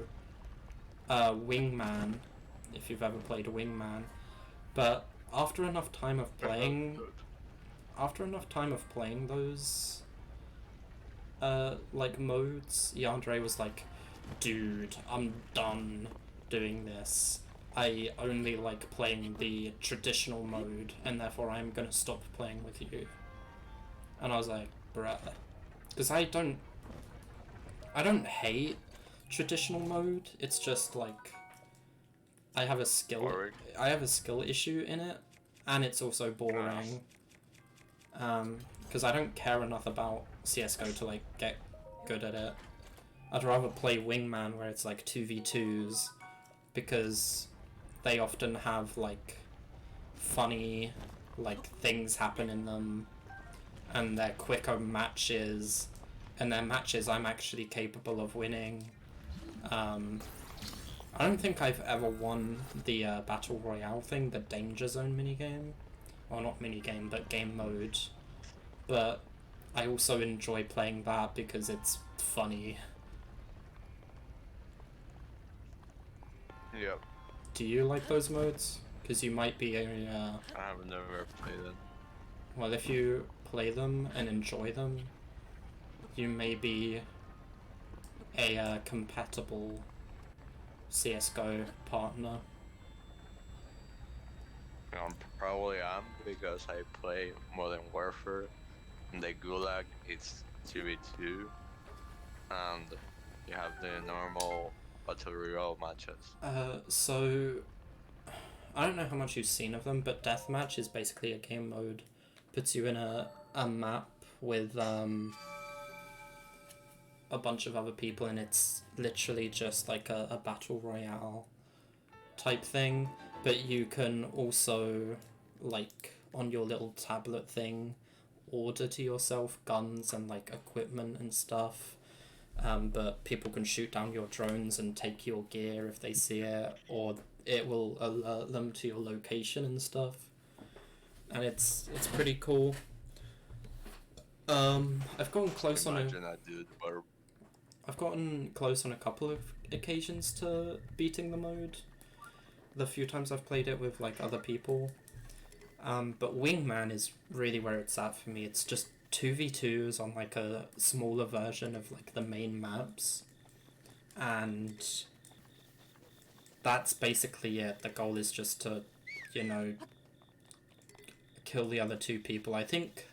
Wingman, if you've ever played Wingman. But after enough time of playing those like modes, Yandere was like, dude, I'm done doing this. I only like playing the traditional mode, and therefore I'm gonna stop playing with you. And I was like, bruh. Because I don't hate traditional mode, it's just like, I have a skill issue in it, and it's also boring. Because I don't care enough about CSGO to like get good at it. I'd rather play Wingman where it's like 2v2s, because they often have like funny like things happen in them, and they're quicker matches, and they're matches I'm actually capable of winning. I don't think I've ever won the Battle Royale thing, the Danger Zone minigame. Well, not minigame, but game mode. But I also enjoy playing that because it's funny. Yep. Do you like those modes? Because you might be a... I have never played it. well, if you play them and enjoy them, you may be a compatible CSGO partner. Probably am, because I play Modern Warfare, and the Gulag it's 2v2, and you have the normal Battle Royale matches. So... I don't know how much you've seen of them, but Deathmatch is basically a game mode. Puts you in a map with a bunch of other people, and it's literally just like a battle royale type thing. But you can also, like, on your little tablet thing, order to yourself guns and like equipment and stuff. But people can shoot down your drones and take your gear if they see it, or it will alert them to your location and stuff. And it's pretty cool. I've gotten close Imagine that dude, or I've gotten close on a couple of occasions to beating the mode. The few times I've played it with like other people. But Wingman is really where it's at for me. It's just 2v2s on like a smaller version of like the main maps. And that's basically it. The goal is just to, you know, kill the other two people. I think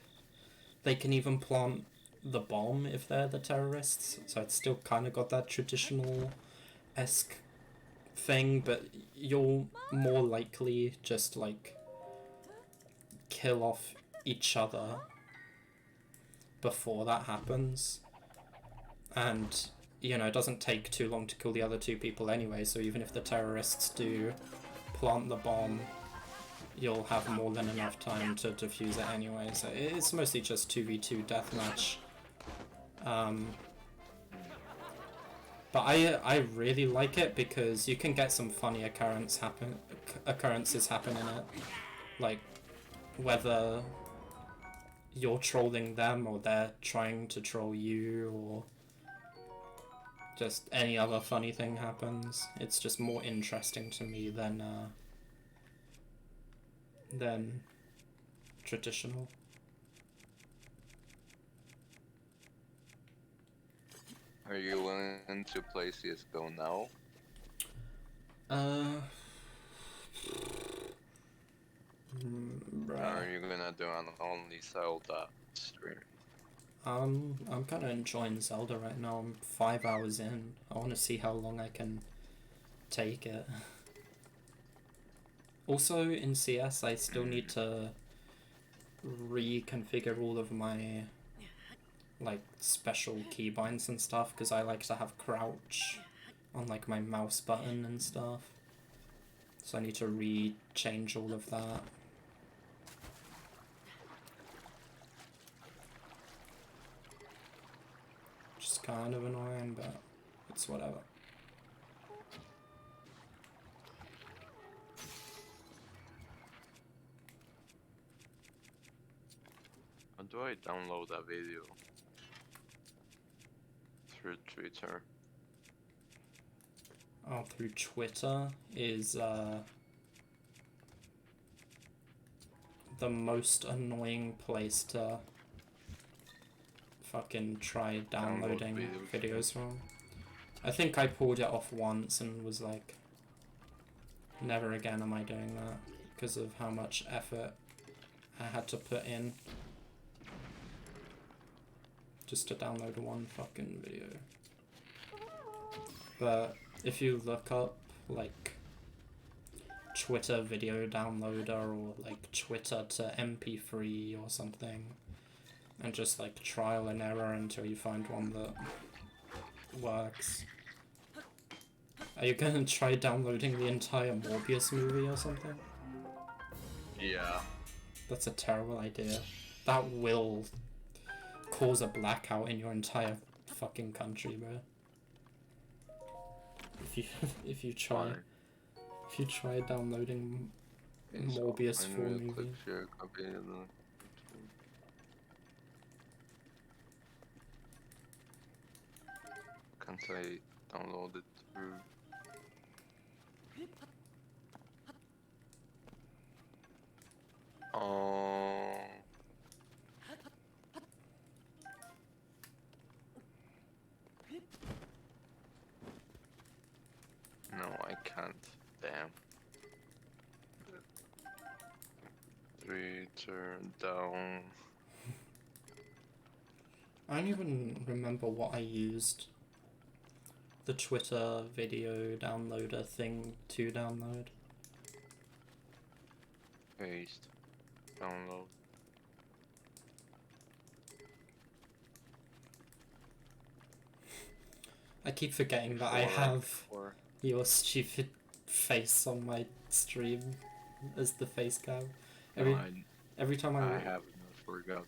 they can even plant the bomb if they're the terrorists. So it's still kind of got that traditional-esque thing, but you'll more likely just like kill off each other before that happens. And, you know, it doesn't take too long to kill the other two people anyway, so even if the terrorists do plant the bomb, you'll have more than enough time to defuse it anyway. So it's mostly just 2v2 deathmatch. But I really like it because you can get some funny occurrences happen in it. Like, whether you're trolling them or they're trying to troll you, or just any other funny thing happens. It's just more interesting to me than traditional. are you willing to play CS:GO now? Or are you gonna do an only Zelda stream? I'm kind of enjoying Zelda right now. I'm 5 hours in. I want to see how long I can take it. Also, in CS, I still need to reconfigure all of my like special keybinds and stuff, because I like to have crouch on like my mouse button and stuff. So I need to re-change all of that. Which is kind of annoying, but it's whatever. How do I download that video? Through Twitter. Oh, through Twitter is the most annoying place to fucking try downloading videos from. I think I pulled it off once and was like, never again am I doing that, because of how much effort I had to put in just to download one fucking video. But if you look up like Twitter video downloader or like Twitter to MP3 or something, and just like trial and error until you find one that works. Are you gonna try downloading the entire Morbius movie or something? Yeah. That's a terrible idea. That will cause a blackout in your entire fucking country, bro. If you try downloading Morbius 4 movie. Can't I download it through? No, I can't. Damn. Turn down. I don't even remember what I used the Twitter video downloader thing to download. Paste. Download. I keep forgetting that I have your stupid face on my stream as the face cam. Every time I have forgot.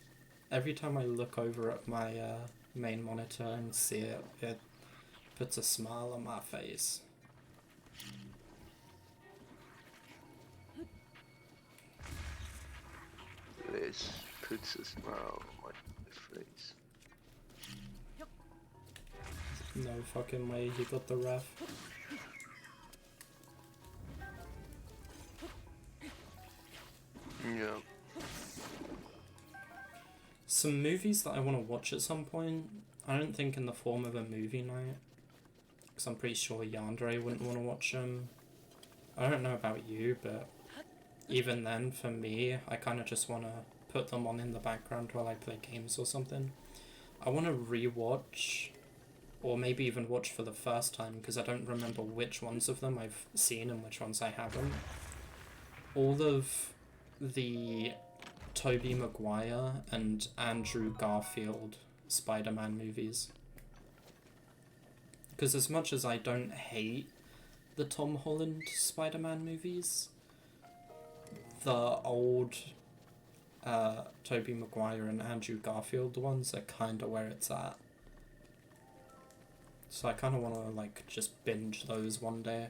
Every time I look over at my main monitor and see it, it puts a smile on my face. This puts a smile on my face. No fucking way you got the ref. Yeah. Some movies that I want to watch at some point, I don't think in the form of a movie night, because I'm pretty sure Yandere wouldn't want to watch them. I don't know about you, but even then, for me, I kind of just want to put them on in the background while I play games or something. I want to rewatch, or maybe even watch for the first time, because I don't remember which ones of them I've seen and which ones I haven't. All of the Tobey Maguire and Andrew Garfield Spider-Man movies. Because as much as I don't hate the Tom Holland Spider-Man movies, the old Tobey Maguire and Andrew Garfield ones are kind of where it's at. So I kind of want to like just binge those one day.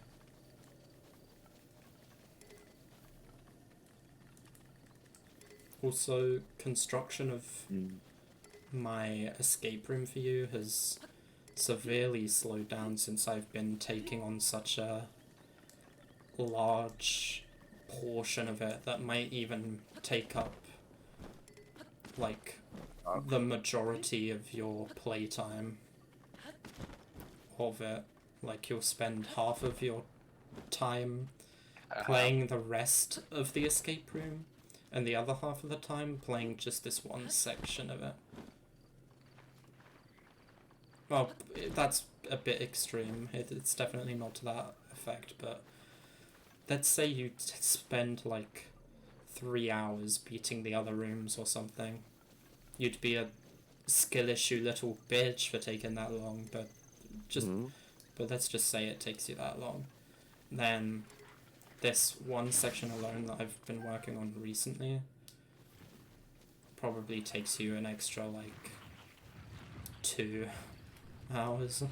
Also, construction of my escape room for you has severely slowed down since I've been taking on such a large portion of it that might even take up like the majority of your playtime of it. Like you'll spend half of your time playing the rest of the escape room and the other half of the time playing just this one section of it. Well, that's a bit extreme. It's definitely not to that effect, but let's say you spend like 3 hours beating the other rooms or something. You'd be a skill issue little bitch for taking that long, but but let's just say it takes you that long. Then this one section alone that I've been working on recently probably takes you an extra like 2 hours.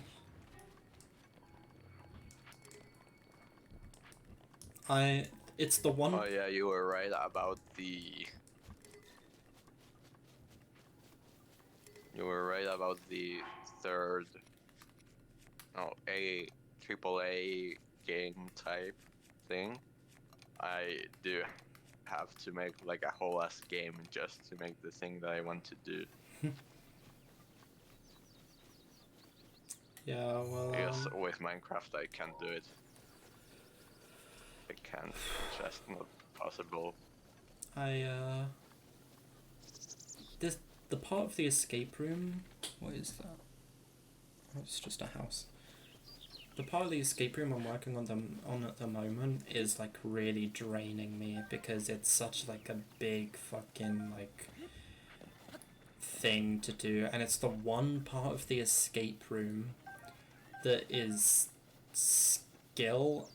It's the one. Oh yeah, you were right about the. You were right about the third. Oh, AAA game type thing. I do have to make like a whole ass game just to make the thing that I want to do. Yeah, well. Because with Minecraft I can't do it. I can't. It's just not possible. The part of the escape room. What is that? Oh, it's just a house. The part of the escape room I'm working on at the moment is like really draining me because it's such like a big fucking like thing to do, and it's the one part of the escape room that is skill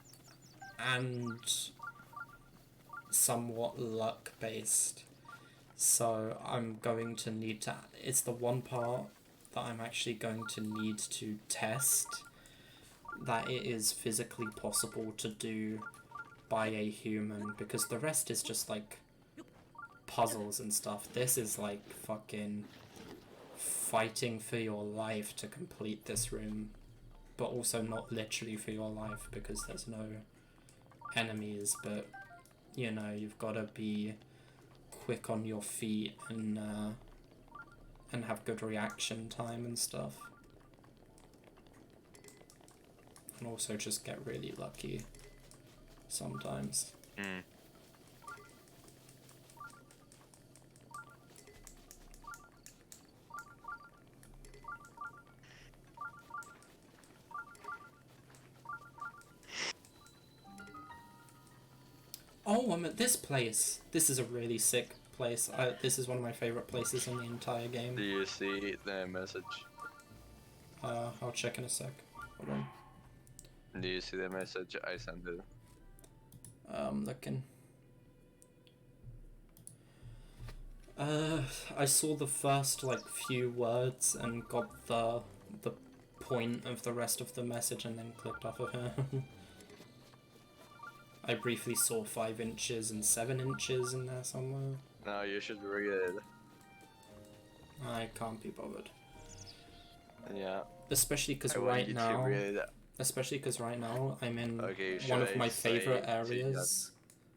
and somewhat luck based. So I'm going to need to. It's the one part that I'm actually going to need to test that it is physically possible to do by a human, because the rest is just like puzzles and stuff. This is like fucking fighting for your life to complete this room, but also not literally for your life because there's no enemies, but you know, you've got to be quick on your feet and have good reaction time and stuff. And also just get really lucky sometimes. Oh, I'm at this place. This is a really sick place. This is one of my favorite places in the entire game. Do you see the message? I'll check in a sec. Hold on. Do you see the message I sent you? Looking. I saw the first like few words and got the point of the rest of the message and then clicked off of it. I briefly saw 5 inches and 7 inches in there somewhere. No, you should read it. I can't be bothered. Yeah. Especially because I want right you to now, read it. I'm in Okay, should one of I my say favorite to you areas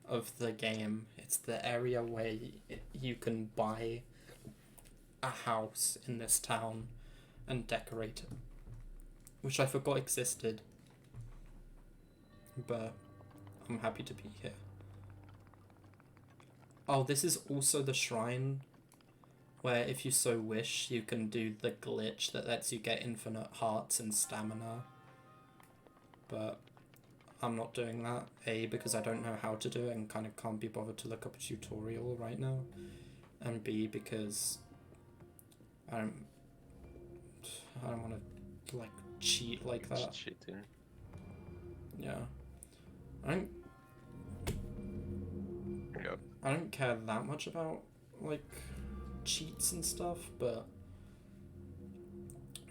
of the game. It's the area where you can buy a house in this town and decorate it, which I forgot existed, but I'm happy to be here. Oh, this is also the shrine where if you so wish you can do the glitch that lets you get infinite hearts and stamina, but I'm not doing that, A, because I don't know how to do it and kind of can't be bothered to look up a tutorial right now, and B, because I don't want to like cheat like that. It's cheating. Yeah, I Yep. don't care that much about like cheats and stuff, but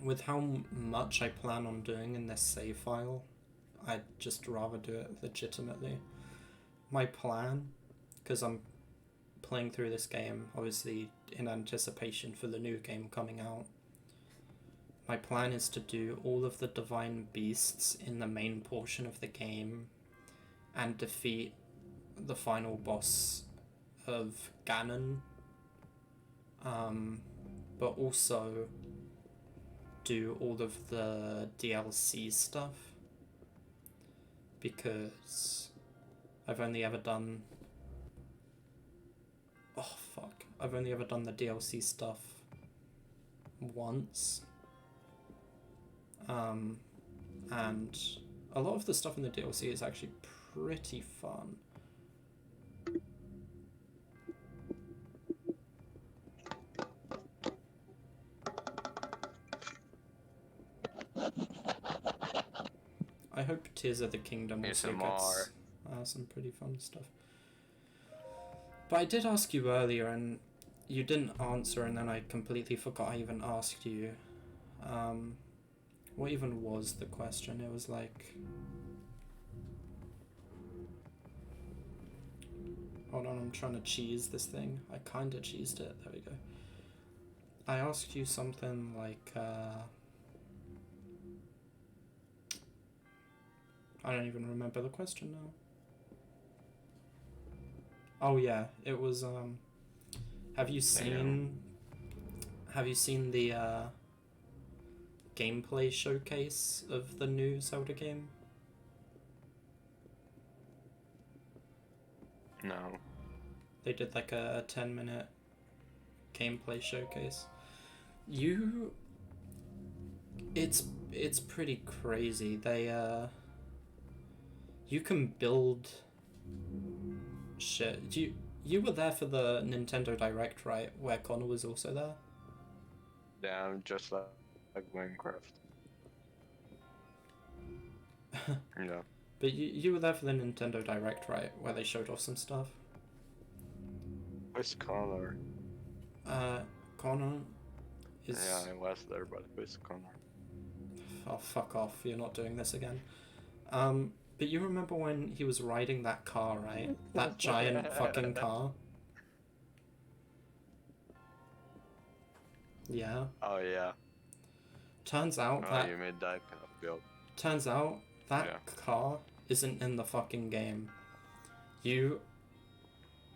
with how much I plan on doing in this save file, I'd just rather do it legitimately. My plan, because I'm playing through this game obviously in anticipation for the new game coming out, my plan is to do all of the divine beasts in the main portion of the game and defeat the final boss of Ganon, but also do all of the DLC stuff, because I've only ever done the DLC stuff once, and a lot of the stuff in the DLC is actually pretty fun. I hope Tears of the Kingdom also gets some pretty fun stuff. But I did ask you earlier and you didn't answer, and then I completely forgot I even asked you. What even was the question? It was like... Hold on, I'm trying to cheese this thing. I kinda cheesed it. There we go. I asked you something like, I don't even remember the question now. Oh yeah, it was, have you seen the, gameplay showcase of the new Zelda game? No. They did like a 10-minute gameplay showcase. It's pretty crazy. You can build shit. You were there for the Nintendo Direct, right? Where Connor was also there? Yeah, I'm just like Minecraft. Yeah. But you were there for the Nintendo Direct, right? Where they showed off some stuff? Where's Connor? Connor is... Yeah, I was there, but where's Connor? Oh, fuck off. You're not doing this again. But you remember when he was riding that car, right? That giant fucking car? Yeah. Oh, yeah. Turns out Oh, you made that kind of build. Turns out that car isn't in the fucking game. You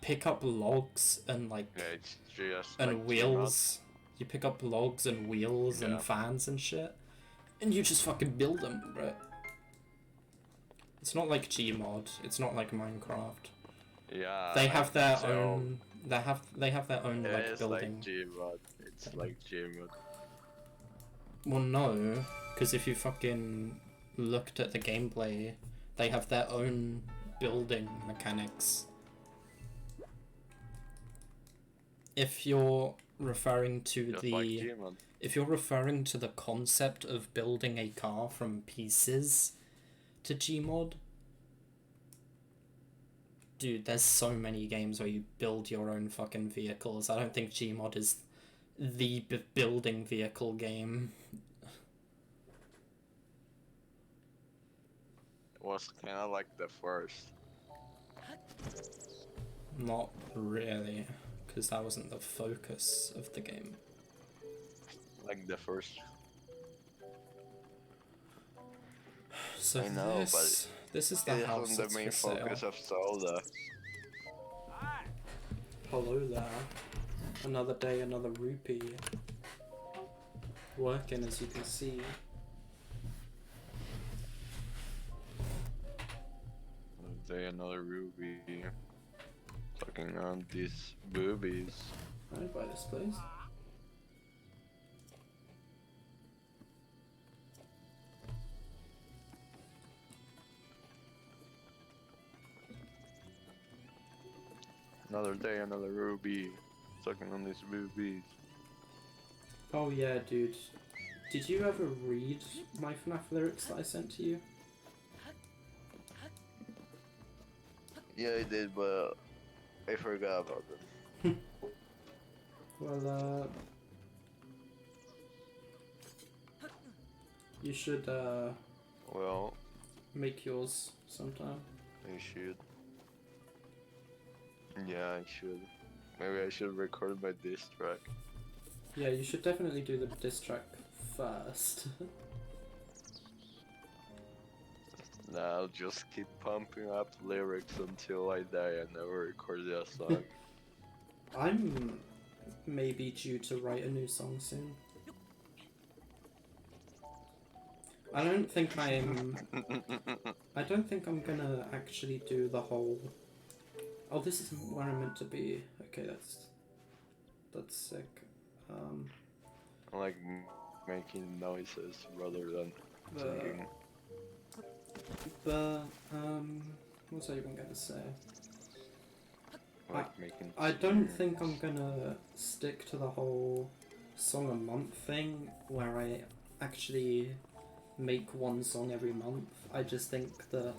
pick up logs and like... Yeah, it's just and like wheels. You pick up logs and wheels and fans and shit. And you just fucking build them, bro. It's not like Gmod. It's not like Minecraft. Yeah. They have their own. They have their own like building. It's like Gmod. It's like Gmod. Well, no, because if you fucking looked at the gameplay, they have their own building mechanics. If you're referring to Just the like Gmod. if you're referring to the concept of building a car from pieces to Gmod, Dude, there's so many games where you build your own fucking vehicles. I don't think Gmod is the building vehicle game. It was kind of like the first. Not really, because that wasn't the focus of the game. Like the first. So I know, this is the It house isn't that's the main for sale. focus of Zelda. Hello there. Another day, another rupee. Working, as you can see. Another day, another ruby. Fucking on these boobies. I'd buy this place. Another day, another ruby. Sucking on these boobies. Oh yeah, dude. Did you ever read my FNAF lyrics that I sent to you? Yeah, I did, but I forgot about them. Well, you should, Well, make yours sometime. I should. Yeah, I should. Maybe I should record my diss track. Yeah, you should definitely do the diss track first. Nah, I'll just keep pumping up lyrics until I die and never record a song. I'm maybe due to write a new song soon. I don't think I'm gonna actually do the whole... Oh, this is where I'm meant to be. Okay, that's sick. I like making noises rather than singing. But, what was I even gonna say? Like making I don't tunes. think I'm gonna stick to the whole song a month thing where I actually make one song every month. I just think that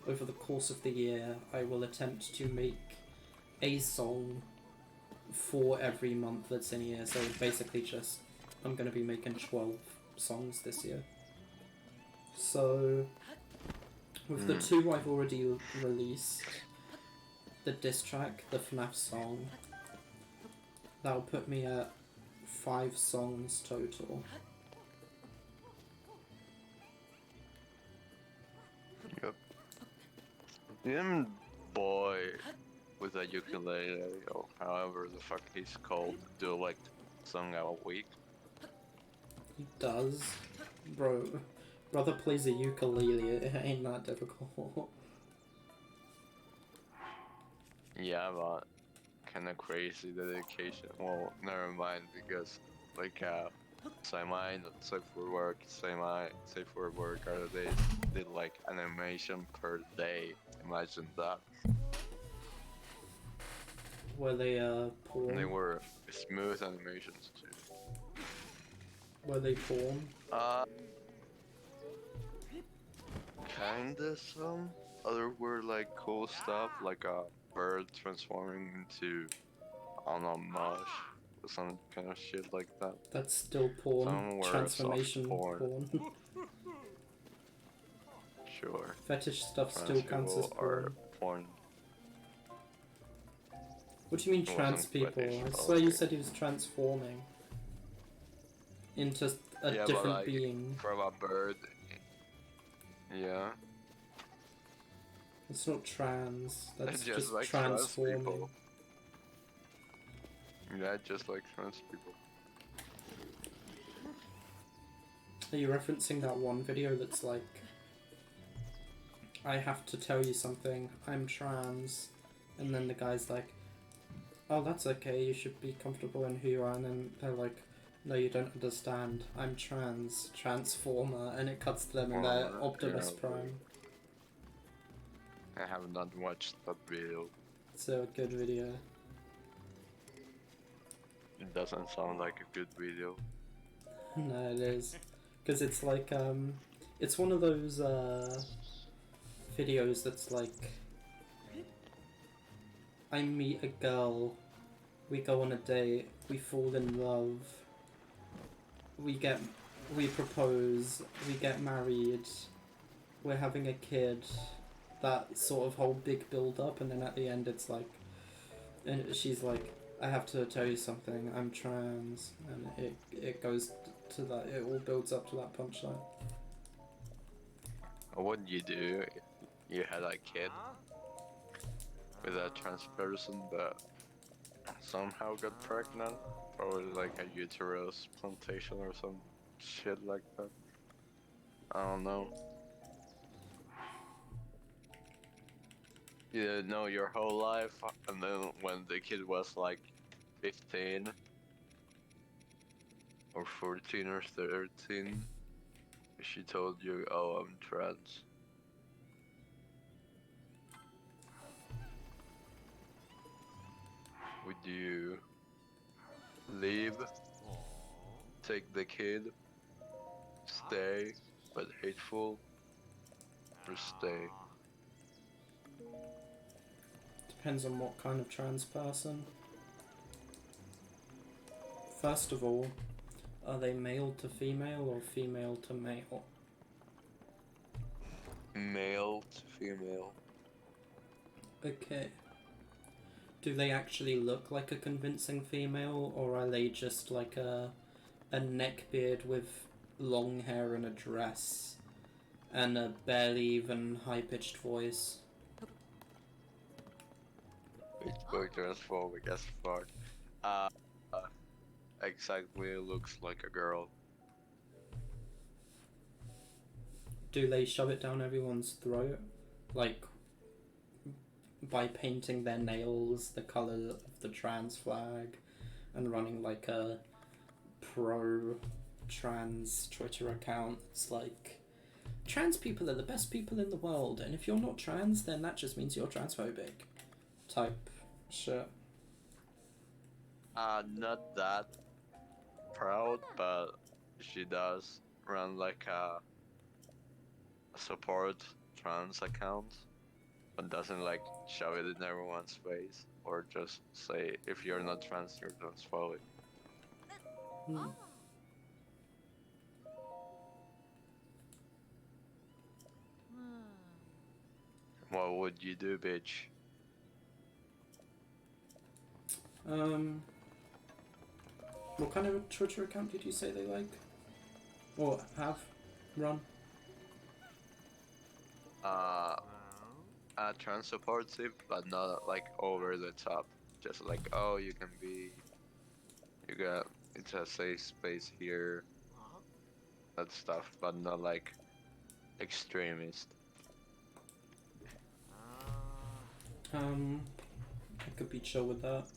over the course of the year I will attempt to make a song for every month that's in a year. So basically just I'm gonna be making 12 songs this year. So with the two I've already released, the diss track, the FNAF song, that'll put me at 5 songs total. Yep. Didn't boy with a ukulele or however the fuck he's called do like song a week? He does. Brother plays a ukulele, it ain't that difficult. Yeah, but kinda crazy dedication. Well, never mind because like same for work, same for work other days did like animation per day. Imagine that. Were they porn? And they were smooth animations too. Were they porn? Kinda some. Other were like cool stuff, like a bird transforming into, I don't know, mush or some kind of shit like that. That's still porn. Some were Transformation soft porn. porn. Sure. Fetish stuff Trans still counts as people are porn. porn. What do you mean It trans wasn't people? fetish, I swear you okay. said he was transforming into a Yeah, but different like, being. from a bird. Yeah. It's not trans. That's just just like trans transforming. people. Yeah, just like trans people. Are you referencing that one video that's like, I have to tell you something, I'm trans, and then the guy's like, oh, that's okay, you should be comfortable in who you are, and then they're like, no, you don't understand, I'm trans, transformer, and it cuts to them in their Oh, Optimus yeah, Prime. I have not watched that video. It's a good video. It doesn't sound like a good video. No, it is. Because it's like, it's one of those, videos that's like, I meet a girl, we go on a date, we fall in love, we propose, we get married, we're having a kid, that sort of whole big build up, and then at the end it's like, and she's like, I have to tell you something, I'm trans, and it goes to that, it all builds up to that punchline. What would you do if you had a kid with a trans person but somehow got pregnant? Probably like a uterus plantation or some shit like that. I don't know. You didn't know your whole life, and then when the kid was like 15 or 14 or 13, she told you, oh, I'm trans. Would you leave, take the kid, stay, but hateful, or stay? Depends on what kind of trans person. First of all, are they male to female or female to male? Male to female. Okay. Do they actually look like a convincing female, or are they just like a neckbeard with long hair and a dress and a barely even high-pitched voice? It's boy transphobic as fuck. Uh, exactly looks like a girl. Do they shove it down everyone's throat? Like, by painting their nails the colour of the trans flag and running like a pro-trans Twitter account? It's like, trans people are the best people in the world, and if you're not trans, then that just means you're transphobic. Type shit. Not that proud, but she does run like a support trans account, but doesn't like shove it in everyone's face or just say if you're not trans, you're transphobic. Hmm. What would you do, bitch? What kind of a Twitter account did you say they like? Or have run? Trans supportive, but not like over the top. Just like, oh, you can be, you got, it's a safe space here, that stuff, but not like extremist. I could be chill with that.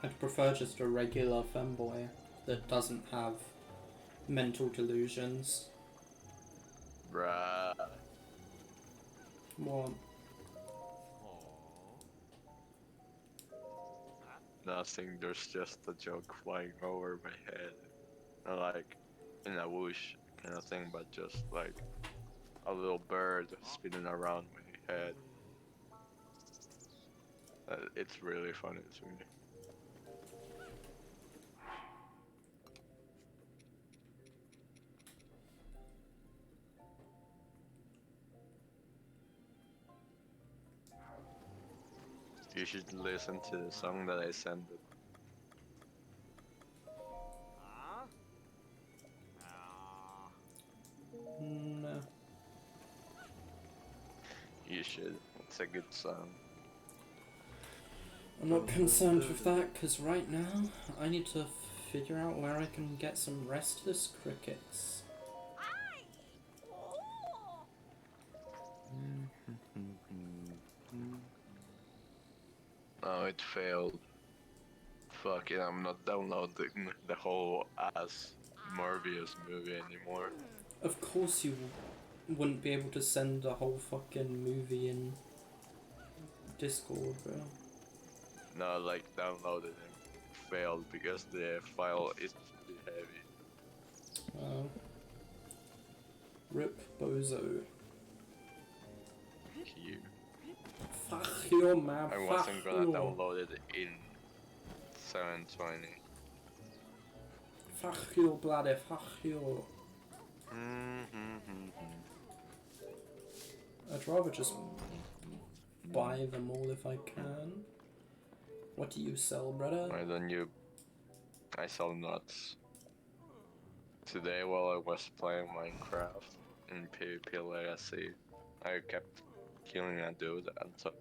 I'd prefer just a regular femboy that doesn't have mental delusions. Bruh. What? Nothing, there's just a joke flying over my head. Not like in a whoosh kind of thing, but just like a little bird spinning around my head. It's really funny to me. You should listen to the song that I sent it. No. You should. It's a good song. I'm not concerned with that, because right now I need to figure out where I can get some restless crickets. Oh, it failed. Fuck it, I'm not downloading the whole ass Morbius movie anymore. Of course you wouldn't be able to send a whole fucking movie in Discord, bro. No, like downloaded and failed because the file is too heavy. Rip Bozo. Q. Fuck you, man. I wasn't gonna download it in 720. Fuck you, bloody fuck you. I'd rather just buy them all if I can. What do you sell, brother? Why don't you? I sell nuts. Today while I was playing Minecraft in PvP Legacy, I kept killing a dude and so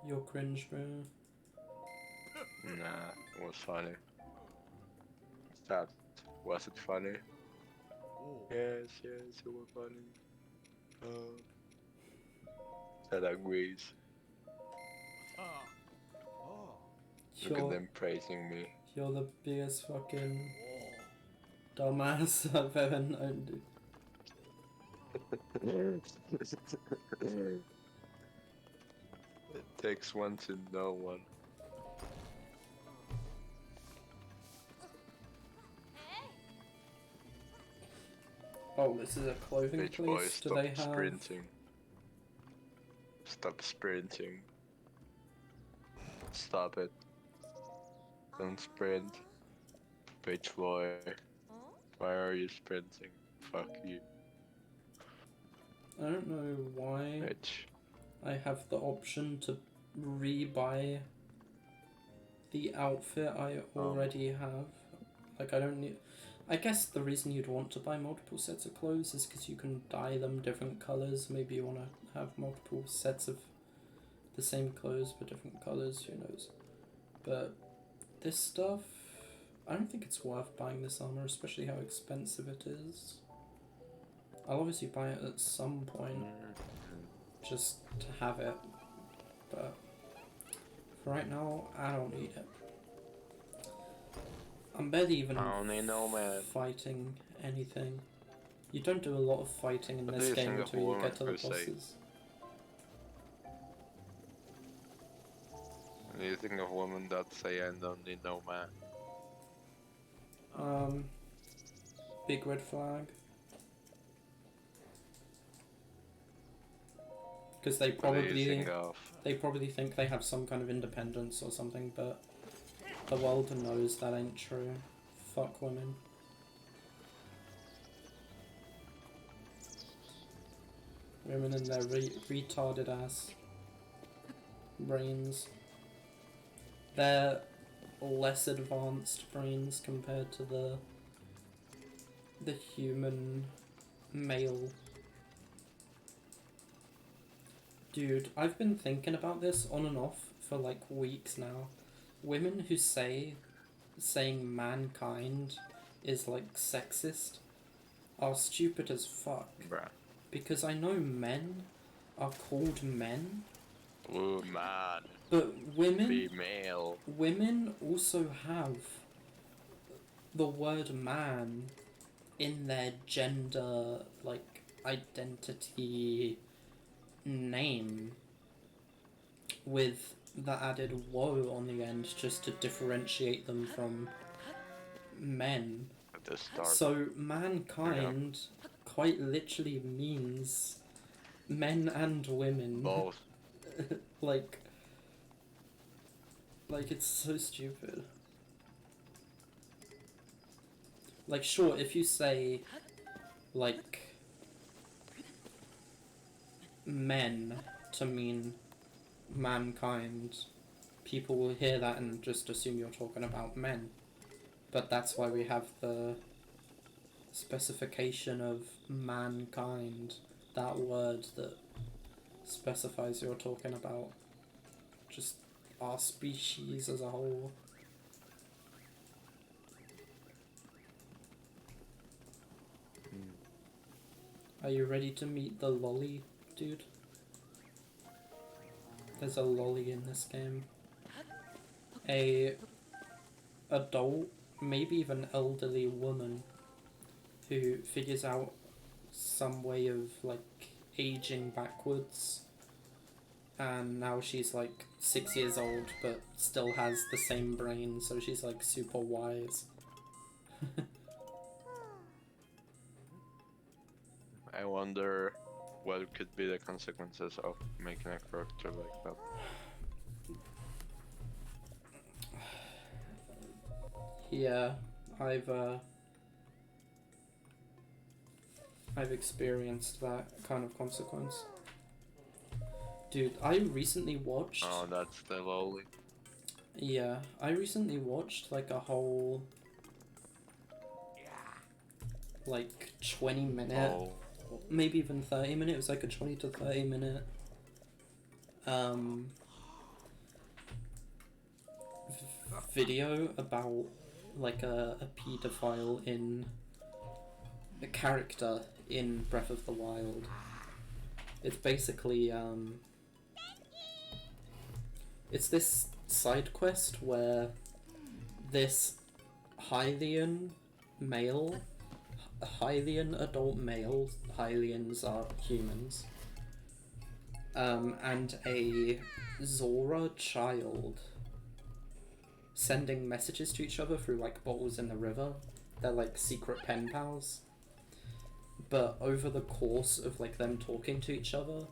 You're cringe, bro. nah, it was funny. That was it funny? Yes, yes, it was funny. That agrees. Look at them praising me. You're the biggest fucking dumbass I've ever known, dude. It takes one to know one. Oh, this is a clothing Bitch boy, place. Do stop they have? sprinting. Stop sprinting. Stop it. Don't sprint. Bitch boy. Why are you sprinting? Fuck you. I don't know why Bitch. I have the option to rebuy the outfit I already have. Like, I don't need... I guess the reason you'd want to buy multiple sets of clothes is because you can dye them different colours. Maybe you want to have multiple sets of the same clothes but different colours, who knows. But this stuff, I don't think it's worth buying this armour, especially how expensive it is. I'll obviously buy it at some point, just to have it, but for right now, I don't need it. I'm barely even fighting anything. You don't do a lot of fighting in this game until you get to the bosses. What do you think of women that say I don't need no man? Big red flag. Because they probably think they have some kind of independence or something, but the world knows that ain't true. Fuck women. Women and their retarded ass brains. They're less advanced brains compared to the human male. Dude, I've been thinking about this on and off for like weeks now. Women who saying mankind is like sexist are stupid as fuck. Bruh. Because I know men are called men. Ooh, man. But Female. women also have the word man in their gender, like, identity name with the added woe on the end just to differentiate them from men. At the start. So mankind quite literally means men and women. Both. like it's so stupid. Like, sure, if you say like men to mean mankind, people will hear that and just assume you're talking about men. But that's why we have the specification of mankind, that word that specifies you're talking about just our species as a whole. Are you ready to meet the lolly, dude? There's a lolly in this game. A adult, maybe even elderly woman who figures out some way of like aging backwards, and now she's like 6 years old but still has the same brain, so she's like super wise. I wonder what could be the consequences of making a character like that. Yeah, I've experienced that kind of consequence. Dude, I recently watched... Oh, that's the lowly. Yeah, I recently watched like a whole... like 20-minute, Oh. maybe even 30-minute, it was like a 20 to 30-minute video about like a paedophile in a character in Breath of the Wild. It's basically it's this side quest where this Hylian adult male, Hylians are humans, and a Zora child sending messages to each other through like bottles in the river. They're like secret pen pals. But over the course of like them talking to each other,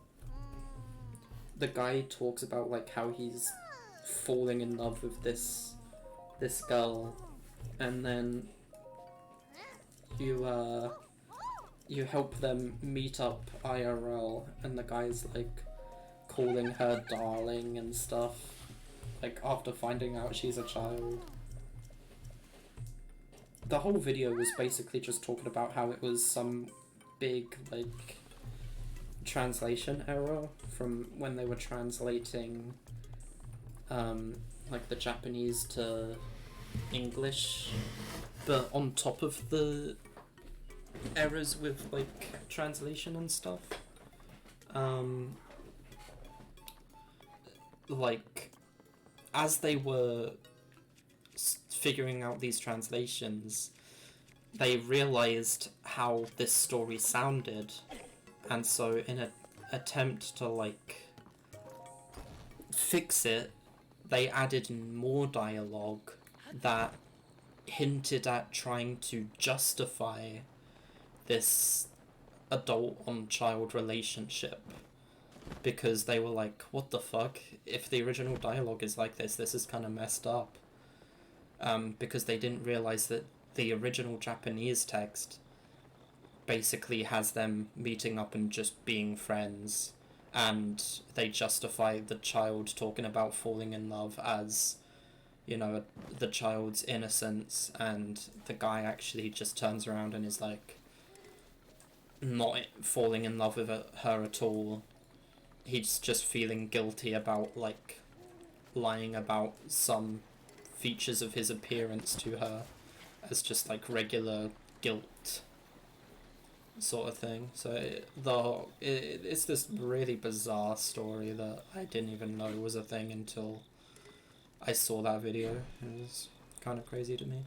the guy talks about like how he's falling in love with this girl, and then you help them meet up IRL, and the guy's like calling her darling and stuff, like after finding out she's a child. The whole video was basically just talking about how it was some big like translation error from when they were translating like the Japanese to English, but on top of the errors with like translation and stuff, like as they were figuring out these translations, they realized how this story sounded, and so in an attempt to like fix it, they added more dialogue that hinted at trying to justify this adult on child relationship, because they were like, what the fuck, if the original dialogue is like this is kind of messed up. Because they didn't realize that the original Japanese text basically has them meeting up and just being friends, and they justify the child talking about falling in love as, you know, the child's innocence, and the guy actually just turns around and is like not falling in love with her at all. He's just feeling guilty about like lying about some features of his appearance to her as just like regular guilt sort of thing. So it's this really bizarre story that I didn't even know was a thing until I saw that video. It was kind of crazy to me.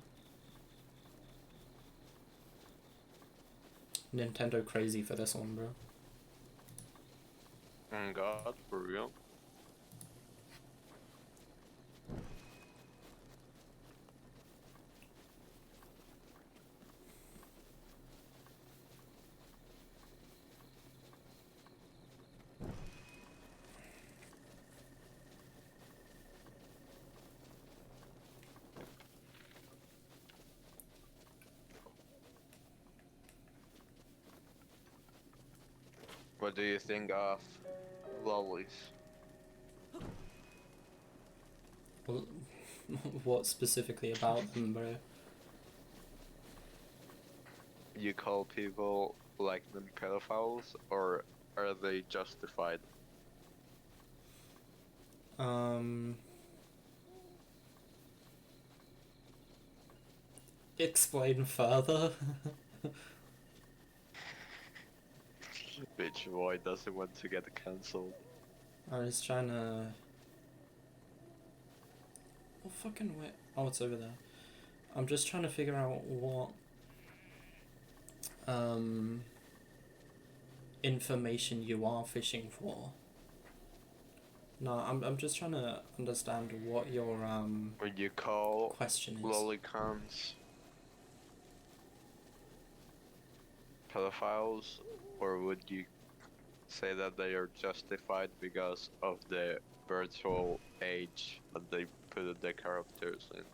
Nintendo crazy for this one, bro. Oh God, for real? What do you think of lollies? Well, what specifically about them, bro? You call people like them pedophiles, or are they justified? Explain further. Bitch boy doesn't want to get cancelled. I was trying to... What fucking way? Oh, it's over there. I'm just trying to figure out what information you are fishing for. No, I'm just trying to understand what your When you call question is. lolicons pedophiles, or would you say that they are justified because of the virtual age that they put the characters in?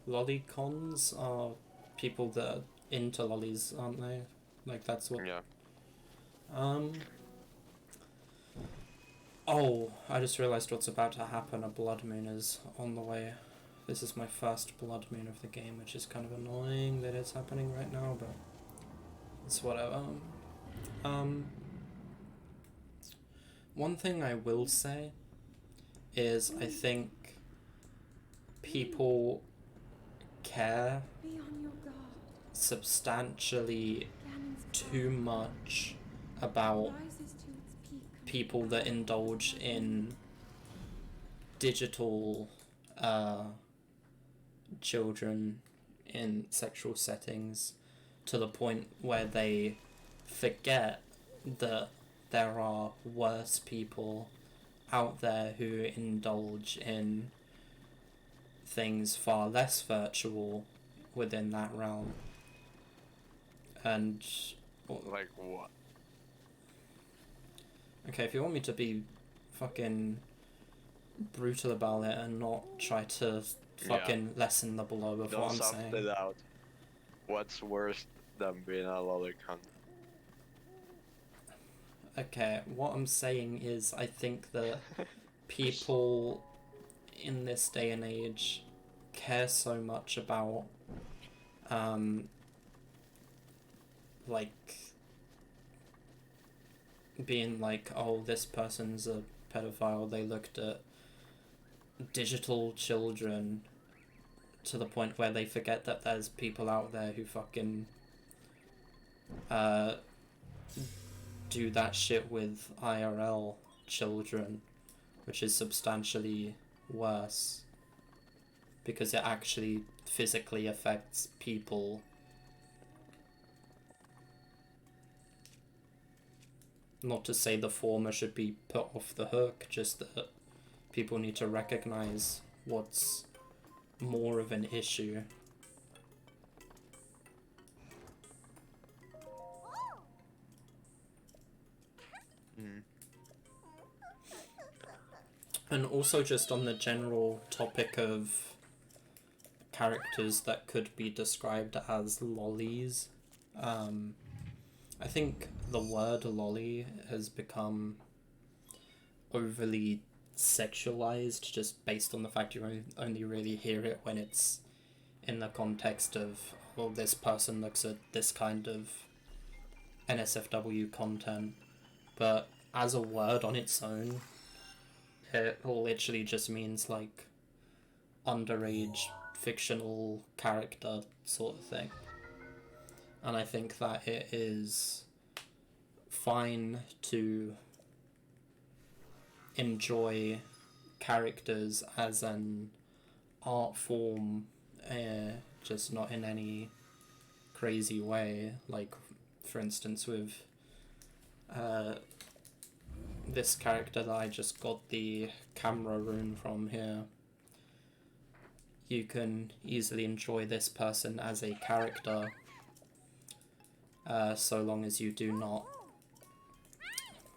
Lolicons are people that are into lollies, aren't they? Like, that's what... Yeah. Oh, I just realised what's about to happen. A blood moon is on the way. This is my first blood moon of the game, which is kind of annoying that it's happening right now, but it's whatever. One thing I will say is I think people care Be on your guard. substantially Ganon's too much about rises to its peak. people that indulge in digital children in sexual settings to the point where they forget that there are worse people out there who indulge in things far less virtual within that realm. And Like what? okay, if you want me to be fucking brutal about it and not try to fucking lessen the blow of Don't what I'm sound saying. it out. What's worse than being a lolicon? Okay, what I'm saying is I think that people in this day and age care so much about like being like, oh, this person's a pedophile, they looked at digital children, to the point where they forget that there's people out there who fucking do that shit with IRL children, which is substantially worse because it actually physically affects people. Not to say the former should be put off the hook, just that people need to recognize what's more of an issue. And also just on the general topic of characters that could be described as lollies, I think the word lolly has become overly sexualized just based on the fact you only really hear it when it's in the context of, well, this person looks at this kind of NSFW content, but as a word on its own, it literally just means like underage fictional character sort of thing. And I think that it is fine to enjoy characters as an art form, just not in any crazy way. Like, for instance, with this character that I just got the camera rune from here, you can easily enjoy this person as a character, so long as you do not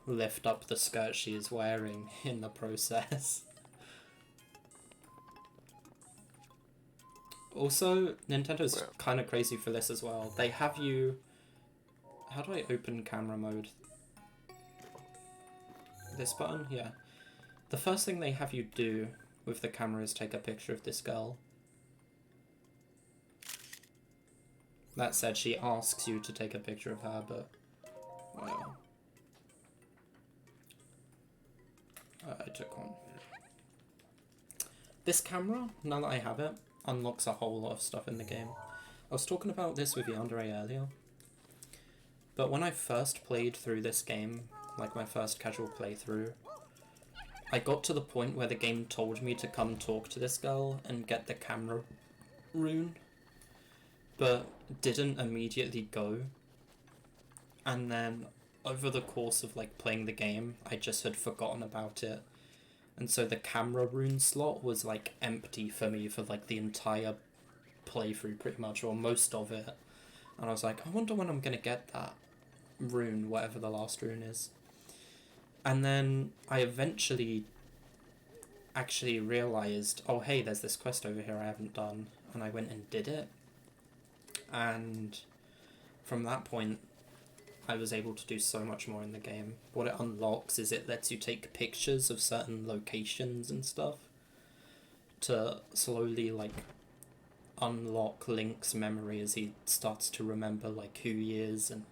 lift up the skirt she is wearing in the process. Also, Nintendo's kind of crazy for this as well. They have you... How do I open camera mode? This button? Yeah. The first thing they have you do with the camera is take a picture of this girl. That said, she asks you to take a picture of her, but... whatever. I took one. This camera, now that I have it, unlocks a whole lot of stuff in the game. I was talking about this with Yandere earlier, but when I first played through this game, like my first casual playthrough, I got to the point where the game told me to come talk to this girl and get the camera rune, but didn't immediately go. And then over the course of like playing the game, I just had forgotten about it. And so the camera rune slot was like empty for me for like the entire playthrough pretty much, or most of it. And I was like, I wonder when I'm gonna get that. rune, whatever the last rune is. And then I eventually actually realized, oh hey, there's this quest over here I haven't done, and I went and did it. And from that point, I was able to do so much more in the game. What it unlocks is it lets you take pictures of certain locations and stuff to slowly, like, unlock Link's memory as he starts to remember, like, who he is and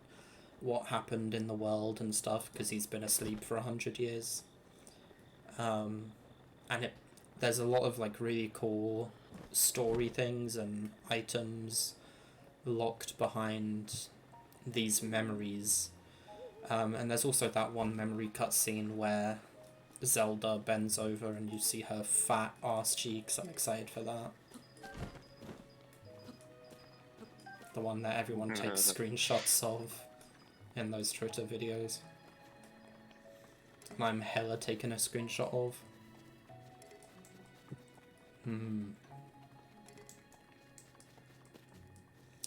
what happened in the world and stuff, because he's been asleep for 100 years. And there's a lot of, like, really cool story things and items locked behind these memories. And there's also that one memory cutscene where Zelda bends over and you see her fat ass cheeks. I'm excited for that. The one that everyone takes screenshots of in those Twitter videos. And I'm hella taking a screenshot of.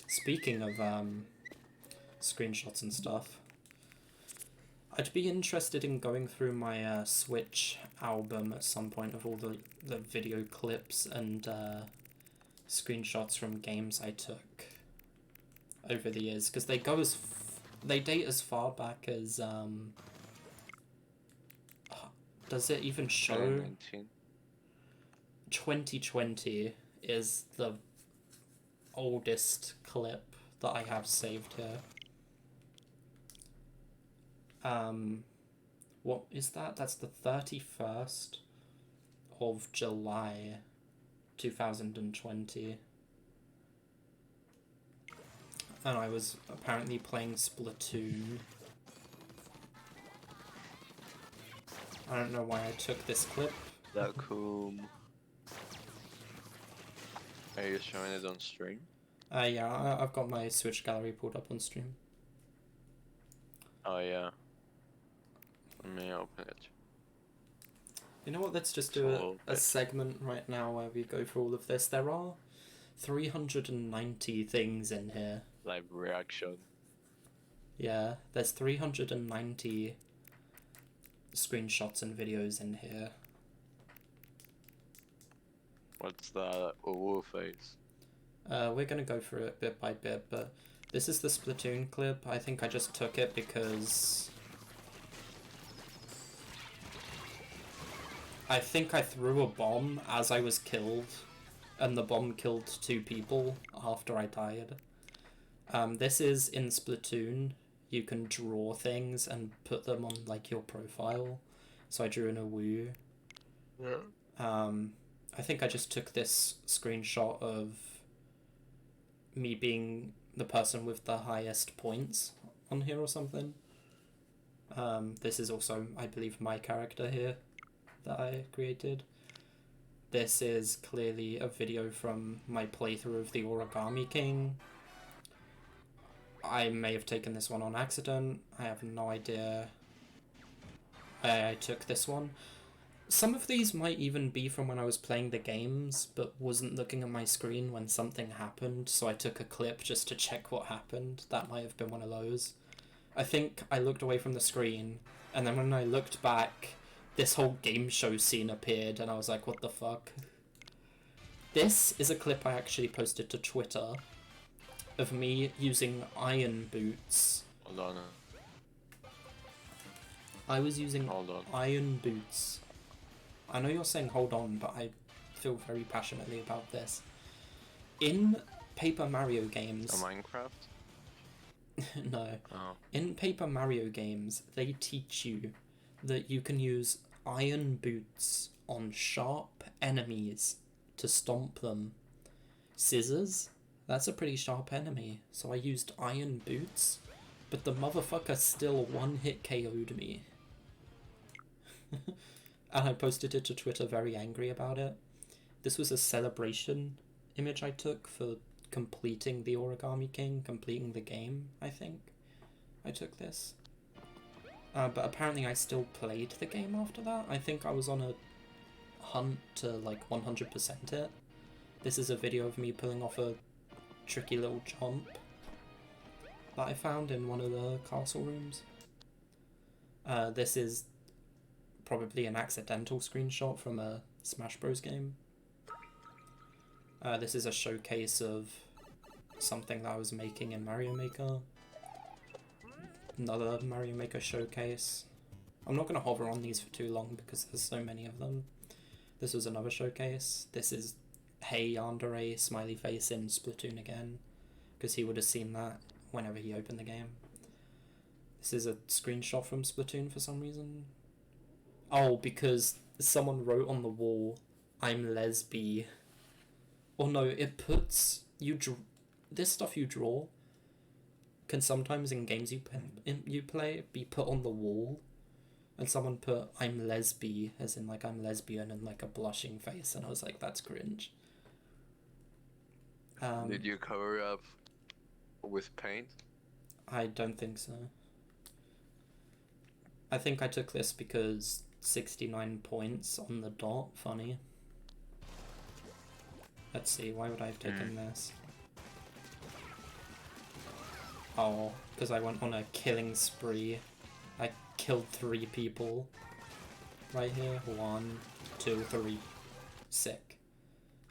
Speaking of screenshots and stuff, I'd be interested in going through my Switch album at some point of all the video clips and screenshots from games I took over the years, because they go they date as far back as does it even show? 2020 is the oldest clip that I have saved here. What is that? That's the 31st of July 2020. And I was apparently playing Splatoon. I don't know why I took this clip. That cool. Are you showing it on stream? Yeah, I've got my Switch gallery pulled up on stream. Oh yeah. Let me open it. You know what, let's just do a segment right now where we go through all of this. There are 390 things in here. Live reaction. Yeah, there's 390 screenshots and videos in here. What's that ooh face? We're gonna go through it bit by bit, but this is the Splatoon clip. I think I just took it because I think I threw a bomb as I was killed, and the bomb killed 2 people after I died. This is in Splatoon. You can draw things and put them on, like, your profile. So I drew in a woo. Yeah. I think I just took this screenshot of me being the person with the highest points on here or something. This is also, I believe, my character here that I created. This is clearly a video from my playthrough of the Origami King. I may have taken this one on accident. I have no idea. I took this one. Some of these might even be from when I was playing the games, but wasn't looking at my screen when something happened, so I took a clip just to check what happened. That might have been one of those. I think I looked away from the screen, and then when I looked back, this whole game show scene appeared, and I was like, what the fuck? This is a clip I actually posted to Twitter of me using iron boots. Hold on. I was using Hold on. iron boots. I know you're saying hold on, but I feel very passionately about this. In Paper Mario games... A Minecraft? No. Oh. In Paper Mario games, they teach you that you can use iron boots on sharp enemies to stomp them. Scissors? That's a pretty sharp enemy, so I used iron boots, but the motherfucker still one-hit KO'd me. And I posted it to Twitter very angry about it. This was a celebration image I took for completing the Origami King, completing the game, I think. I took this. But apparently I still played the game after that. I think I was on a hunt to, like, 100% it. This is a video of me pulling off a tricky little jump. that I found in one of the castle rooms. This is probably an accidental screenshot from a Smash Bros game. This is a showcase of something that I was making in Mario Maker. Another Mario Maker showcase. I'm not going to hover on these for too long because there's so many of them. This was another showcase. This is Hey Yandere smiley face in Splatoon again, because he would have seen that whenever he opened the game. This is a screenshot from Splatoon for some reason. Oh, because someone wrote on the wall, "I'm lesbi." Or no, it puts this stuff you draw can sometimes in games you play be put on the wall, and someone put "I'm lesbi" as in like I'm lesbian and like a blushing face, and I was like, that's cringe. Did you cover up with paint? I don't think so. I think I took this because 69 points on the dot. Funny. Let's see, why would I have taken this? Oh, because I went on a killing spree. I killed 3 people. Right here. 1, 2, 3. Sick.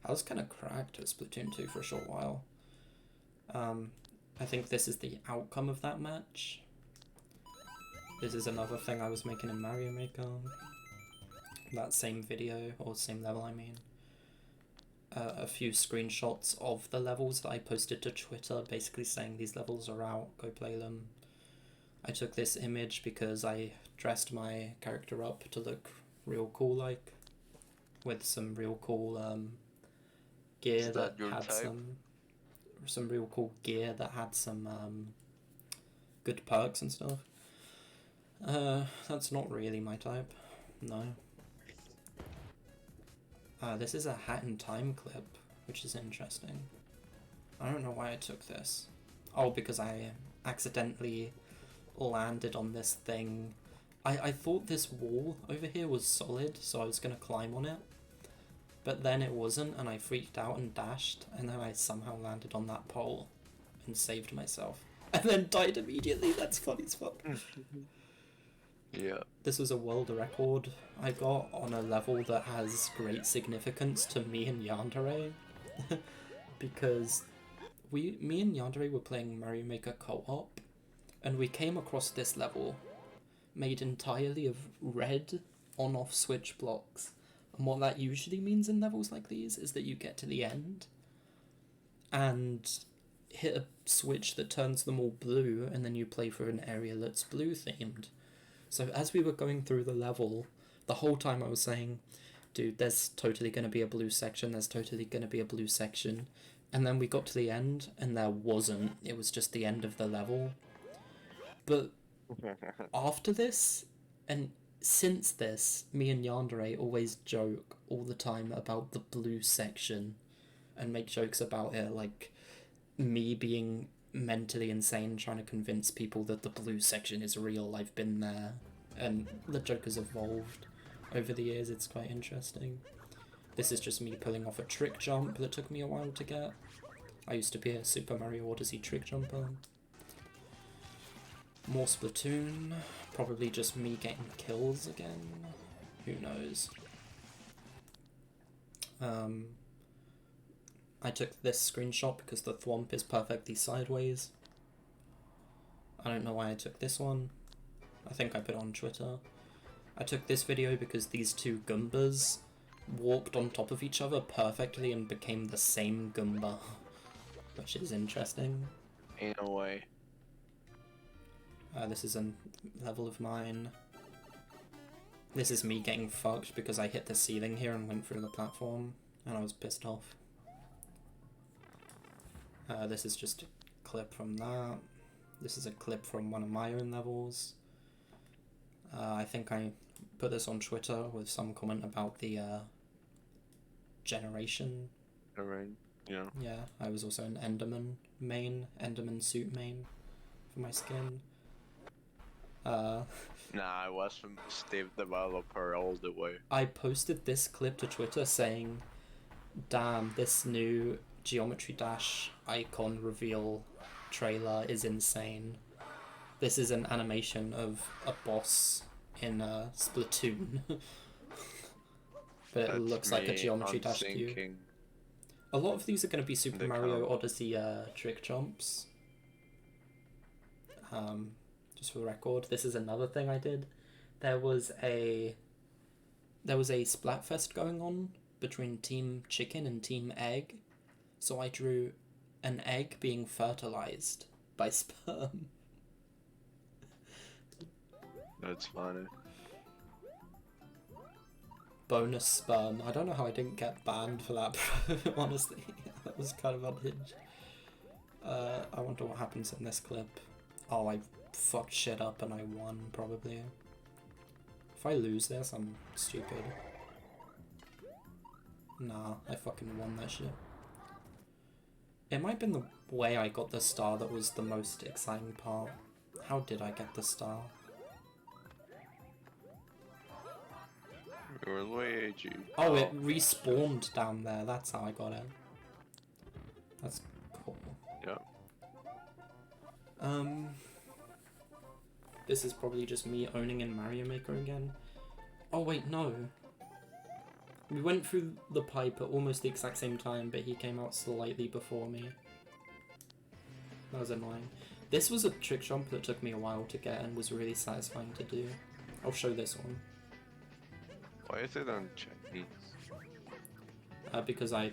I was kind of cracked at Splatoon 2 for a short while. I think this is the outcome of that match. This is another thing I was making in Mario Maker. That same video, or same level I mean. A few screenshots of the levels that I posted to Twitter, basically saying these levels are out, go play them. I took this image because I dressed my character up to look real cool, like, with some real cool gear that had some real cool gear that had some good perks and stuff. That's not really my type, no. This is a Hat in Time clip, which is interesting. I don't know why I took this. Oh, because I accidentally landed on this thing. I thought this wall over here was solid, so I was going to climb on it. But then it wasn't, and I freaked out and dashed, and then I somehow landed on that pole and saved myself. And then died immediately. That's funny as fuck. Yeah. This was a world record I got on a level that has great significance to me and Yandere. Because me and Yandere were playing Mario Maker co-op, and we came across this level made entirely of red on-off switch blocks. And what that usually means in levels like these is that you get to the end and hit a switch that turns them all blue, and then you play for an area that's blue themed. So as we were going through the level, the whole time I was saying, dude, there's totally going to be a blue section, there's totally going to be a blue section. And then we got to the end, and there wasn't. It was just the end of the level. But after this, and since this, me and Yandere always joke all the time about the blue section, and make jokes about it, like me being mentally insane trying to convince people that the blue section is real. I've been there, and the joke has evolved over the years. It's quite interesting. This is just me pulling off a trick jump that took me a while to get. I used to be a Super Mario Odyssey trick jumper. More Splatoon, probably just me getting kills again, who knows. I took this screenshot because the thwomp is perfectly sideways. I don't know why I took this one. I think I put it on Twitter. I took this video because these two Goombas walked on top of each other perfectly and became the same Goomba, which is interesting. In a way. This is a level of mine. This is me getting fucked because I hit the ceiling here and went through the platform, and I was pissed off. This is just a clip from that. This is a clip from one of my own levels. I think I put this on Twitter with some comment about the generation. Alright, yeah. Yeah, I was also an Enderman main, Enderman suit main for my skin. Nah, I was a Steve developer all the way. I posted this clip to Twitter saying, damn, this new Geometry Dash icon reveal trailer is insane. This is an animation of a boss in Splatoon. But it That's looks like a me Geometry Dash cube. unthinking. A lot of these are going to be Super They Mario can't. Odyssey trick jumps. Just for the record, this is another thing I did. There was a Splatfest going on between Team Chicken and Team Egg, so I drew an egg being fertilized by sperm. That's funny. Bonus sperm. I don't know how I didn't get banned for that, honestly. That was kind of unhinged. I wonder what happens in this clip. Oh, I fucked shit up and I won, probably. If I lose this, I'm stupid. Nah, I fucking won that shit. It might have been the way I got the star that was the most exciting part. How did I get the star? You're Luigi. Oh, it respawned down there. That's how I got it. That's cool. Yep. This is probably just me owning in Mario Maker again. Oh wait, no. We went through the pipe at almost the exact same time, but he came out slightly before me. That was annoying. This was a trick jump that took me a while to get and was really satisfying to do. I'll show this one. Why is it on Chinese? Because I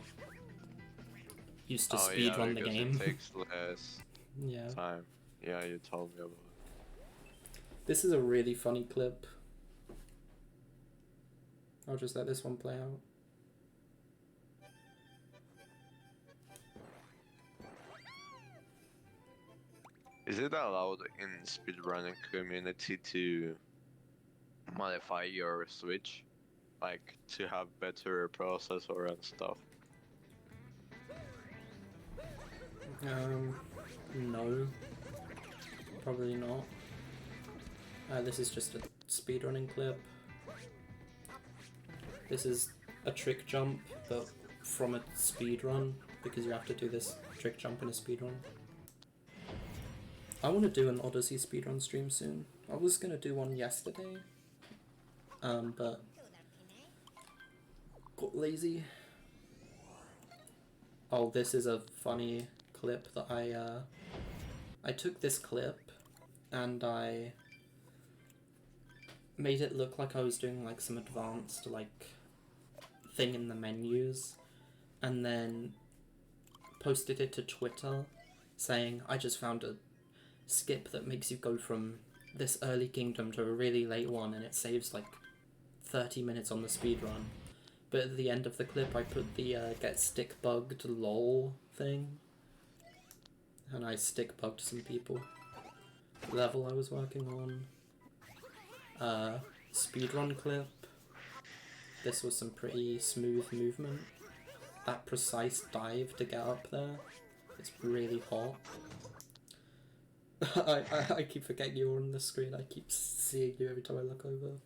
used to Yeah, speedrun the because game. It takes less Yeah. time. Yeah, you told me about it. This is a really funny clip. I'll just let this one play out. Is it allowed in speedrunning community to modify your Switch? Like, to have better processor and stuff? No. Probably not. This is just a speedrunning clip. This is a trick jump, but from a speedrun, because you have to do this trick jump in a speedrun. I want to do an Odyssey speedrun stream soon. I was going to do one yesterday, but got lazy. Oh, this is a funny clip that I took this clip and I made it look like I was doing like some advanced like thing in the menus, and then posted it to Twitter saying I just found a skip that makes you go from this early kingdom to a really late one and it saves like 30 minutes on the speedrun. But at the end of the clip I put the get stick bugged lol thing, and I stick bugged some people. Level I was working on. Speedrun clip. This was some pretty smooth movement. That precise dive to get up there. It's really hot. I keep forgetting you're on the screen. I keep seeing you every time I look over.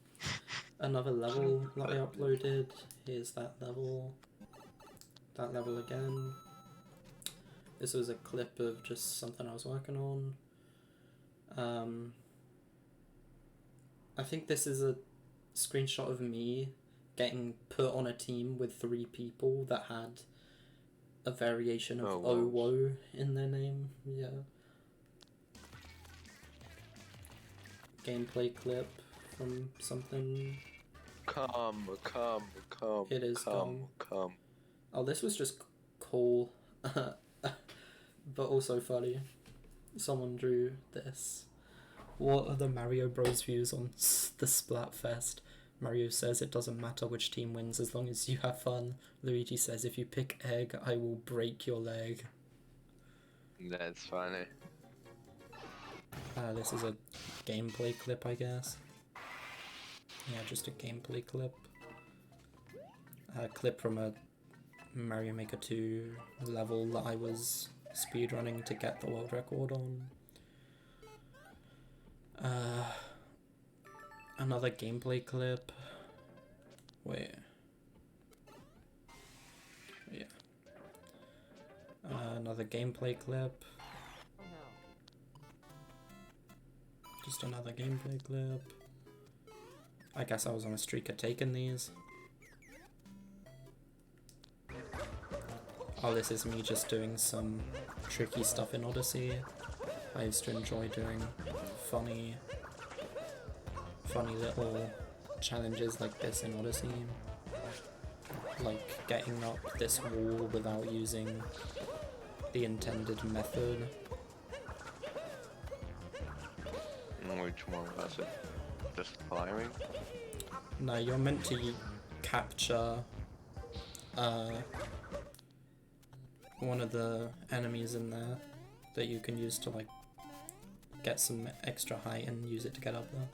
Another level that I uploaded. Here's that level. That level again. This was a clip of just something I was working on. I think this is a screenshot of me getting put on a team with 3 people that had a variation of OWO in their name. Yeah. Gameplay clip from something. Come. It is come. Oh, this was just cool, but also funny. Someone drew this. What are the Mario Bros views on the Splatfest? Mario says it doesn't matter which team wins as long as you have fun. Luigi says if you pick egg, I will break your leg. That's funny. This is a gameplay clip, I guess. Yeah, just a gameplay clip. A clip from a Mario Maker 2 level that I was speedrunning to get the world record on. Another gameplay clip. Wait. Yeah. Another gameplay clip. Just another gameplay clip. I guess I was on a streak of taking these. Oh, this is me just doing some tricky stuff in Odyssey. I used to enjoy doing funny little challenges like this in Odyssey. Like getting up this wall without using the intended method. Which one was it? Just climbing? No, you're meant to capture one of the enemies in there that you can use to like get some extra height and use it to get up there.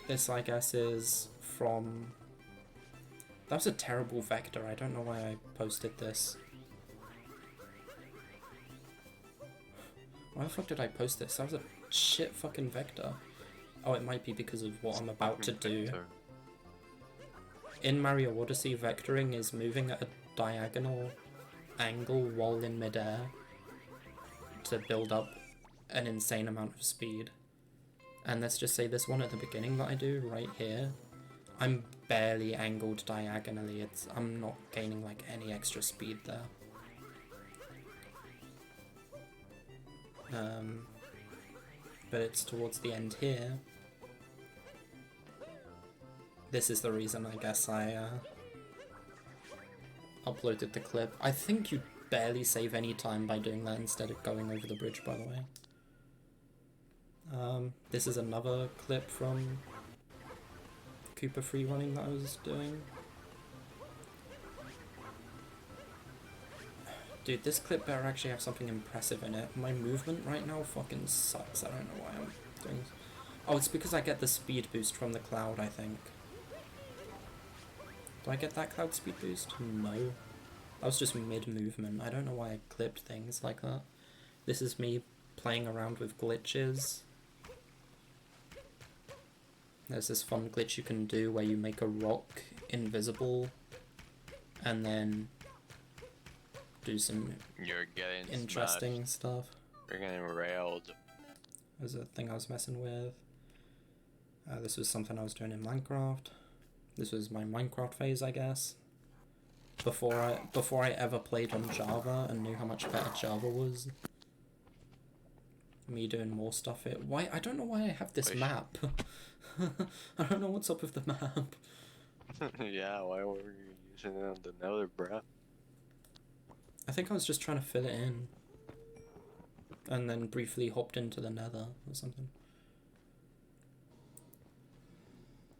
This I guess is from... That was a terrible vector, I don't know why I posted this. Why the fuck did I post this? That was a shit fucking vector. Oh, it might be because of what I'm about to do. In Mario Odyssey, vectoring is moving at a diagonal angle while in midair to build up an insane amount of speed. And let's just say this one at the beginning that I do, right here, I'm barely angled diagonally. I'm not gaining like any extra speed there. But it's towards the end here. This is the reason I guess I uploaded the clip. I think you barely save any time by doing that instead of going over the bridge, by the way. This is another clip from Cooper free running that I was doing. Dude, this clip better actually have something impressive in it. My movement right now fucking sucks. I don't know why I'm doing this. Oh, it's because I get the speed boost from the cloud, I think. Do I get that cloud speed boost? No. That was just mid-movement. I don't know why I clipped things like that. This is me playing around with glitches. There's this fun glitch you can do where you make a rock invisible and then do some interesting stuff. You're getting railed. There's a thing I was messing with. This was something I was doing in Minecraft. This was my Minecraft phase, I guess. Before I ever played on Java and knew how much better Java was. Me doing more stuff here. Why? I don't know why I have this map. I don't know what's up with the map. Yeah, why were you using it on the nether, bruh? I think I was just trying to fill it in. And then briefly hopped into the nether or something.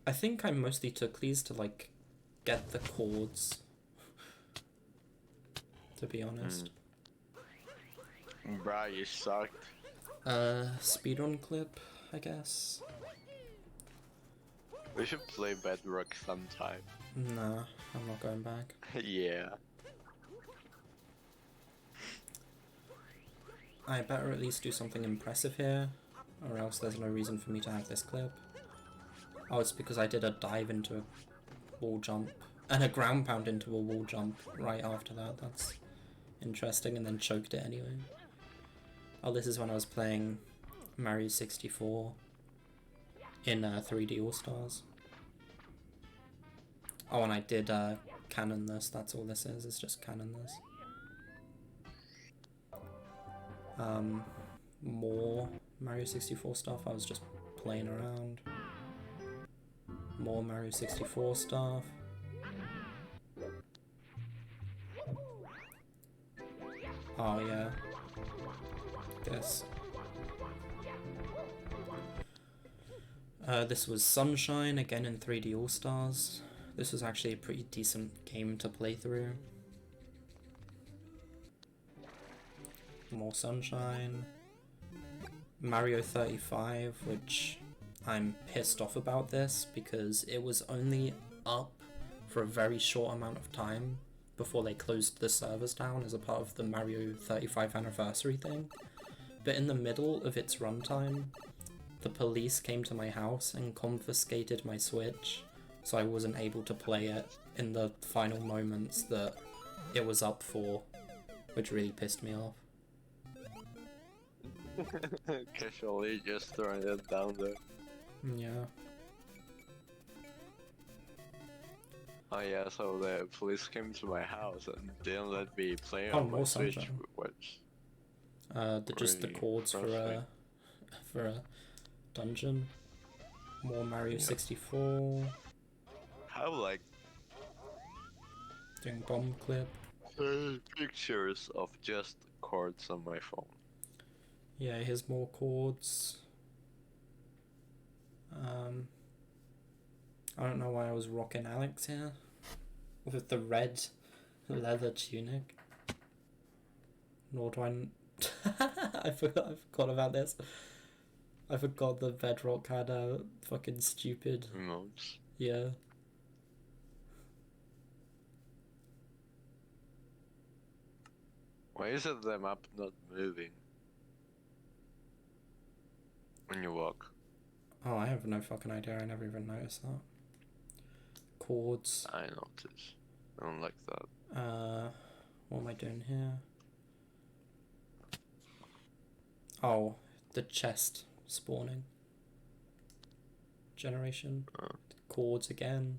I think I mostly took these to like get the chords. To be honest. Bruh, you sucked. Speedrun clip, I guess. We should play Bedrock sometime. Nah, I'm not going back. Yeah. I better at least do something impressive here, or else there's no reason for me to have this clip. Oh, it's because I did a dive into a wall jump, and a ground pound into a wall jump right after that. That's interesting, and then choked it anyway. Oh, this is when I was playing Mario 64 in 3D All-Stars. Oh, and I did canon this, that's all this is, it's just canon this. More Mario 64 stuff, I was just playing around. More Mario 64 stuff. Oh yeah. This. This was Sunshine, again in 3D All-Stars. This was actually a pretty decent game to play through. More Sunshine. Mario 35, which I'm pissed off about this because it was only up for a very short amount of time before they closed the servers down as a part of the Mario 35 anniversary thing. But in the middle of its runtime, the police came to my house and confiscated my Switch, so I wasn't able to play it in the final moments that it was up for, which really pissed me off. Casually just throwing it down there. Yeah. Oh yeah, so the police came to my house and didn't let me play Oh, on my more Switch, sunshine. which Just the really chords frustrating. for a dungeon. More Mario Yeah. 64. Have like Doing bomb clip. pictures of just chords on my phone. Yeah, here's more chords. I don't know why I was rocking Alex here. With the red leather tunic. Nor do I... I forgot about this. I forgot the Bedrock had a fucking stupid... Emotes. Yeah. Why is it the map not moving when you walk? Oh, I have no fucking idea. I never even noticed that. Chords. I noticed. I don't like that. What am I doing here? Oh, the chest spawning. Generation. Chords again.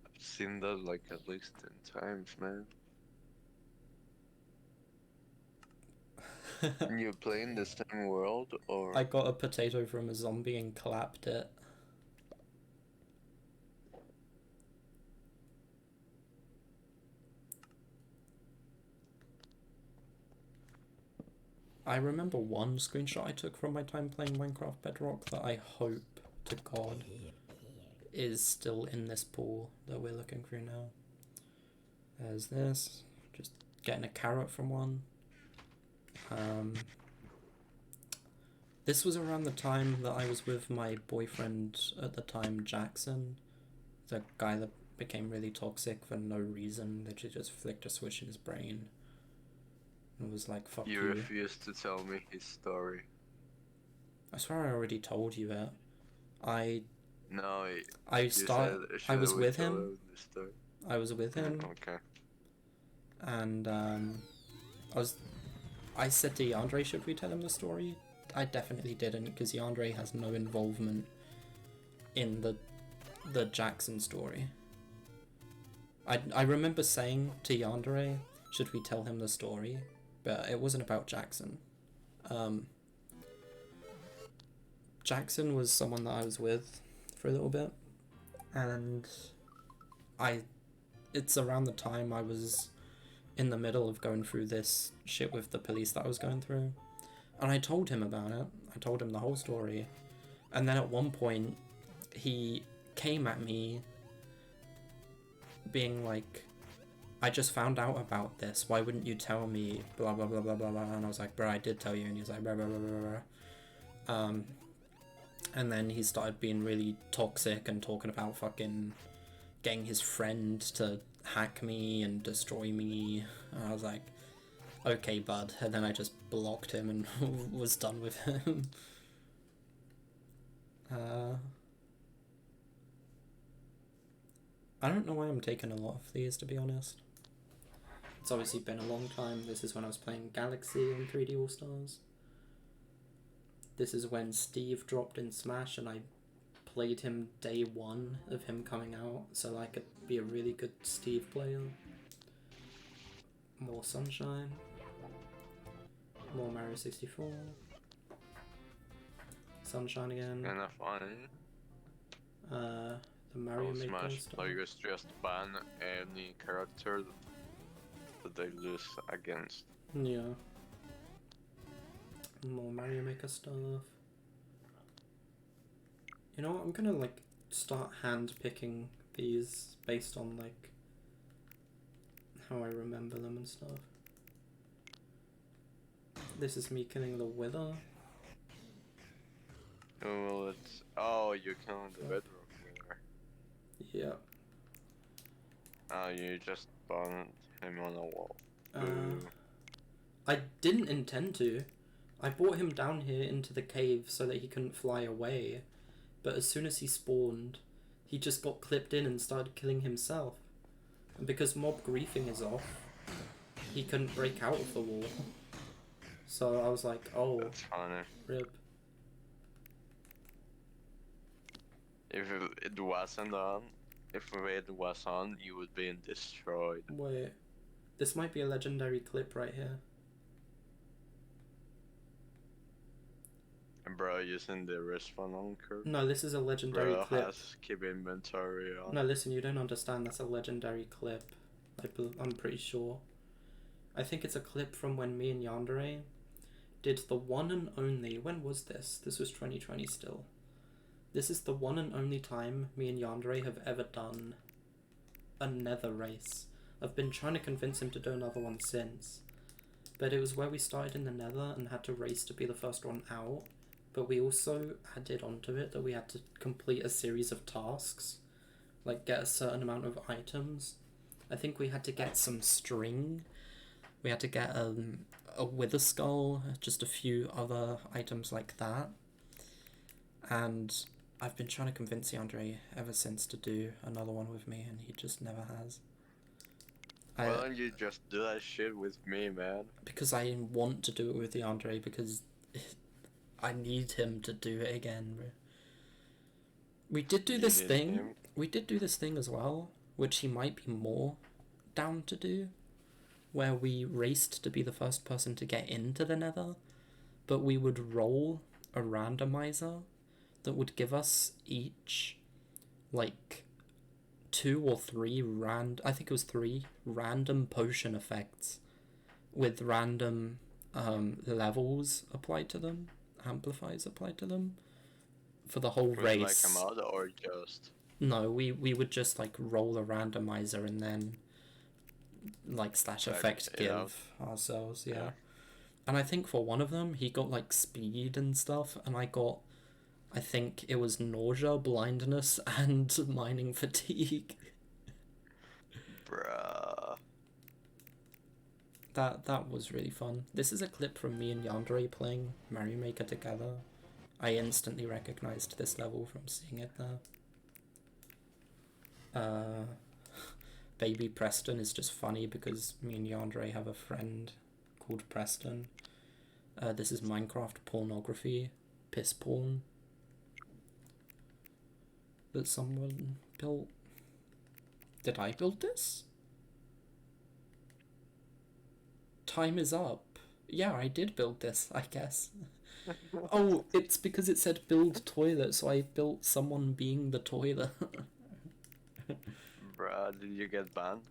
I've seen that like at least 10 times, man. You play in the same world, or I got a potato from a zombie and clapped it. I remember one screenshot I took from my time playing Minecraft Bedrock that I hope to God is still in this pool that we're looking through now. There's this. Just getting a carrot from one. This was around the time that I was with my boyfriend at the time, Jackson. The guy that became really toxic for no reason. Literally just flicked a switch in his brain. And was like, fuck you. you refused to tell me his story? I swear I already told you it. No, I you started. said, I was "Should we with tell him. him the story?" I was with him, Okay. and I said to Yandere, should we tell him the story? I definitely didn't, because Yandere has no involvement in the Jackson story. I remember saying to Yandere, should we tell him the story? But it wasn't about Jackson. Jackson was someone that I was with for a little bit, and it's around the time I was in the middle of going through this shit with the police that I was going through, and I told him about it. I told him the whole story, and then at one point he came at me being like, I just found out about this, why wouldn't you tell me, blah blah blah blah blah blah, and I was like, bro, I did tell you, and he was like, blah blah blah blah blah. And then he started being really toxic and talking about fucking getting his friend to hack me and destroy me. And I was like, okay, bud. And then I just blocked him and was done with him. I don't know why I'm taking a lot of these, to be honest. It's obviously been a long time. This is when I was playing Galaxy in 3D All-Stars. This is when Steve dropped in Smash and I played him day one of him coming out, so I could be a really good Steve player. More Sunshine. More Mario 64. Sunshine again. Kinda funny. The Mario Maker Smash stuff. players just ban any character that they lose against. Yeah. More Mario Maker stuff. You know what, I'm gonna like start hand picking these based on like how I remember them and stuff. This is me killing the Wither. Oh, well, it's... Oh, you killed the bedrock there. Yeah. Oh, you just burned him on a wall. Boo. I didn't intend to. I brought him down here into the cave so that he couldn't fly away, but as soon as he spawned, he just got clipped in and started killing himself. And because mob griefing is off, he couldn't break out of the wall. So I was like, oh, That's funny. rip. If it wasn't on, if it was on, you would be destroyed. Wait, this might be a legendary clip right here. And bro, using the respawn on curve. No, this is a legendary Bro clip. has keep inventory on. No, listen, you don't understand. That's a legendary clip. I'm pretty sure. I think it's a clip from when me and Yandere did the one and only. When was this? This was 2020 still. This is the one and only time me and Yandere have ever done a nether race. I've been trying to convince him to do another one since. But it was where we started in the nether and had to race to be the first one out. But we also added onto it that we had to complete a series of tasks. Like get a certain amount of items. I think we had to get some string. We had to get a wither skull, just a few other items like that. And I've been trying to convince Yandere ever since to do another one with me, and he just never has. Why don't you just do that shit with me, man? Because I want to do it with Yandere, because I need him to do it again, bro. We did do this thing. We did do this thing as well, which he might be more down to do, where we raced to be the first person to get into the nether, but we would roll a randomizer that would give us each, like, 2 or 3 I think it was 3 random potion effects with random levels applied to them, amplifiers applied to them, for the whole race. Like a mod or just? No, we would just like roll a randomizer and then like slash effect give ourselves, yeah. And I think for one of them he got like speed and stuff, and I got, I think it was nausea, blindness, and mining fatigue. Bruh. That was really fun. This is a clip from me and Yandere playing Mario Maker together. I instantly recognized this level from seeing it there. Baby Preston is just funny because me and Yandere have a friend called Preston. This is Minecraft pornography, piss porn, that someone built. Did I build this? Time is up. Yeah, I did build this, I guess. Oh, it's because it said build toilet, so I built someone being the toilet. Bruh, did you get banned?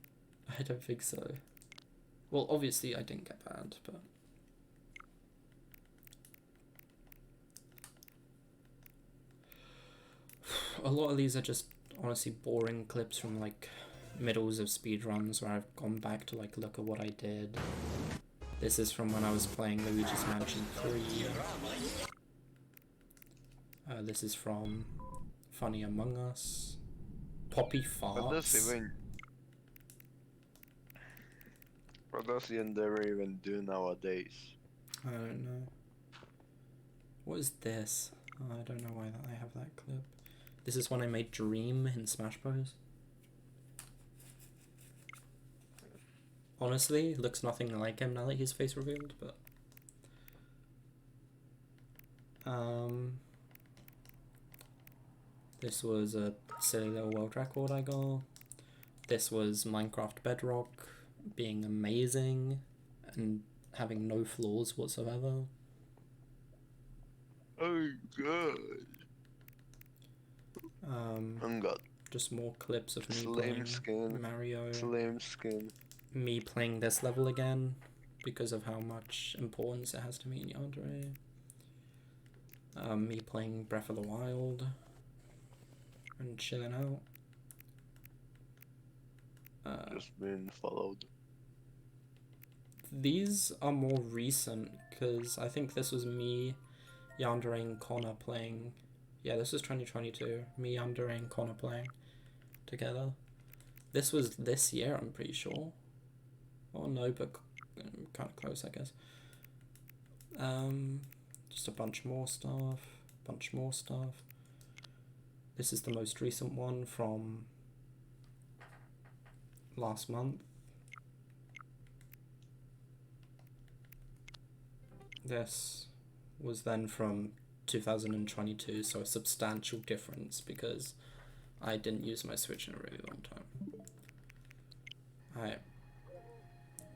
I don't think so. Well, obviously I didn't get banned, but... a lot of these are just honestly boring clips from like middles of speedruns where I've gone back to like look at what I did. This is from when I was playing Luigi's Mansion 3. This is from Funny Among Us. Poppy Farts. What does the Endeavor even do nowadays? I don't know. What is this? Oh, I don't know why I have that clip. This is when I made Dream in Smash Bros. Honestly, it looks nothing like him now that his face revealed, but... this was a silly little world record I got. This was Minecraft Bedrock being amazing and having no flaws whatsoever. Oh god. God. Just more clips of me Slim playing skin. Mario. Slim skin. Me playing this level again because of how much importance it has to me in Yandere. Me playing Breath of the Wild and chilling out. Just being followed. These are more recent because I think this was me, Yandere, and Connor playing. Yeah, this was 2022. Me, Yandere, and Connor playing together. This was this year, I'm pretty sure. Oh no, but kind of close, I guess. Just a bunch more stuff. This is the most recent one from last month. This was then from 2022, so a substantial difference because I didn't use my Switch in a really long time. Alright.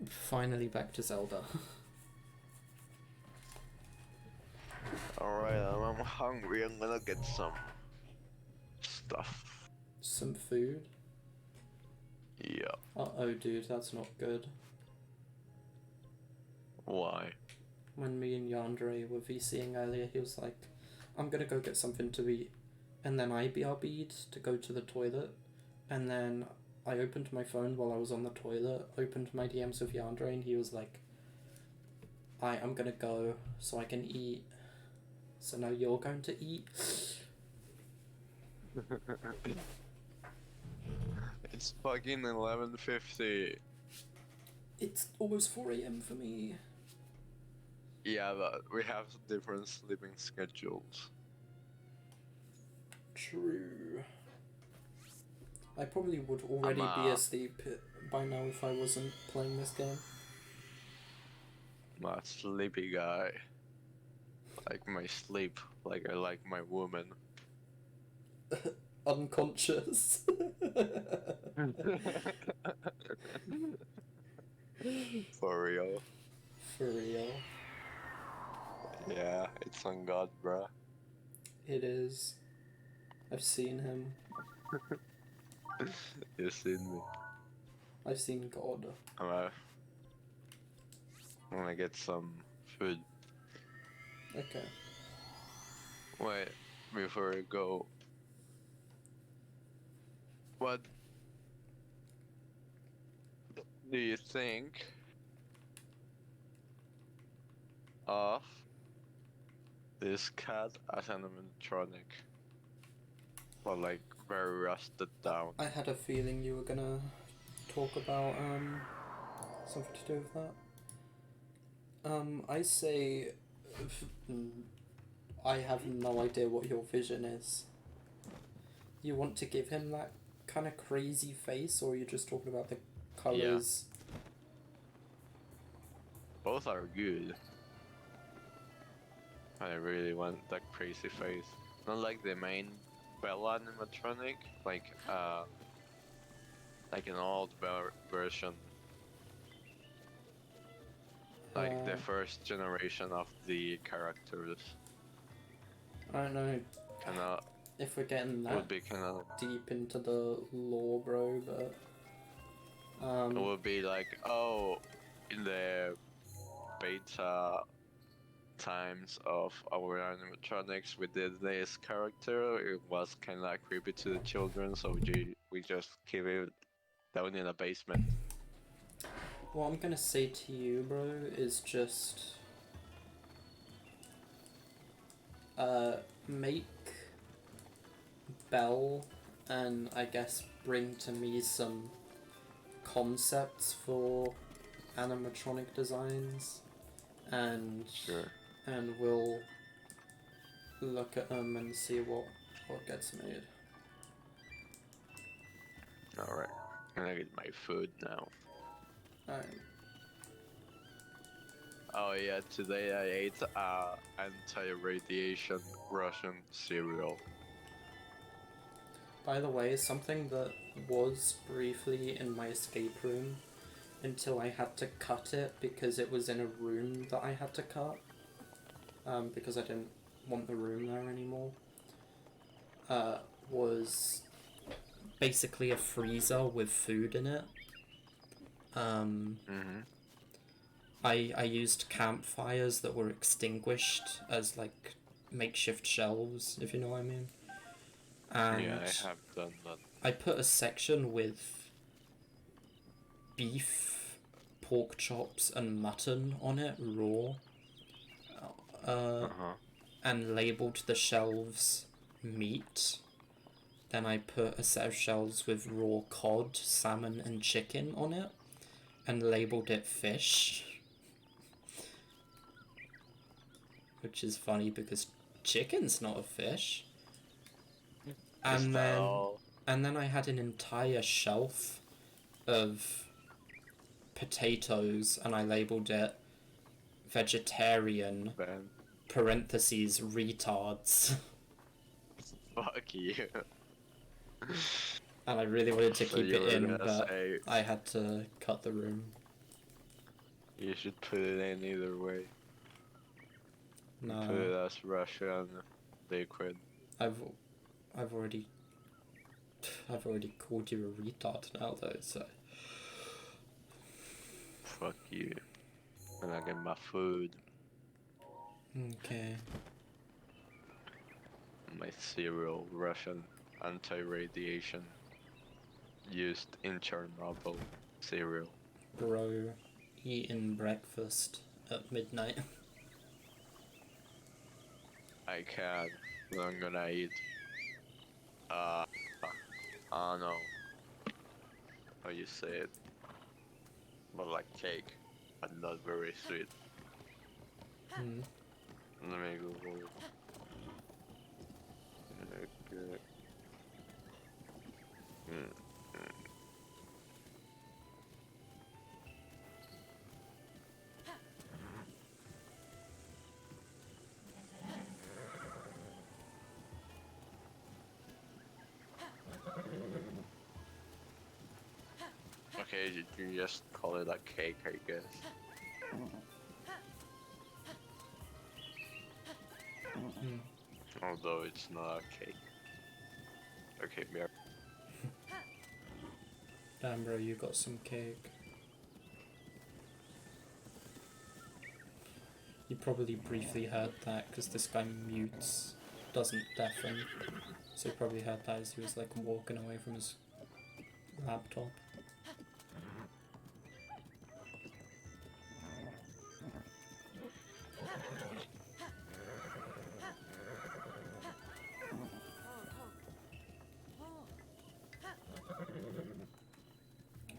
Finally back to Zelda. Alright, I'm hungry. I'm gonna get some stuff. Some food. Yeah. Uh-oh, dude, that's not good. Why? When me and Yandere were VCing earlier, he was like, I'm gonna go get something to eat. And then I BRB'd to go to the toilet. And then I opened my phone while I was on the toilet, opened my DMs with Yandere, and he was like, I'm gonna go so I can eat. So now you're going to eat? It's fucking 11:50. It's almost 4 a.m. for me. Yeah, but we have different sleeping schedules. True. I probably would already be asleep by now if I wasn't playing this game. I'm a sleepy guy. Like my sleep, like I like my woman. Unconscious. For real. For real. Yeah, it's on God, bruh. It is. I've seen him. You've seen me. I've seen God. I'm gonna get some food. Okay. Wait, before we go. What do you think of this cat as an animatronic? Or like very rusted down? I had a feeling you were gonna talk about something to do with that. I say I have no idea what your vision is. You want to give him that kind of crazy face, or are you just talking about the colors? Both are good. I really want that crazy face. Not like the main Bella animatronic, like an old version. Like the first generation of the characters. I don't know Kinda if we're getting that would be kinda deep into the lore, bro, but it would be like, oh, in the beta times of our animatronics we did this character, it was kinda creepy to the children, so we just keep it down in a basement. what I'm gonna say to you, bro, is just make Belle and I guess bring to me some concepts for animatronic designs, and Sure. and we'll look at them and see what gets made. Alright, I'm gonna get my food now. Alright. Oh yeah, today I ate anti-radiation Russian cereal. By the way, something that was briefly in my escape room until I had to cut it because it was in a room that I had to cut, because I didn't want the room there anymore, was basically a freezer with food in it. I used campfires that were extinguished as like makeshift shelves, if you know what I mean. And Yeah, I have done that. I put a section with beef, pork chops, and mutton on it, raw. And labelled the shelves meat. Then I put a set of shelves with raw cod, salmon, and chicken on it, and labelled it fish. Which is funny because chicken's not a fish. And then I had an entire shelf of potatoes, and I labelled it vegetarian Ben. parentheses retards. Fuck you. And I really wanted to So keep you it were in, gonna but say I had to cut the room. you should put it in either way. No, Put it as Russian liquid. I've already called you a retard now though, so Fuck you. When I get my food, okay. my cereal, Russian anti-radiation, used in Chernobyl cereal. Bro, eating breakfast at midnight. I can, but I'm gonna eat. I don't know how you say it, but like cake, but not very sweet. Hmm. Let me Google. Okay. Okay, you just call it a cake, I guess. Although it's not a cake. Okay, we are. Damn bro, you got some cake. You probably briefly heard that because this guy mutes, doesn't deafen. So you probably heard that as he was like walking away from his laptop.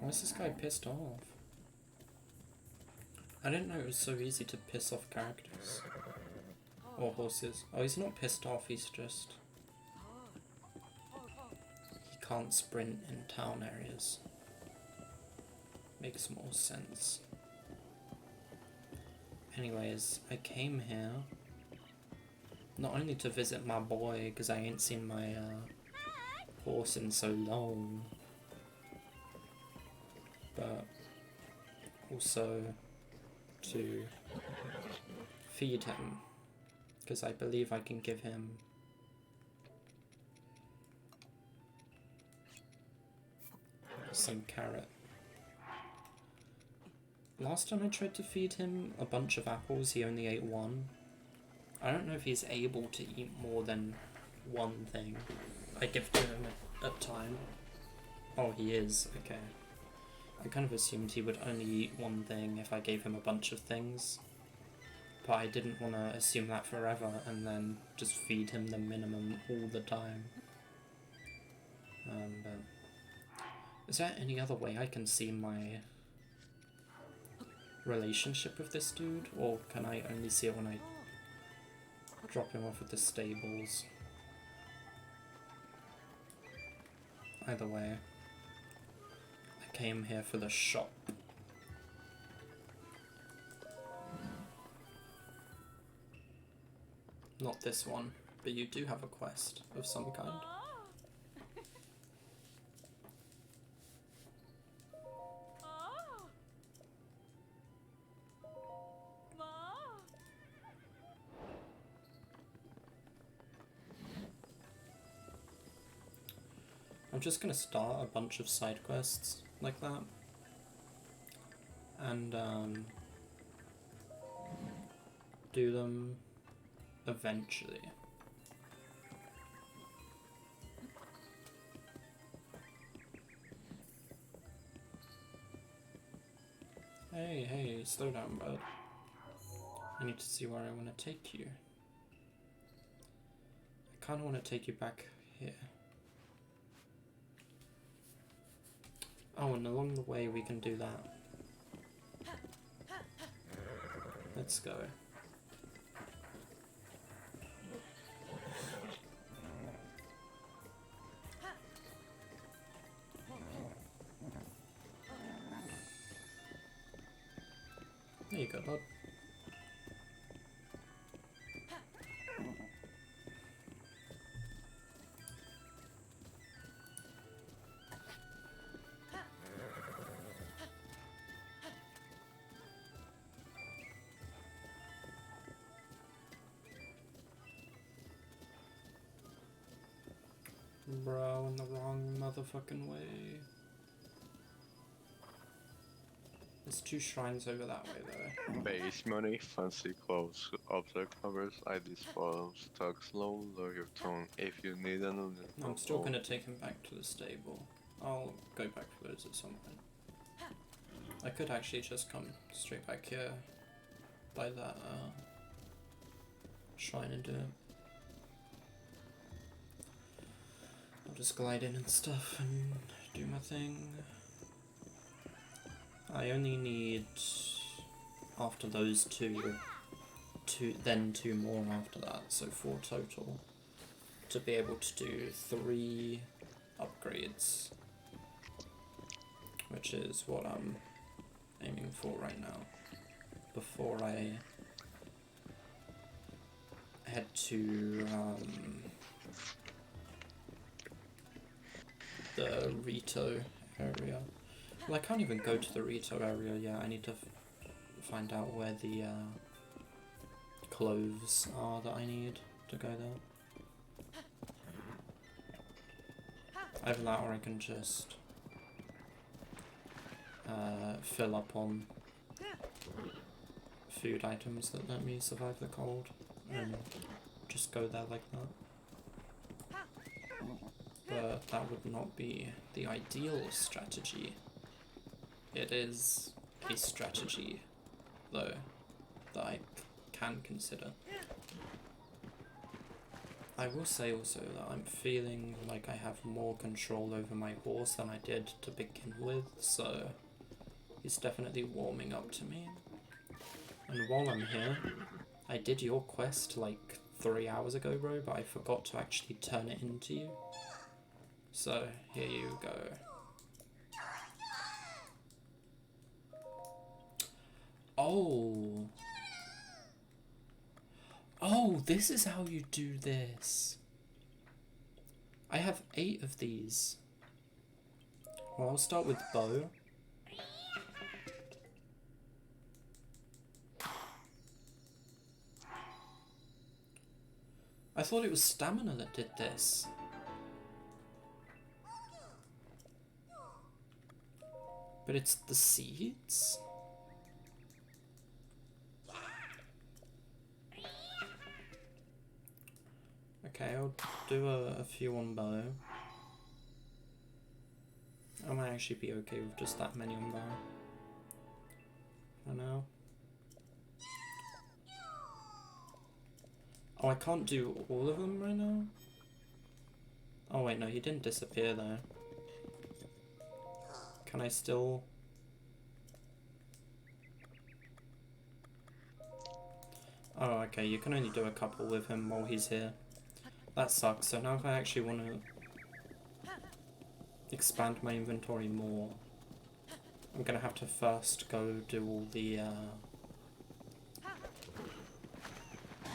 Why is this guy pissed off? I didn't know it was so easy to piss off characters. Or horses. Oh, he's not pissed off, he's just... he can't sprint in town areas. Makes more sense. Anyways, I came here not only to visit my boy, because I ain't seen my horse in so long, but also to feed him, because I believe I can give him some carrot. Last time I tried to feed him a bunch of apples, he only ate one. I don't know if he's able to eat more than one thing I give to him at a time. Oh, he is, okay. I kind of assumed he would only eat one thing if I gave him a bunch of things. But I didn't want to assume that forever and then just feed him the minimum all the time. But is there any other way I can see my relationship with this dude? Or can I only see it when I drop him off at the stables? Either way, I came here for the shop. Not this one, but you do have a quest of some kind. I'm just gonna start a bunch of side quests like that, and do them eventually. Hey, slow down, bud. I need to see where I want to take you. I kind of want to take you back here. Oh, and along the way we can do that. Let's go. There you go, bud. Bro, in the wrong motherfucking way. There's 2 shrines over that way though. Base money, fancy clothes, object covers, ID spells, stocks low, lower your tone. If you need another. I'm still gonna take him back to the stable. I'll go back for those at some point. I could actually just come straight back here by that shrine and do it. I'll just glide in and stuff and do my thing. I only need, after those two, then 2 more after that, so 4 total, to be able to do 3 upgrades, which is what I'm aiming for right now, before I head to the Rito area. Well, I can't even go to the Rito area yet. I need to find out where the cloves are that I need to go there. Either that or I can just fill up on food items that let me survive the cold and just go there like that. But that would not be the ideal strategy. It is a strategy, though, that I can consider. I will say also that I'm feeling like I have more control over my horse than I did to begin with, so he's definitely warming up to me. And while I'm here, I did your quest like 3 hours ago, bro, but I forgot to actually turn it into you. So, here you go. Oh. Oh, this is how you do this. I have 8 of these. Well, I'll start with bow. I thought it was stamina that did this. But it's the seeds? Okay, I'll do a few on bow. I might actually be okay with just that many on bow. For now. Oh, I can't do all of them right now? Oh wait, no, he didn't disappear though. Can I still... Oh, okay, you can only do a couple with him while he's here. That sucks, so now if I actually want to expand my inventory more, I'm gonna have to first go do all the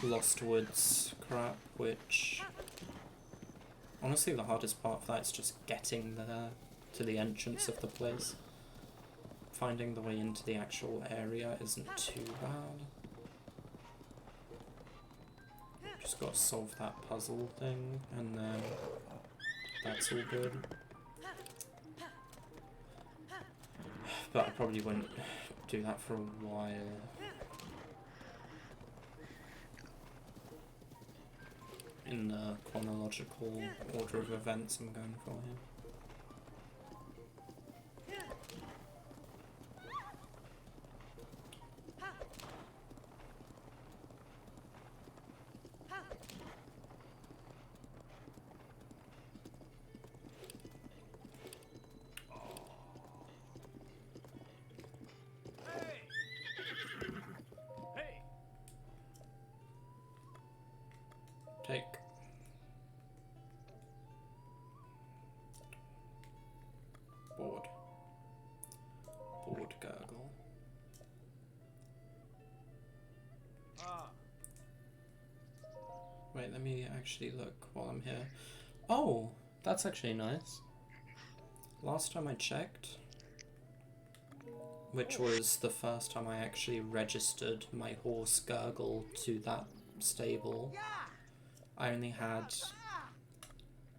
Lost Woods crap, which... Honestly, the hardest part of that is just getting there to the entrance of the place. Finding the way into the actual area isn't too bad. Just gotta solve that puzzle thing, and then that's all good. But I probably wouldn't do that for a while. In the chronological order of events I'm going for here. Take. Board. Board gurgle. Wait, let me actually look while I'm here. Oh, that's actually nice. Last time I checked, which was the first time I actually registered my horse Gurgle to that stable, I only had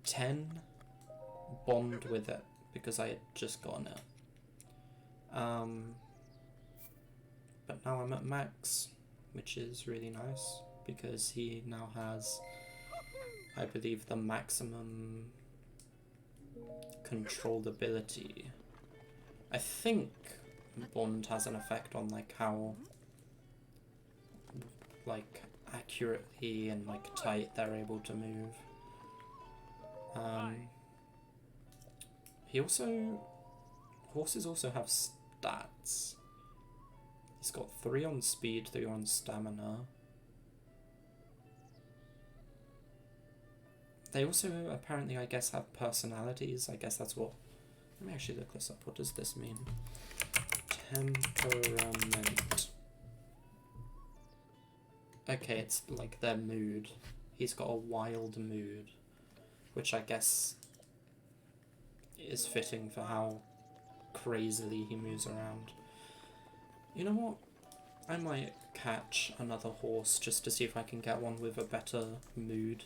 10 bond with it because I had just gotten it. But now I'm at max, which is really nice because he now has, I believe, the maximum controllability. I think bond has an effect on like how like accurately and like tight they're able to move. Horses also have stats. He's got 3 on speed, 3 on stamina. They also apparently, I guess, have personalities. I guess that's what... Let me actually look this up. What does this mean? Temperament. Okay, it's like their mood. He's got a wild mood, which I guess is fitting for how crazily he moves around. You know what? I might catch another horse just to see if I can get one with a better mood.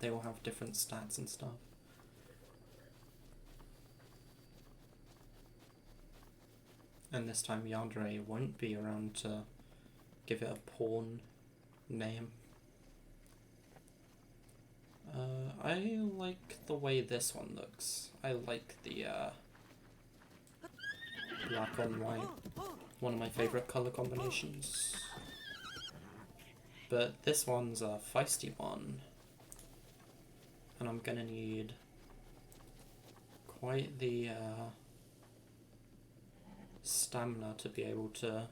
They all have different stats and stuff. And this time Yandere won't be around to give it a porn name. I like the way this one looks. I like the black on white. One of my favourite colour combinations. But this one's a feisty one. And I'm gonna need quite the stamina to be able to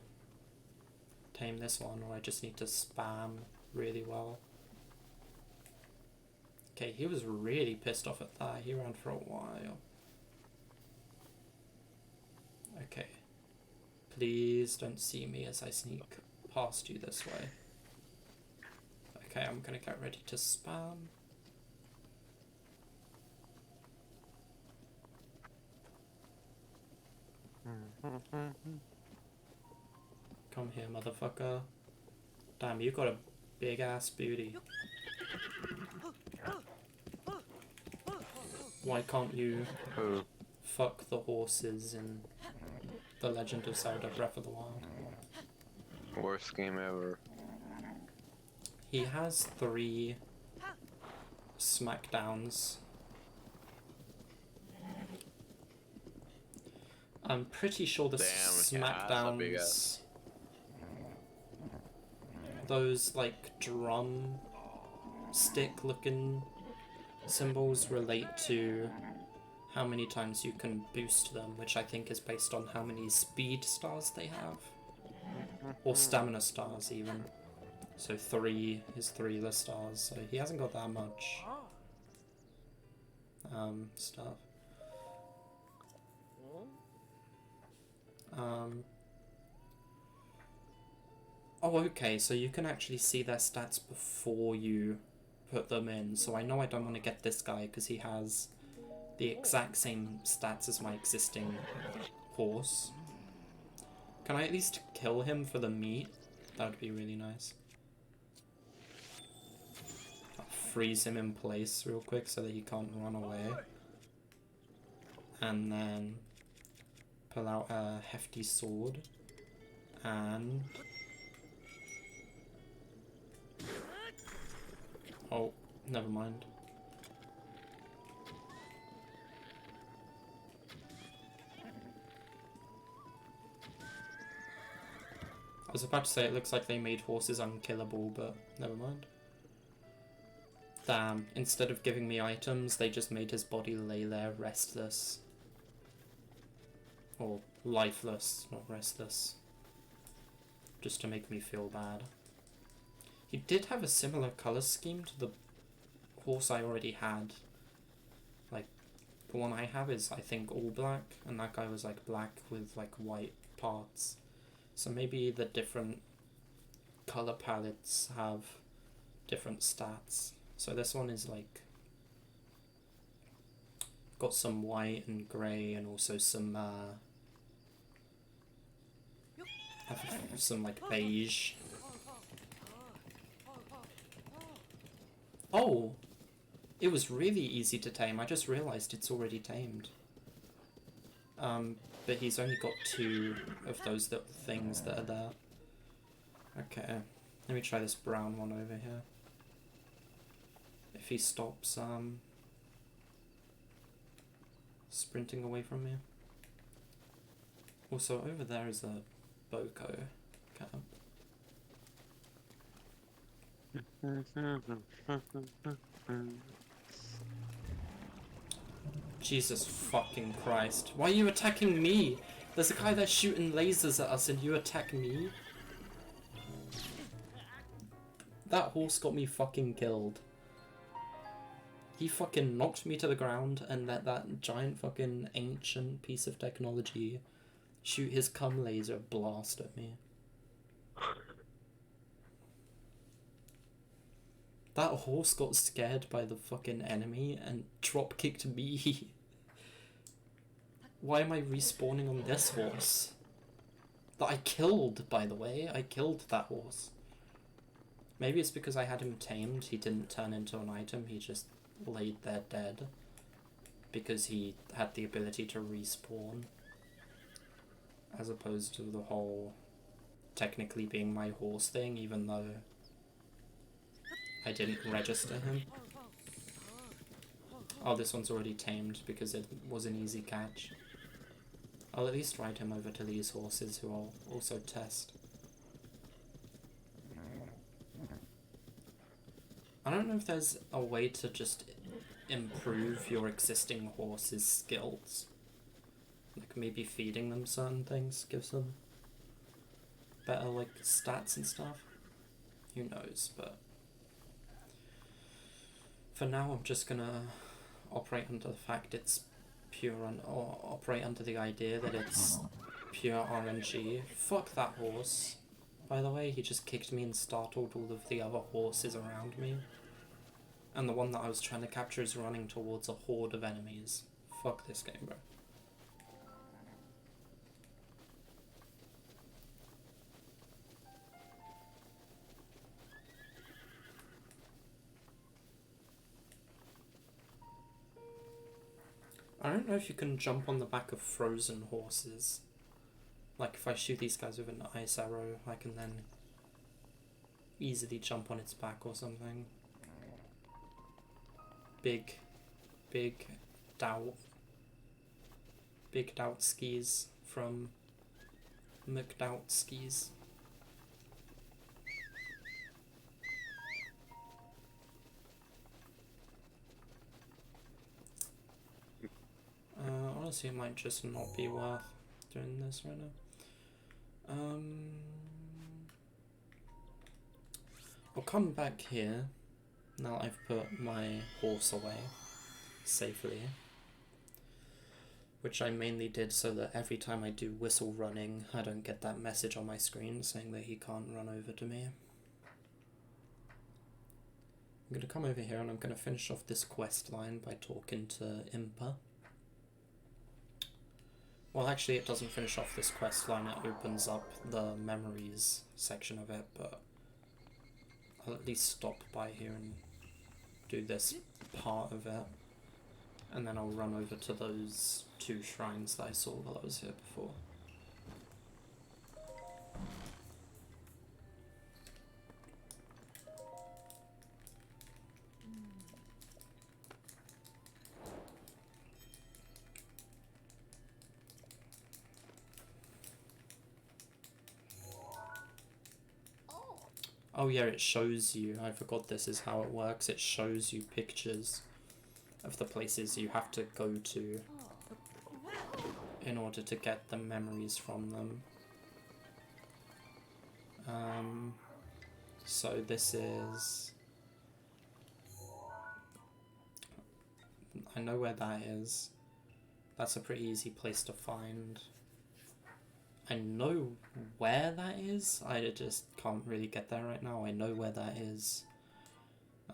tame this one, or I just need to spam really well. Okay, he was really pissed off at that. He ran for a while. Okay. Please don't see me as I sneak past you this way. Okay, I'm gonna get ready to spam. Come here, motherfucker. Damn, you got a big ass booty. Why can't you fuck the horses in The Legend of Zelda Breath of the Wild? Worst game ever. He has 3 smackdowns. I'm pretty sure the smackdowns, those like drum stick looking symbols relate to how many times you can boost them, which I think is based on how many speed stars they have, or stamina stars even. So 3 is 3 the stars, so he hasn't got that much stuff. Oh, okay, so you can actually see their stats before you put them in. So I know I don't want to get this guy because he has the exact same stats as my existing horse. Can I at least kill him for the meat? That would be really nice. I'll freeze him in place real quick so that he can't run away. And then pull out a hefty sword and... Oh, never mind. I was about to say it looks like they made horses unkillable, but never mind. Damn, instead of giving me items, they just made his body lay there restless. Or lifeless, not restless. Just to make me feel bad. He did have a similar colour scheme to the horse I already had. Like, the one I have is, I think, all black, and that guy was like black with like white parts. So maybe the different colour palettes have different stats. So this one is like, got some white and grey and also some some like beige. It was really easy to tame. I just realized it's already tamed. But he's only got 2 of those little things that are there. Okay, let me try this brown one over here. If he stops, sprinting away from me. Also, over there is a Boko camp. Jesus fucking Christ. Why are you attacking me? There's a guy there shooting lasers at us and you attack me? That horse got me fucking killed. He fucking knocked me to the ground and let that giant fucking ancient piece of technology shoot his cum laser blast at me. That horse got scared by the fucking enemy and drop kicked me. Why am I respawning on this horse? That I killed, by the way. I killed that horse. Maybe it's because I had him tamed. He didn't turn into an item. He just laid there dead. Because he had the ability to respawn. As opposed to the whole technically being my horse thing, even though I didn't register him. Oh, this one's already tamed because it was an easy catch. I'll at least ride him over to these horses who I'll also test. I don't know if there's a way to just improve your existing horse's skills. Like maybe feeding them certain things gives them better like stats and stuff. Who knows, but for now I'm just gonna operate under the fact it's pure or operate under the idea that it's pure RNG. Fuck that horse. By the way, he just kicked me and startled all of the other horses around me. And the one that I was trying to capture is running towards a horde of enemies. Fuck this game, bro. I don't know if you can jump on the back of frozen horses. Like if I shoot these guys with an ice arrow, I can then easily jump on its back or something. Big doubt skis from McDoubt skis. Honestly, it might just not be worth doing this right now. I'll come back here now I've put my horse away safely, which I mainly did so that every time I do whistle running, I don't get that message on my screen saying that he can't run over to me. I'm going to come over here and I'm going to finish off this quest line by talking to Impa. Well, actually, it doesn't finish off this quest line, it opens up the memories section of it, but I'll at least stop by here and do this part of it, and then I'll run over to those 2 shrines that I saw while I was here before. Oh yeah, it shows you, I forgot this is how it works, it shows you pictures of the places you have to go to in order to get the memories from them. So this is... I know where that is. That's a pretty easy place to find. I know where that is, I just can't really get there right now. I know where that is.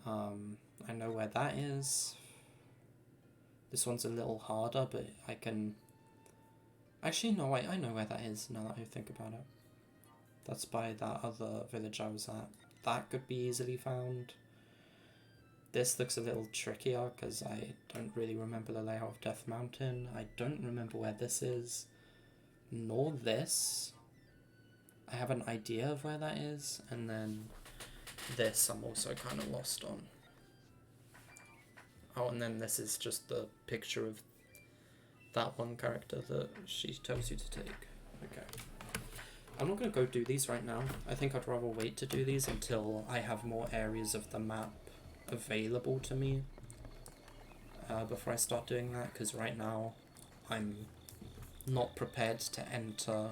I know where that is. This one's a little harder, but I can... Actually, no, I know where that is now that I think about it. That's by that other village I was at. That could be easily found. this looks a little trickier because I don't really remember the layout of Death Mountain. I don't remember where this is, nor this. I have an idea of where that is, and then this I'm also kind of lost on. Oh, and then this is just the picture of that one character that she tells you to take. Okay. I'm not going to go do these right now. I think I'd rather wait to do these until I have more areas of the map available to me before I start doing that, because right now I'm not prepared to enter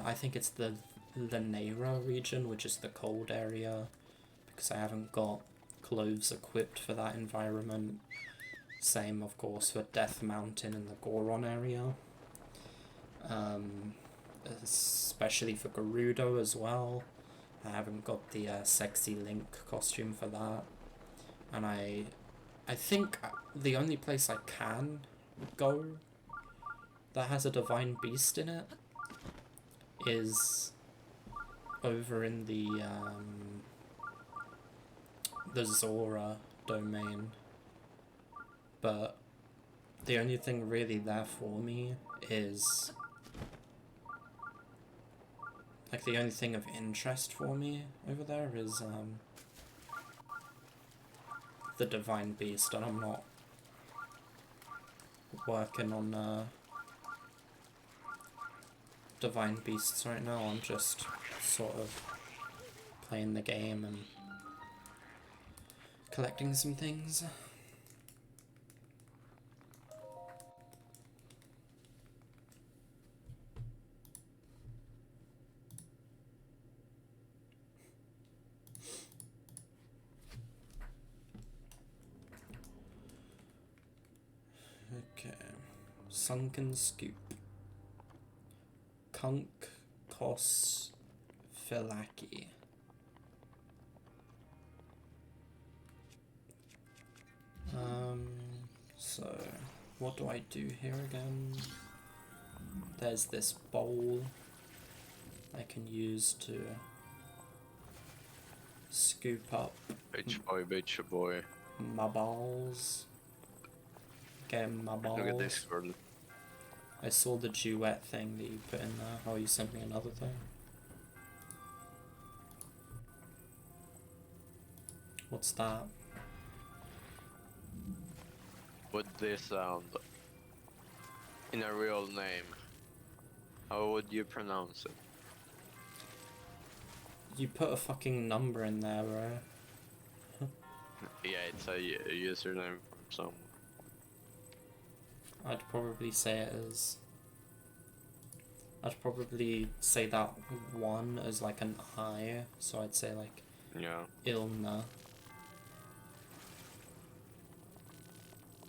I think it's the Lanera region, which is the cold area, because I haven't got clothes equipped for that environment. Same, of course, for Death Mountain and the Goron area. Especially for Gerudo as well. I haven't got the sexy Link costume for that. And I think the only place I can go that has a Divine Beast in it is over in the Zora domain. But the only thing really there for me is, like, the only thing of interest for me over there is the Divine Beast, and I'm not working on Divine Beasts right now. I'm just sort of playing the game and collecting some things. Okay, Sunken Scoop. Kunk Kos Filaki. So what do I do here again? There's this bowl I can use to scoop up Bitch boy. my balls. Get my balls. Look at this girl. I saw the duet thing that you put in there. Oh, you sent me another thing. What's that? Would this sound in a real name? How would you pronounce it? You put a fucking number in there, bro. Yeah, it's a username from someone. I'd probably say it as... I'd probably say that one as like an I, so I'd say like... Yeah. Ilna.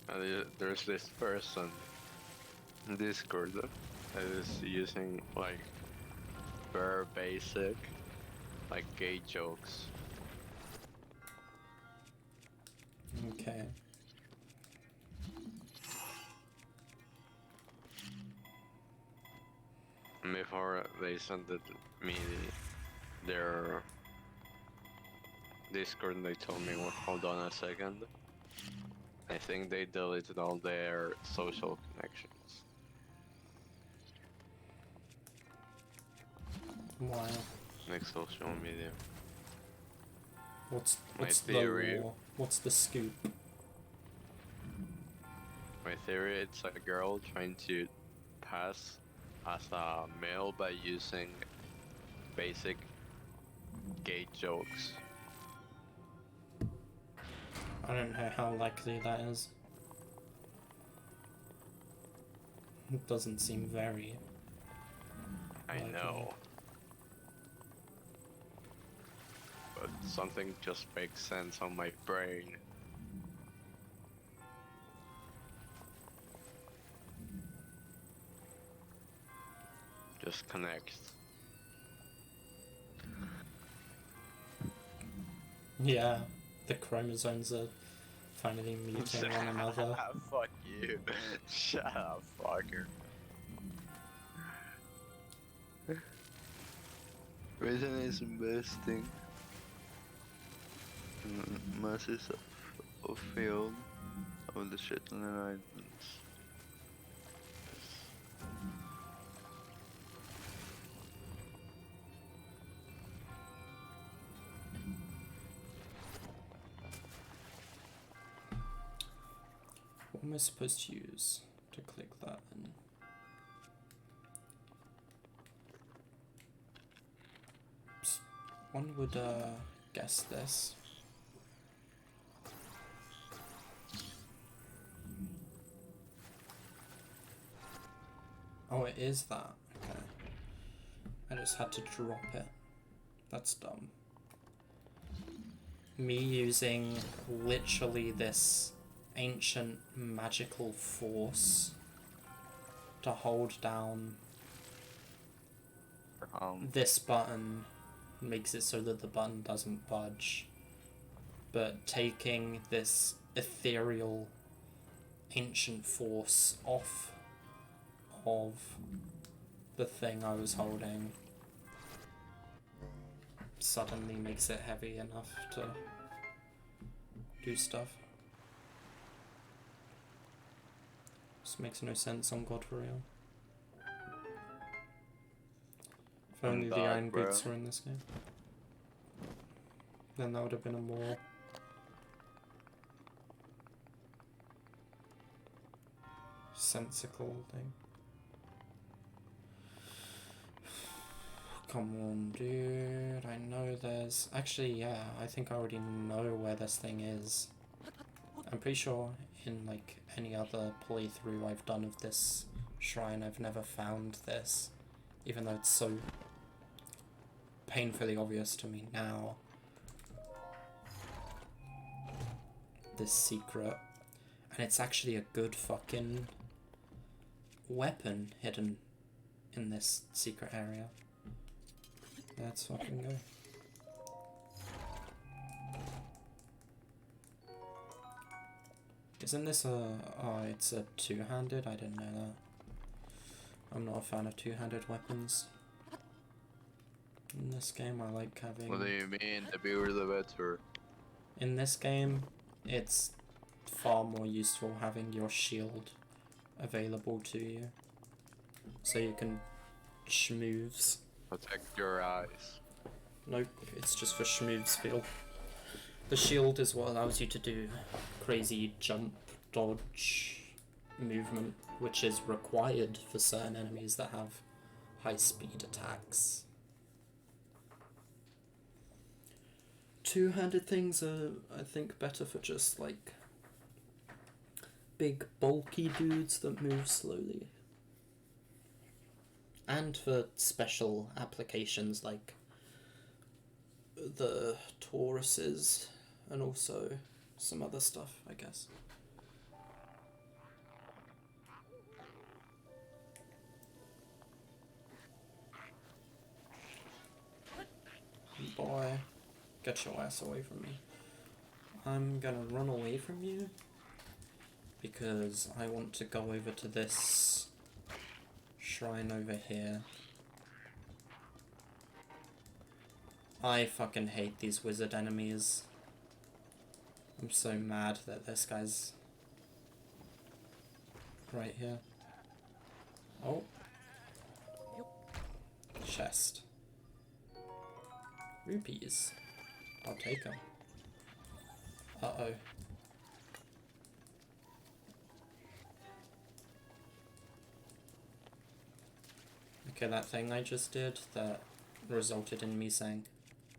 And there's this person in Discord that is using like very basic, like gay jokes. Okay. Before they sent me their Discord, they told me, well, hold on a second. I think they deleted all their social connections. Why? Like social media. What's My the theory. law? What's the scoop? My theory, it's a girl trying to pass as a male by using basic gay jokes. I don't know how likely that is. It doesn't seem very... I likely. know. But something just makes sense on my brain. Just connects. Yeah, the chromosomes are finally meeting one another. Fuck you. Shut up, fucker. Reason is investing. Masses of field of the Shetland Islands. What am I supposed to use to click that in? One would guess this. Oh, it is that. Okay. I just had to drop it. That's dumb. Me using literally this ancient magical force to hold down this button makes it so that the button doesn't budge, but taking this ethereal ancient force off of the thing I was holding suddenly makes it heavy enough to do stuff. This makes no sense on God for real. If only the iron boots were in this game. Then that would have been a more sensical thing. Come on, dude. I know there's... Actually, yeah, I think I already know where this thing is. I'm pretty sure in, like, any other playthrough I've done of this shrine, I've never found this. Even though it's so painfully obvious to me now. This secret. And it's actually a good fucking weapon hidden in this secret area. Let's fucking go. Isn't this a... Oh, it's a two-handed? I didn't know that. I'm not a fan of two-handed weapons. In this game, I like having... What do you mean? The bigger the better. In this game, it's far more useful having your shield available to you. So you can schmoves. Protect your eyes. Nope, it's just for schmoves feel. The shield is what allows you to do crazy jump, dodge, movement, which is required for certain enemies that have high speed attacks. Two-handed things are, I think, better for just like big bulky dudes that move slowly. And for special applications like the Tauruses and also some other stuff, I guess. Boy, get your ass away from me. I'm gonna run away from you because I want to go over to this shrine over here. I fucking hate these wizard enemies. I'm so mad that this guy's right here. Oh. Chest. Rupees. I'll take them. Uh-oh. Okay, that thing I just did that resulted in me saying,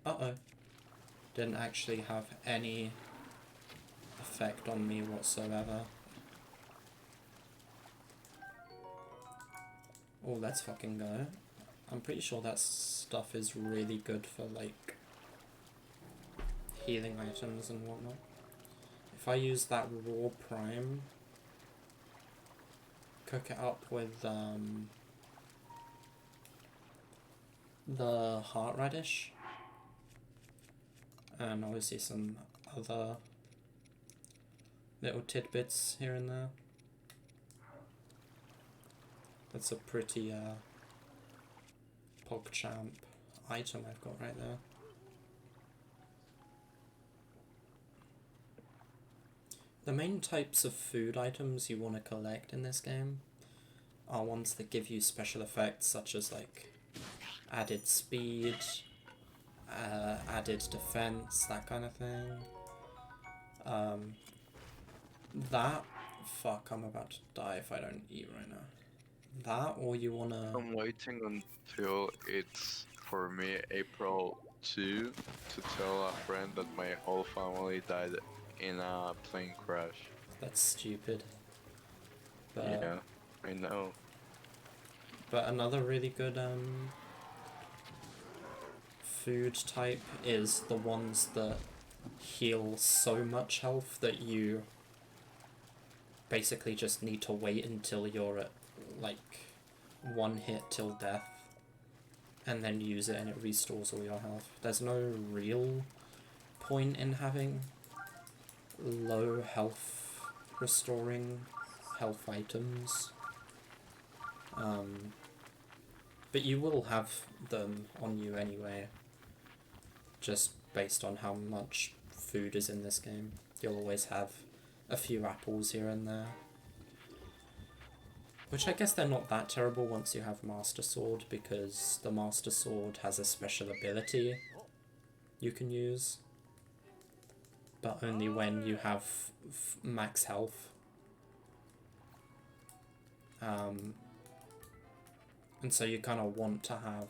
uh-oh, didn't actually have any effect on me whatsoever. Oh, let's fucking go. I'm pretty sure that stuff is really good for, like, healing items and whatnot. If I use that raw prime, cook it up with, the heart radish, and obviously some other little tidbits here and there. That's a pretty PogChamp item I've got right there. The main types of food items you want to collect in this game are ones that give you special effects, such as like added speed, added defense, that kind of thing. Fuck, I'm about to die if I don't eat right now. That, or you wanna... I'm waiting until it's, for me, April 2 to tell a friend that my whole family died in a plane crash. That's stupid. But, Yeah, I know. but another really good food type is the ones that heal so much health that you basically just need to wait until you're at like 1 hit till death and then use it and it restores all your health. There's no real point in having low health restoring health items. But you will have them on you anyway, just based on how much food is in this game. You'll always have a few apples here and there. Which I guess they're not that terrible once you have Master Sword, because the Master Sword has a special ability you can use, but only when you have max health. And so you kind of want to have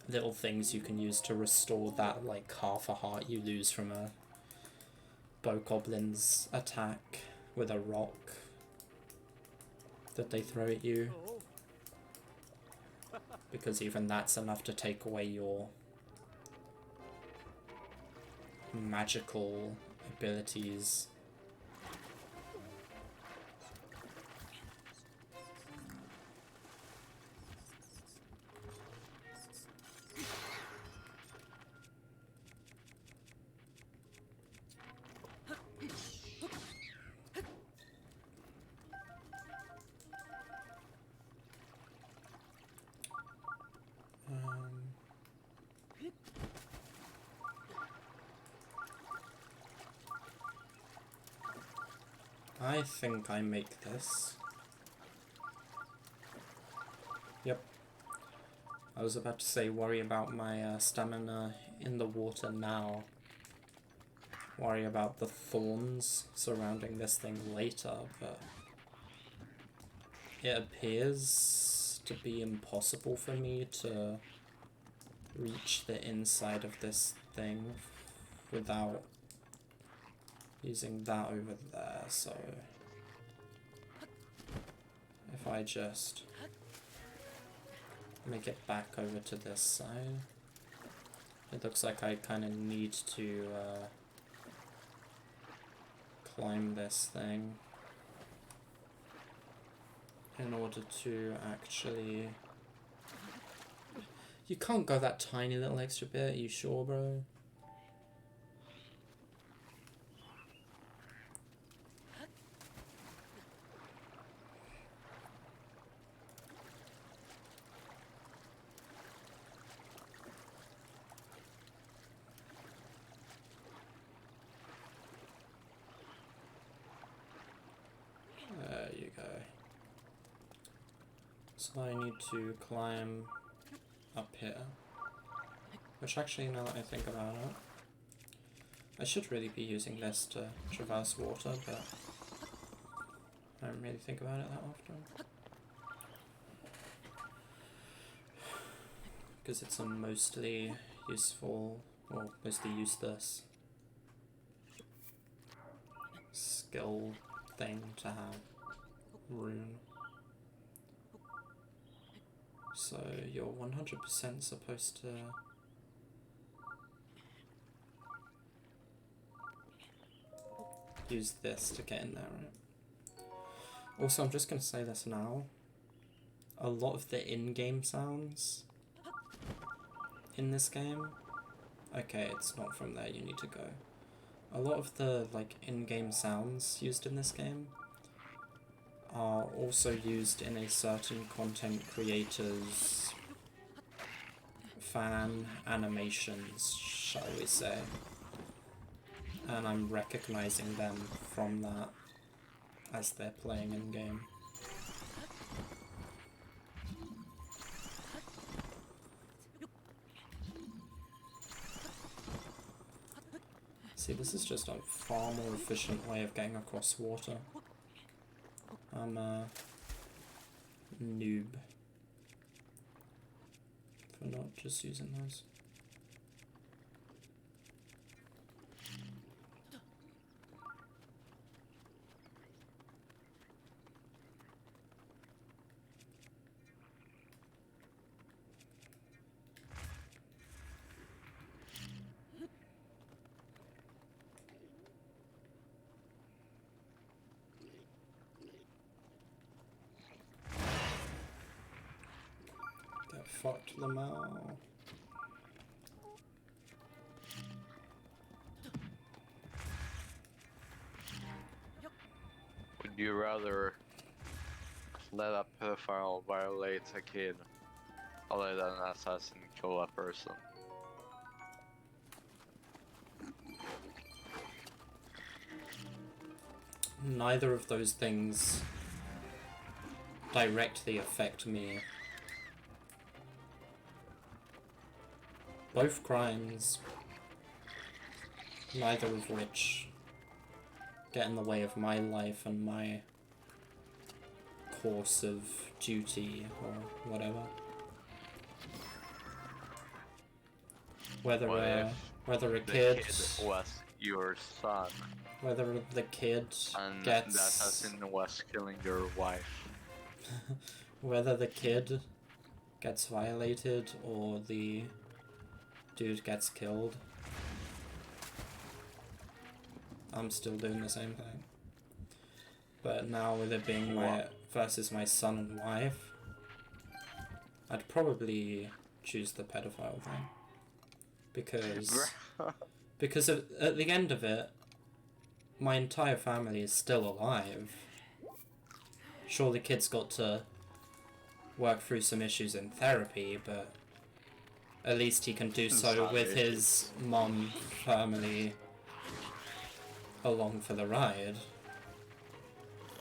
little things you can use to restore that like half a heart you lose from a Bogoblin's attack with a rock that they throw at you, because even that's enough to take away your magical abilities. I think I make this. Yep. I was about to say worry about my stamina in the water now. Worry about the thorns surrounding this thing later, but it appears to be impossible for me to reach the inside of this thing without using that over there, so if I just make it back over to this side, it looks like I kind of need to climb this thing in order to actually... You can't go that tiny little extra bit, are you sure, bro? There you go. So I need to climb up here. Which actually, now that I think about it, I should really be using this to traverse water, but I don't really think about it that often. Because it's a mostly useful, or mostly useless skill thing to have. Rune. So you're 100% supposed to use this to get in there, right? Also, I'm just going to say this now. A lot of the in-game sounds in this game... Okay, it's not from there, you need to go. A lot of the like in-game sounds used in this game are also used in a certain content creator's fan animations, shall we say. And I'm recognizing them from that as they're playing in game. See, this is just a far more efficient way of getting across water. I'm a noob for not just using those. Get fucked, Lamau. Would you rather let a pedophile violate a kid or let an assassin kill a person? Neither of those things directly affect me. Both crimes, neither of which get in the way of my life and my course of duty or whatever. Whether What a if the kid was your son whether the kid and gets the assassin was killing your wife? whether the kid gets violated or the dude gets killed, I'm still doing the same thing. But now with it being my versus my son and wife, I'd probably choose the pedophile thing. Because at the end of it, my entire family is still alive. Sure, the kid's got to work through some issues in therapy, but at least he can do so with his mom family along for the ride.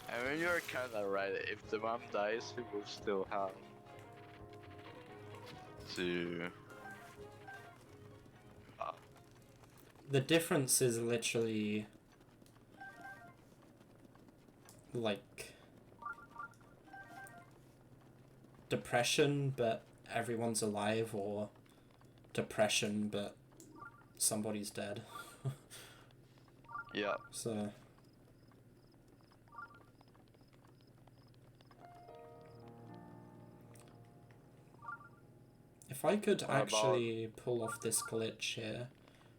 I mean, you're kinda right. If the mom dies, he will still have to... The difference is literally like depression but everyone's alive, or depression but somebody's dead. Yeah. So if I could actually pull off this glitch here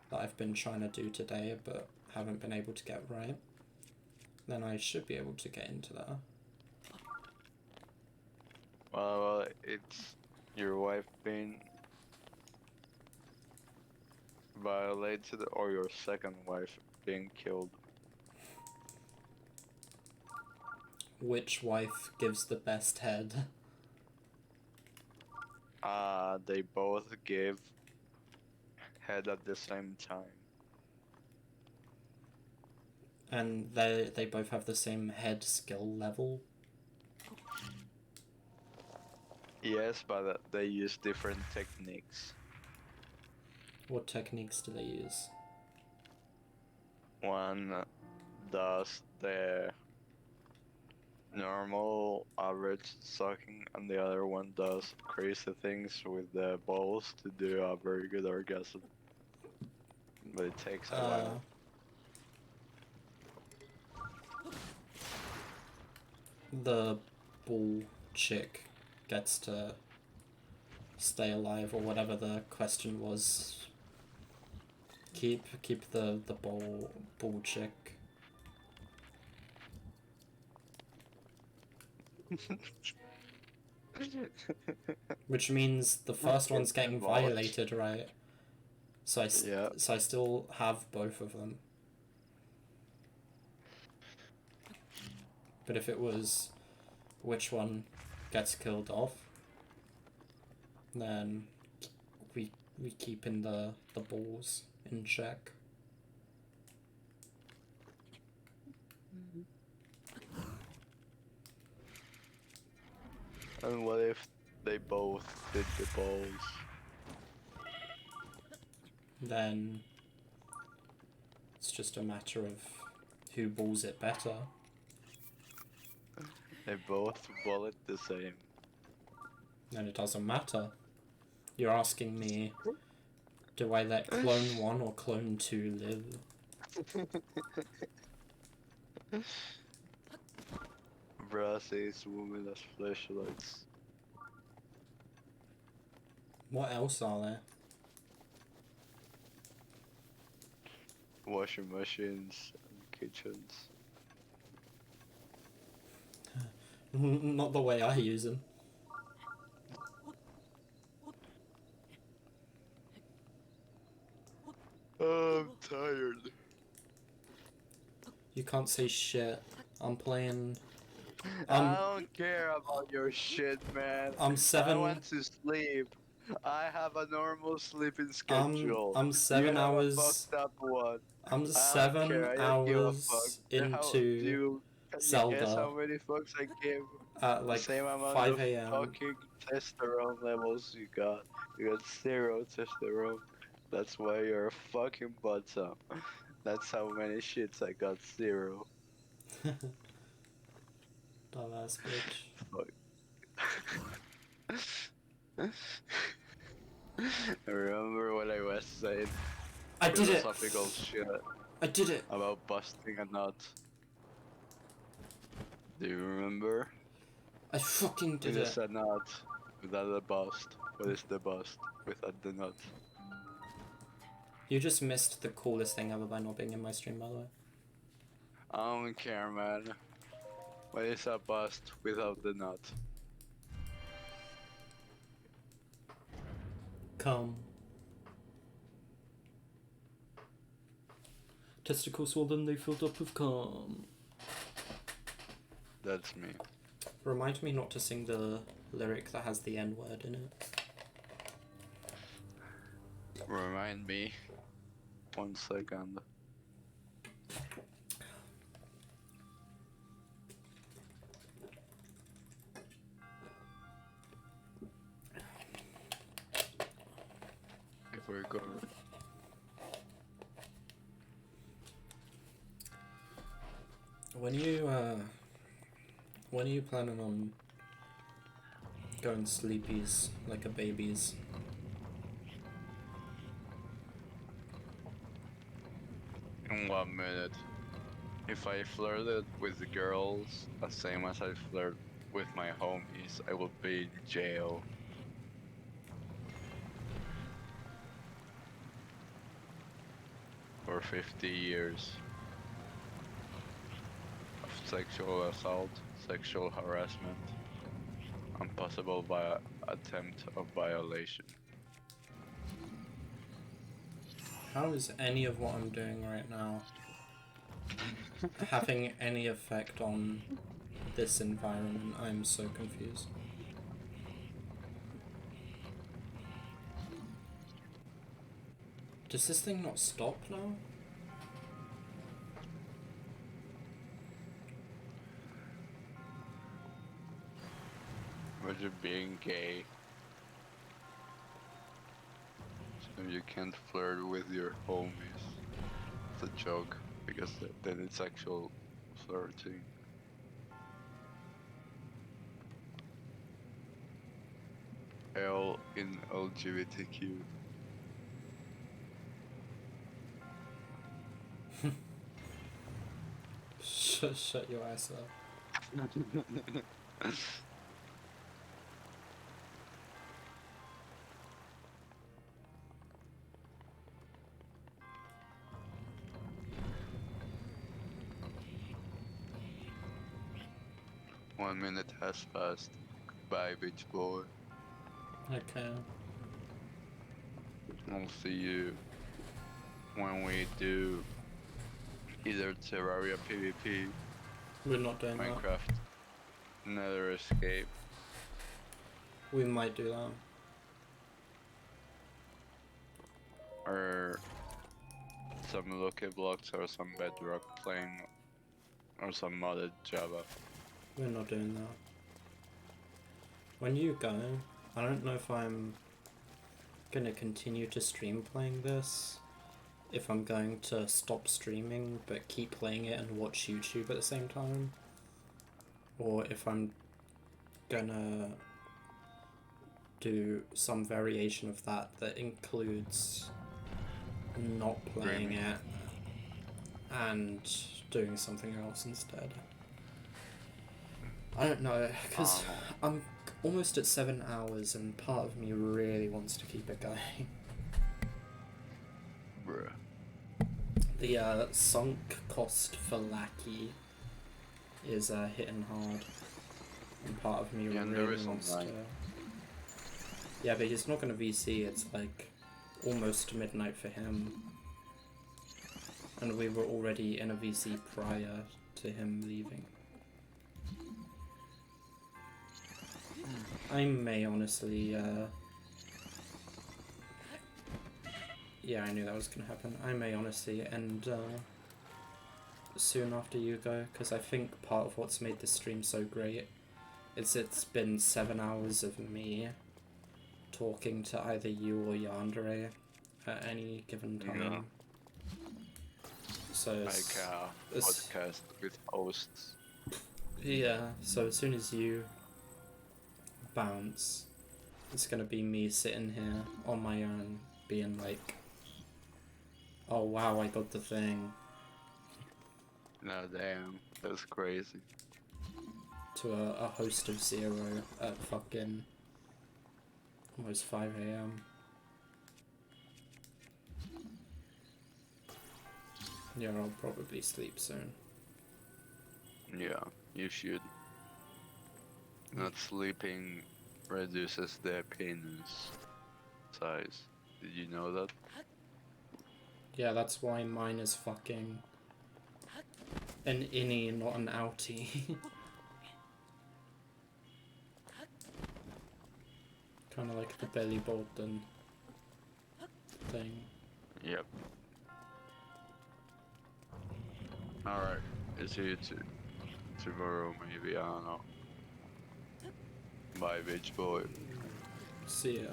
that I've been trying to do today but haven't been able to get right, then I should be able to get into there. Well, it's your wife being violated or your second wife being killed. Which wife gives the best head? They both gave head at the same time. And they both have the same head skill level? Yes, but they use different techniques. What techniques do they use? One does the normal average sucking and the other one does crazy things with the balls to do a very good orgasm. But it takes a while. The bull chick gets to stay alive, or whatever the question was. Keep the bull chick. Which means the first one's getting violated, right? So I still have both of them. But if it was which one gets killed off, then we We keeping the balls in check. And what if they both did the balls? Then it's just a matter of who balls it better. They both ball it the same. Then it doesn't matter. You're asking me, do I let clone 1 or clone 2 live? Bra says women as flashlights. What else are there? Washing machines and kitchens. Not the way I use them. Oh, I'm tired. You can't say shit. I'm playing. I don't care about your shit, man. I'm 7. I went to sleep. I have a normal sleeping schedule. I'm 7 You have hours. a fucked up one. I'm I don't 7 care. I don't give a fuck. hours into Can you guess Zelda how many fucks I gave? at The like same amount 5 of a.m. fucking testosterone levels you got. You got 0 testosterone. That's why you're a fucking bottom. That's how many shits I got. 0. Dumbass bitch. Fuck. Remember what I was saying? I did it! Philosophical shit I did it! about busting a nut. Do you remember? I fucking did It it! is a nut without a bust. What is the bust without the nut? You just missed the coolest thing ever by not being in my stream, by the way. I don't care, man. What is a bust without the nut? Come. Testicles swollen, they filled up with cum. That's me. Remind me not to sing the lyric that has the N word in it. Remind me. 1 second. If we're going. When are you planning on going sleepies like a baby's? In 1 minute. If I flirted with the girls the same as I flirt with my homies, I would be in jail. For 50 years. Of sexual assault, sexual harassment, and possible attempt of violation. How is any of what I'm doing right now having any effect on this environment? I'm so confused. Does this thing not stop now? Imagine being gay. So you can't flirt with your homies. It's a joke, because then it's actual flirting. L in LGBTQ. Shut your ass up. 1 minute has passed. Goodbye, bitch boy. Okay. I'll see you when we do either Terraria PvP, We're not doing that. Minecraft, Nether Escape. We might do that. or some Lucky Blocks or some Bedrock playing, or some modded Java. We're not doing that. When you go, I don't know if I'm gonna continue to stream playing this, if I'm going to stop streaming but keep playing it and watch YouTube at the same time, or if I'm gonna do some variation of that that includes not playing Streaming. it and doing something else instead. I don't know, because I'm almost at 7 hours and part of me really wants to keep it going. Bruh. The sunk cost for Lackey is hitting hard, and part of me Yeah, and there really is wants to... online. Yeah, but he's not going to VC, it's like almost midnight for him. And we were already in a VC prior to him leaving. I may honestly, yeah, I knew that was going to happen. I may honestly end soon after you go, because I think part of what's made this stream so great is it's been 7 hours of me talking to either you or Yandere at any given time. Yeah. So Like podcast with hosts. yeah, so as soon as you bounce, it's gonna be me sitting here on my own being like, oh wow, I got the thing, No, damn, that's crazy. to a host of 0 at fucking almost 5 AM. Yeah, I'll probably sleep soon. Yeah, you should. Not sleeping reduces the penis size. Did you know that? Yeah, that's why mine is fucking an innie, not an outie. Kinda like the belly button thing. Yep. Alright, it's you tomorrow maybe, I don't know. Bye, bitch boy. See ya.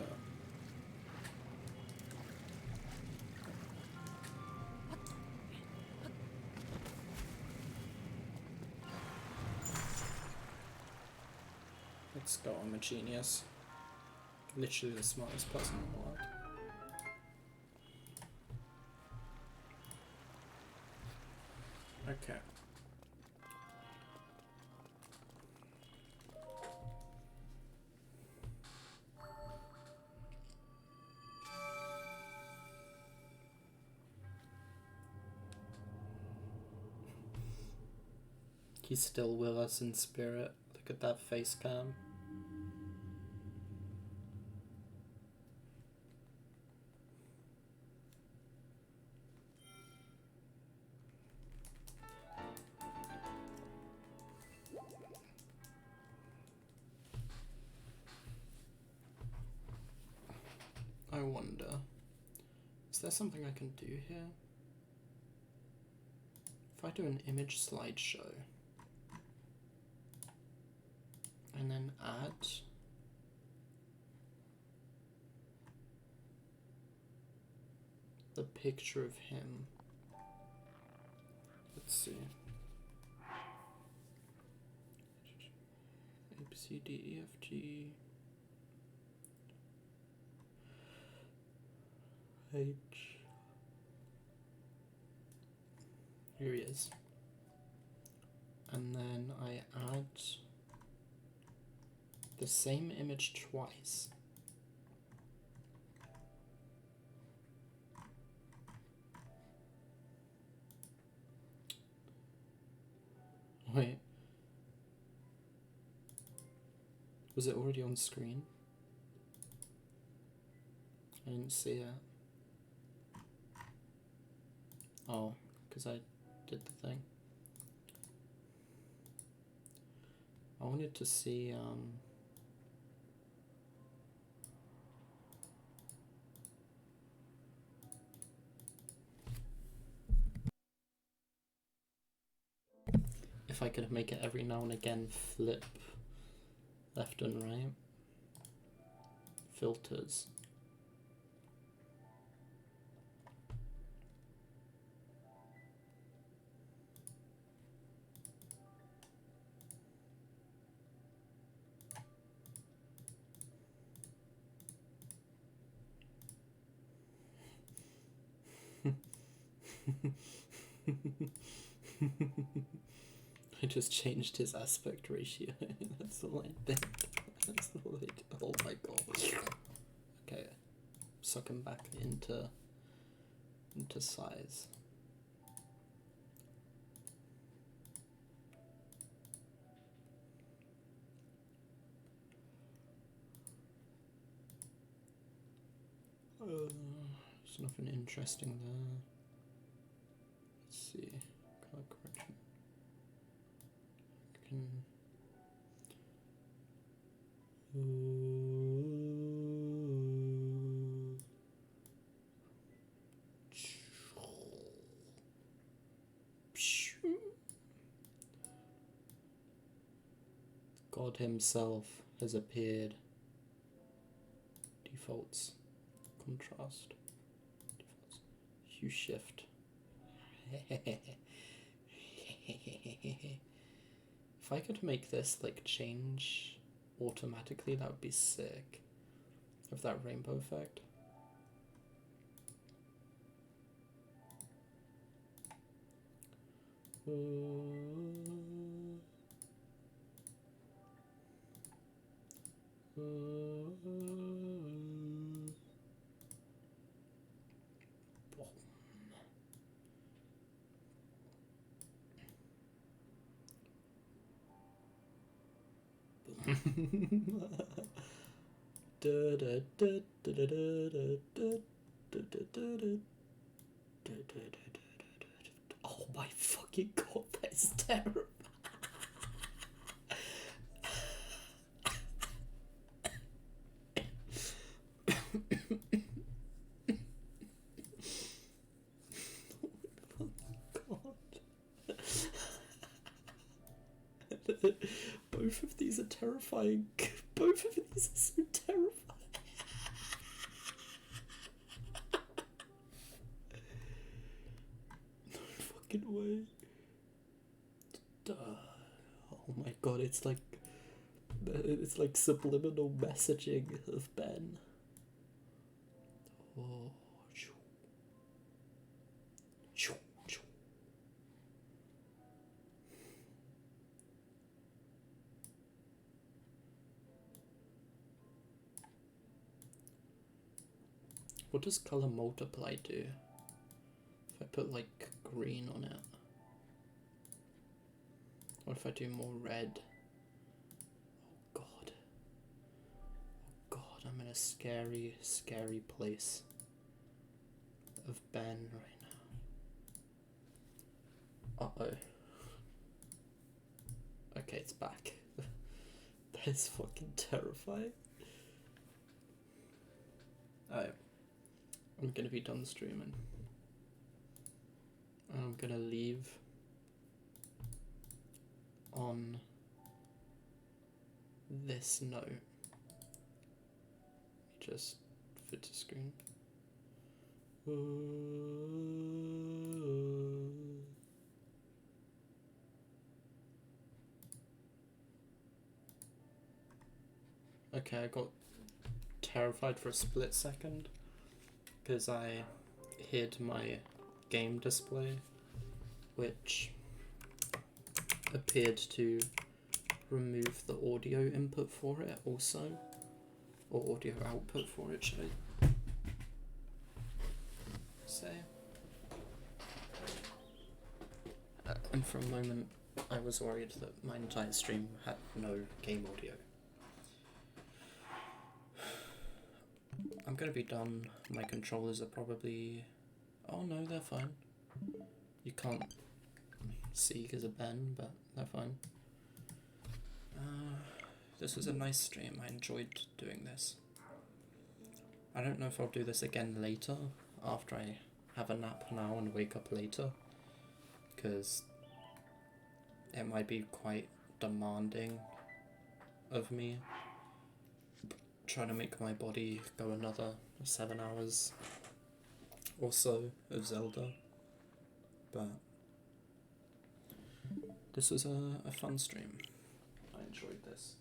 Let's go, I'm a genius. Literally the smartest person in the world. Okay. He's still with us in spirit. Look at that face cam. I wonder, is there something I can do here? If I do an image slideshow and then add the picture of him, let's see, A, B, C, D, E, F, G, H. Here he is. And then I add the same image twice. Wait. Was it already on screen? I didn't see it. Oh, because I did the thing. I wanted to see, if I could make it every now and again flip left and right. Filters. I just changed his aspect ratio. That's all I did. That's all I did. Oh my god. Okay. Suck him back into size. There's nothing interesting there. Let's see. Color correction. God himself has appeared. Defaults. Contrast. Defaults. Hue shift. If I could make this like change automatically, that would be sick. Of that rainbow effect. Oh my fucking god, that is terrible. Both of these are terrifying. Both of these are so terrifying. No fucking way. Oh my god, it's like subliminal messaging of Ben. Oh. What does color multiply do? If I put like green on it? What if I do more red? Oh god. Oh god, I'm in a scary, scary place of Ben right now. Uh-oh. Okay, it's back. That is fucking terrifying. Alright. I'm gonna be done streaming. And I'm gonna leave on this note. Just fit to screen. Okay, I got terrified for a split second because I hid my game display, which appeared to remove the audio input for it also, or audio output for it, should I say. And for a moment I was worried that my entire stream had no game audio. I'm gonna be done. My controllers are probably... Oh no, they're fine. You can't see because of Ben, but they're fine. This was a nice stream. I enjoyed doing this. I don't know if I'll do this again later, after I have a nap now and wake up later, because it might be quite demanding of me trying to make my body go another 7 hours or so of Zelda, but this was a fun stream. I enjoyed this.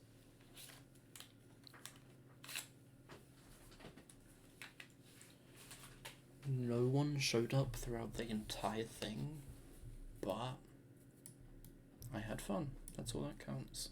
No one showed up throughout the entire thing, but I had fun. That's all that counts.